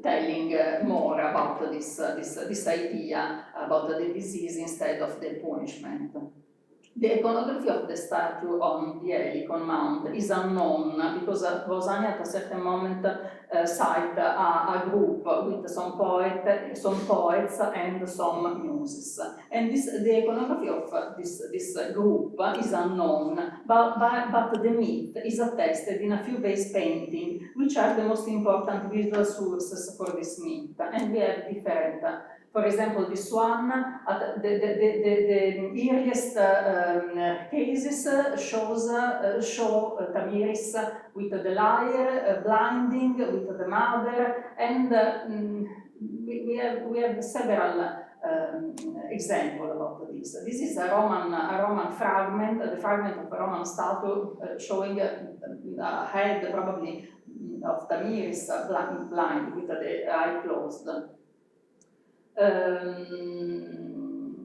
telling more about this idea about the disease instead of the punishment. The iconography of the statue on the Helicon Mount is unknown because Pausania at a certain moment cite a group with some poets and some muses. And the iconography of this group is unknown, but the myth is attested in a few vase paintings, which are the most important visual sources for this myth. And we have different. For example, this one, the earliest cases show Tamiris with the lyre, blinding with the mother, and we have several examples about this. This is a Roman fragment, the fragment of a Roman statue showing a head probably of Tamiris blind with the eye closed.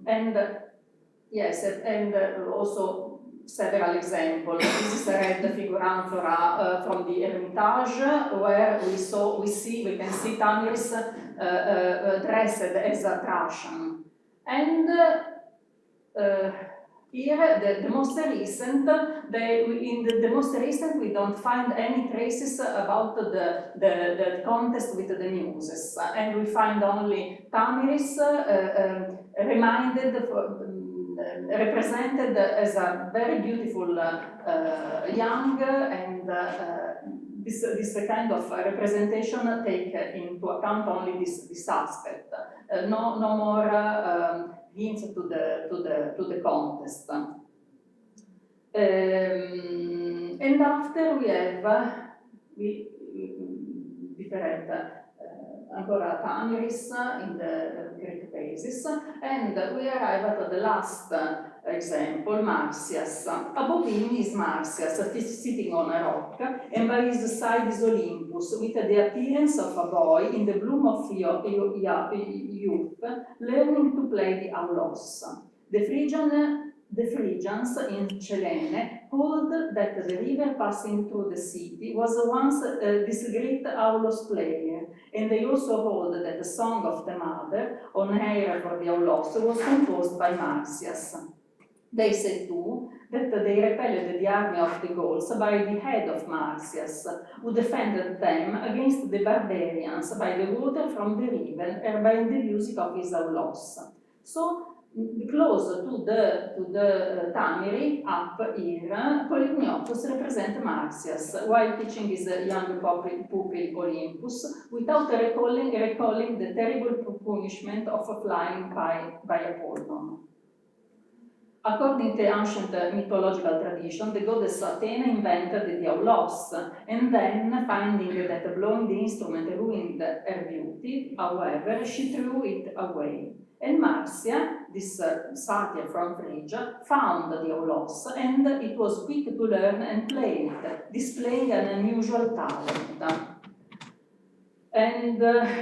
And yes, and also several examples. This is a red figuranthora from the Hermitage, where we can see Tamiris dressed as a Thracian. And here, the most recent, the most recent, we don't find any traces about the contest with the muses, and we find only Tamiris represented as a very beautiful young, and this kind of representation take into account only this aspect. No more hints to the contest. And after we have different ancora Tamiris in the Greek basis, and we arrive at the last example, Marsyas. Above him is Marsyas, sitting on a rock, and by his side is Olympus, with the appearance of a boy in the bloom of youth, learning to play the aulos. The Phrygians in Chelene hold that the river passing through the city was once this great aulos player, and they also hold that the song of the mother, on Ayres for the aulos, was composed by Marsyas. They say too that they repelled the army of the Gauls by the head of Marsyas, who defended them against the barbarians by the water from the river and by the music of his aulos. So, close to the Tamiri, up here, Polygnotus represents Marsyas, while teaching his young pupil Olympus, without recalling the terrible punishment of flying by Apollon. According to ancient mythological tradition, the goddess Athena invented the aulos, and then, finding that blowing the instrument ruined her beauty, however, she threw it away. And Marcia, this satyr from Phrygia, found the aulos, and it was quick to learn and play it, displaying an unusual talent. And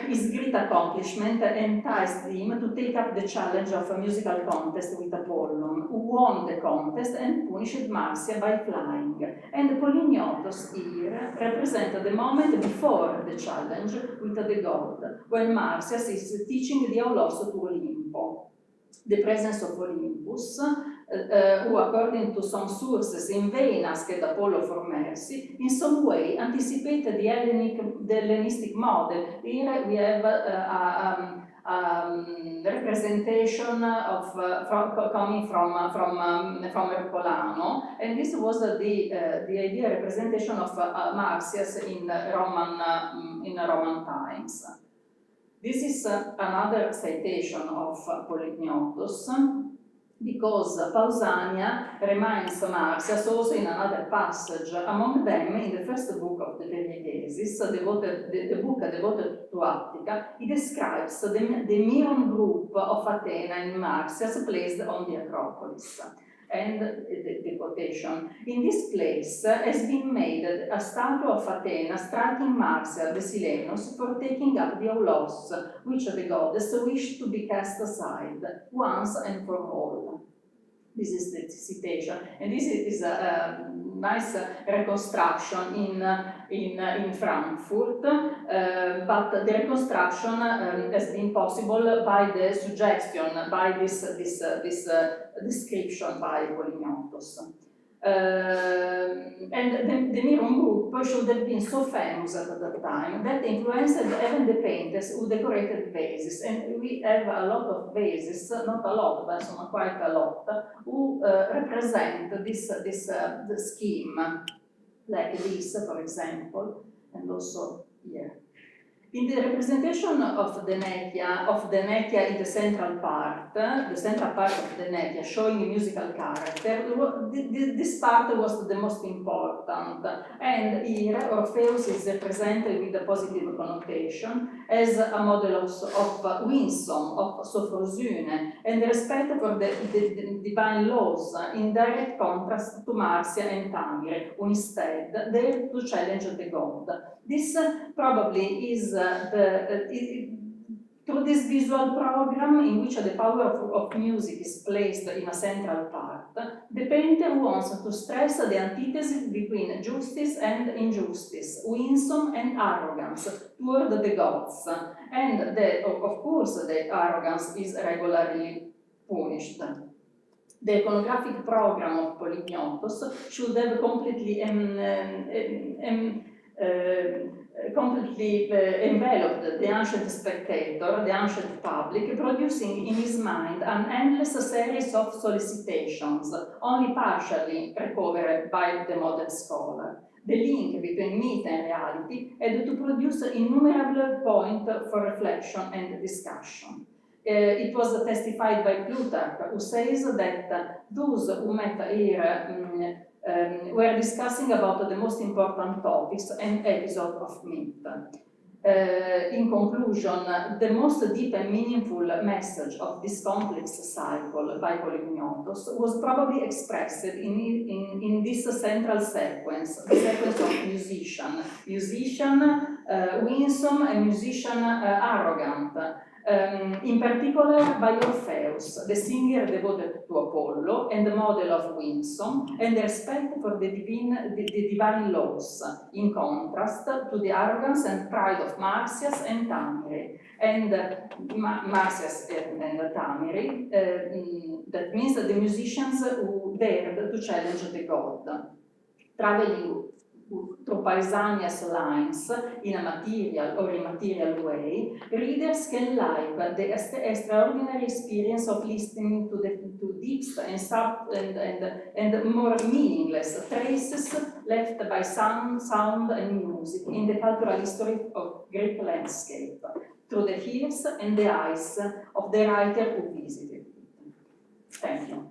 his great accomplishment enticed him to take up the challenge of a musical contest with Apollon, who won the contest and punished Marcia by flying. And Polygnotus here represented the moment before the challenge with the god, when Marsyas is teaching the aulos to Olympo. The presence of Olympus, who according to some sources in vain asked Apollo for mercy, in some way anticipated the Hellenistic model. Here we have representation of coming from Ercolano, and this was the idea representation of Marsyas in Roman times. This is another citation of Polygnotus, because Pausania reminds Marsyas also in another passage, among them in the first book of the Periegesis, the book devoted to Attica. He describes the Myron group of Athena and Marsyas placed on the Acropolis. And the quotation, in this place has been made a statue of Athena striking Marsyas the Silenos for taking up the aulos, which the goddess wished to be cast aside once and for all. This is the citation, and this is a nice reconstruction in Frankfurt, but the reconstruction has been possible by the suggestion, by this description by Polygnotus. And the Myron group should have been so famous at that time that influenced even the painters who decorated vases. And we have a lot of vases, not a lot, but quite a lot, who represent the scheme, like this, for example, and also here. In the representation of the Nekia in the central part of the Nekia, showing a musical character, this part was the most important. And here, Orpheus is represented with a positive connotation as a model of winsome, of sophrosyne, and the respect for the divine laws, in direct contrast to Marcia and Tamire, who instead dare to challenge the god. This probably is Through this visual program, in which the power of music is placed in a central part, the painter wants to stress the antithesis between justice and injustice, winsome and arrogance toward the gods, and of course the arrogance is regularly punished. The iconographic program of Polygnotos should have completely enveloped the ancient spectator, the ancient public, producing in his mind an endless series of solicitations, only partially recovered by the modern scholar. The link between myth and reality had to produce innumerable points for reflection and discussion. It was testified by Plutarch, who says that those who met here were discussing about the most important topics and episodes of myth. In conclusion, the most deep and meaningful message of this complex cycle by Polygnotos was probably expressed in this central sequence, the sequence of musician, winsome and musician arrogant. In particular by Orpheus, the singer devoted to Apollo and the model of winsome, and the respect for the divine laws, in contrast to the arrogance and pride of Marsyas and Tamiri. And Marsyas and Tamiri, that means that the musicians who dared to challenge the god. Traveling through Pausanias lines in a material or immaterial way, readers can live the extraordinary experience of listening to deep and more meaningless traces left by sound and music in the cultural history of Greek landscape, through the ears and the eyes of the writer who visited it. Thank you.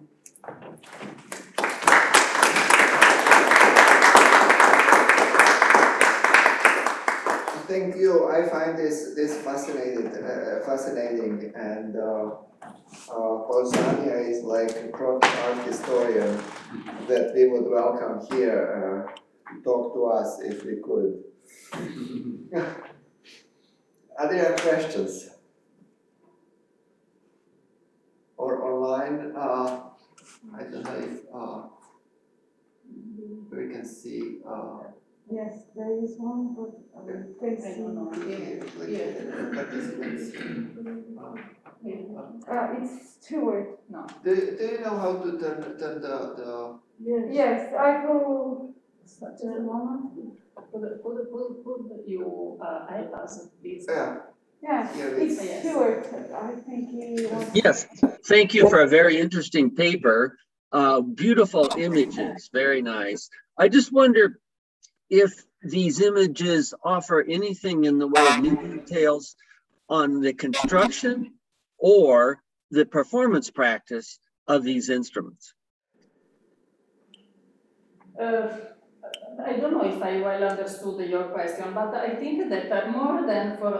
Thank you. I find this fascinating, and Pausania is like a Croton art historian that we would welcome here to talk to us if we could. Are there questions? Or online? I don't know if we can see. Yes, there is one, but facing. It's Stewart. No. Do you know how to turn the? Yes, I will. Just a moment. Could you help us, please? Yeah. Yeah, it's Stewart. I think he wants. Yes, thank you for a very interesting paper. Beautiful images, very nice. I just wonder if these images offer anything in the way of new details on the construction or the performance practice of these instruments. I don't know if I well understood your question, but I think that more than for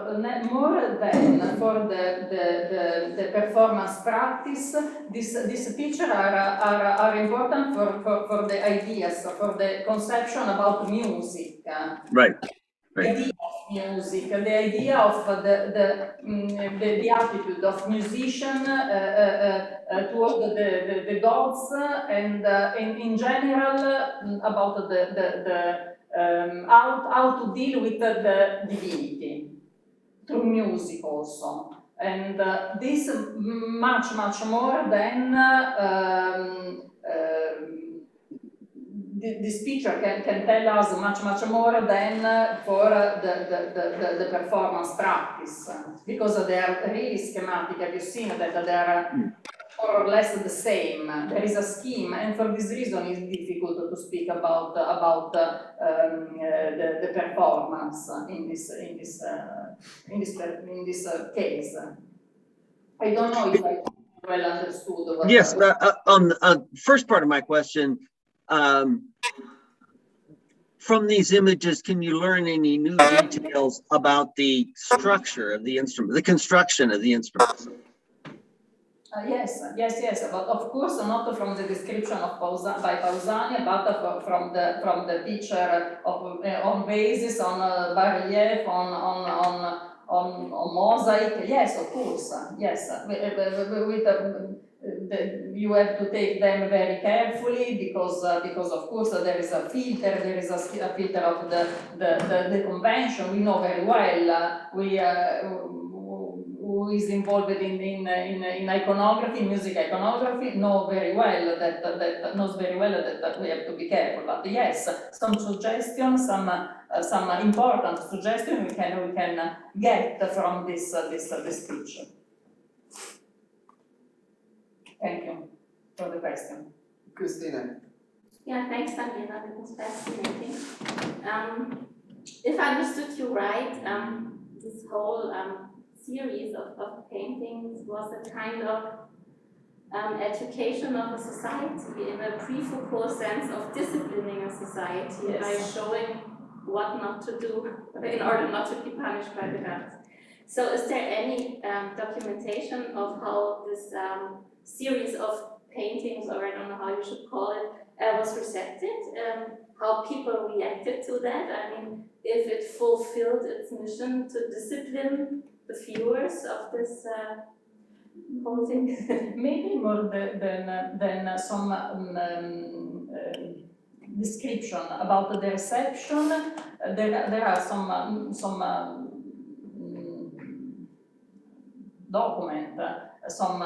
the performance practice, these pictures are important for the ideas, for the conception about music. Right. The idea of music, the idea of the attitude of musician toward the gods, and in general about how to deal with the divinity through music also. And this much more than this picture can tell us much more than for the performance practice, because they are really schematic. Have you seen that they are more or less the same? There is a scheme, and for this reason it's difficult to speak about the performance in this case. I don't know if I well understood. What yes, on the first part of my question. From these images, can you learn any new details about the structure of the instrument, the construction of the instruments? Yes, but of course not from the description of by Pausania, but from the picture of on basis, on bas-relief, mosaic. Yes, of course. Yes, you have to take them very carefully because of course there is a filter. There is a filter of the convention. We know very well. Who is involved in iconography, music iconography, knows very well that we have to be careful. But yes, some suggestions, some important suggestions we can get from this picture. Thank you for the question. Christina. Yeah, thanks, Daniela. That was fascinating. If I understood you right, this whole series of paintings was a kind of education of a society in a pre-Foucault sense of disciplining a society by showing what not to do in order not to be punished by the gods. So is there any documentation of how this series of paintings, or I don't know how you should call it, was recepted? How people reacted to that? I mean, if it fulfilled its mission to discipline the viewers of this whole thing? Maybe more than some description about the reception. There are some document, some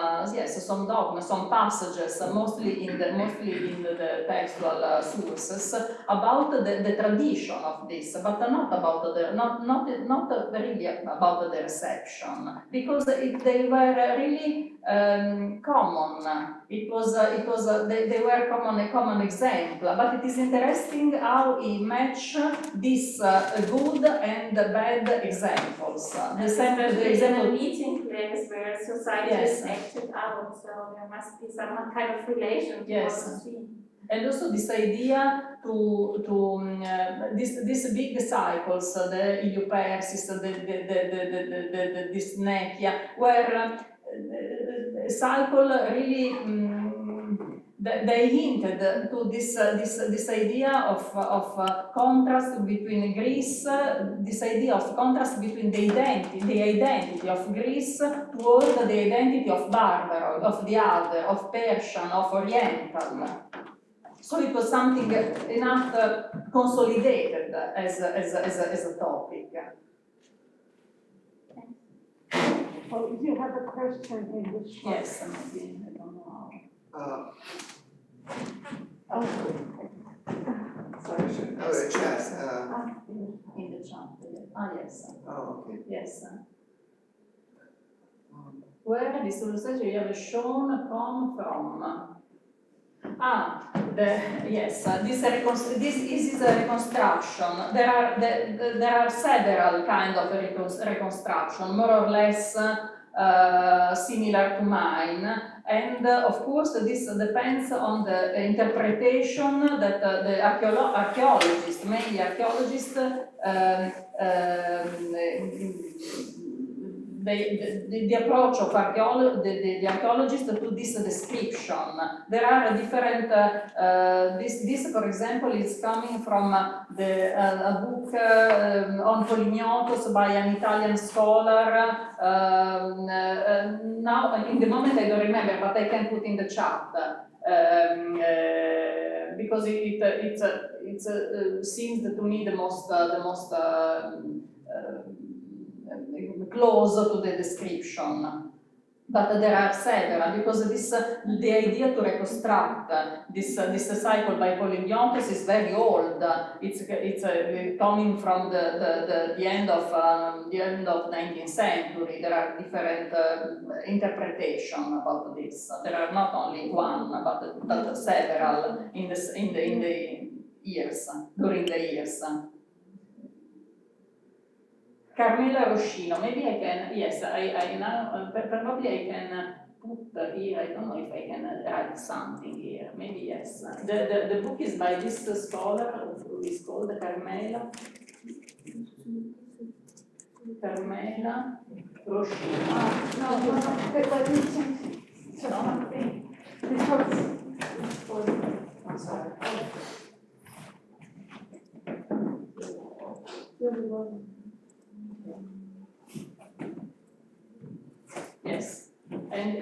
documents, some passages, mostly in the textual sources about the tradition of this, but not about not really about the reception, because they were really common. They were a common example, but it is interesting how he match these good and bad examples. The meeting place where society is acted out, so there must be some kind of relation to what you see. And also this idea these big cycles, the Iliopersis, the Dysnechia, where cycle really they hinted to this idea of contrast between Greece, this idea of contrast between the identity of Greece toward the identity of Barbaro, of the other, of Persian, of Oriental. So it was something enough consolidated as a topic. Oh, you have a question in the chat. Yes, maybe, I don't know. Sorry. The chat. In the chat. Yes. Oh, okay. Yes. Where this illustration you have shown come from? This is a reconstruction. There are several kind of reconstruction, more or less similar to mine, and of course this depends on the interpretation that the archaeologists, mainly archaeologists, the approach of the archaeologists to this description. There are different, this for example is coming from a book on Polignotos by an Italian scholar. Now, in the moment I don't remember, but I can put in the chat. Because it seems to me the most close to the description, but there are several, because the idea to reconstruct this cycle by Polignotos is very old. It's coming from the end of 19th century. There are different interpretations about this. There are not only one, but several in the years, during the years. Carmela Roscino, maybe I can, yes, I now, probably I can put here, I don't know if I can write something here, maybe yes. The book is by this scholar, who is called Carmela Roscino. I'm sorry.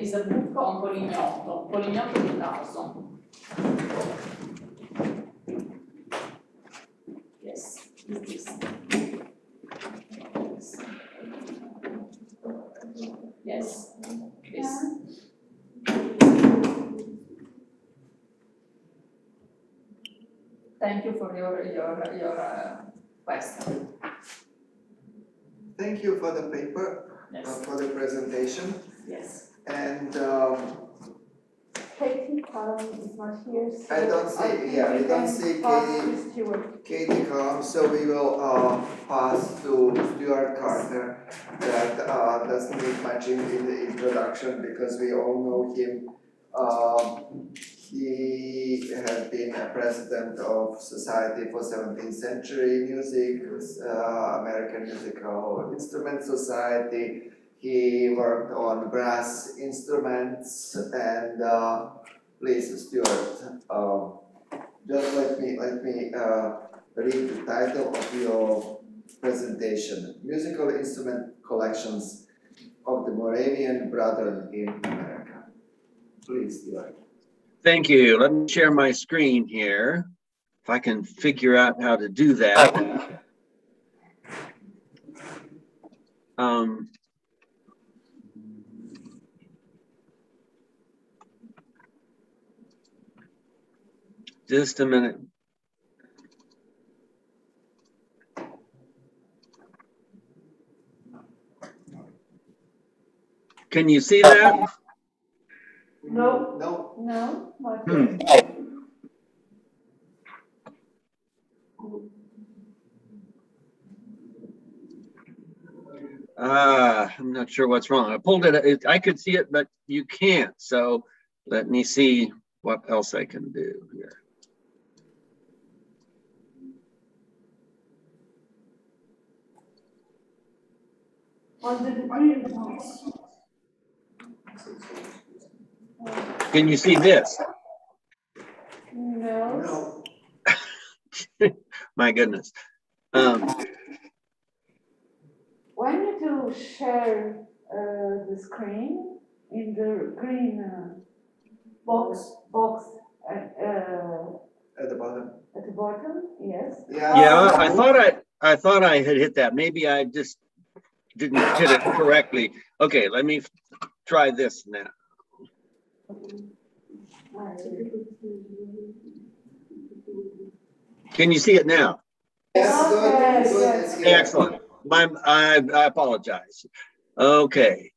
is a book on Polignotto di Tasso. Yes, is this. Yes, this. Thank you for your question. Thank you for the paper, yes. For the presentation. Yes. And Katie is not here. So I don't see, we don't see Katie Collum, so we will pass to Stuart Carter. That doesn't need much in the introduction because we all know him. He had been a president of Society for 17th Century Music, American Musical Instrument Society. He worked on brass instruments, and please, Stuart, just let me read the title of your presentation: Musical Instrument Collections of the Moravian Brethren in America. Please, Stuart. Thank you. Let me share my screen here, if I can figure out how to do that. Just a minute. Can you see that? No. No. No, not yet. I'm not sure what's wrong. I pulled it. I could see it, but you can't. So let me see what else I can do here. On the green box. Can you see this? No. My goodness. Why don't you share the screen in the green box at the bottom? At the bottom, yes. Yeah, I thought I had hit that. Maybe I just didn't hit it correctly. Okay, let me try this now. Can you see it now? Yes, good. Excellent. I apologize. Okay.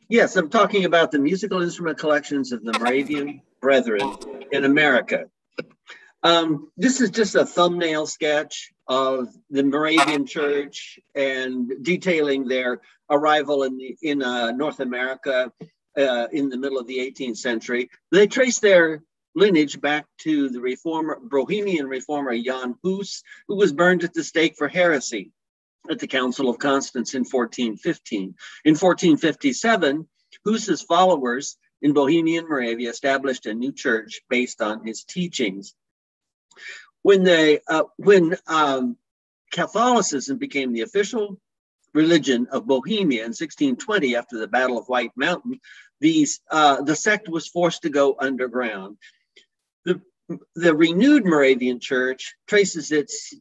Yes, I'm talking about the musical instrument collections of the Moravian Brethren in America. This is just a thumbnail sketch of the Moravian Church and detailing their arrival in North America in the middle of the 18th century. They trace their lineage back to the Bohemian reformer Jan Hus, who was burned at the stake for heresy at the Council of Constance in 1415. In 1457, Hus's followers in Bohemian Moravia established a new church based on his teachings. When Catholicism became the official religion of Bohemia in 1620, after the Battle of White Mountain, the sect was forced to go underground. The renewed Moravian Church traces its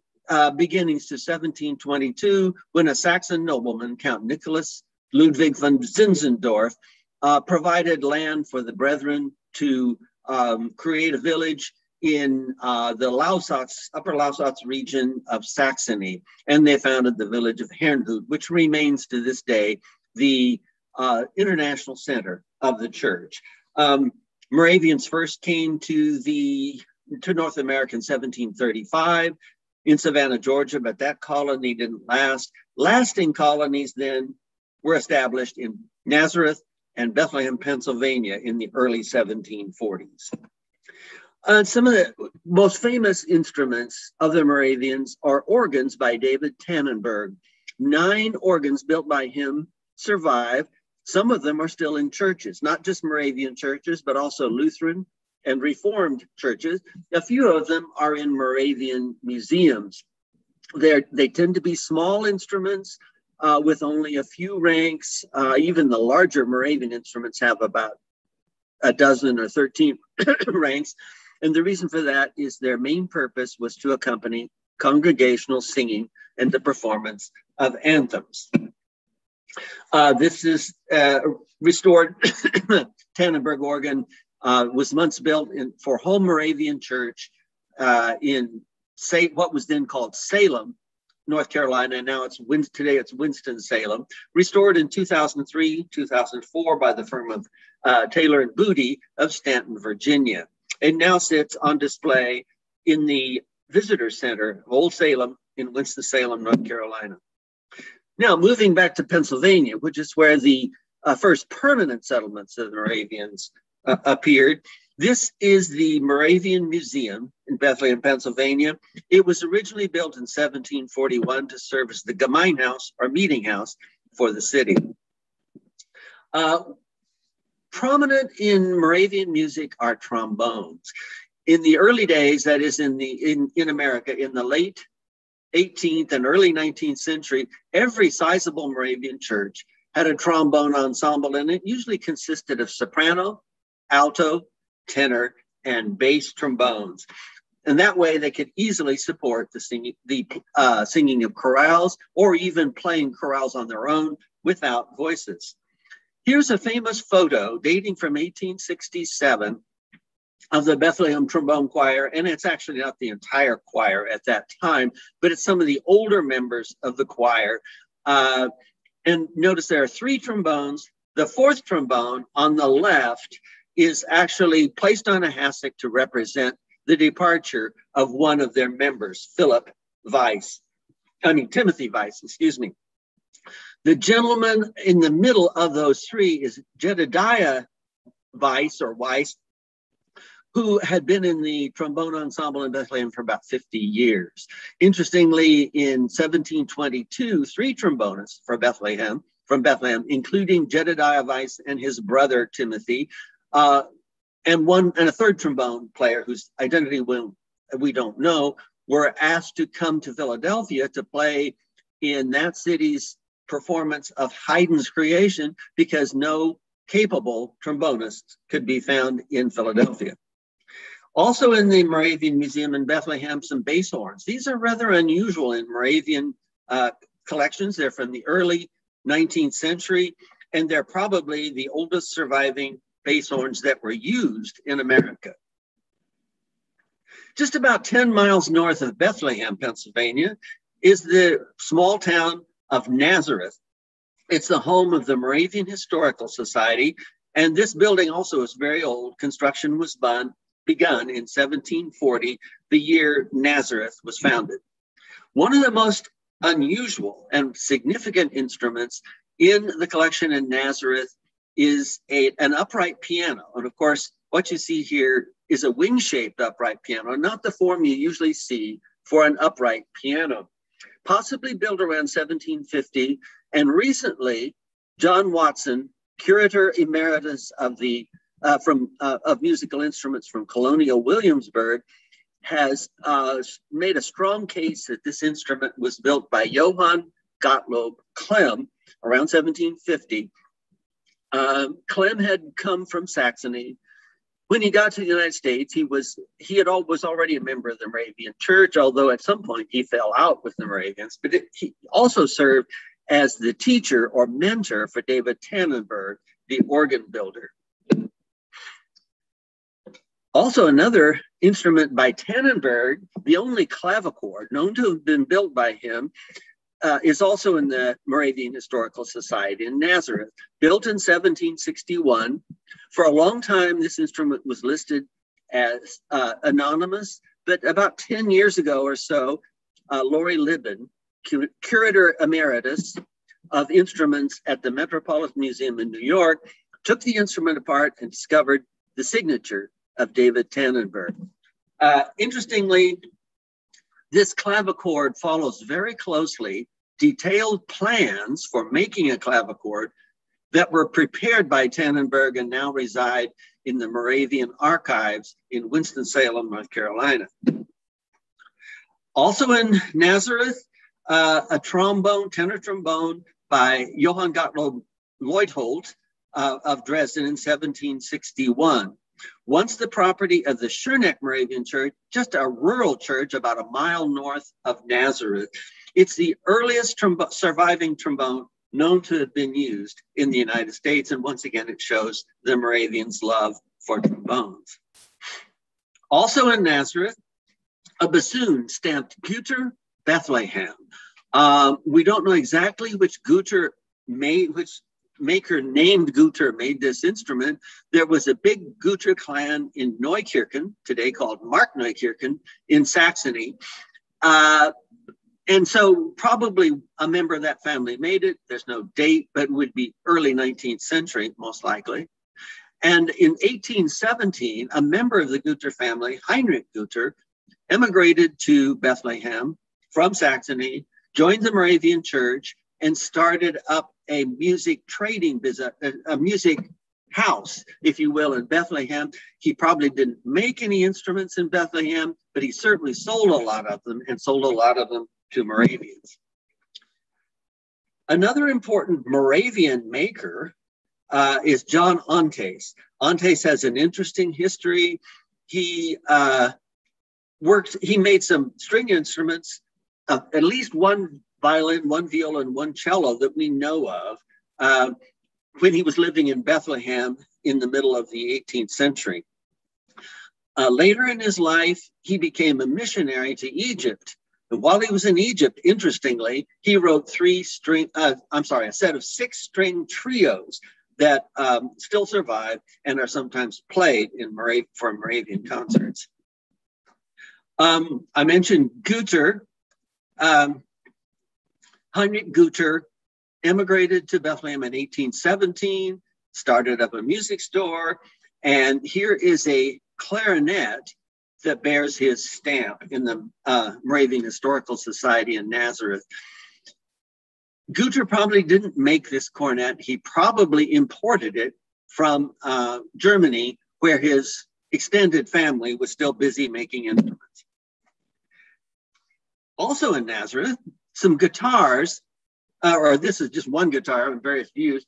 beginnings to 1722, when a Saxon nobleman, Count Nicholas Ludwig von Zinzendorf, provided land for the Brethren to create a village in the Upper Lausitz region of Saxony, and they founded the village of Herrnhut, which remains to this day the international center of the church. Moravians first came to North America in 1735 in Savannah, Georgia, but that colony didn't last. Lasting colonies then were established in Nazareth and Bethlehem, Pennsylvania in the early 1740s. Some of the most famous instruments of the Moravians are organs by David Tannenberg. 9 organs built by him survive. Some of them are still in churches, not just Moravian churches, but also Lutheran and Reformed churches. A few of them are in Moravian museums. They tend to be small instruments, with only a few ranks. Even the larger Moravian instruments have about a dozen or 13 ranks. And the reason for that is their main purpose was to accompany congregational singing and the performance of anthems. This is restored Tannenberg organ, was once built for whole Moravian church in what was then called Salem, North Carolina, and now today it's Winston-Salem, restored in 2003, 2004 by the firm of Taylor and Booty of Stanton, Virginia. It now sits on display in the Visitor Center of Old Salem in Winston-Salem, North Carolina. Now, moving back to Pennsylvania, which is where the first permanent settlements of the Moravians appeared. This is the Moravian Museum in Bethlehem, Pennsylvania. It was originally built in 1741 to serve as the Gemeinhaus, or meeting house, for the city. Prominent in Moravian music are trombones. In the early days, that is in America, in the late 18th and early 19th century, every sizable Moravian church had a trombone ensemble, and it usually consisted of soprano, alto, tenor, and bass trombones. And that way they could easily support the singing of chorales, or even playing chorales on their own without voices. Here's a famous photo dating from 1867 of the Bethlehem Trombone Choir, and it's actually not the entire choir at that time, but it's some of the older members of the choir. And notice there are 3 trombones. The 4th trombone on the left is actually placed on a hassock to represent the departure of one of their members, Timothy Weiss, excuse me. The gentleman in the middle of those 3 is Jedediah Weiss, who had been in the trombone ensemble in Bethlehem for about 50 years. Interestingly, in 1722, 3 trombonists from Bethlehem, including Jedediah Weiss and his brother Timothy, and a 3rd trombone player whose identity we don't know, were asked to come to Philadelphia to play in that city's performance of Haydn's Creation, because no capable trombonists could be found in Philadelphia. Also in the Moravian Museum in Bethlehem, some bass horns. These are rather unusual in Moravian collections. They're from the early 19th century, and they're probably the oldest surviving bass horns that were used in America. Just about 10 miles north of Bethlehem, Pennsylvania, is the small town of Nazareth. It's the home of the Moravian Historical Society, and this building also is very old. Construction was begun in 1740, the year Nazareth was founded. One of the most unusual and significant instruments in the collection in Nazareth is an upright piano. And of course, what you see here is a wing-shaped upright piano, not the form you usually see for an upright piano. Possibly built around 1750, and recently, John Watson, curator emeritus of musical instruments from Colonial Williamsburg, has made a strong case that this instrument was built by Johann Gottlob Klemm around 1750. Klemm had come from Saxony. When he got to the United States, he was already a member of the Moravian Church, although at some point he fell out with the Moravians. But he also served as the teacher or mentor for David Tannenberg, the organ builder. Also, another instrument by Tannenberg, the only clavichord known to have been built by him, is also in the Moravian Historical Society in Nazareth, built in 1761. For a long time, this instrument was listed as anonymous, but about 10 years ago or so, Lori Libben, curator emeritus of instruments at the Metropolitan Museum in New York, took the instrument apart and discovered the signature of David Tannenberg. Interestingly, this clavichord follows very closely detailed plans for making a clavichord that were prepared by Tannenberg and now reside in the Moravian archives in Winston-Salem, North Carolina. Also in Nazareth, a trombone, tenor trombone by Johann Gottlob Leuthold of Dresden in 1761. Once the property of the Schöneck Moravian Church, just a rural church about a mile north of Nazareth. It's the earliest surviving trombone known to have been used in the United States. And once again, it shows the Moravians' love for trombones. Also in Nazareth, a bassoon stamped Goehr, Bethlehem. We don't know exactly which Goehr made, which maker named Goehr made this instrument. There was a big Goehr clan in Neukirchen, today called Markneukirchen, in Saxony. And so probably a member of that family made it. There's no date, but it would be early 19th century, most likely. And in 1817, a member of the Goehr family, Heinrich Goehr, emigrated to Bethlehem from Saxony, joined the Moravian Church, and started up a music trading business, a music house, if you will, in Bethlehem. He probably didn't make any instruments in Bethlehem, but he certainly sold a lot of them, and sold a lot of them to Moravians. Another important Moravian maker is John Ontes. Ontes has an interesting history. He made some string instruments, at least one violin, one viola, and one cello that we know of when he was living in Bethlehem in the middle of the 18th century. Later in his life, he became a missionary to Egypt. And while he was in Egypt, interestingly, he wrote a set of 6-string trios that still survive and are sometimes played for Moravian concerts. I mentioned Goehr. Heinrich Goehr emigrated to Bethlehem in 1817, started up a music store, and here is a clarinet that bears his stamp in the Moravian Historical Society in Nazareth. Goehr probably didn't make this cornet. He probably imported it from Germany, where his extended family was still busy making instruments. Also in Nazareth, some guitars, or this is just one guitar in various views,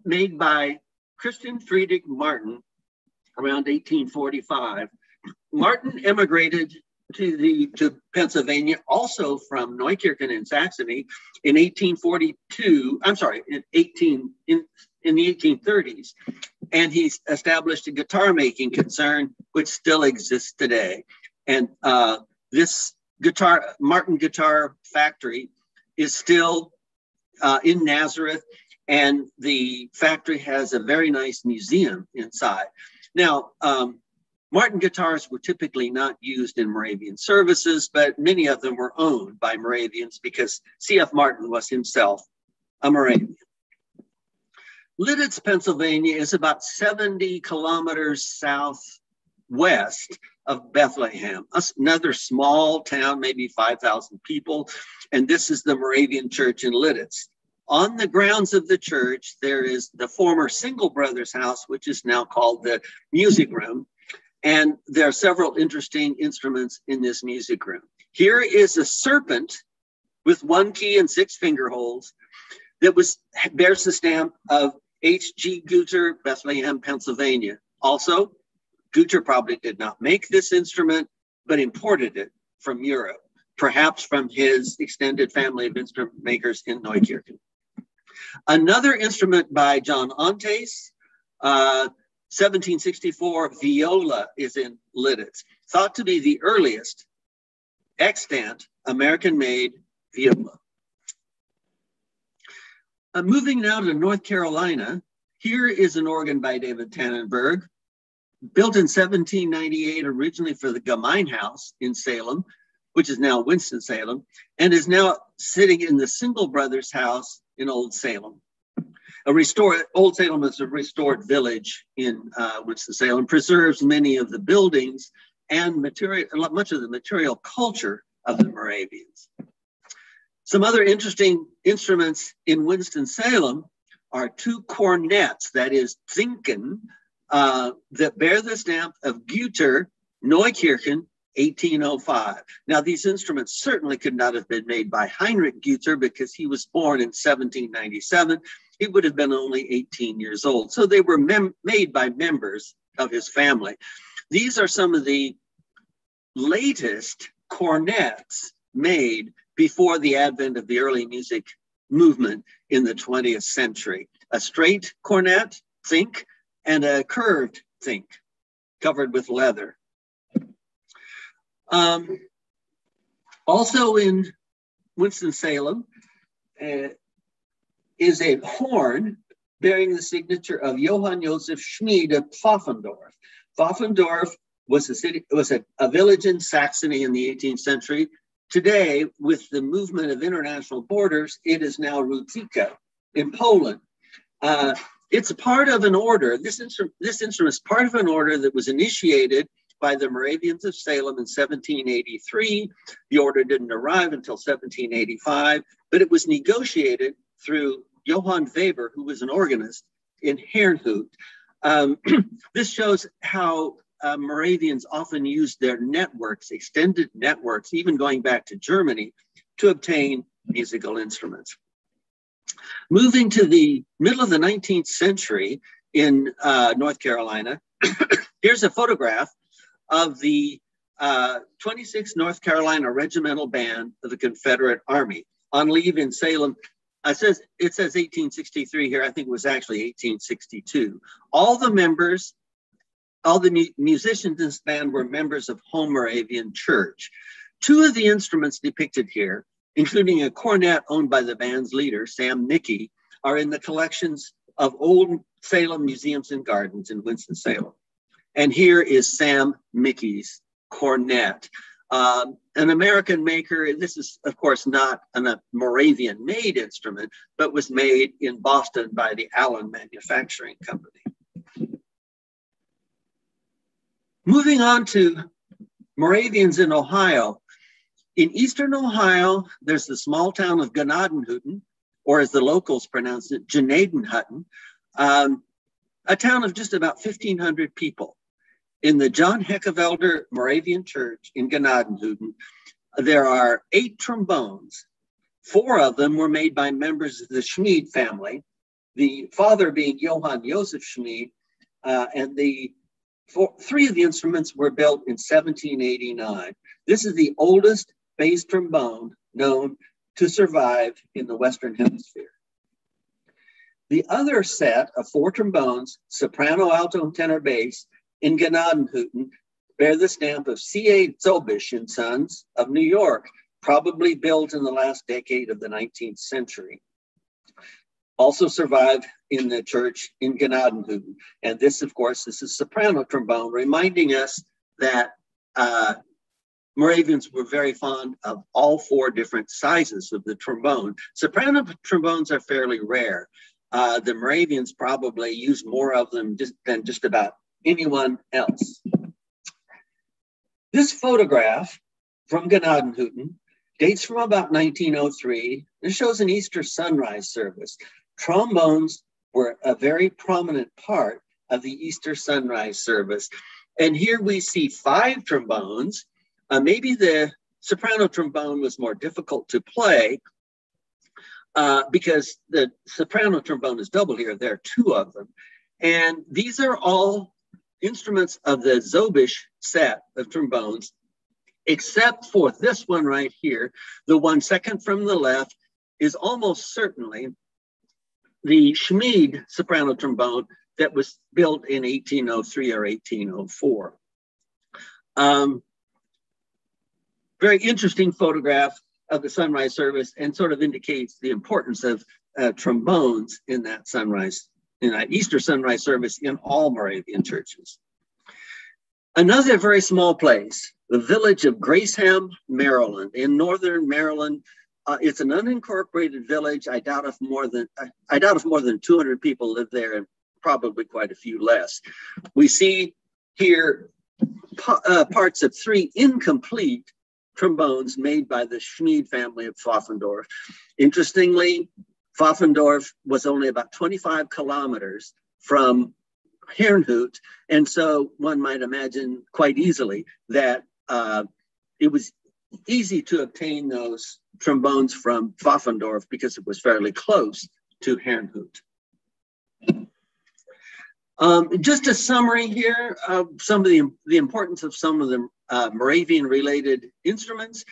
made by Christian Friedrich Martin around 1845. Martin emigrated to Pennsylvania, also from Neukirchen in Saxony, in 1842. I'm sorry, in the 1830s, and he established a guitar making concern, which still exists today. And this Martin Guitar Factory is still in Nazareth, and the factory has a very nice museum inside. Now, Martin guitars were typically not used in Moravian services, but many of them were owned by Moravians because C.F. Martin was himself a Moravian. Lidditz, Pennsylvania is about 70 kilometers southwest of Bethlehem, another small town, maybe 5,000 people. And this is the Moravian church in Lidditz. On the grounds of the church, there is the former Single Brothers house, which is now called the music room. And there are several interesting instruments in this music room. Here is a serpent with 1 key and 6 finger holes that bears the stamp of H.G. Goehr, Bethlehem, Pennsylvania. Also, Goehr probably did not make this instrument, but imported it from Europe, perhaps from his extended family of instrument makers in Neukirchen. Another instrument by John Ontes, 1764 viola, is in Lidditz, thought to be the earliest extant American-made viola. Moving now to North Carolina, here is an organ by David Tannenberg, built in 1798, originally for the Gemeinhaus in Salem, which is now Winston-Salem, and is now sitting in the Single Brothers house in Old Salem. Old Salem is a restored village in Winston-Salem, preserves many of the buildings and much of the material culture of the Moravians. Some other interesting instruments in Winston-Salem are 2 cornets, that is Zinken, that bear the stamp of Goehr, Neukirchen, 1805. Now, these instruments certainly could not have been made by Heinrich Güter because he was born in 1797. He would have been only 18 years old. So they were made by members of his family. These are some of the latest cornets made before the advent of the early music movement in the 20th century. A straight cornet, think, and a curved think, covered with leather. Also in Winston-Salem is a horn bearing the signature of Johann Joseph Schmid of Pfaffendorf. Pfaffendorf was a village in Saxony in the 18th century. Today, with the movement of international borders, it is now Rudzyka in Poland. It's a part of an order. This instrument is part of an order that was initiated by the Moravians of Salem in 1783. The order didn't arrive until 1785, but it was negotiated through Johann Weber, who was an organist in Herrnhut. This shows how Moravians often used their networks, extended networks, even going back to Germany, to obtain musical instruments. Moving to the middle of the 19th century in North Carolina, here's a photograph of the 26th North Carolina Regimental Band of the Confederate Army on leave in Salem. It says 1863 here. I think it was actually 1862. All the members, all the musicians in this band were members of Home Moravian Church. Two of the instruments depicted here, including a cornet owned by the band's leader, Sam Mickey, are in the collections of Old Salem Museums and Gardens in Winston-Salem. And here is Sam Mickey's cornet. An American maker. This is, of course, not a Moravian-made instrument, but was made in Boston by the Allen Manufacturing Company. Moving on to Moravians in Ohio. In Eastern Ohio, there's the small town of Gnadenhutten, or as the locals pronounce it, Gnadenhutten, a town of just about 1,500 people. In the John Heckewelder Moravian Church in Gnadenhutten, there are 8 trombones. 4 of them were made by members of the Schmid family, the father being Johann Joseph Schmid, and 3 of the instruments were built in 1789. This is the oldest bass trombone known to survive in the Western Hemisphere. The other set of 4 trombones, soprano, alto, and tenor bass, in Gnadenhutten bear the stamp of C.A. Zobisch and Sons of New York, probably built in the last decade of the 19th century. Also survived in the church in Gnadenhutten. And this, of course, is a soprano trombone, reminding us that Moravians were very fond of all 4 different sizes of the trombone. Soprano trombones are fairly rare. The Moravians probably used more of them than just about anyone else. This photograph from Gnadenhutten dates from about 1903. It shows an Easter sunrise service. Trombones were a very prominent part of the Easter sunrise service. And here we see 5 trombones. Maybe the soprano trombone was more difficult to play because the soprano trombone is double here. There are 2 of them. And these are all instruments of the Zobisch set of trombones, except for this one right here. The one second from the left is almost certainly the Schmid soprano trombone that was built in 1803 or 1804. Very interesting photograph of the sunrise service, and sort of indicates the importance of trombones in that sunrise, in that Easter sunrise service in all Moravian churches. Another very small place, the village of Graceham, Maryland, in northern Maryland. It's an unincorporated village. I doubt if more than 200 people live there, and probably quite a few less. We see here parts of 3 incomplete trombones made by the Schmid family of Pfaffendorf. Interestingly, Pfaffendorf was only about 25 kilometers from Herrnhut, and so one might imagine quite easily that it was easy to obtain those trombones from Pfaffendorf because it was fairly close to Herrnhut. Just a summary here of some of the importance of some of the Moravian-related instruments.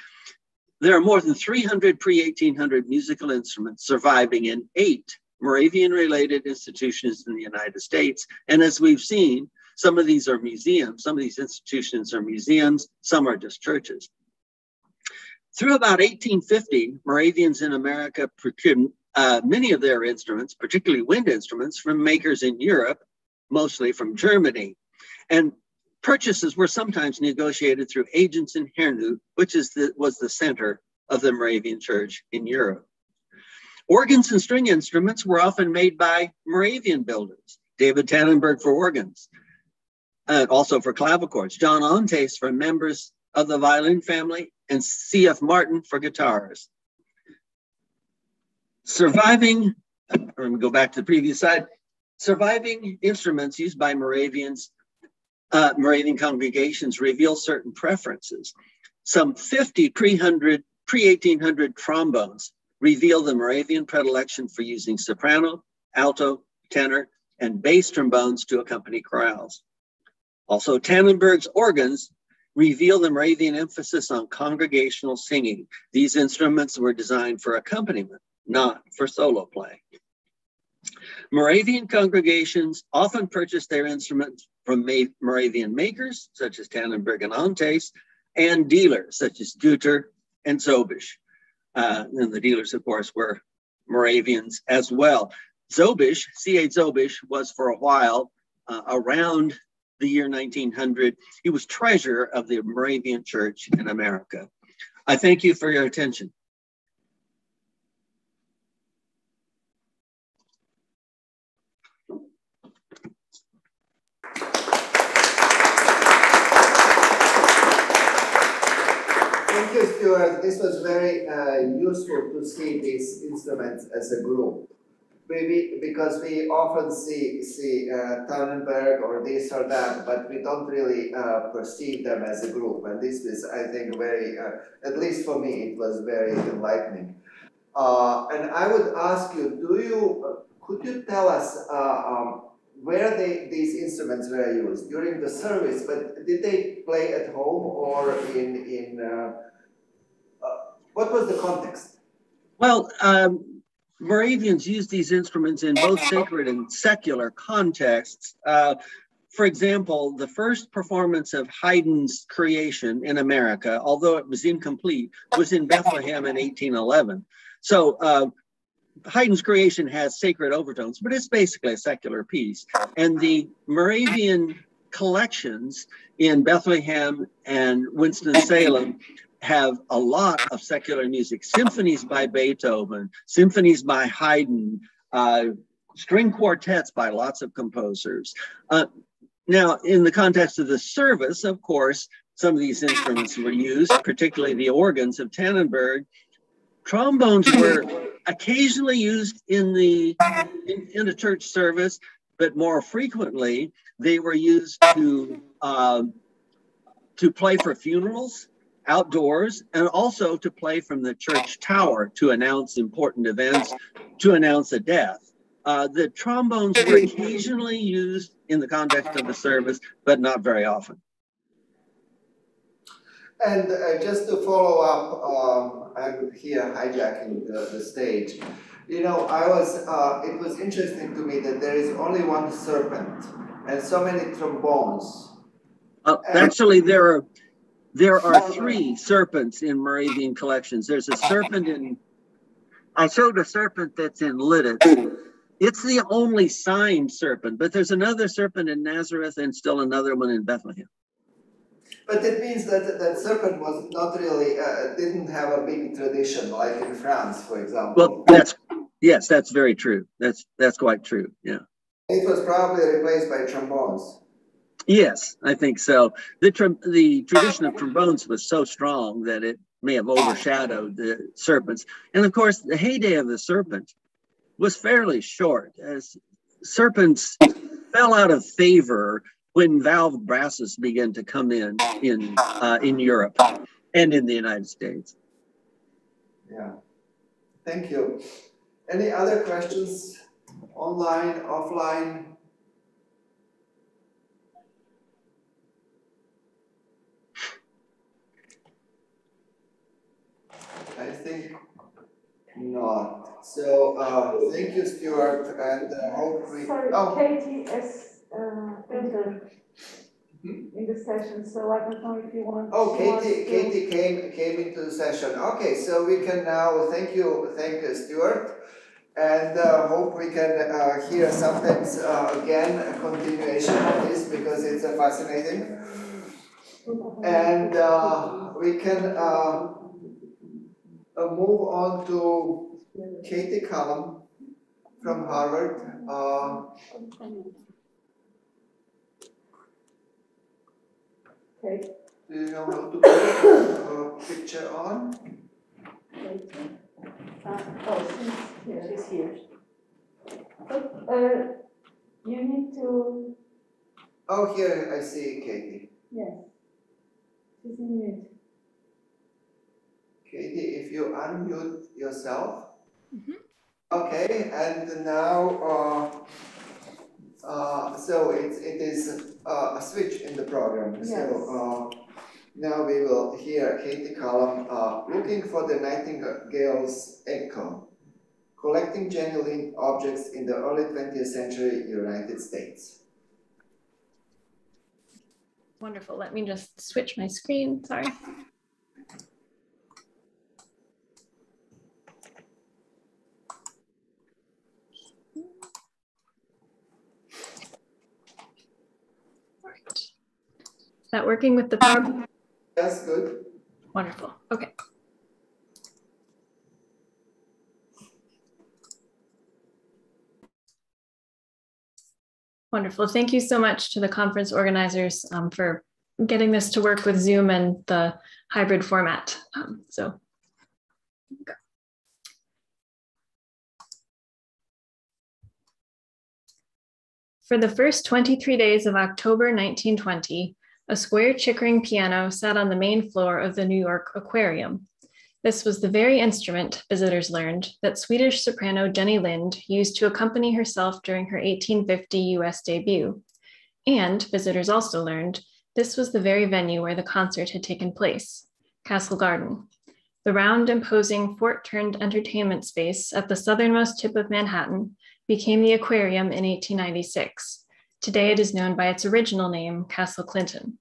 There are more than 300 pre-1800 musical instruments surviving in 8 Moravian-related institutions in the United States. And as we've seen, some of these are museums, some of these institutions are museums, some are just churches. Through about 1850, Moravians in America procured many of their instruments, particularly wind instruments, from makers in Europe, mostly from Germany. And purchases were sometimes negotiated through agents in Herrnhut, which was the center of the Moravian Church in Europe. Organs and string instruments were often made by Moravian builders. David Tannenberg for organs, and also for clavichords. John Ontes for members of the violin family, and C.F. Martin for guitars. Surviving, or we go back to the previous slide, surviving instruments used by Moravian congregations reveal certain preferences. Some 50 pre-1800 trombones reveal the Moravian predilection for using soprano, alto, tenor, and bass trombones to accompany chorales. Also, Tannenberg's organs reveal the Moravian emphasis on congregational singing. These instruments were designed for accompaniment, not for solo play. Moravian congregations often purchased their instruments from Moravian makers, such as Tannenberg and Ontes, and dealers, such as Goehr and Zobisch. And the dealers, of course, were Moravians as well. Zobisch, C.A. Zobisch, was for a while, around the year 1900, he was treasurer of the Moravian Church in America. I thank you for your attention. Thank you, Stuart. This was very useful to see these instruments as a group. Maybe because we often see Tannenberg or this or that, but we don't really perceive them as a group. And this is, I think, very, at least for me, it was very enlightening. And I would ask you, could you tell us where these instruments were used during the service? But did they play at home or what was the context? Well, Moravians used these instruments in both sacred and secular contexts. For example, the first performance of Haydn's Creation in America, although it was incomplete, was in Bethlehem in 1811. So Haydn's Creation has sacred overtones, but it's basically a secular piece. And the Moravian collections in Bethlehem and Winston-Salem have a lot of secular music, symphonies by Beethoven, symphonies by Haydn, string quartets by lots of composers. Now, in the context of the service, of course, some of these instruments were used, particularly the organs of Tannenberg. Trombones were occasionally used in a church service, but more frequently, they were used to play for funerals, outdoors, and also to play from the church tower to announce important events, to announce a death. The trombones were occasionally used in the context of the service, but not very often. And just to follow up, I'm here hijacking the stage. You know, it was interesting to me that there is only one serpent and so many trombones. Actually, there are 3 serpents in Moravian collections. There's a serpent I showed a serpent that's in Lidditz. It's the only signed serpent, but there's another serpent in Nazareth and still another one in Bethlehem. But it means that that serpent was not really, didn't have a big tradition like in France, for example. Well, yes, that's very true. That's quite true, yeah. It was probably replaced by trombones. Yes, I think so. The tradition of trombones was so strong that it may have overshadowed the serpents. And of course, the heyday of the serpent was fairly short, as serpents fell out of favor when valve brasses began to come in Europe and in the United States. Yeah, thank you. Any other questions, online, offline? I think not. So thank you, Stuart, and hope we. Sorry, Katie is entered in the session, so I don't know if you want. Oh, Katie came into the session. Okay, so we can now thank Stuart, and hope we can hear sometimes again a continuation of this because it's fascinating, and we can move on to Katie Callum from Harvard. Okay. Do you know how to put a picture on? She's here. You need to. Oh, here I see Katie. Yes. She's in mute. Katie, if you unmute yourself. Okay, and now, so it is a switch in the program. Yes. So now we will hear Katie Callum looking for the Nightingale's echo, collecting genuine objects in the early 20th century United States. Wonderful. Let me just switch my screen. Sorry. Is that working with the PowerPoint? That's good. Wonderful. Okay. Wonderful. Thank you so much to the conference organizers for getting this to work with Zoom and the hybrid format. For the first 23 days of October 1920, a square Chickering piano sat on the main floor of the New York Aquarium. This was the very instrument, visitors learned, that Swedish soprano Jenny Lind used to accompany herself during her 1850 US debut. And, visitors also learned, this was the very venue where the concert had taken place, Castle Garden. The round, imposing, fort-turned entertainment space at the southernmost tip of Manhattan became the Aquarium in 1896. Today it is known by its original name, Castle Clinton.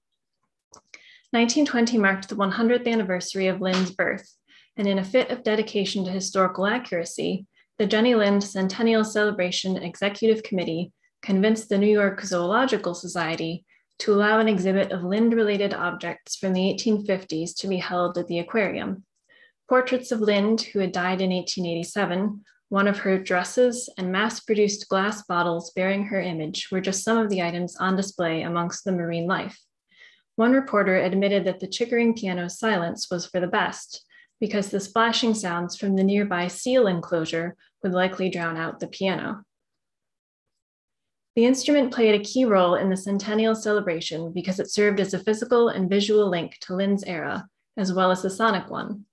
1920 marked the 100th anniversary of Lind's birth, and in a fit of dedication to historical accuracy, the Jenny Lind Centennial Celebration Executive Committee convinced the New York Zoological Society to allow an exhibit of Lind-related objects from the 1850s to be held at the aquarium. Portraits of Lind, who had died in 1887, one of her dresses, and mass-produced glass bottles bearing her image were just some of the items on display amongst the marine life. One reporter admitted that the Chickering piano's silence was for the best, because the splashing sounds from the nearby seal enclosure would likely drown out the piano. The instrument played a key role in the centennial celebration because it served as a physical and visual link to Lind's era, as well as a sonic one.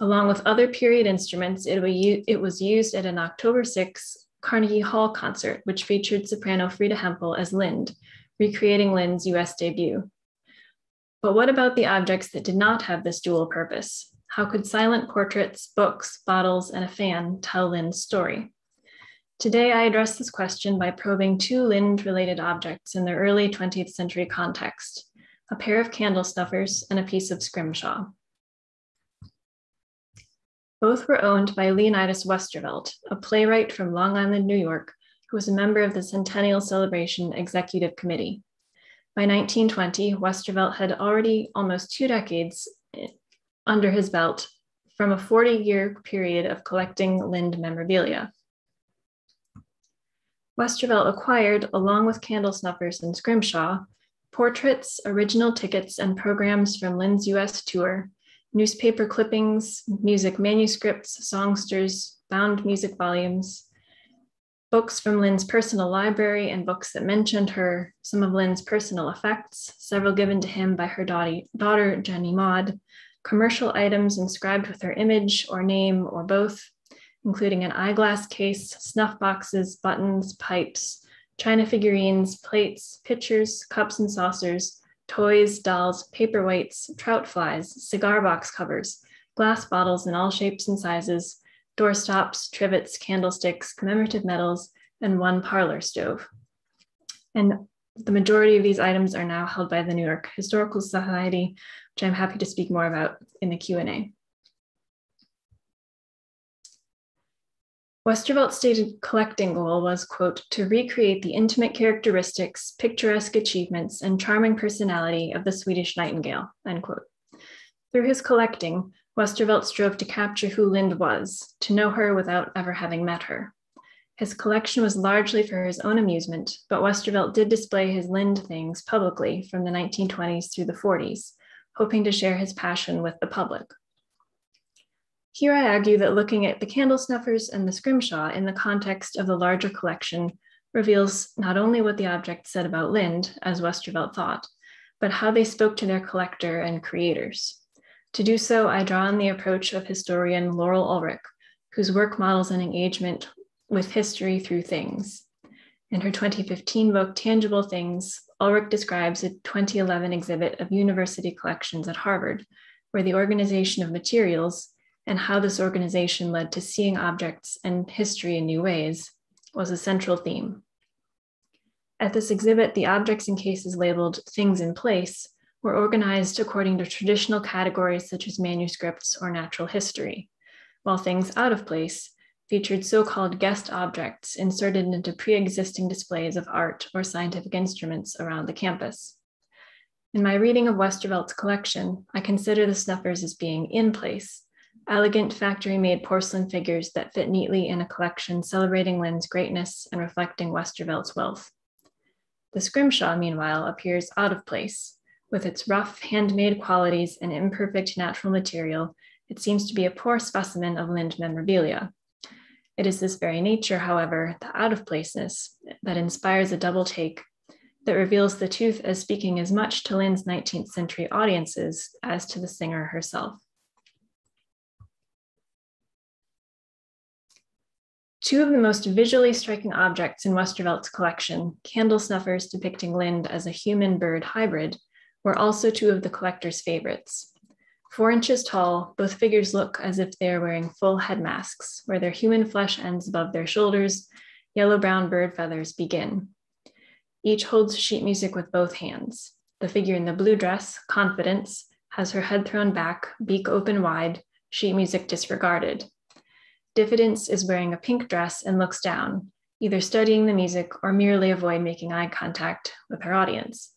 Along with other period instruments, it was used at an October 6 Carnegie Hall concert, which featured soprano Frida Hempel as Lind, recreating Lind's US debut. But what about the objects that did not have this dual purpose? How could silent portraits, books, bottles, and a fan tell Lind's story? Today, I address this question by probing two Lind-related objects in their early 20th century context, a pair of candle snuffers and a piece of scrimshaw. Both were owned by Leonidas Westervelt, a playwright from Long Island, New York, who was a member of the Centennial Celebration Executive Committee. By 1920, Westervelt had already almost 2 decades under his belt from a 40-year period of collecting Lind memorabilia. Westervelt acquired, along with candle snuffers and scrimshaw, portraits, original tickets, and programs from Lind's US tour, newspaper clippings, music manuscripts, songsters, bound music volumes, books from Lynn's personal library and books that mentioned her, some of Lynn's personal effects, several given to him by her daughter Jenny Maud, commercial items inscribed with her image or name or both, including an eyeglass case, snuff boxes, buttons, pipes, china figurines, plates, pitchers, cups and saucers, toys, dolls, paperweights, trout flies, cigar box covers, glass bottles in all shapes and sizes, doorstops, trivets, candlesticks, commemorative medals, and one parlor stove. And the majority of these items are now held by the New York Historical Society, which I'm happy to speak more about in the Q&A. Westervelt's stated collecting goal was, quote, to recreate the intimate characteristics, picturesque achievements, and charming personality of the Swedish nightingale, end quote. Through his collecting, Westervelt strove to capture who Lind was, to know her without ever having met her. His collection was largely for his own amusement, but Westervelt did display his Lind things publicly from the 1920s through the 40s, hoping to share his passion with the public. Here I argue that looking at the candle snuffers and the scrimshaw in the context of the larger collection reveals not only what the object said about Lind, as Westervelt thought, but how they spoke to their collector and creators. To do so, I draw on the approach of historian Laurel Ulrich, whose work models an engagement with history through things. In her 2015 book, Tangible Things, Ulrich describes a 2011 exhibit of university collections at Harvard, where the organization of materials and how this organization led to seeing objects and history in new ways was a central theme. At this exhibit, the objects and cases labeled things in place were organized according to traditional categories such as manuscripts or natural history, while things out of place featured so-called guest objects inserted into pre-existing displays of art or scientific instruments around the campus. In my reading of Westervelt's collection, I consider the snuffers as being in place, elegant factory-made porcelain figures that fit neatly in a collection celebrating Lind's greatness and reflecting Westervelt's wealth. The scrimshaw, meanwhile, appears out of place. With its rough, handmade qualities and imperfect natural material, it seems to be a poor specimen of Lind memorabilia. It is this very nature, however, the out-of-placeness, that inspires a double take that reveals the tooth as speaking as much to Lind's 19th century audiences as to the singer herself. Two of the most visually striking objects in Westervelt's collection, candle snuffers depicting Lind as a human-bird hybrid, were also two of the collector's favorites. 4 inches tall, both figures look as if they are wearing full head masks, where their human flesh ends above their shoulders, yellow-brown bird feathers begin. Each holds sheet music with both hands. The figure in the blue dress, Confidence, has her head thrown back, beak open wide, sheet music disregarded. Diffidence is wearing a pink dress and looks down, either studying the music or merely avoid making eye contact with her audience.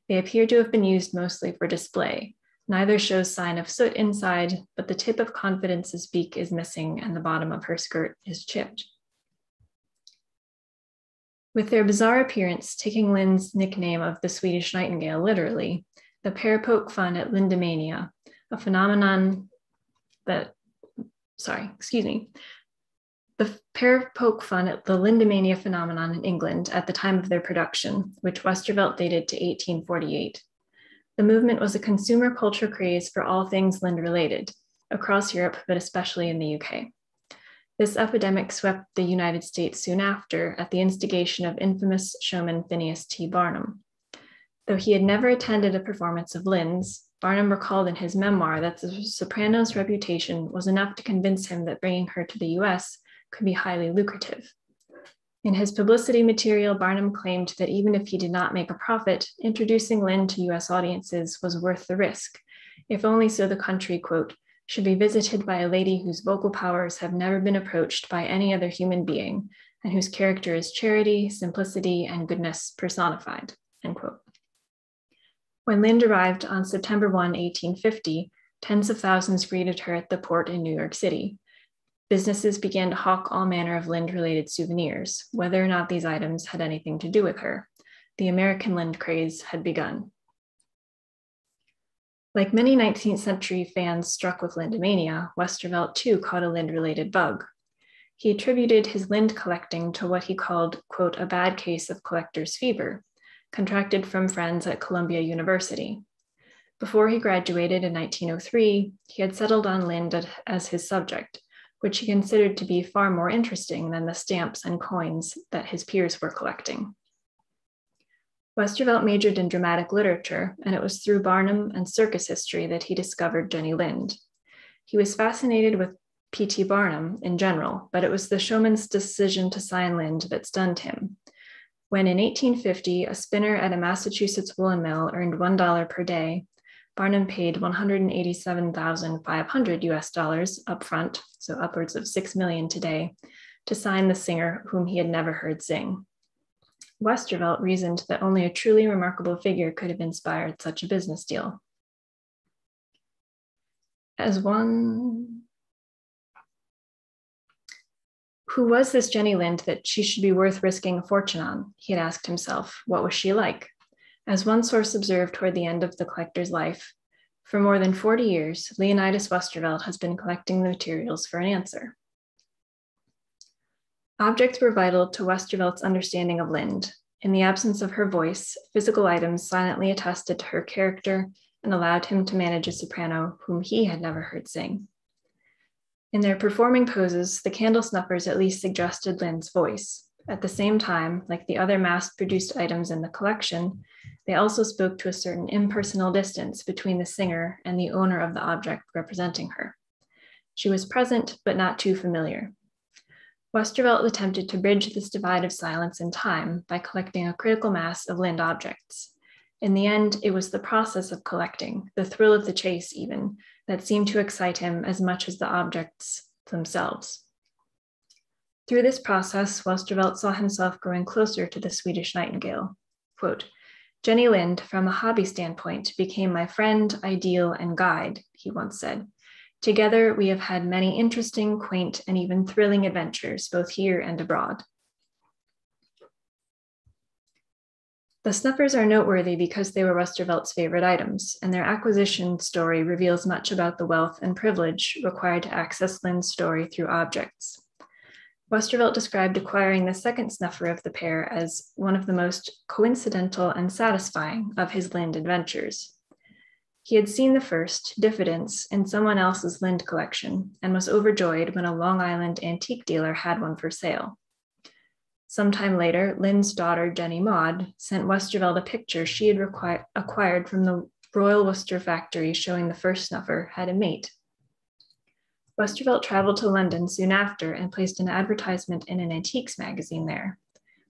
They appear to have been used mostly for display. Neither shows sign of soot inside, but the tip of Confidence's beak is missing and the bottom of her skirt is chipped. With their bizarre appearance, taking Lind's nickname of the Swedish Nightingale literally, the pair poke fun at Lindemania, a phenomenon that The pair poke fun at the Lindemania phenomenon in England at the time of their production, which Westervelt dated to 1848. The movement was a consumer culture craze for all things Lind-related, across Europe, but especially in the UK. This epidemic swept the United States soon after at the instigation of infamous showman Phineas T. Barnum. Though he had never attended a performance of Lind's, Barnum recalled in his memoir that the soprano's reputation was enough to convince him that bringing her to the US could be highly lucrative. In his publicity material, Barnum claimed that even if he did not make a profit, introducing Lind to US audiences was worth the risk, if only so the country, quote, should be visited by a lady whose vocal powers have never been approached by any other human being, and whose character is charity, simplicity, and goodness personified, end quote. When Lind arrived on September 1, 1850, tens of thousands greeted her at the port in New York City. Businesses began to hawk all manner of Lind-related souvenirs, whether or not these items had anything to do with her. The American Lind craze had begun. Like many 19th century fans struck with Lindemania, Westervelt too caught a Lind-related bug. He attributed his Lind collecting to what he called, quote, a bad case of collector's fever, contracted from friends at Columbia University. Before he graduated in 1903, he had settled on Lind as his subject, which he considered to be far more interesting than the stamps and coins that his peers were collecting. Westervelt majored in dramatic literature, and it was through Barnum and circus history that he discovered Jenny Lind. He was fascinated with P.T. Barnum in general, but it was the showman's decision to sign Lind that stunned him. When in 1850, a spinner at a Massachusetts woolen mill earned $1 per day, Barnum paid $187,500 US upfront, so upwards of $6 million today, to sign the singer whom he had never heard sing. Westervelt reasoned that only a truly remarkable figure could have inspired such a business deal. Who was this Jenny Lind that she should be worth risking a fortune on? He had asked himself. What was she like? As one source observed toward the end of the collector's life, for more than 40 years, Leonidas Westervelt has been collecting the materials for an answer. Objects were vital to Westervelt's understanding of Lind. In the absence of her voice, physical items silently attested to her character and allowed him to manage a soprano whom he had never heard sing. In their performing poses, the candle snuffers at least suggested Lind's voice. At the same time, like the other mass-produced items in the collection, they also spoke to a certain impersonal distance between the singer and the owner of the object representing her. She was present, but not too familiar. Westervelt attempted to bridge this divide of silence and time by collecting a critical mass of Lind objects. In the end, it was the process of collecting, the thrill of the chase even, that seemed to excite him as much as the objects themselves. Through this process, Westervelt saw himself growing closer to the Swedish nightingale. Quote, Jenny Lind, from a hobby standpoint, became my friend, ideal, and guide, he once said. Together, we have had many interesting, quaint, and even thrilling adventures, both here and abroad. The snuffers are noteworthy because they were Westervelt's favorite items, and their acquisition story reveals much about the wealth and privilege required to access Lind's story through objects. Westervelt described acquiring the second snuffer of the pair as one of the most coincidental and satisfying of his Lind adventures. He had seen the first, Diffidence, in someone else's Lind collection and was overjoyed when a Long Island antique dealer had one for sale. Sometime later, Lind's daughter, Jenny Maud, sent Westervelt a picture she had acquired from the Royal Worcester factory showing the first snuffer had a mate. Westervelt traveled to London soon after and placed an advertisement in an antiques magazine there,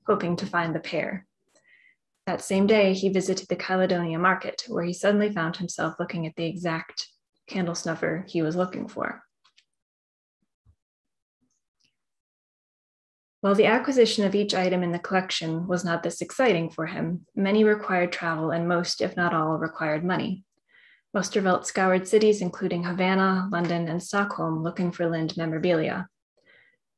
hoping to find the pair. That same day, he visited the Caledonia market, where he suddenly found himself looking at the exact candle snuffer he was looking for. While the acquisition of each item in the collection was not this exciting for him, many required travel and most, if not all, required money. Westervelt scoured cities including Havana, London, and Stockholm looking for Lind memorabilia.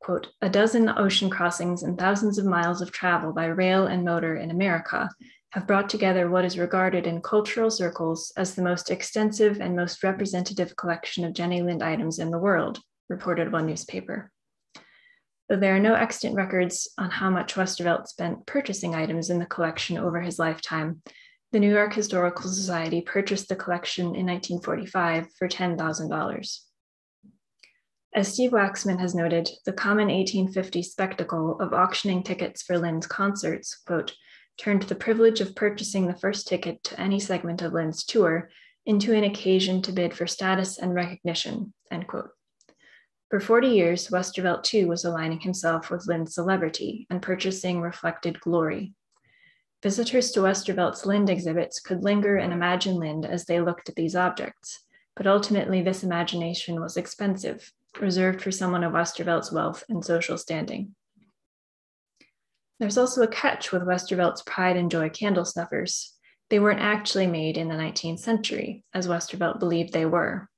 Quote, a dozen ocean crossings and thousands of miles of travel by rail and motor in America have brought together what is regarded in cultural circles as the most extensive and most representative collection of Jenny Lind items in the world, reported one newspaper. Though there are no extant records on how much Westervelt spent purchasing items in the collection over his lifetime, the New York Historical Society purchased the collection in 1945 for $10,000. As Steve Waxman has noted, the common 1850 spectacle of auctioning tickets for Lind's concerts, quote, turned the privilege of purchasing the first ticket to any segment of Lind's tour into an occasion to bid for status and recognition, end quote. For 40 years, Westervelt too was aligning himself with Lind's celebrity and purchasing reflected glory. Visitors to Westervelt's Lind exhibits could linger and imagine Lind as they looked at these objects, but ultimately this imagination was expensive, reserved for someone of Westervelt's wealth and social standing. There's also a catch with Westervelt's Pride and Joy candle snuffers. They weren't actually made in the 19th century, as Westervelt believed they were.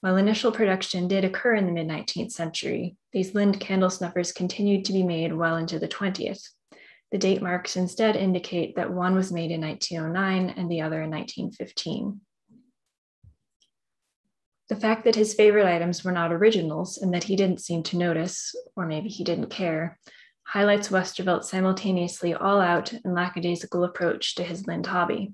While initial production did occur in the mid-19th century, these Lind candle snuffers continued to be made well into the 20th. The date marks instead indicate that one was made in 1909 and the other in 1915. The fact that his favorite items were not originals and that he didn't seem to notice, or maybe he didn't care, highlights Westervelt's simultaneously all-out and lackadaisical approach to his Lind hobby.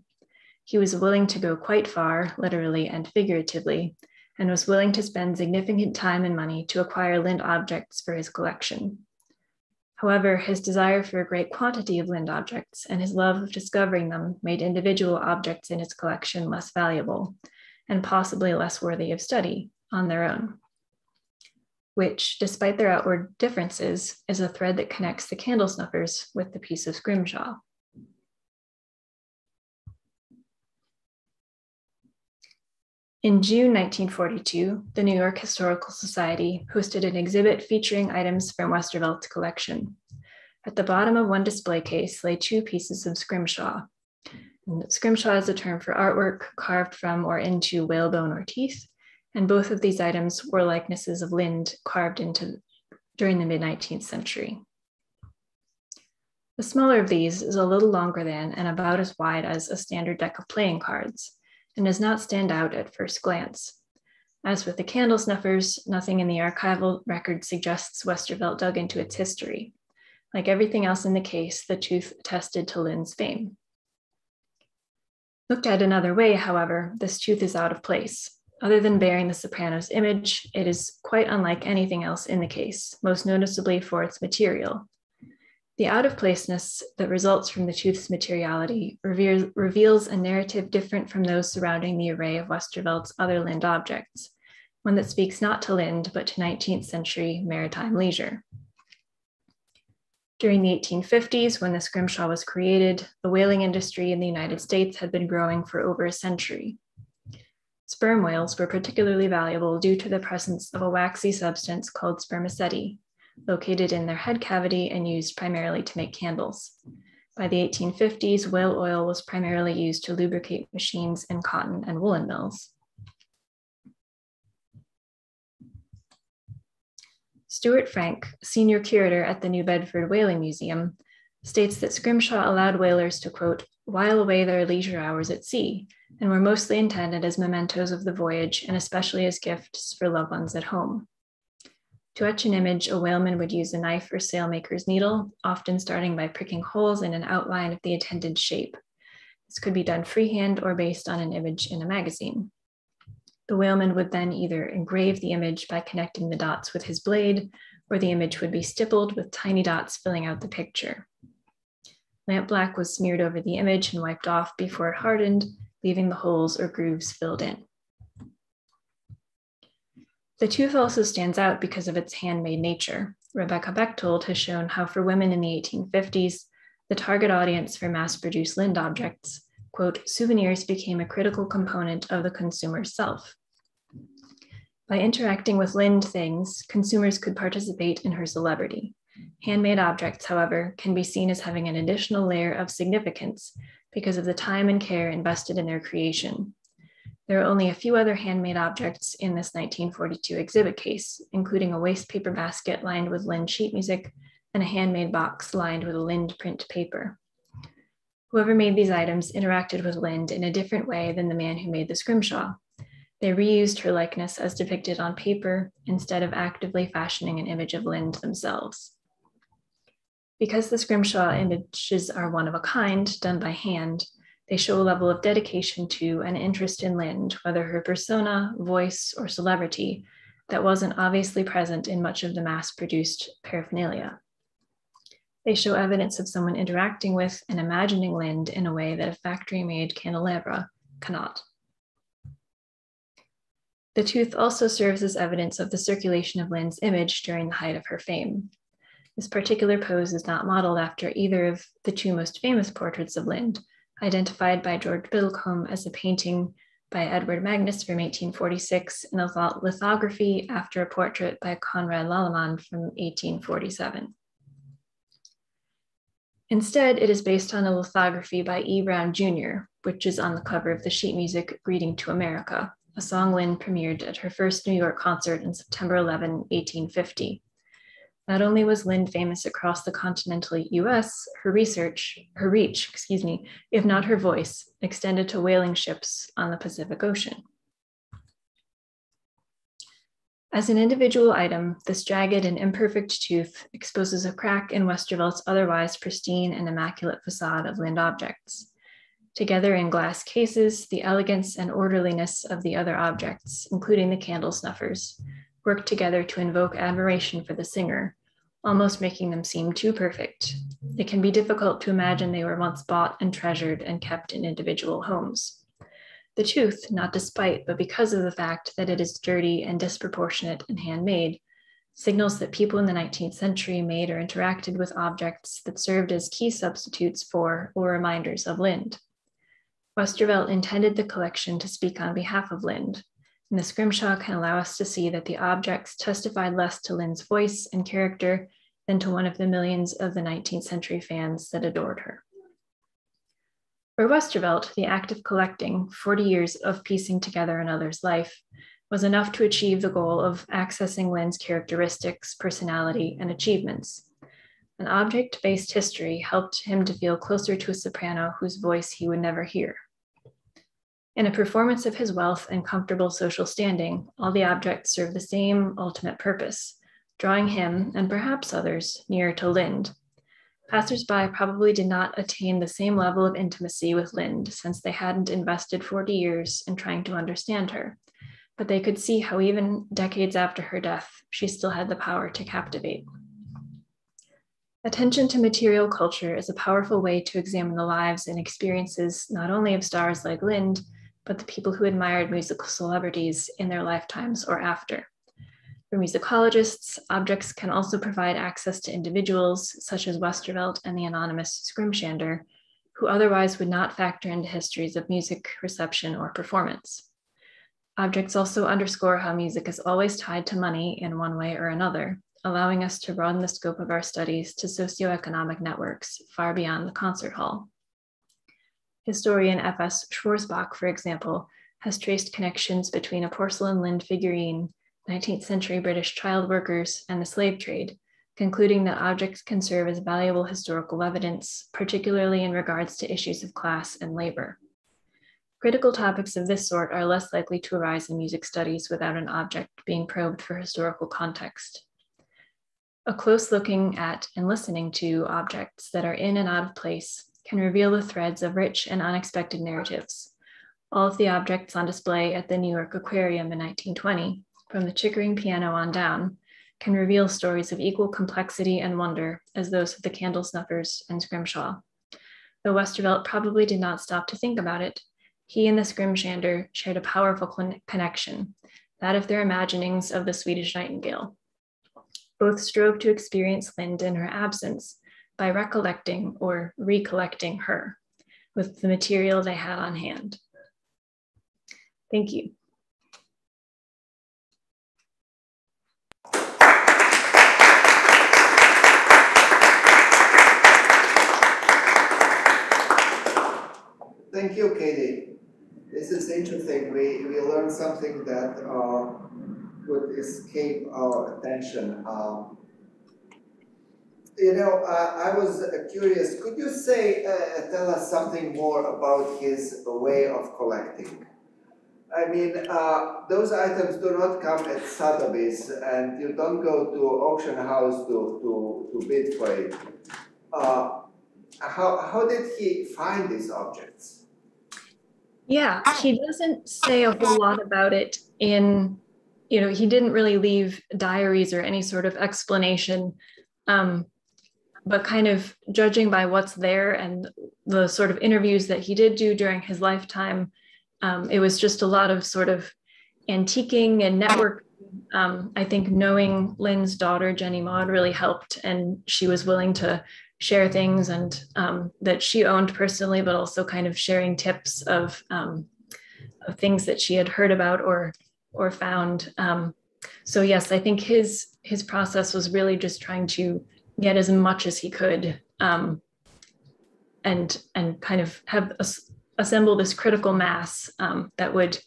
He was willing to go quite far, literally and figuratively, and was willing to spend significant time and money to acquire Lind objects for his collection. However, his desire for a great quantity of Lind objects and his love of discovering them made individual objects in his collection less valuable, and possibly less worthy of study on their own, which, despite their outward differences, is a thread that connects the candle snuffers with the piece of scrimshaw. In June 1942, the New York Historical Society hosted an exhibit featuring items from Westervelt's collection. At the bottom of one display case lay 2 pieces of scrimshaw. And scrimshaw is a term for artwork carved from or into whalebone or teeth, and both of these items were likenesses of Lind carved into during the mid-19th century. The smaller of these is a little longer than and about as wide as a standard deck of playing cards, and does not stand out at first glance. As with the candle snuffers, nothing in the archival record suggests Westervelt dug into its history. Like everything else in the case, the tooth attested to Lind's fame. Looked at another way, however, this tooth is out of place. Other than bearing the soprano's image, it is quite unlike anything else in the case, most noticeably for its material. The out-of-placeness that results from the tooth's materiality reveals a narrative different from those surrounding the array of Westervelt's other Lind objects, one that speaks not to Lind, but to 19th century maritime leisure. During the 1850s, when the scrimshaw was created, the whaling industry in the United States had been growing for over a century. Sperm whales were particularly valuable due to the presence of a waxy substance called spermaceti, located in their head cavity and used primarily to make candles. By the 1850s, whale oil was primarily used to lubricate machines in cotton and woolen mills. Stuart Frank, senior curator at the New Bedford Whaling Museum, states that scrimshaw allowed whalers to, quote, while away their leisure hours at sea, and were mostly intended as mementos of the voyage and especially as gifts for loved ones at home. To etch an image, a whaleman would use a knife or sailmaker's needle, often starting by pricking holes in an outline of the intended shape. This could be done freehand or based on an image in a magazine. The whaleman would then either engrave the image by connecting the dots with his blade, or the image would be stippled with tiny dots filling out the picture. Lampblack was smeared over the image and wiped off before it hardened, leaving the holes or grooves filled in. The tooth also stands out because of its handmade nature. Rebecca Bechtold has shown how for women in the 1850s, the target audience for mass-produced Lind objects, quote, souvenirs became a critical component of the consumer's self. By interacting with Lind things, consumers could participate in her celebrity. Handmade objects, however, can be seen as having an additional layer of significance because of the time and care invested in their creation. There are only a few other handmade objects in this 1942 exhibit case, including a waste paper basket lined with Lind sheet music and a handmade box lined with a Lind print paper. Whoever made these items interacted with Lind in a different way than the man who made the scrimshaw. They reused her likeness as depicted on paper instead of actively fashioning an image of Lind themselves. Because the scrimshaw images are one of a kind, done by hand, they show a level of dedication to and interest in Lind, whether her persona, voice, or celebrity, that wasn't obviously present in much of the mass-produced paraphernalia. They show evidence of someone interacting with and imagining Lind in a way that a factory-made candelabra cannot. The tooth also serves as evidence of the circulation of Lind's image during the height of her fame. This particular pose is not modeled after either of the 2 most famous portraits of Lind, identified by George Biddlecombe as a painting by Edward Magnus from 1846 and a lithography after a portrait by Conrad Lallemand from 1847. Instead, it is based on a lithography by E. Brown Jr., which is on the cover of the sheet music Greeting to America, a song Lind premiered at her first New York concert on September 11, 1850. Not only was Lind famous across the continental US, her reach, if not her voice, extended to whaling ships on the Pacific Ocean. As an individual item, this jagged and imperfect tooth exposes a crack in Westervelt's otherwise pristine and immaculate facade of Lind objects. Together in glass cases, the elegance and orderliness of the other objects, including the candle snuffers, work together to invoke admiration for the singer, almost making them seem too perfect. It can be difficult to imagine they were once bought and treasured and kept in individual homes. The tooth, not despite, but because of the fact that it is dirty and disproportionate and handmade, signals that people in the 19th century made or interacted with objects that served as key substitutes for or reminders of Lind. Westervelt intended the collection to speak on behalf of Lind, and the scrimshaw can allow us to see that the objects testified less to Lind's voice and character than to one of the millions of the 19th century fans that adored her. For Westervelt, the act of collecting 40 years of piecing together another's life was enough to achieve the goal of accessing Lind's characteristics, personality, and achievements. An object-based history helped him to feel closer to a soprano whose voice he would never hear. In a performance of his wealth and comfortable social standing, all the objects serve the same ultimate purpose, drawing him, and perhaps others, nearer to Lind. Passers-by probably did not attain the same level of intimacy with Lind since they hadn't invested 40 years in trying to understand her, but they could see how even decades after her death, she still had the power to captivate. Attention to material culture is a powerful way to examine the lives and experiences not only of stars like Lind, but the people who admired musical celebrities in their lifetimes or after. For musicologists, objects can also provide access to individuals such as Westervelt and the anonymous Scrimshander, who otherwise would not factor into histories of music, reception, or performance. Objects also underscore how music is always tied to money in one way or another, allowing us to broaden the scope of our studies to socioeconomic networks far beyond the concert hall. Historian F.S. Schwarzbach, for example, has traced connections between a porcelain Lind figurine, 19th century British child workers, and the slave trade, concluding that objects can serve as valuable historical evidence, particularly in regards to issues of class and labor. Critical topics of this sort are less likely to arise in music studies without an object being probed for historical context. A close looking at and listening to objects that are in and out of place can reveal the threads of rich and unexpected narratives. All of the objects on display at the New York Aquarium in 1920, from the Chickering piano on down, can reveal stories of equal complexity and wonder as those of the candle snuffers and Scrimshaw. Though Westervelt probably did not stop to think about it, he and the Scrimshander shared a powerful connection, that of their imaginings of the Swedish nightingale. Both strove to experience Lind in her absence by recollecting or recollecting her with the material they had on hand. Thank you. Thank you, Katie. This is interesting. We learned something that would escape our attention. I was curious. Could you tell us something more about his way of collecting? I mean, those items do not come at Sotheby's, and you don't go to auction house to bid for it. How did he find these objects? Yeah, he doesn't say a whole lot about it in, he didn't really leave diaries or any sort of explanation, but kind of judging by what's there and the sort of interviews that he did do during his lifetime, it was just a lot of sort of antiquing and network. I think knowing Lind's daughter, Jenny Maud, really helped, and she was willing to share things and that she owned personally, but also kind of sharing tips of things that she had heard about or found. So yes, I think his process was really just trying to get as much as he could and kind of assemble this critical mass that would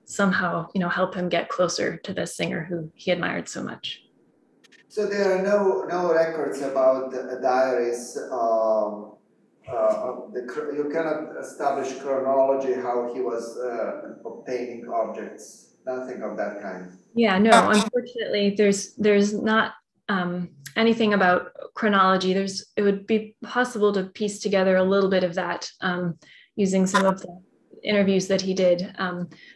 somehow help him get closer to the singer who he admired so much. So there are no records about diaries. You cannot establish chronology how he was obtaining objects. Nothing of that kind. Yeah, no, unfortunately, there's not anything about chronology. It would be possible to piece together a little bit of that using some of the interviews that he did,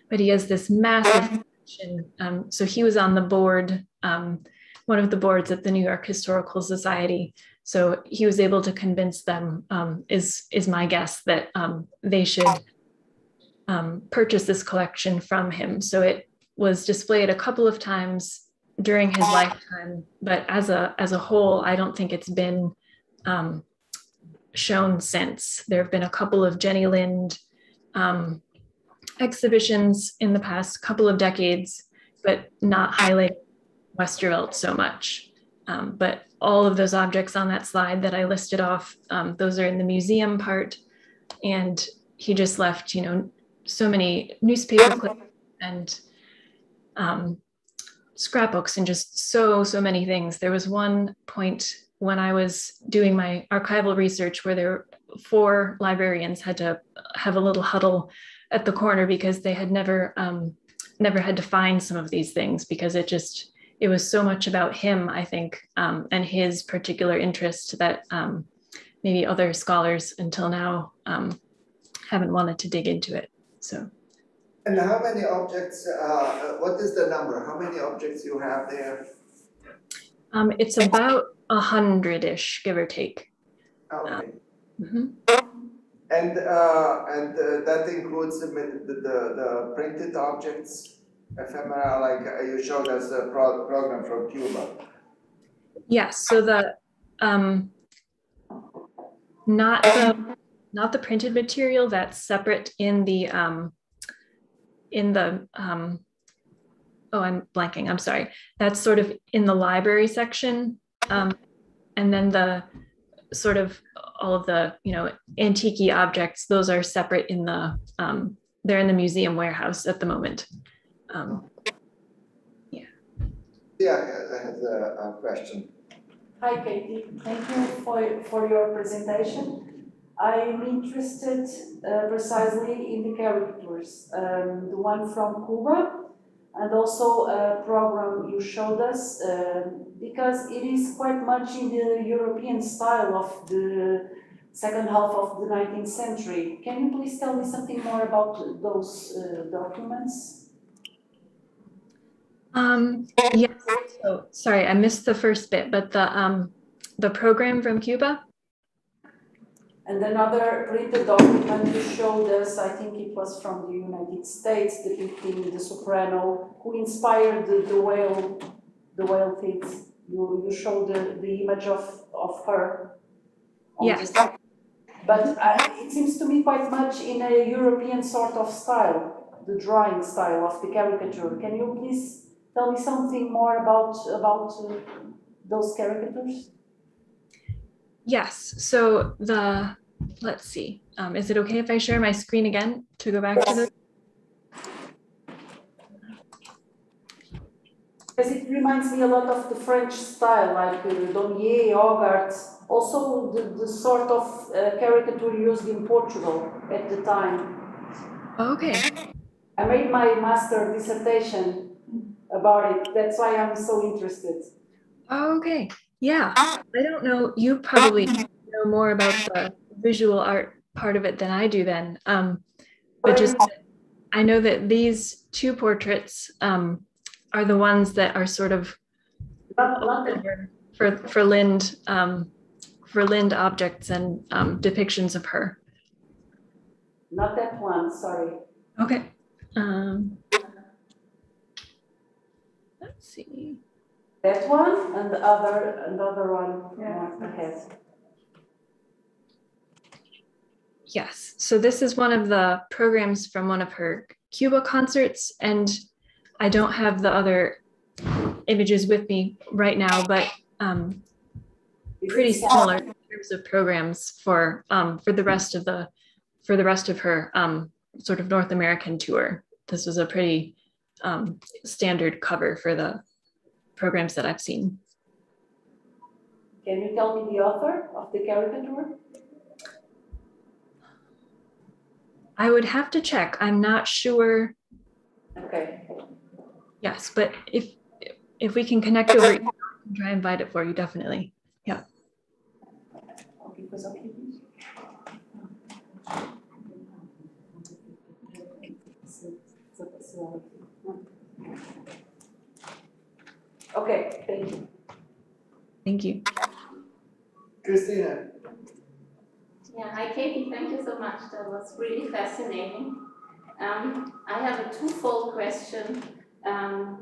but he has this massive collection. So he was on the board, one of the boards at the New York Historical Society. So he was able to convince them, is my guess, that they should purchase this collection from him. So it was displayed a couple of times during his lifetime, but as a whole, I don't think it's been shown since. There have been a couple of Jenny Lind exhibitions in the past couple of decades, but not highlighting Westervelt so much. But all of those objects on that slide that I listed off, those are in the museum part. And he just left, so many newspaper clips and scrapbooks and just so many things. There was one point when I was doing my archival research where there were 4 librarians had to have a little huddle at the corner because they had never had to find some of these things, because it was so much about him, I think, and his particular interest that maybe other scholars until now haven't wanted to dig into it. So. And how many objects, what is the number? How many objects you have there? It's about 100-ish, give or take. Okay. Mm-hmm. And that includes the printed objects, ephemera, like you showed us a program from Cuba. Yes, so the not the printed material, that's separate in the oh, I'm blanking, I'm sorry. That's sort of in the library section. And then the sort of all of the, antique objects, those are separate in the, they're in the museum warehouse at the moment. Yeah, I have a question. Hi, Katie. Thank you for your presentation. I'm interested precisely in the caricatures, the one from Cuba, and also a program you showed us, because it is quite much in the European style of the second half of the 19th century. Can you please tell me something more about those documents? Yes. So sorry, I missed the first bit, but the program from Cuba. And another printed document you showed us, I think it was from the United States, depicting the soprano who inspired the whale things. You showed the image of her. Yes. But it seems to me quite much in a European sort of style, the drawing style of the caricature. Can you please tell me something more about those caricatures? Yes, so let's see, is it okay if I share my screen again to go back to the? Because it reminds me a lot of the French style, like Daumier, Hogarth, also the sort of caricature used in Portugal at the time. Okay. I made my master dissertation about it, that's why I'm so interested. Okay, yeah, I don't know, you probably know more about the visual art part of it than I do then, but just I know that these 2 portraits are the ones that are sort of for Lind objects and depictions of her. Not that one, sorry. Okay. Let's see. That one and the another one ahead. Yes, so this is one of the programs from one of her Cuba concerts, and I don't have the other images with me right now, but pretty similar in terms of programs for the rest of her sort of North American tour. This was a pretty standard cover for the programs that I've seen. Can you tell me the author of the caricature? I would have to check. I'm not sure. Okay. Yes, but if we can connect over, I can try and invite it for you, definitely. Yeah. Okay, thank you. Thank you. Christina. Yeah, hi Katie, thank you so much. That was really fascinating. I have a twofold question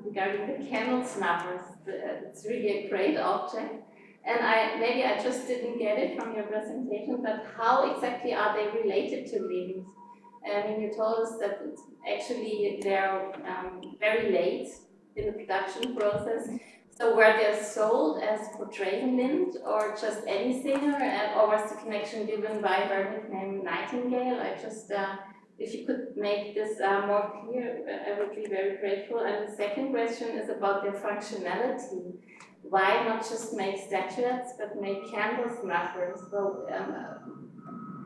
regarding the candle snuffers. It's really a great object. And maybe I just didn't get it from your presentation, but how exactly are they related to livings? I mean, you told us that it's actually they're very late in the production process. So were they sold as portraying lint or just any singer, or was the connection given by a Verdi named Nightingale? I just, if you could make this more clear, I would be very grateful. And the second question is about their functionality. Why not just make statuettes, but make candle snuffers? So,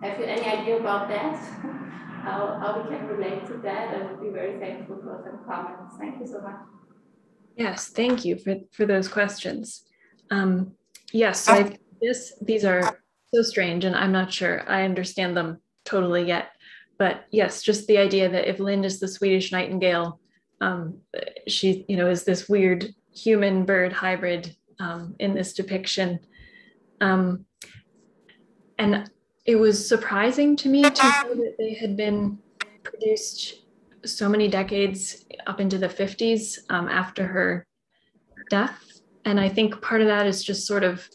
have you any idea about that? How we can relate to that? I would be very thankful for some comments. Thank you so much. Yes, thank you for those questions. Yes, so these are so strange, and I'm not sure I understand them totally yet. But yes, just the idea that if Lind is the Swedish nightingale, she, is this weird human-bird hybrid in this depiction. And it was surprising to me to know that they had been produced so many decades up into the 50s after her death. And I think part of that is just sort of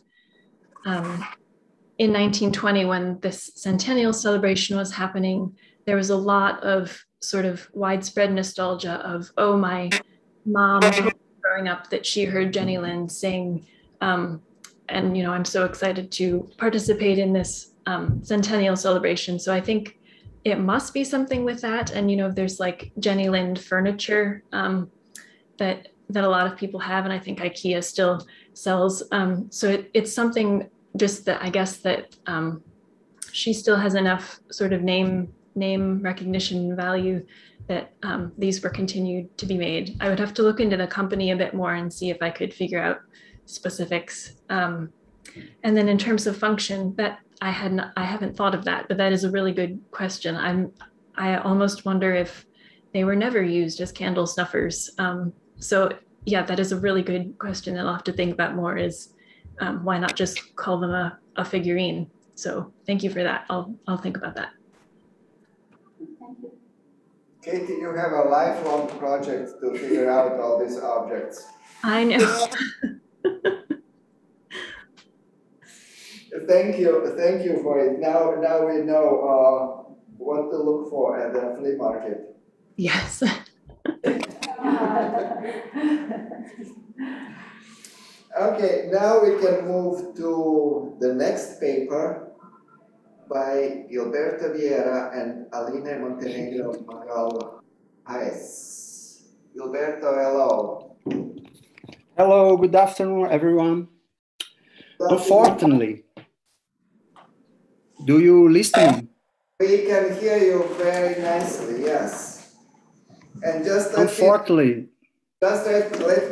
in 1920, when this centennial celebration was happening, there was a lot of sort of widespread nostalgia of, oh, my mom told me growing up that she heard Jenny Lind sing. And, I'm so excited to participate in this centennial celebration. So I think it must be something with that. And, there's like Jenny Lind furniture that a lot of people have. And I think IKEA still sells. So it's something just that I guess that she still has enough sort of name recognition value that these were continued to be made. I would have to look into the company a bit more and see if I could figure out specifics. And then in terms of function, that I haven't thought of that, but that is a really good question. I almost wonder if they were never used as candle snuffers. So yeah, that is a really good question that I'll have to think about more, is why not just call them a figurine? So thank you for that. I'll think about that. Thank you. Katie, you have a lifelong project to figure out all these objects. I know. Thank you for it. Now we know what to look for at the flea market. Yes. Okay, now we can move to the next paper by Gilberto Vieira and Aline Montenegro Magal Ayres. Gilberto, hello. Hello, good afternoon, everyone. Unfortunately, do you listen? We can hear you very nicely, yes. And just let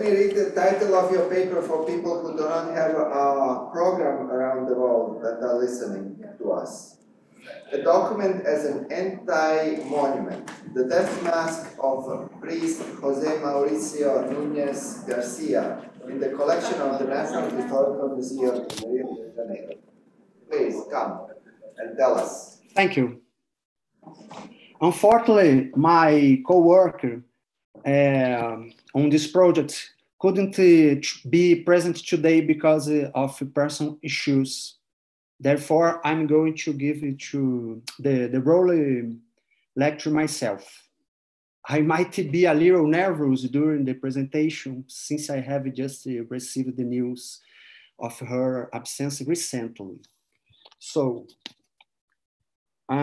me read the title of your paper for people who do not have a program around the world that are listening to us. A document as an anti-monument, the death mask of priest José Mauricio Núñez Garcia in the collection of the National Historical Museum in Rio de Janeiro. Please come and tell us. Thank you. Unfortunately, my co-worker on this project couldn't be present today because of personal issues. Therefore, I'm going to give it to the role lecture myself. I might be a little nervous during the presentation since I have just received the news of her absence recently. So, wait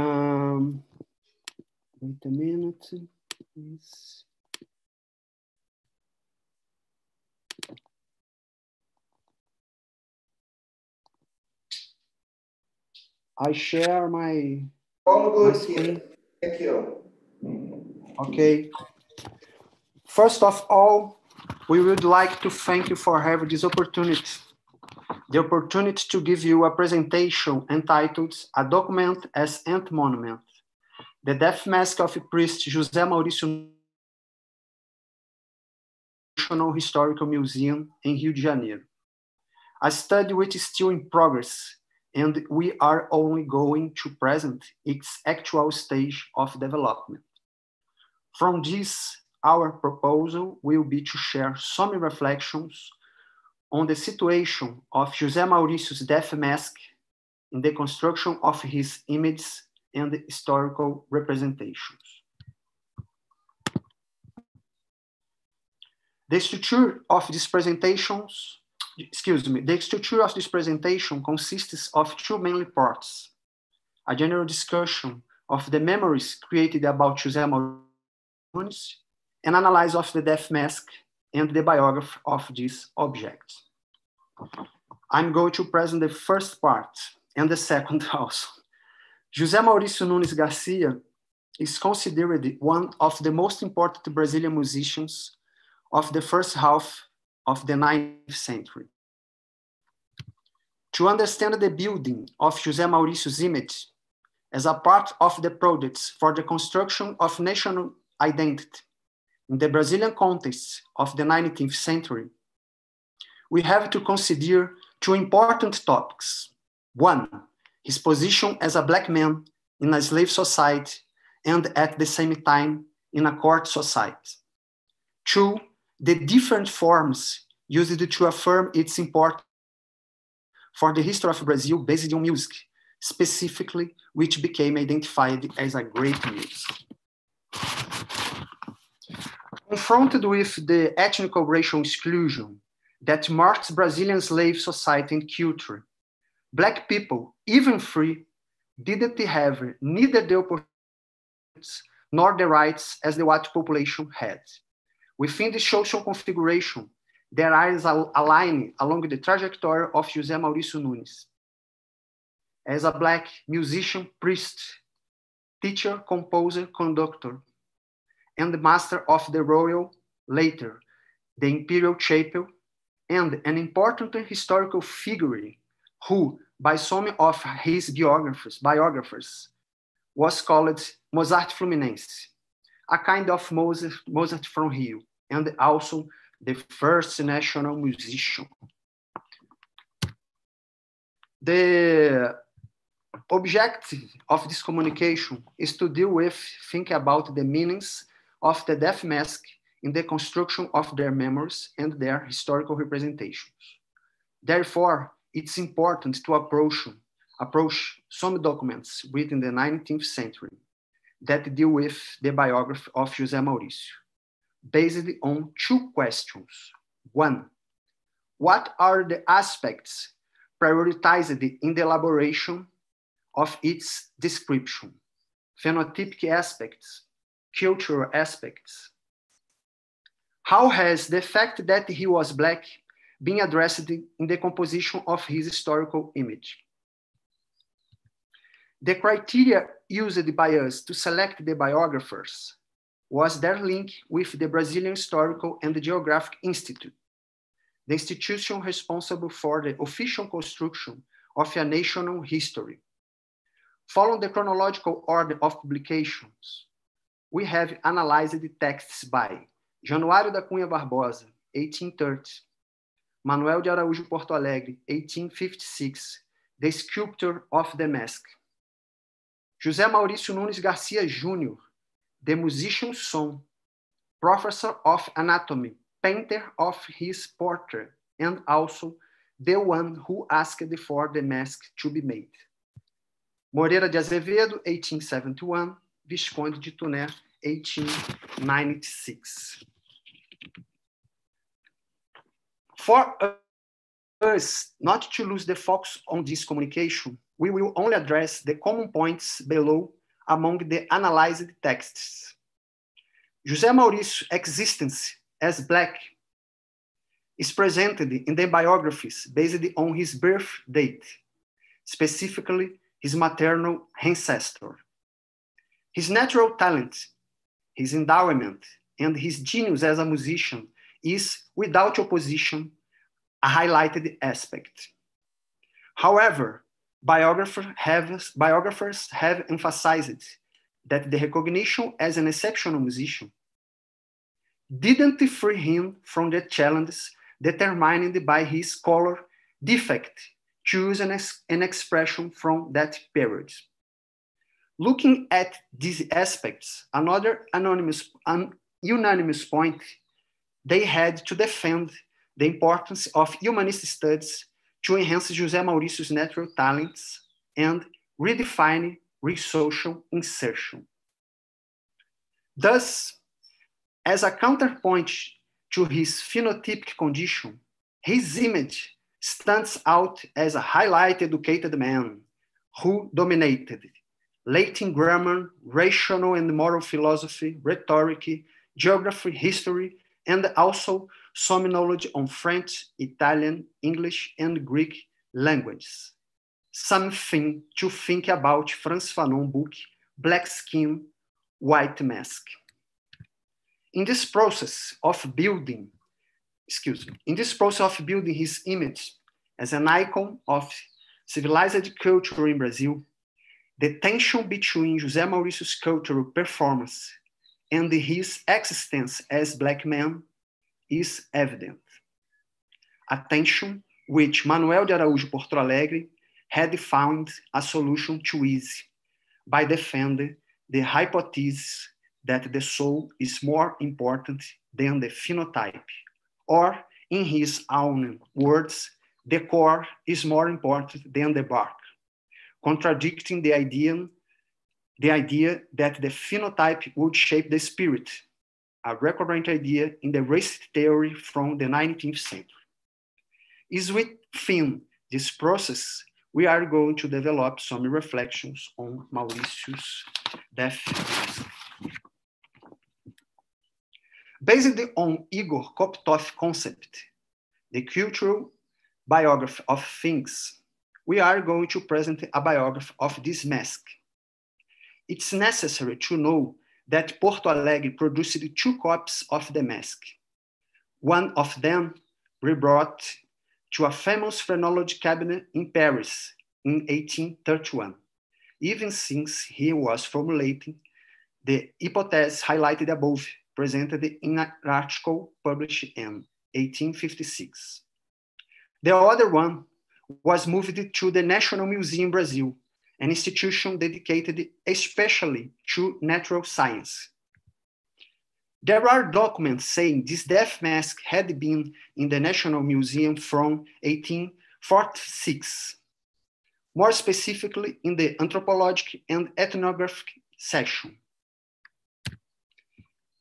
a minute, please. I share my all good screen. Thank you. Okay. First of all, we would like to thank you for having this opportunity. The opportunity to give you a presentation entitled A Document as Ant Monument, the Death Mask of Priest José Maurício National Historical Museum in Rio de Janeiro. A study which is still in progress, and we are only going to present its actual stage of development. From this, our proposal will be to share some reflections on the situation of José Maurício's death mask in the construction of his images and historical representations. The structure of this presentation consists of two main parts: a general discussion of the memories created about José Maurício, an analysis of the death mask and the biography of this object. I'm going to present the first part and the second also. José Maurício Nunes Garcia is considered one of the most important Brazilian musicians of the first half of the 19th century. To understand the building of José Maurício's image as a part of the projects for the construction of national identity in the Brazilian context of the 19th century, we have to consider two important topics. One, his position as a Black man in a slave society and at the same time in a court society. Two, the different forms used to affirm its importance for the history of Brazil based on music, specifically which became identified as a great music. Confronted with the ethnic racial exclusion that marks Brazilian slave society and culture, Black people, even free, didn't have neither the opportunities nor the rights as the white population had. Within the social configuration, there is a line along the trajectory of José Maurício Nunes. As a Black musician, priest, teacher, composer, conductor, and the master of the royal, later, the imperial chapel, and an important historical figure who, by some of his biographers, was called Mozart Fluminense, a kind of Mozart from Rio, and also the first national musician. The objective of this communication is to think about the meanings of the death mask in the construction of their memories and their historical representations. Therefore, it's important to approach some documents written in the 19th century that deal with the biography of José Maurício, based on two questions. One, what are the aspects prioritized in the elaboration of its description? Phenotypic aspects, cultural aspects. How has the fact that he was Black been addressed in the composition of his historical image? The criteria used by us to select the biographers was their link with the Brazilian Historical and Geographic Institute, the institution responsible for the official construction of a national history. Following the chronological order of publications, we have analyzed the texts by Januário da Cunha Barbosa, 1830, Manuel de Araújo Porto Alegre, 1856, The Sculptor of the Mask, José Maurício Nunes Garcia Jr., The Musician's Son, Professor of Anatomy, painter of his portrait, and also the one who asked for the mask to be made. Moreira de Azevedo, 1871, Visconde de Tuné, 1896. For us not to lose the focus on this communication, we will only address the common points below among the analyzed texts. José Maurício's existence as Black is presented in the biographies based on his birth date, specifically his maternal ancestor. His natural talent, his endowment, and his genius as a musician is, without opposition, a highlighted aspect. However, biographers have emphasized that the recognition as an exceptional musician didn't free him from the challenges determined by his color defect, to use an expression from that period. Looking at these aspects, another unanimous point, they had to defend the importance of humanist studies to enhance José Maurício's natural talents and redefine social insertion. Thus, as a counterpoint to his phenotypic condition, his image stands out as a highly educated man who dominated Latin grammar, rational and moral philosophy, rhetoric, geography, history, and also some knowledge on French, Italian, English, and Greek languages. Something to think about Frantz Fanon's book, Black Skin, White Mask. In this process of building his image as an icon of civilized culture in Brazil, the tension between José Maurício's cultural performance and his existence as Black man is evident. A tension which Manuel de Araújo Porto Alegre had found a solution to easy by defending the hypothesis that the soul is more important than the phenotype, or in his own words, the core is more important than the bark, contradicting the idea that the phenotype would shape the spirit, a recurrent idea in the racist theory from the 19th century. Is within this process, we are going to develop some reflections on Maurício's death. Based on Igor Koptov's concept, the cultural biography of things, we are going to present a biography of this mask. It's necessary to know that Porto Alegre produced 2 copies of the mask. One of them we brought to a famous phrenology cabinet in Paris in 1831, even since he was formulating the hypothesis highlighted above, presented in an article published in 1856. The other one was moved to the National Museum Brazil, an institution dedicated especially to natural science. There are documents saying this death mask had been in the National Museum from 1846, more specifically in the anthropologic and ethnographic section.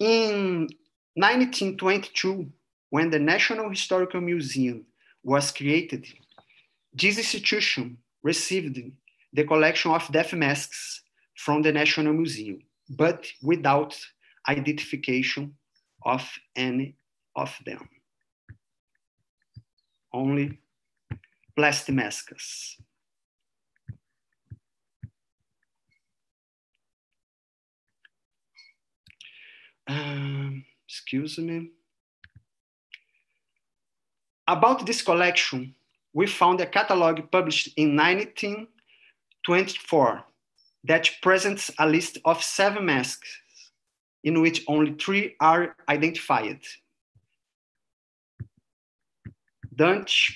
In 1922, when the National Historical Museum was created, this institution received the collection of death masks from the National Museum, but without identification of any of them. Only plastic masks. Excuse me. About this collection, we found a catalog published in 1924 that presents a list of 7 masks, in which only 3 are identified. Dante,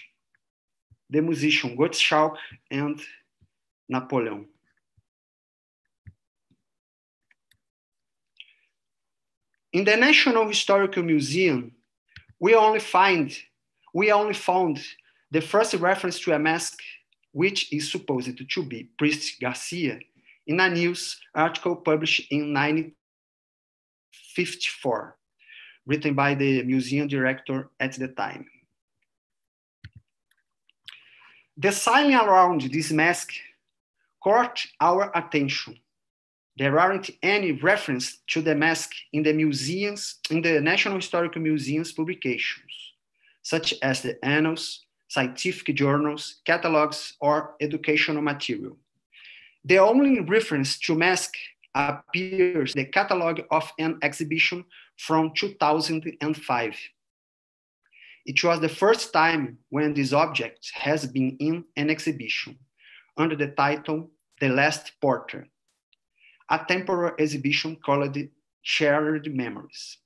the musician Gottschalk, and Napoleon. In the National Historical Museum, we only found the first reference to a mask, which is supposed to be Priest Garcia, in a news article published in 1954, written by the museum director at the time. The silence around this mask caught our attention. There aren't any reference to the mask in the National Historical Museum's publications, such as the annals, scientific journals, catalogs, or educational material. The only reference to mask appears the catalog of an exhibition from 2005. It was the first time when this object has been in an exhibition under the title The Last Porter, a temporary exhibition called Shared Memories.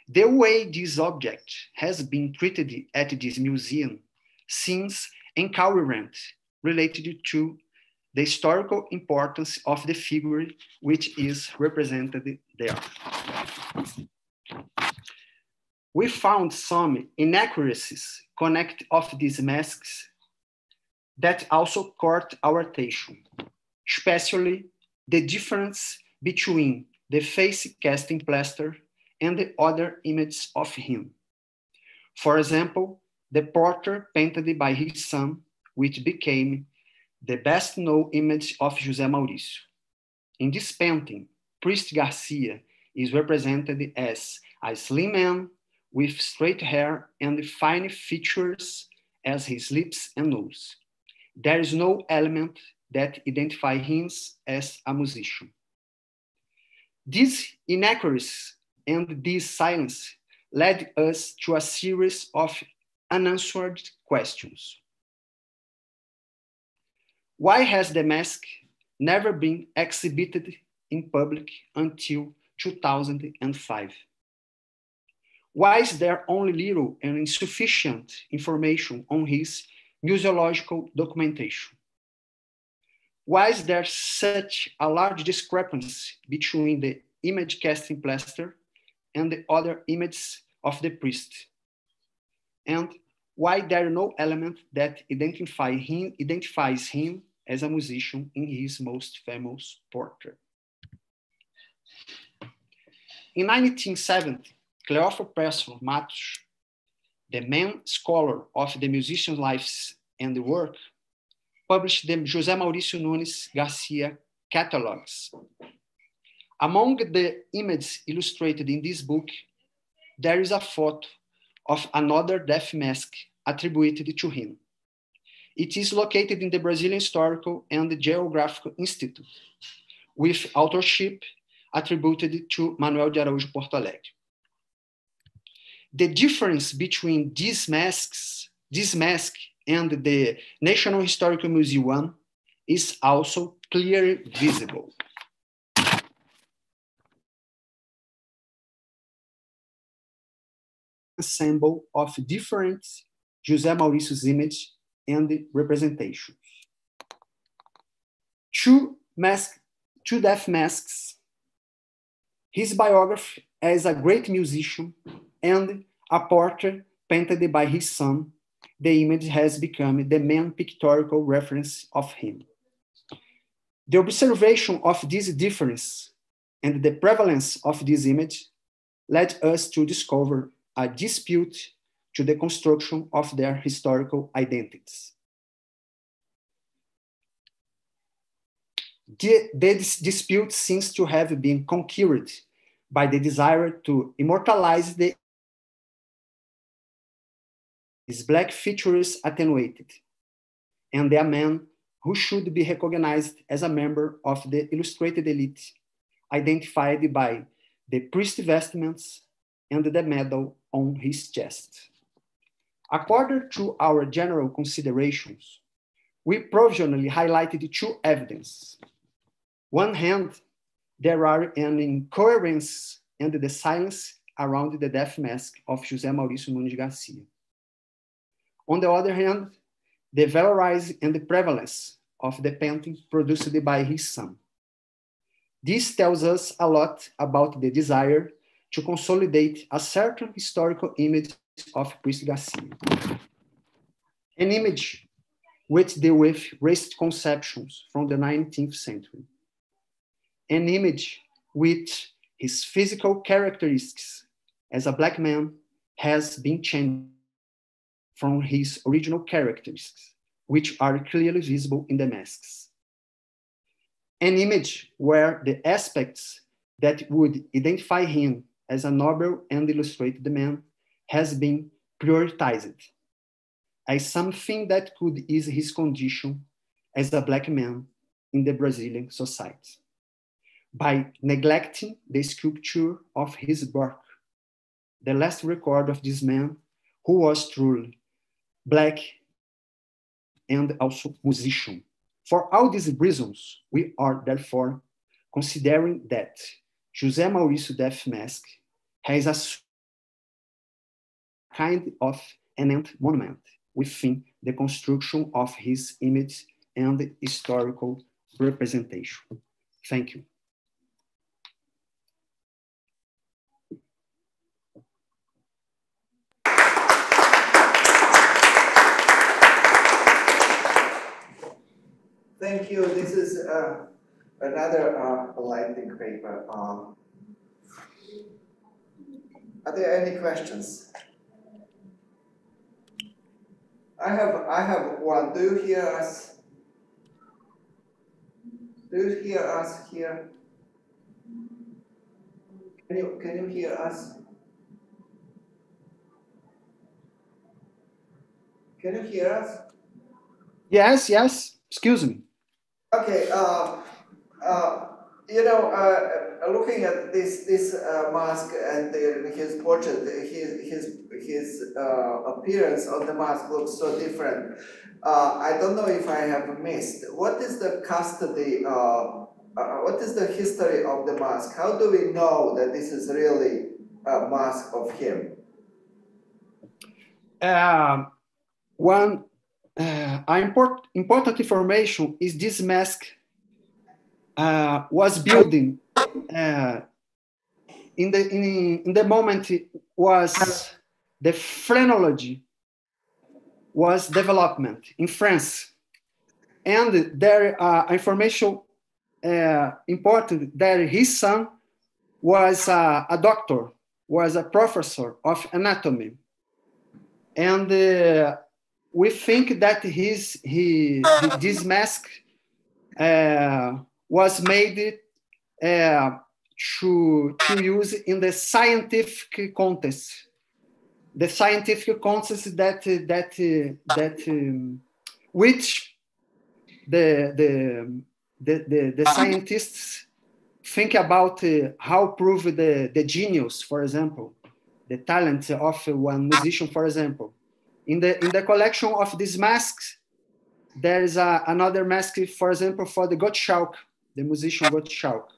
The way this object has been treated at this museum seems incoherent related to the historical importance of the figure which is represented there. We found some inaccuracies connected of these masks that also caught our attention, especially the difference between the face casting plaster and the other images of him. For example, the portrait painted by his son, which became the best known image of José Maurício. In this painting, Priest Garcia is represented as a slim man with straight hair and fine features as his lips and nose. There is no element that identifies him as a musician. These inaccuracies and this silence led us to a series of unanswered questions. Why has the mask never been exhibited in public until 2005? Why is there only little and insufficient information on his museological documentation? Why is there such a large discrepancy between the image casting plaster and the other images of the priest? And why there is no element that identifies him as a musician in his most famous portrait? In 1970, Cleófilo Matos, the main scholar of the musician's lives and work, published the José Maurício Nunes Garcia catalogs. Among the images illustrated in this book, there is a photo of another death mask attributed to him. It is located in the Brazilian Historical and Geographical Institute, with authorship attributed to Manuel de Araújo Porto Alegre. The difference between this mask and the National Historical Museum is also clearly visible. Ensemble of different José Maurício's image and representations. Two death masks, his biography as a great musician, and a portrait painted by his son. The image has become the main pictorial reference of him. The observation of this difference and the prevalence of this image led us to discover a dispute to the construction of their historical identities. This dispute seems to have been conquered by the desire to immortalize his black features attenuated, and the man who should be recognized as a member of the illustrated elite, identified by the priest vestments and the medal on his chest. According to our general considerations, we provisionally highlighted two evidences. One hand, there are an incoherence and the silence around the death mask of José Maurício Nunes Garcia. On the other hand, the valorize and the prevalence of the painting produced by his son. This tells us a lot about the desire to consolidate a certain historical image of Priest Garcia. An image which deals with racist conceptions from the 19th century. An image which his physical characteristics as a black man has been changed from his original characteristics, which are clearly visible in the masks. An image where the aspects that would identify him as a noble and illustrated man has been prioritized as something that could ease his condition as a black man in the Brazilian society. by neglecting the sculpture of his work, the last record of this man who was truly Black and also musician. For all these reasons, we are therefore considering that José Maurício Def Mask has a kind of eminent monument within the construction of his image and historical representation. Thank you. Thank you. This is another lightning paper. Are there any questions? I have one. Do you hear us? Do you hear us here? Can you hear us? Can you hear us? Yes, yes. Excuse me. Okay. You know, looking at this mask and his portrait, his appearance on the mask looks so different. I don't know if I have missed. What is the custody? What is the history of the mask? How do we know that this is really a mask of him? One important information is this mask was building in the moment was the phrenology was development in France, and there information important that his son was a doctor, was a professor of anatomy, and we think that this mask was made to use in the scientific contest. The scientific contest which the scientists think about how prove the genius, for example, the talent of one musician, for example. In the collection of these masks, there is another mask, for example, for the Gottschalk, the musician Gottschalk.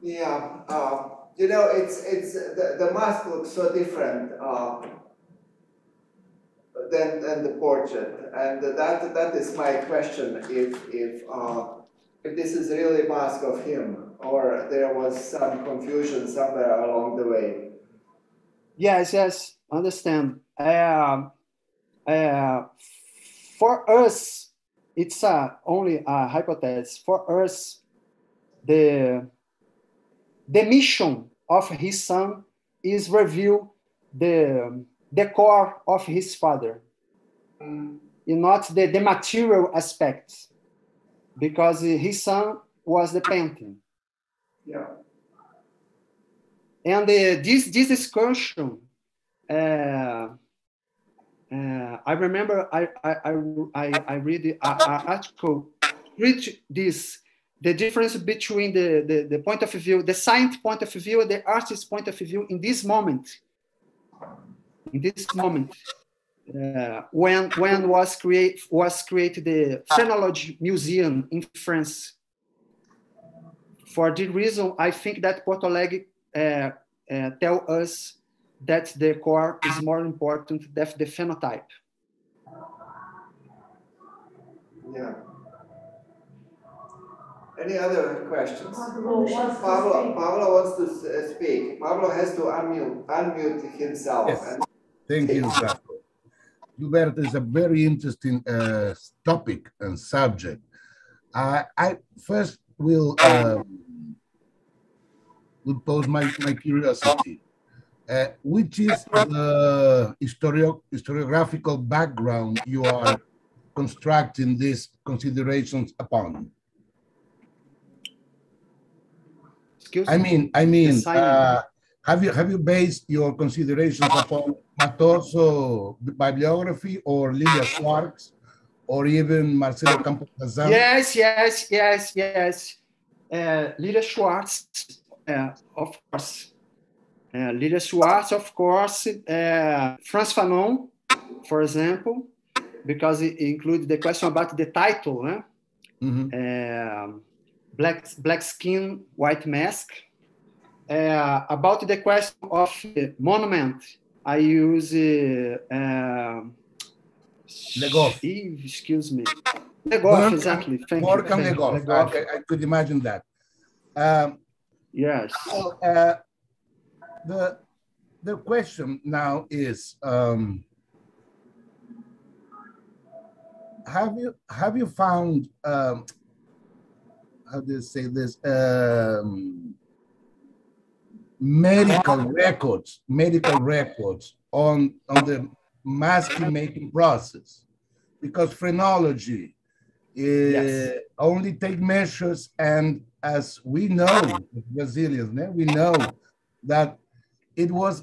Yeah, you know, it's the mask looks so different than the portrait, and that is my question. If this is really a mask of him, or there was some confusion somewhere along the way. Yes, understand. For us, it's only a hypothesis. For us, the mission of his son is reveal the core of his father, and not the material aspects, because his son was the painting. Yeah. And this discussion, I remember I read an article, the difference between the point of view, the science point of view, and the artist's point of view in this moment. When was created the Phrenology Museum in France. For this reason, I think that Porto Alegre tell us that the core is more important than the phenotype. Yeah. Any other questions? Pablo wants to speak. Pablo has to unmute himself. Yes. Thank you, Gato. Gilberto, is a very interesting topic and subject. I first will pose my curiosity. Which is the historiographical background you are constructing these considerations upon? I mean, Have you based your considerations upon Matoso bibliography or Lydia Schwartz or even Marcelo Campos Gazan? Yes. Lydia Schwartz, of course. Lydia Schwartz, of course. Frantz Fanon, for example, because it includes the question about the title. Black Skin, White Mask. About the question of monument, I use Legoff. Excuse me. Legoff, exactly. Thank you. Legoff. I could imagine that. Yes. The question now is, have you found how do you say this, medical records on the mask making process? Because phrenology only take measures, and as we know, Brazilians, we know that it was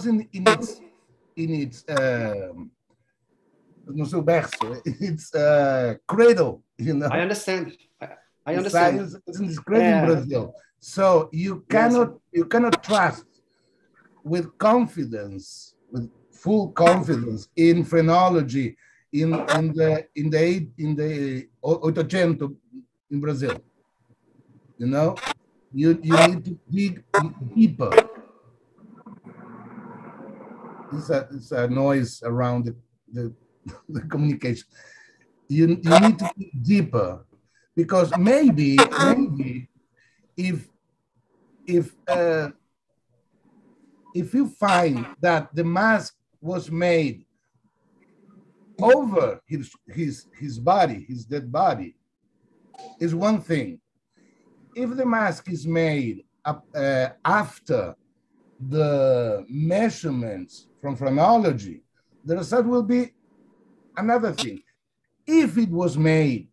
in its cradle, you know. I understand. I understand. Science is in this cradle in Brazil, so you cannot trust with confidence, with full confidence in phrenology in the 800 in Brazil. You know, you need to dig deeper. It's a noise around the communication. You need to dig deeper, because maybe if you find that the mask was made over his body, his dead body, is one thing. If the mask is made after the measurements from phrenology, the result will be another thing. If it was made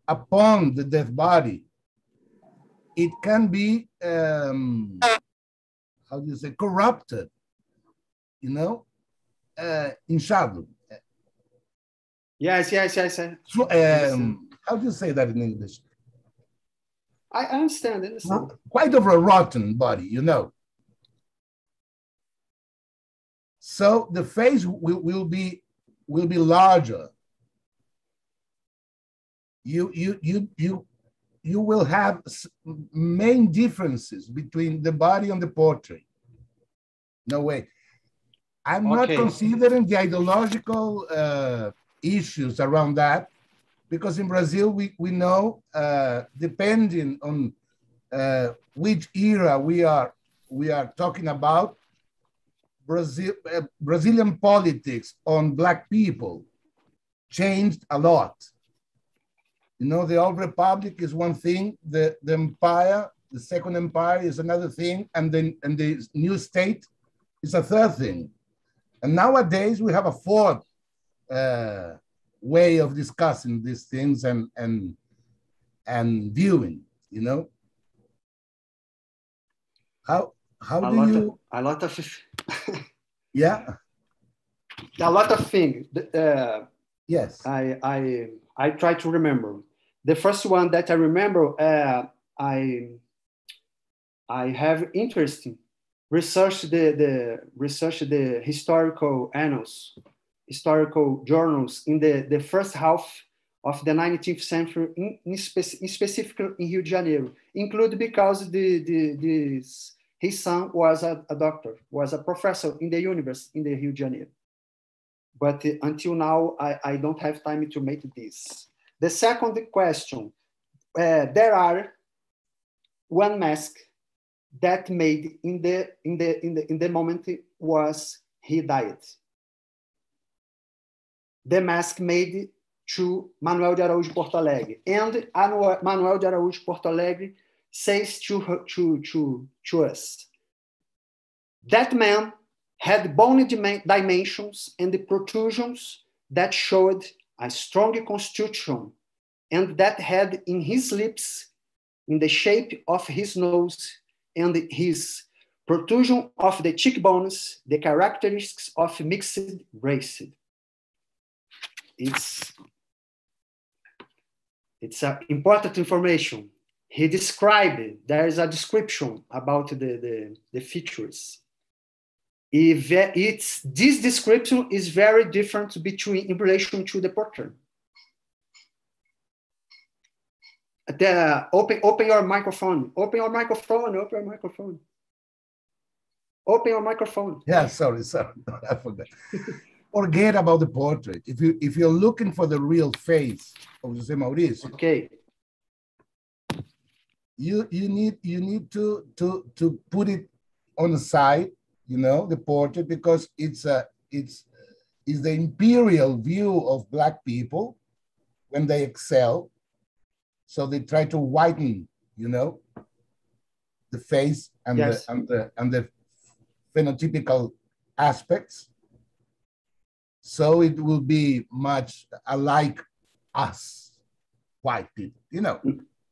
upon the dead body, it can be, how do you say, corrupted, you know, inchado. Yes. So, how do you say that in English? I understand. Quite of a rotten body, you know. So the face will be larger. You will have main differences between the body and the portrait. No way. I'm not considering the ideological issues around that, because in Brazil we know, depending on which era we are talking about, Brazilian politics on Black people changed a lot. You know, the old republic is one thing, the empire, the second empire is another thing, and the new state is a third thing. And nowadays we have a fourth way of discussing these things and viewing, you know. How do you? A lot of yeah. A lot of things. Yes. I try to remember. The first one that I remember, I have interest in research the historical annals, historical journals in the first half of the 19th century, specifically in Rio de Janeiro, including because his son was a doctor, was a professor in the university in the Rio de Janeiro. But until now, I don't have time to make this. The second question, there are one mask that made in the moment was he died. The mask made to Manuel de Araújo Porto Alegre, and Manuel de Araújo Porto Alegre says to us, that man had bony dimensions and the protrusions that showed a strong constitution, and that had in his lips in the shape of his nose and his protrusion of the cheekbones, the characteristics of mixed race. It's important information. He described, there is a description about the features. This description is very different in relation to the portrait. Open your microphone. Open your microphone. Open your microphone. Open your microphone. Yeah, sorry, I forgot. Forget about the portrait. If you're looking for the real face of José Maurício, okay, you need to put it on the side, you know, the portrait, because it's the imperial view of Black people when they excel. So they try to whiten, you know, the face and yes, the phenotypical aspects. So it will be much alike us, white people, you know.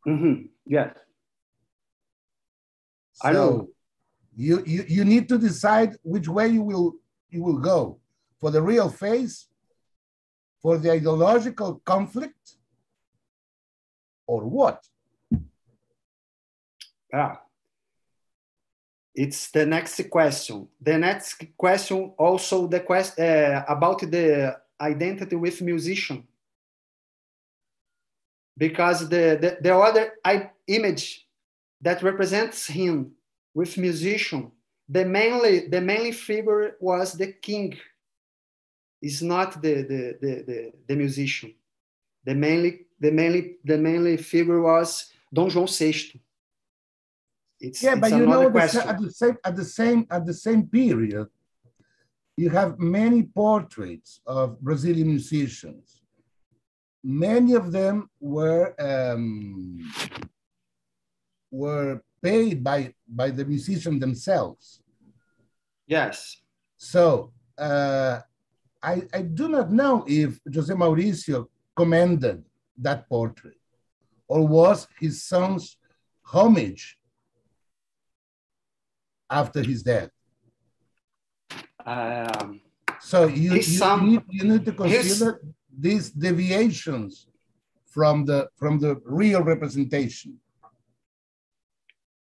Mm-hmm. Yes. So I know. You need to decide which way you will go, for the real face, for the ideological conflict, or what? It's the next question. The next question also the question about the identity with musician, because the other image that represents him with musician, the mainly figure was the king. It's not the musician. The mainly figure was Dom João VI. But you know, at the same period, you have many portraits of Brazilian musicians. Many of them were paid by the musicians themselves. Yes. So I do not know if José Maurício commended that portrait, or was his son's homage after his death. So you need to consider these deviations from the real representation.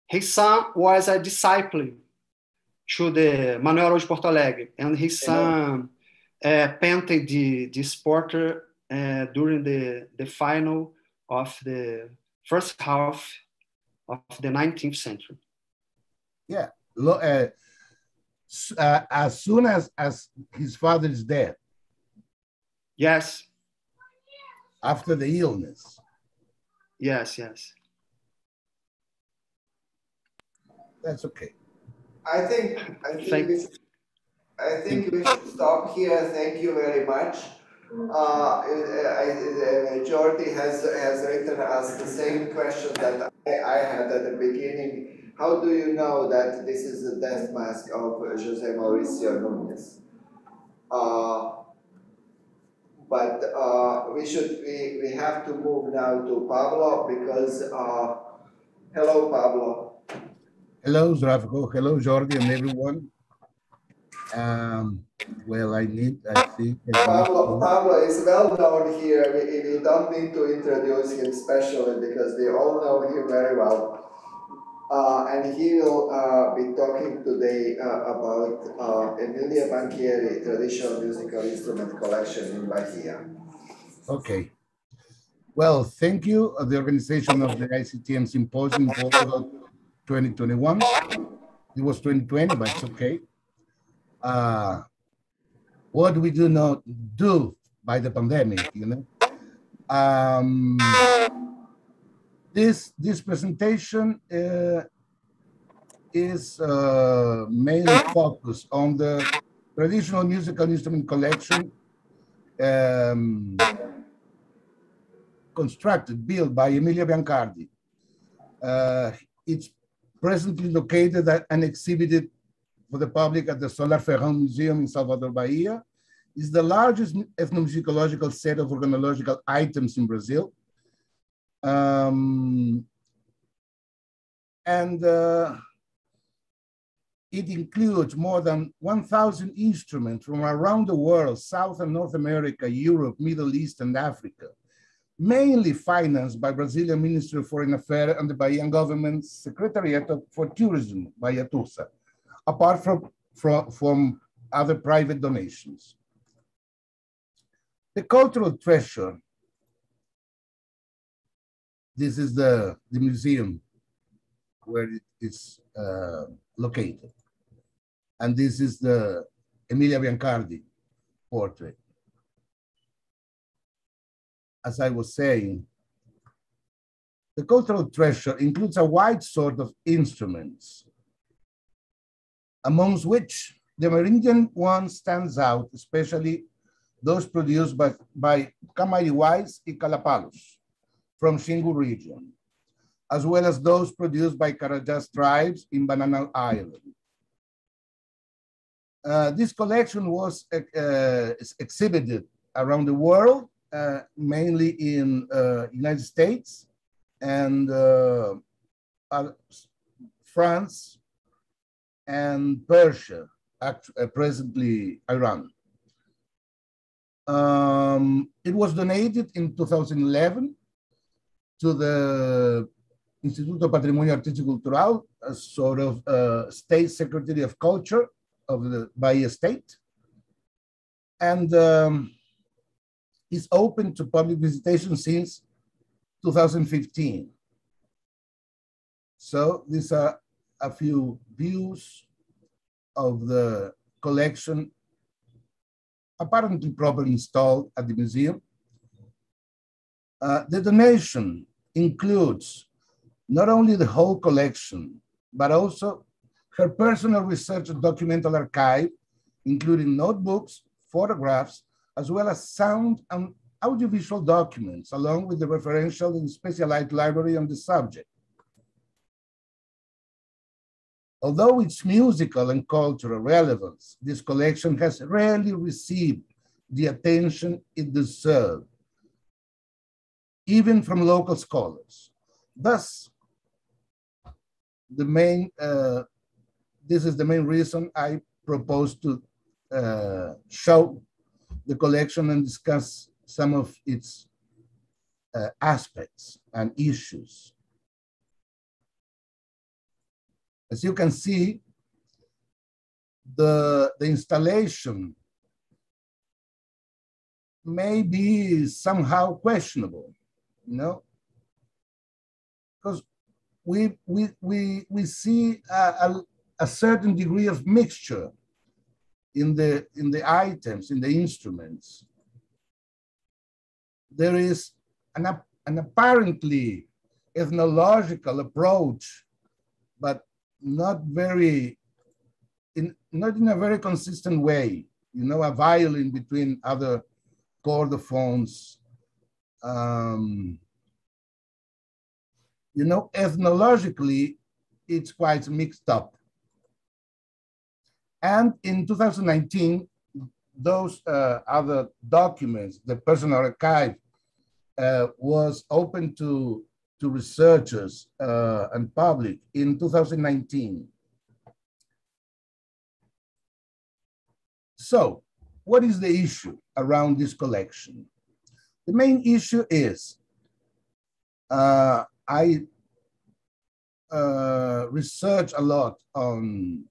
His son was a disciple to the Manuel de Porto Alegre, and his son painted this portrait during the final of the first half of the 19th century. Yeah, as soon as his father is dead. Yes. After the illness. Yes, yes. That's okay. I think we should stop here. Thank you very much. Jordi has written us the same question that I had at the beginning. How do you know that this is the death mask of José Maurício Nunes? But we have to move now to Pablo, because hello, Pablo. Hello, Zdravko. Hello, Jordi, and everyone. Well, I think Pablo is well known here. We don't need to introduce him specially, because we all know him very well. And he will be talking today about Emilia Banchieri Traditional Musical Instrument Collection in Bahia. Okay. Well, thank you, the organization of the ICTM Symposium Portugal 2021. It was 2020, but it's okay. What we do not do by the pandemic, you know? This presentation is mainly focused on the traditional musical instrument collection built by Emilia Biancardi. It's presently located and exhibited for the public at the Solar Ferrão Museum in Salvador, Bahia. It's the largest ethnomusicological set of organological items in Brazil. And it includes more than 1,000 instruments from around the world, South and North America, Europe, Middle East, and Africa, mainly financed by Brazilian Ministry of Foreign Affairs and the Bahian government's Secretariat for Tourism, Bahia Tusa, apart from other private donations. The cultural treasure, this is the museum where it is located. And this is the Emilia Biancardi portrait. As I was saying, the cultural treasure includes a wide sort of instruments, amongst which the Amerindian one stands out, especially those produced by Camariwais y Calapalos from Xingu region, as well as those produced by Carajás tribes in Banana Island. This collection was exhibited around the world, mainly in United States and France and Persia, presently Iran. It was donated in 2011 to the Instituto Patrimonio Artístico Cultural, a sort of state secretary of culture of the Bahia state, and is open to public visitation since 2015. So these are a few views of the collection, apparently properly installed at the museum. The donation includes not only the whole collection, but also her personal research and documental archive, including notebooks, photographs, as well as sound and audiovisual documents, along with the referential and specialized library on the subject. Although its musical and cultural relevance, this collection has rarely received the attention it deserved, even from local scholars. Thus, this is the main reason I propose to show the collection and discuss some of its aspects and issues. As you can see, the installation may be somehow questionable, you know, because we see a certain degree of mixture in the items, in the instruments. There is an apparently ethnological approach, but not in a very consistent way. You know, a violin between other chordophones. You know, ethnologically, it's quite mixed up. And in 2019, those other documents, the personal archive, was open to researchers and public in 2019. So, what is the issue around this collection? The main issue is I research a lot on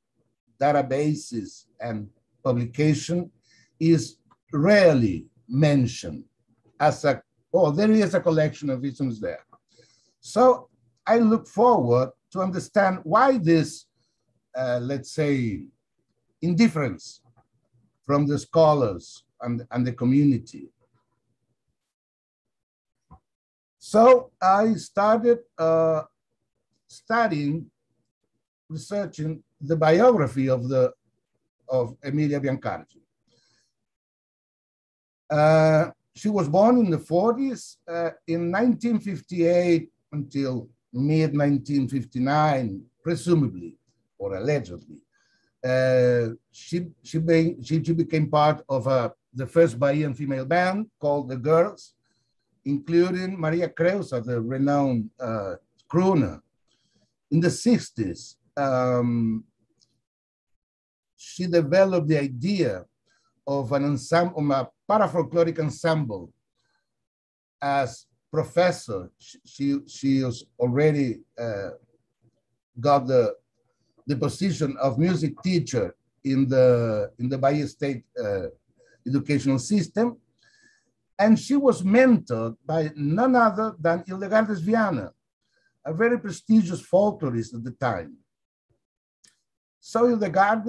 databases, and publication is rarely mentioned as a, oh, there is a collection of items there. So I look forward to understand why this, let's say, indifference from the scholars and the community. So I started studying, researching the biography of Emilia Biancardi. She was born in the 40s. In 1958 until mid-1959, presumably, or allegedly, she became part of the first Bahian female band called the Girls, including Maria Creusa, the renowned crooner. in the 60s, she developed the idea of an ensemble, a parafolkloric ensemble. As professor, she was already got the position of music teacher in the Bahia State educational system, and she was mentored by none other than Hildegard Viana, a very prestigious folklorist at the time. So Hildegard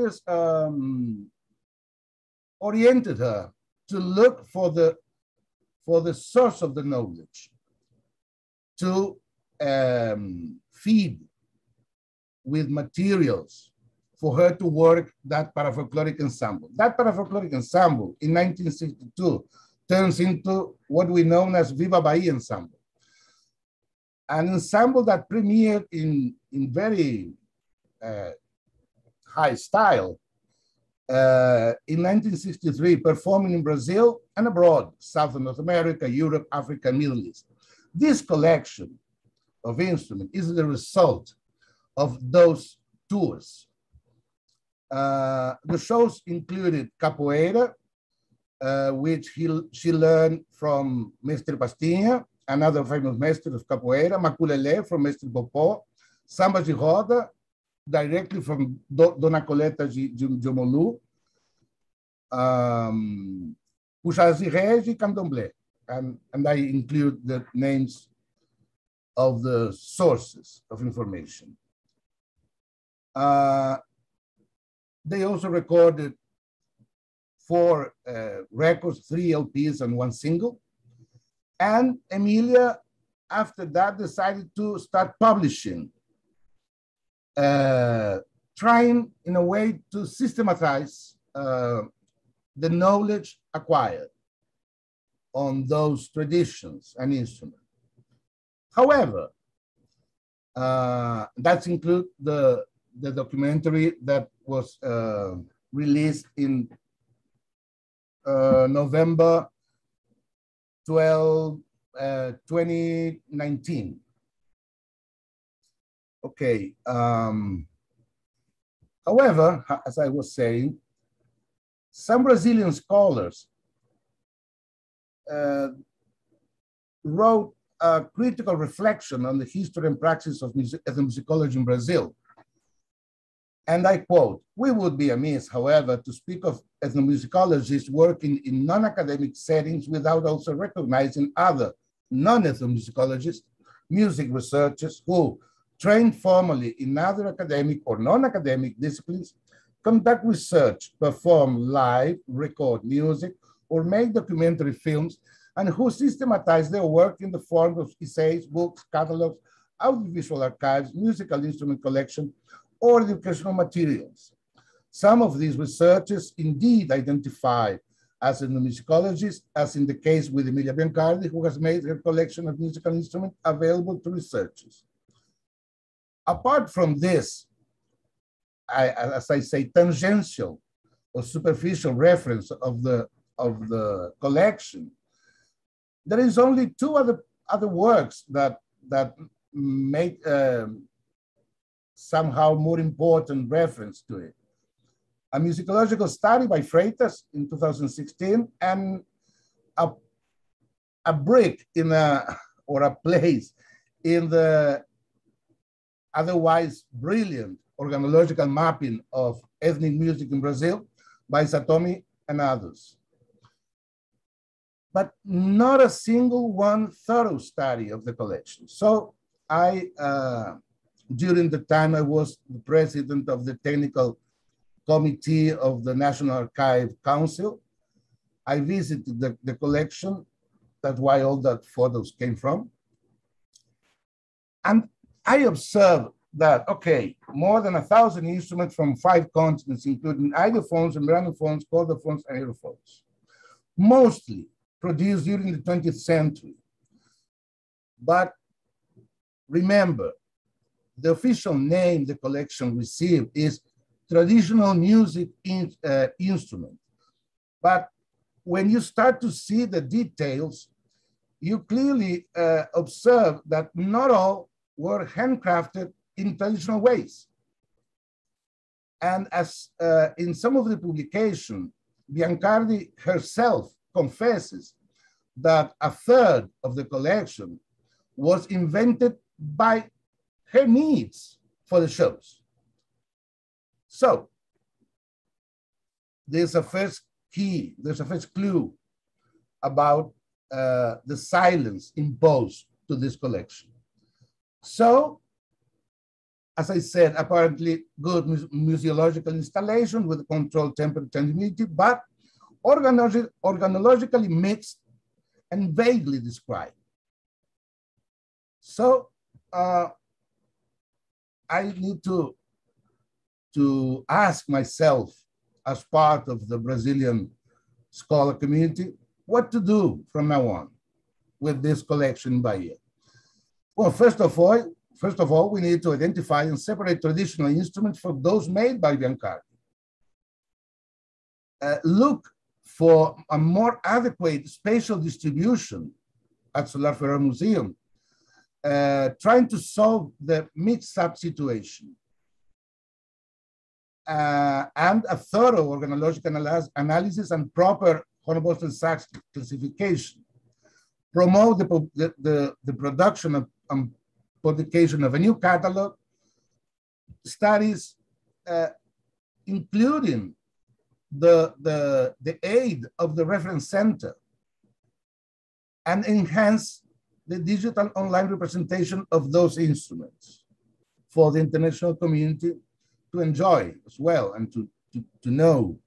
oriented her to look for the source of the knowledge, to feed with materials for her to work that parafolkloric ensemble. That parafolkloric ensemble in 1962 turns into what we know as Viva Bahia Ensemble, an ensemble that premiered in very high style in 1963, performing in Brazil and abroad, South and North America, Europe, Africa, and Middle East. This collection of instruments is the result of those tours. The shows included capoeira, which she learned from Mestre Pastinha, another famous master of capoeira, maculelé from Mestre Popó, samba de roda, directly from Dona Coleta de Omolu, puxadas de rege, candomblé, and I include the names of the sources of information. They also recorded 4 records, 3 LPs and 1 single. And Emilia, after that, decided to start publishing, trying in a way to systematize the knowledge acquired on those traditions and instruments. However, that includes the documentary that was released in November 12, 2019. Okay. However, as I was saying, some Brazilian scholars wrote a critical reflection on the history and practice of ethnomusicology in Brazil. And I quote, "We would be amiss, however, to speak of ethnomusicologists working in non-academic settings without also recognizing other non-ethnomusicologists, music researchers who, trained formally in other academic or non-academic disciplines, conduct research, perform live, record music, or make documentary films, and who systematize their work in the form of essays, books, catalogs, audiovisual archives, musical instrument collection, or educational materials. Some of these researchers indeed identify as ethnomusicologists, as in the case with Emilia Biancardi, who has made her collection of musical instruments available to researchers. Apart from this, as I say, tangential or superficial reference of the collection, there is only 2 other works that make somehow more important reference to it. A musicological study by Freitas in 2016, and a brick in or a place in the otherwise brilliant organological mapping of ethnic music in Brazil by Satomi and others. But not a single one thorough study of the collection. So I, during the time I was the president of the technical committee of the National Archive Council, I visited the collection. That's why all that photos came from. And I observed that, okay, more than 1,000 instruments from 5 continents, including idophones, membranophones, chordophones, and aerophones, mostly produced during the 20th century. But remember, the official name the collection received is Traditional Music Instrument. But when you start to see the details, you clearly observe that not all were handcrafted in traditional ways. And as in some of the publication, Biancardi herself confesses that a third of the collection was invented by her needs for the shows. So there's a first key, there's a first clue about the silence imposed to this collection. So, as I said, apparently good museological installation with controlled temperature and humidity, but organologically mixed and vaguely described. So I need to ask myself, as part of the Brazilian scholar community, what to do from now on with this collection in Bahia. Well, first of all, we need to identify and separate traditional instruments from those made by Biancardi. Look for a more adequate spatial distribution at Solar Ferreira Museum, trying to solve the mix-up situation. And a thorough organological analysis and proper Hornbostel Sachs classification. Promote the production and publication of a new catalog, studies including the aid of the reference center, and enhance the digital online representation of those instruments for the international community to enjoy as well and to know.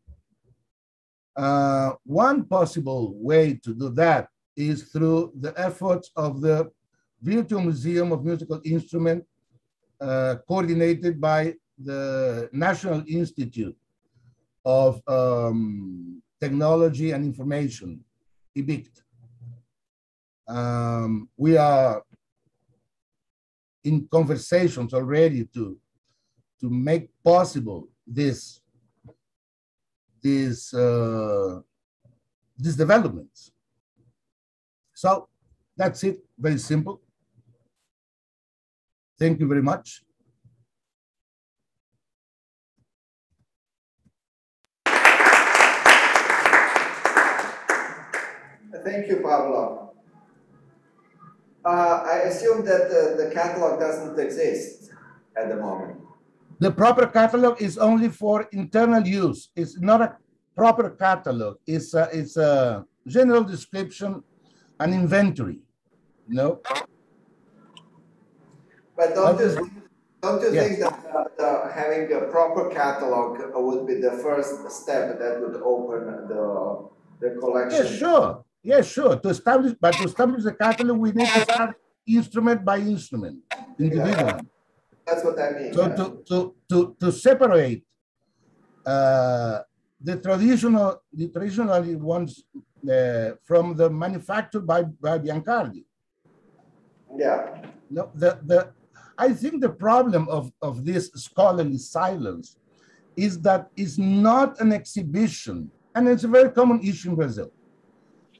One possible way to do that is through the efforts of the Virtual Museum of Musical Instruments, coordinated by the National Institute of Technology and Information, IBICT. We are in conversations already to make possible these developments. So that's it, very simple. Thank you very much. Thank you, Pablo. I assume that the catalog doesn't exist at the moment. The proper catalog is only for internal use. It's not a proper catalog. It's a general description, an inventory, you know? But don't you think that having a proper catalog would be the first step that would open the collection? Yeah, sure. Yeah, sure. To establish the catalog, we need to start instrument by instrument, individually. Yeah, that's what I mean. So to separate the traditional ones from the manufactured by Biancardi. Yeah. No, I think the problem of this scholarly silence is that it's not an exhibition, and it's a very common issue in Brazil.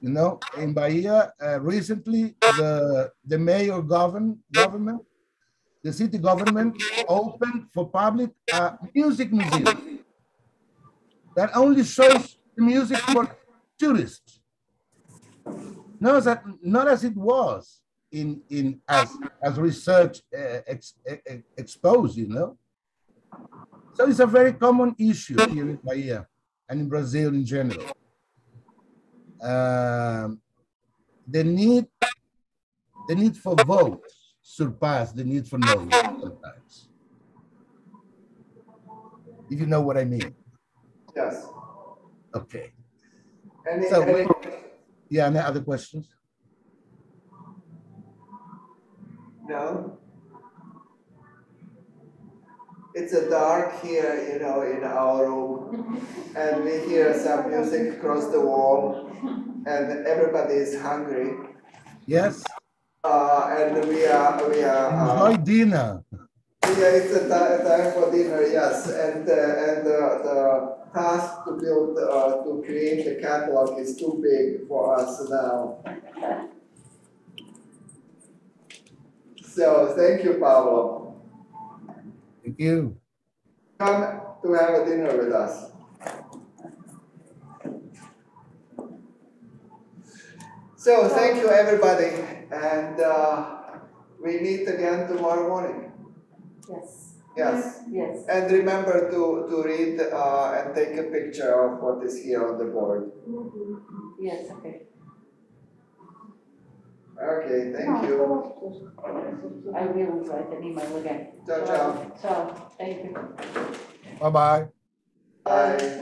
You know, in Bahia, recently, the mayor government, the city government opened for public a music museum that only shows music for tourists. Not as it was as research exposed, you know. So it's a very common issue here in Bahia and in Brazil in general. The need for votes surpass the need for knowledge sometimes. If you know what I mean. Yes. Okay. Any other questions? No. It's a dark here, you know, in our room, and we hear some music across the wall, and everybody is hungry. Yes. And we are enjoy dinner. Yeah, it's a time for dinner. Yes, and the task to build to create the catalog is too big for us now. So thank you, Pablo. Thank you. Come to have a dinner with us. So thank you, everybody, and we meet again tomorrow morning. Yes. Yes. Yes. And remember to read and take a picture of what is here on the board. Yes, okay. Okay, thank you. I will write an email again. Ciao, ciao. Ciao. Thank you. Bye-bye. Bye.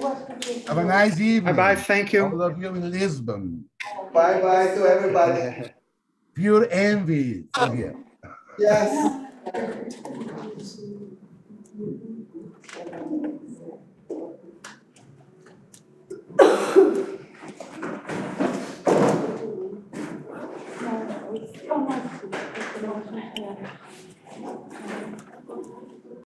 Have a nice evening. Bye-bye, thank you. All of you in Lisbon. Bye-bye to everybody. Pure envy for here. Yes. Oh,